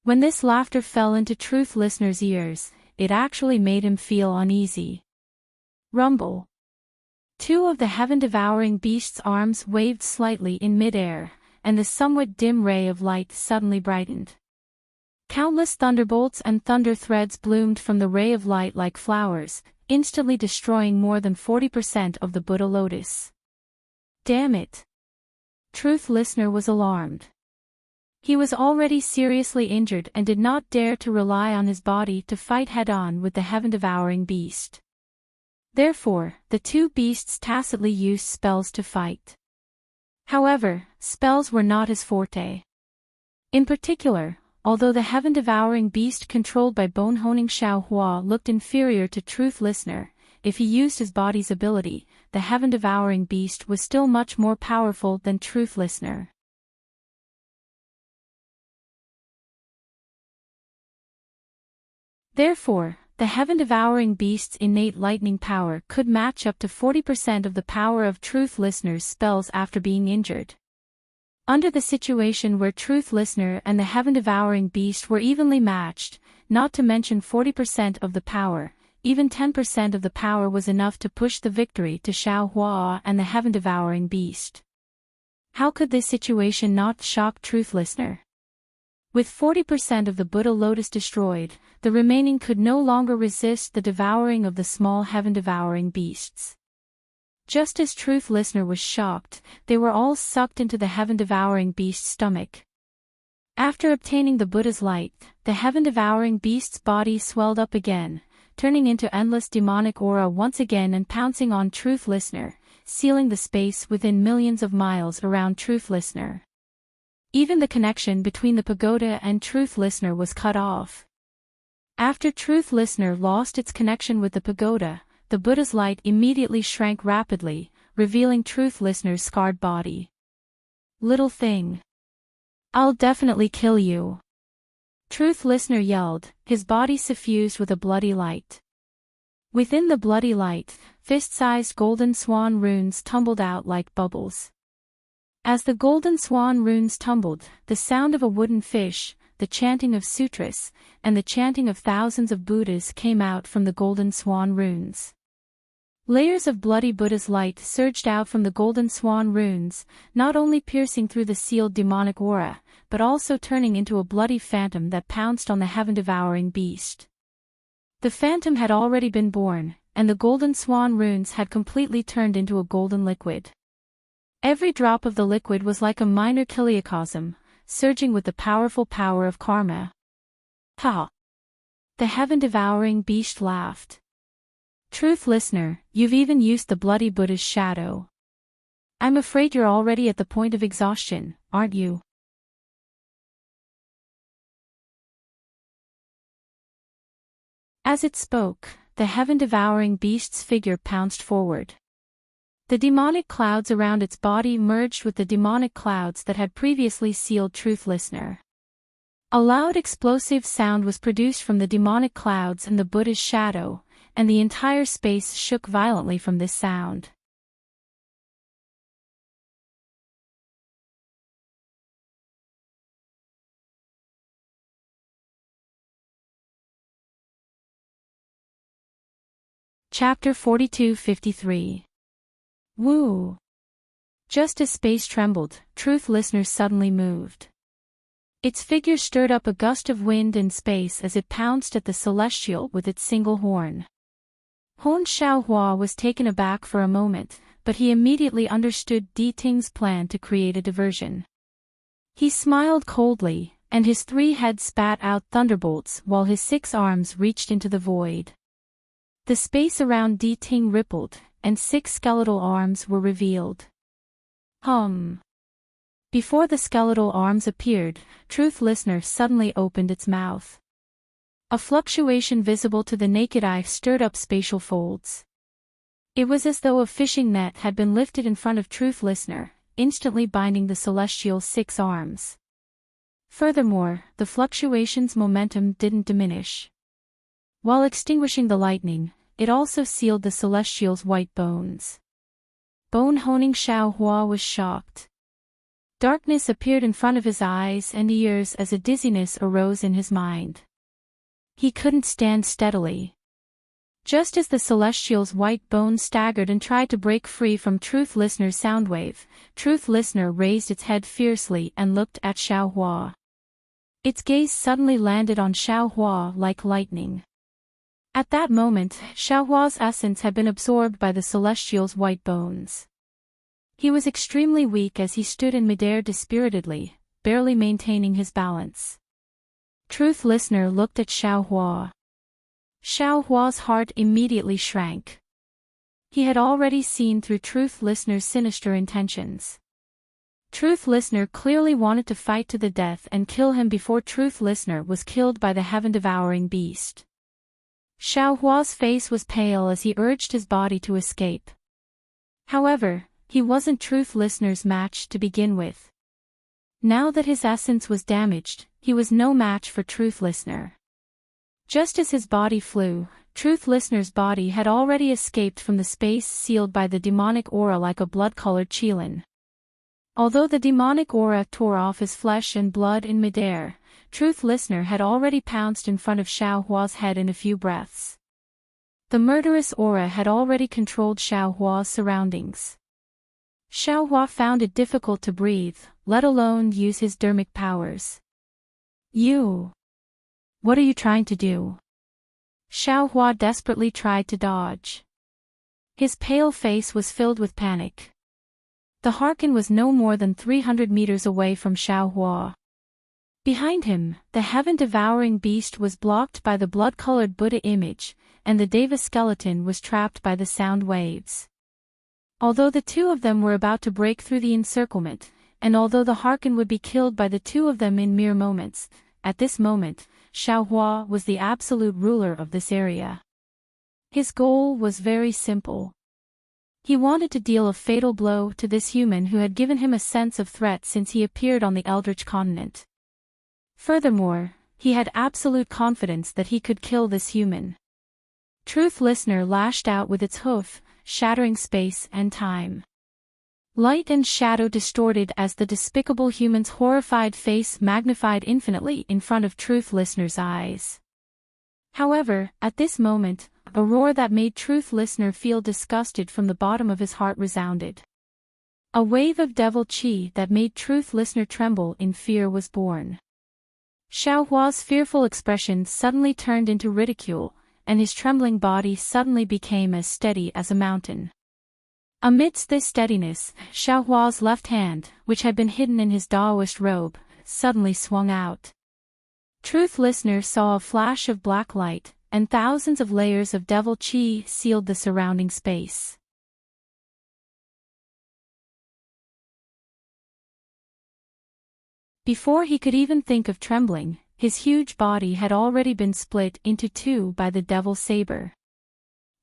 When this laughter fell into Truth Listener's ears, it actually made him feel uneasy. Rumble. 2 of the heaven-devouring beast's arms waved slightly in mid-air, and the somewhat dim ray of light suddenly brightened. Countless thunderbolts and thunder threads bloomed from the ray of light like flowers, instantly destroying more than 40% of the Buddha lotus. Damn it! Truth Listener was alarmed. He was already seriously injured and did not dare to rely on his body to fight head-on with the heaven-devouring beast. Therefore, the 2 beasts tacitly used spells to fight. However, spells were not his forte. In particular, although the heaven-devouring beast controlled by bone-honing Xiaohua looked inferior to Truth Listener, if he used his body's ability, the heaven-devouring beast was still much more powerful than Truth Listener. Therefore, the heaven-devouring beast's innate lightning power could match up to 40% of the power of Truth Listener's spells after being injured. Under the situation where Truth Listener and the heaven-devouring beast were evenly matched, not to mention 40% of the power, even 10% of the power was enough to push the victory to Xiaohua and the heaven-devouring beast. How could this situation not shock Truth Listener? With 40% of the Buddha Lotus destroyed, the remaining could no longer resist the devouring of the small heaven-devouring beasts. Just as Truth Listener was shocked, they were all sucked into the heaven-devouring beast's stomach. After obtaining the Buddha's light, the heaven-devouring beast's body swelled up again, turning into endless demonic aura once again and pouncing on Truth Listener, sealing the space within millions of miles around Truth Listener. Even the connection between the pagoda and Truth Listener was cut off. After Truth Listener lost its connection with the pagoda, the Buddha's light immediately shrank rapidly, revealing Truth Listener's scarred body. "Little thing. I'll definitely kill you," Truth Listener yelled, his body suffused with a bloody light. Within the bloody light, fist-sized golden swan runes tumbled out like bubbles. As the golden swan runes tumbled, the sound of a wooden fish, the chanting of sutras, and the chanting of thousands of Buddhas came out from the golden swan runes. Layers of bloody Buddha's light surged out from the golden swan runes, not only piercing through the sealed demonic aura, but also turning into a bloody phantom that pounced on the heaven-devouring beast. The phantom had already been born, and the golden swan runes had completely turned into a golden liquid. Every drop of the liquid was like a minor kiliacosm, surging with the powerful power of karma. Ha! The heaven-devouring beast laughed. "Truth Listener, you've even used the bloody Buddha's shadow. I'm afraid you're already at the point of exhaustion, aren't you?" As it spoke, the heaven-devouring beast's figure pounced forward. The demonic clouds around its body merged with the demonic clouds that had previously sealed Truth Listener. A loud explosive sound was produced from the demonic clouds and the Buddha's shadow, and the entire space shook violently from this sound. Chapter 42-53. Woo! Just as space trembled, Truth Listener suddenly moved. Its figure stirred up a gust of wind in space as it pounced at the celestial with its single horn. Hon Xiaohua was taken aback for a moment, but he immediately understood Di Ting's plan to create a diversion. He smiled coldly, and his 3 heads spat out thunderbolts while his 6 arms reached into the void. The space around Di Ting rippled, and 6 skeletal arms were revealed. Before the skeletal arms appeared, Truth Listener suddenly opened its mouth. A fluctuation visible to the naked eye stirred up spatial folds. It was as though a fishing net had been lifted in front of Truth Listener, instantly binding the celestial's 6 arms. Furthermore, the fluctuation's momentum didn't diminish. While extinguishing the lightning, it also sealed the celestial's white bones. Bone-honing Xiaohua was shocked. Darkness appeared in front of his eyes and ears as a dizziness arose in his mind. He couldn't stand steadily. Just as the celestial's white bones staggered and tried to break free from Truth Listener's soundwave, Truth Listener raised its head fiercely and looked at Xiaohua. Its gaze suddenly landed on Xiaohua like lightning. At that moment, Xiaohua's essence had been absorbed by the celestial's white bones. He was extremely weak as he stood in midair dispiritedly, barely maintaining his balance. Truth Listener looked at Xiaohua. Xiaohua's heart immediately shrank. He had already seen through Truth Listener's sinister intentions. Truth Listener clearly wanted to fight to the death and kill him before Truth Listener was killed by the heaven-devouring beast. Xiaohua's face was pale as he urged his body to escape. However, he wasn't Truth Listener's match to begin with. Now that his essence was damaged, he was no match for Truth Listener. Just as his body flew, Truth Listener's body had already escaped from the space sealed by the demonic aura like a blood-colored qilin. Although the demonic aura tore off his flesh and blood in midair, Truth Listener had already pounced in front of Xiaohua's head in a few breaths. The murderous aura had already controlled Xiaohua's surroundings. Xiaohua found it difficult to breathe, let alone use his dermic powers. "You! What are you trying to do?" Xiaohua desperately tried to dodge. His pale face was filled with panic. The Harkin was no more than 300 meters away from Xiaohua. Behind him, the heaven-devouring beast was blocked by the blood-colored Buddha image, and the Deva skeleton was trapped by the sound waves. Although the two of them were about to break through the encirclement, and although the Harkin would be killed by the two of them in mere moments, at this moment, Xiaohua was the absolute ruler of this area. His goal was very simple. He wanted to deal a fatal blow to this human who had given him a sense of threat since he appeared on the Eldritch continent. Furthermore, he had absolute confidence that he could kill this human. Truth Listener lashed out with its hoof, shattering space and time. Light and shadow distorted as the despicable human's horrified face magnified infinitely in front of Truth Listener's eyes. However, at this moment, a roar that made Truth Listener feel disgusted from the bottom of his heart resounded. A wave of devil chi that made Truth Listener tremble in fear was born. Xiaohua's fearful expression suddenly turned into ridicule, and his trembling body suddenly became as steady as a mountain. Amidst this steadiness, Xiaohua's left hand, which had been hidden in his Daoist robe, suddenly swung out. Truth Listener saw a flash of black light, and thousands of layers of devil chi sealed the surrounding space. Before he could even think of trembling, his huge body had already been split into two by the Devil's Saber.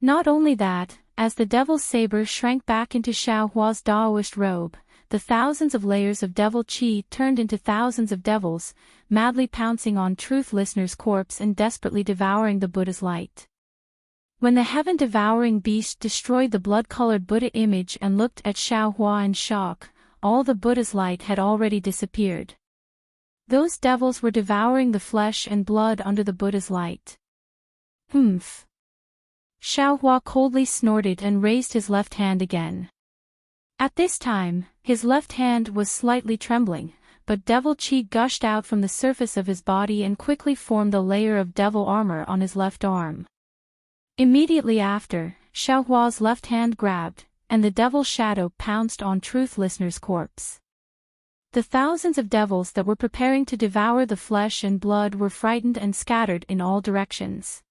Not only that, as the Devil's Saber shrank back into Xiaohua's Daoist robe, the thousands of layers of devil chi turned into thousands of devils, madly pouncing on Truth Listener's corpse and desperately devouring the Buddha's light. When the heaven-devouring beast destroyed the blood-colored Buddha image and looked at Xiaohua in shock, all the Buddha's light had already disappeared. Those devils were devouring the flesh and blood under the Buddha's light. Humph! Xiaohua coldly snorted and raised his left hand again. At this time, his left hand was slightly trembling, but devil chi gushed out from the surface of his body and quickly formed a layer of devil armor on his left arm. Immediately after, Xiaohua's left hand grabbed, and the devil shadow pounced on Truth Listener's corpse. The thousands of devils that were preparing to devour the flesh and blood were frightened and scattered in all directions.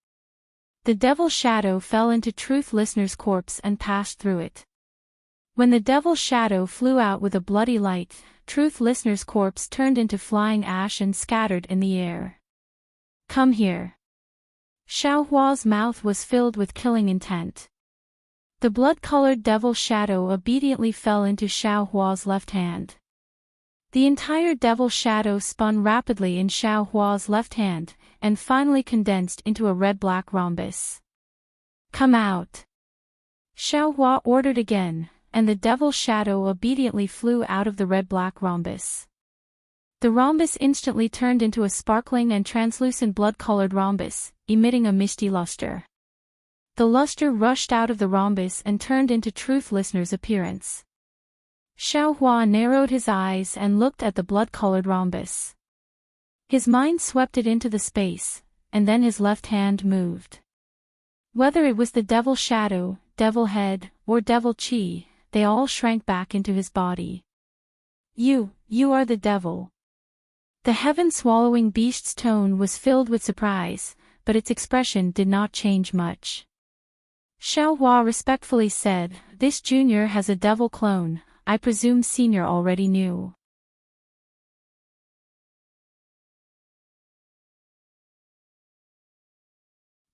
The devil shadow fell into Truth Listener's corpse and passed through it. When the devil shadow flew out with a bloody light, Truth Listener's corpse turned into flying ash and scattered in the air. "Come here." Xiaohua's mouth was filled with killing intent. The blood-colored devil shadow obediently fell into Xiaohua's left hand. The entire devil shadow spun rapidly in Xiaohua's left hand, and finally condensed into a red-black rhombus. "Come out!" Xiaohua ordered again, and the devil shadow obediently flew out of the red-black rhombus. The rhombus instantly turned into a sparkling and translucent blood-colored rhombus, emitting a misty luster. The luster rushed out of the rhombus and turned into Truth Listener's appearance. Xiaohua narrowed his eyes and looked at the blood-colored rhombus. His mind swept it into the space, and then his left hand moved. Whether it was the devil shadow, devil head, or devil chi, they all shrank back into his body. You are the devil." The heaven-swallowing beast's tone was filled with surprise, but its expression did not change much. Xiaohua respectfully said, "This junior has a devil clone. I presume Senior already knew.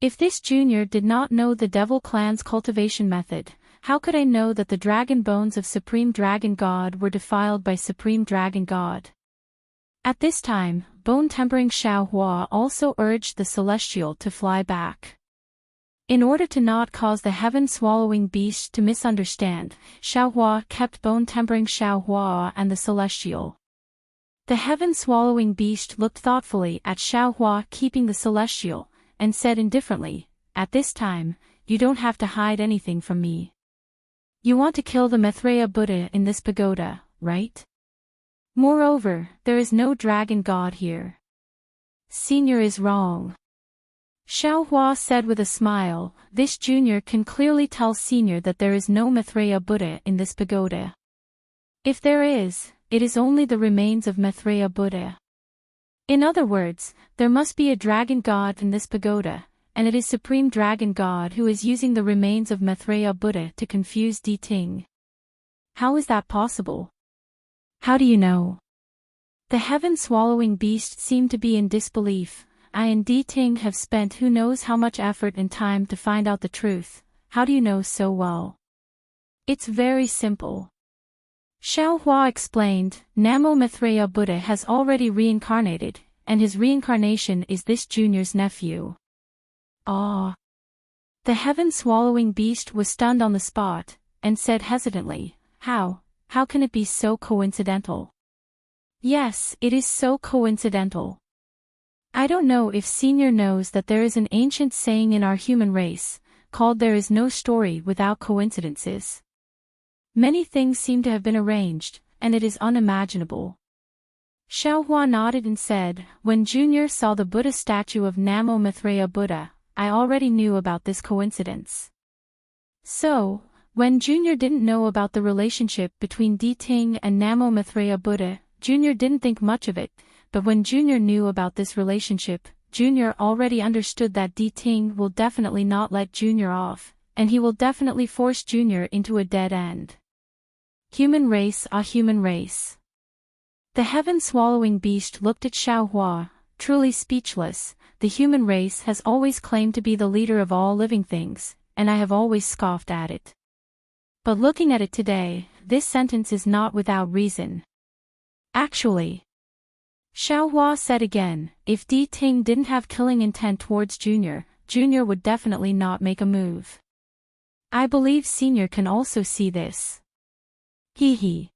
If this Junior did not know the Devil Clan's cultivation method, how could I know that the dragon bones of Supreme Dragon God were defiled by Supreme Dragon God? At this time, bone-tempering Xiaohua also urged the Celestial to fly back. In order to not cause the heaven-swallowing beast to misunderstand, Xiaohua kept bone-tempering Xiaohua and the Celestial. The heaven-swallowing beast looked thoughtfully at Xiaohua keeping the Celestial, and said indifferently, "At this time, you don't have to hide anything from me. You want to kill the Maitreya Buddha in this pagoda, right? Moreover, there is no dragon god here." Senior is wrong. Xiaohua said with a smile, "This Junior can clearly tell Senior that there is no Maitreya Buddha in this pagoda. If there is, it is only the remains of Maitreya Buddha. In other words, there must be a dragon god in this pagoda, and it is Supreme Dragon God who is using the remains of Maitreya Buddha to confuse Di Ting." "How is that possible? How do you know?" The heaven-swallowing beast seemed to be in disbelief. "I and Di Ting have spent who knows how much effort and time to find out the truth. How do you know so well?" "It's very simple." Xiaohua explained, "Namo Maitreya Buddha has already reincarnated, and his reincarnation is this Junior's nephew." "Ah." The heaven-swallowing beast was stunned on the spot, and said hesitantly, How can it be so coincidental?" "Yes, it is so coincidental. I don't know if Senior knows that there is an ancient saying in our human race, called there is no story without coincidences. Many things seem to have been arranged, and it is unimaginable." Xiaohua nodded and said, "When Junior saw the Buddha statue of Namo Maitreya Buddha, I already knew about this coincidence." So, when Junior didn't know about the relationship between Di Ting and Namo Maitreya Buddha, Junior didn't think much of it, but when Junior knew about this relationship, Junior already understood that Di Ting will definitely not let Junior off, and he will definitely force Junior into a dead end. Human race, a human race. The heaven-swallowing beast looked at Xiaohua, truly speechless. "The human race has always claimed to be the leader of all living things, and I have always scoffed at it. But looking at it today, this sentence is not without reason. Actually," Xiaohua said again, "if Di Ting didn't have killing intent towards Junior, Junior would definitely not make a move. I believe Senior can also see this." Hee.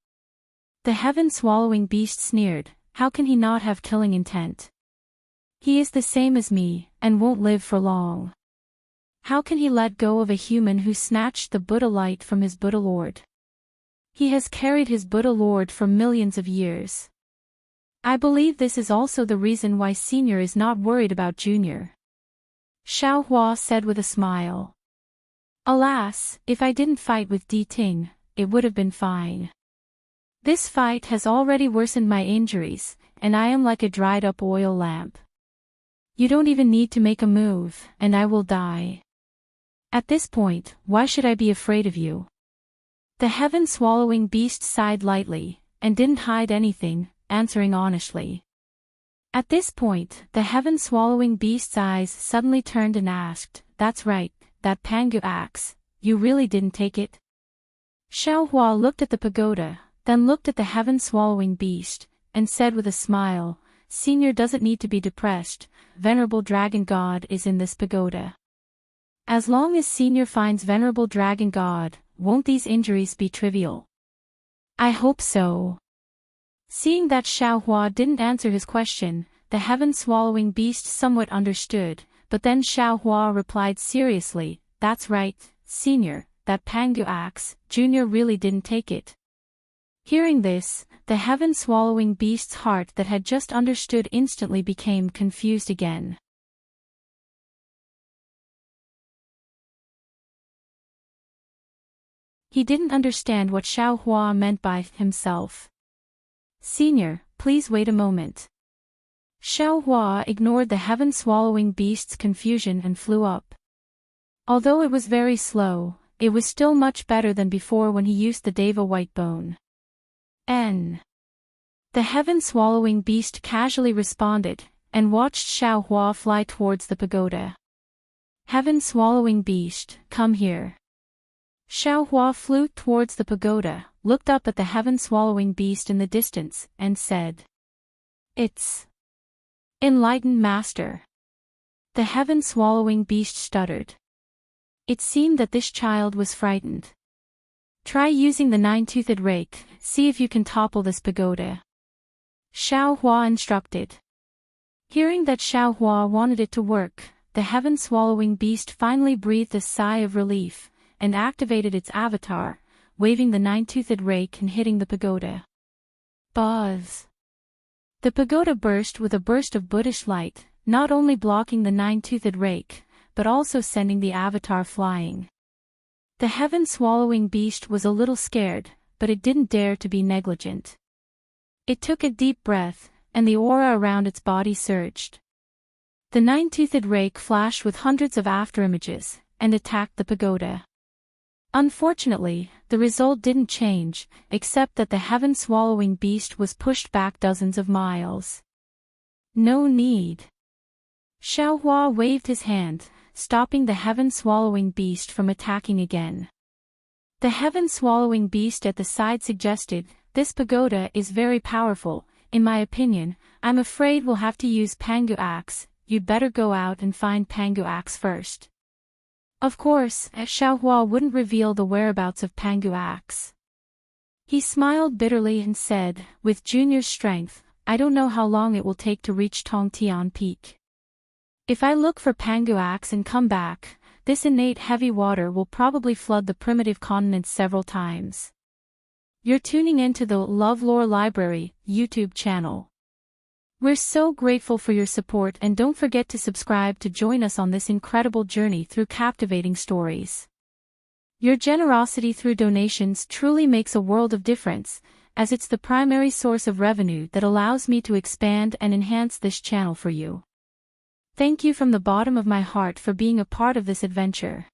The heaven-swallowing beast sneered, "How can he not have killing intent? He is the same as me, and won't live for long. How can he let go of a human who snatched the Buddha light from his Buddha Lord? He has carried his Buddha Lord for millions of years. I believe this is also the reason why Senior is not worried about Junior." Xiaohua said with a smile. "Alas, if I didn't fight with Di Ting, it would have been fine. This fight has already worsened my injuries, and I am like a dried-up oil lamp. You don't even need to make a move, and I will die. At this point, why should I be afraid of you?" The heaven-swallowing beast sighed lightly, and didn't hide anything, answering honestly. At this point, the heaven-swallowing beast's eyes suddenly turned and asked, "That's right, that Pangu axe, you really didn't take it?" Xiaohua looked at the pagoda, then looked at the heaven-swallowing beast, and said with a smile, "Senior doesn't need to be depressed, Venerable Dragon God is in this pagoda. As long as Senior finds Venerable Dragon God, won't these injuries be trivial?" "I hope so." Seeing that Xiaohua didn't answer his question, the heaven-swallowing beast somewhat understood, but then Xiaohua replied seriously, "That's right, Senior, that Pangu axe, Junior really didn't take it." Hearing this, the heaven-swallowing beast's heart that had just understood instantly became confused again. He didn't understand what Xiaohua meant by himself. "Senior, please wait a moment." Xiaohua ignored the heaven-swallowing beast's confusion and flew up. Although it was very slow, it was still much better than before when he used the Deva white bone. N. The heaven-swallowing beast casually responded, and watched Xiao Hua fly towards the pagoda. Heaven-swallowing beast, come here. Xiao Hua flew towards the pagoda, looked up at the heaven-swallowing beast in the distance, and said, "It's enlightened master." The heaven-swallowing beast stuttered. It seemed that this child was frightened. "Try using the nine-toothed rake, see if you can topple this pagoda," Xiao Hua instructed. Hearing that Xiao Hua wanted it to work, the heaven-swallowing beast finally breathed a sigh of relief, and activated its avatar, waving the nine-toothed rake and hitting the pagoda. Buzz! The pagoda burst with a burst of Buddhist light, not only blocking the nine-toothed rake, but also sending the avatar flying. The heaven-swallowing beast was a little scared, but it didn't dare to be negligent. It took a deep breath, and the aura around its body surged. The nine-toothed rake flashed with hundreds of afterimages, and attacked the pagoda. Unfortunately, the result didn't change, except that the heaven-swallowing beast was pushed back dozens of miles. No need. Xiao Hua waved his hand, stopping the heaven-swallowing beast from attacking again. The heaven-swallowing beast at the side suggested, "This pagoda is very powerful, in my opinion. I'm afraid we'll have to use Pangu axe. You'd better go out and find Pangu axe first." Of course, Xiao Hua wouldn't reveal the whereabouts of Pangu axe. He smiled bitterly and said, "With Junior's strength, I don't know how long it will take to reach Tongtian Peak. If I look for Pangu axe and come back, this innate heavy water will probably flood the primitive continent several times." You're tuning into the LoveLore Library YouTube channel. We're so grateful for your support, and don't forget to subscribe to join us on this incredible journey through captivating stories. Your generosity through donations truly makes a world of difference, as it's the primary source of revenue that allows me to expand and enhance this channel for you. Thank you from the bottom of my heart for being a part of this adventure.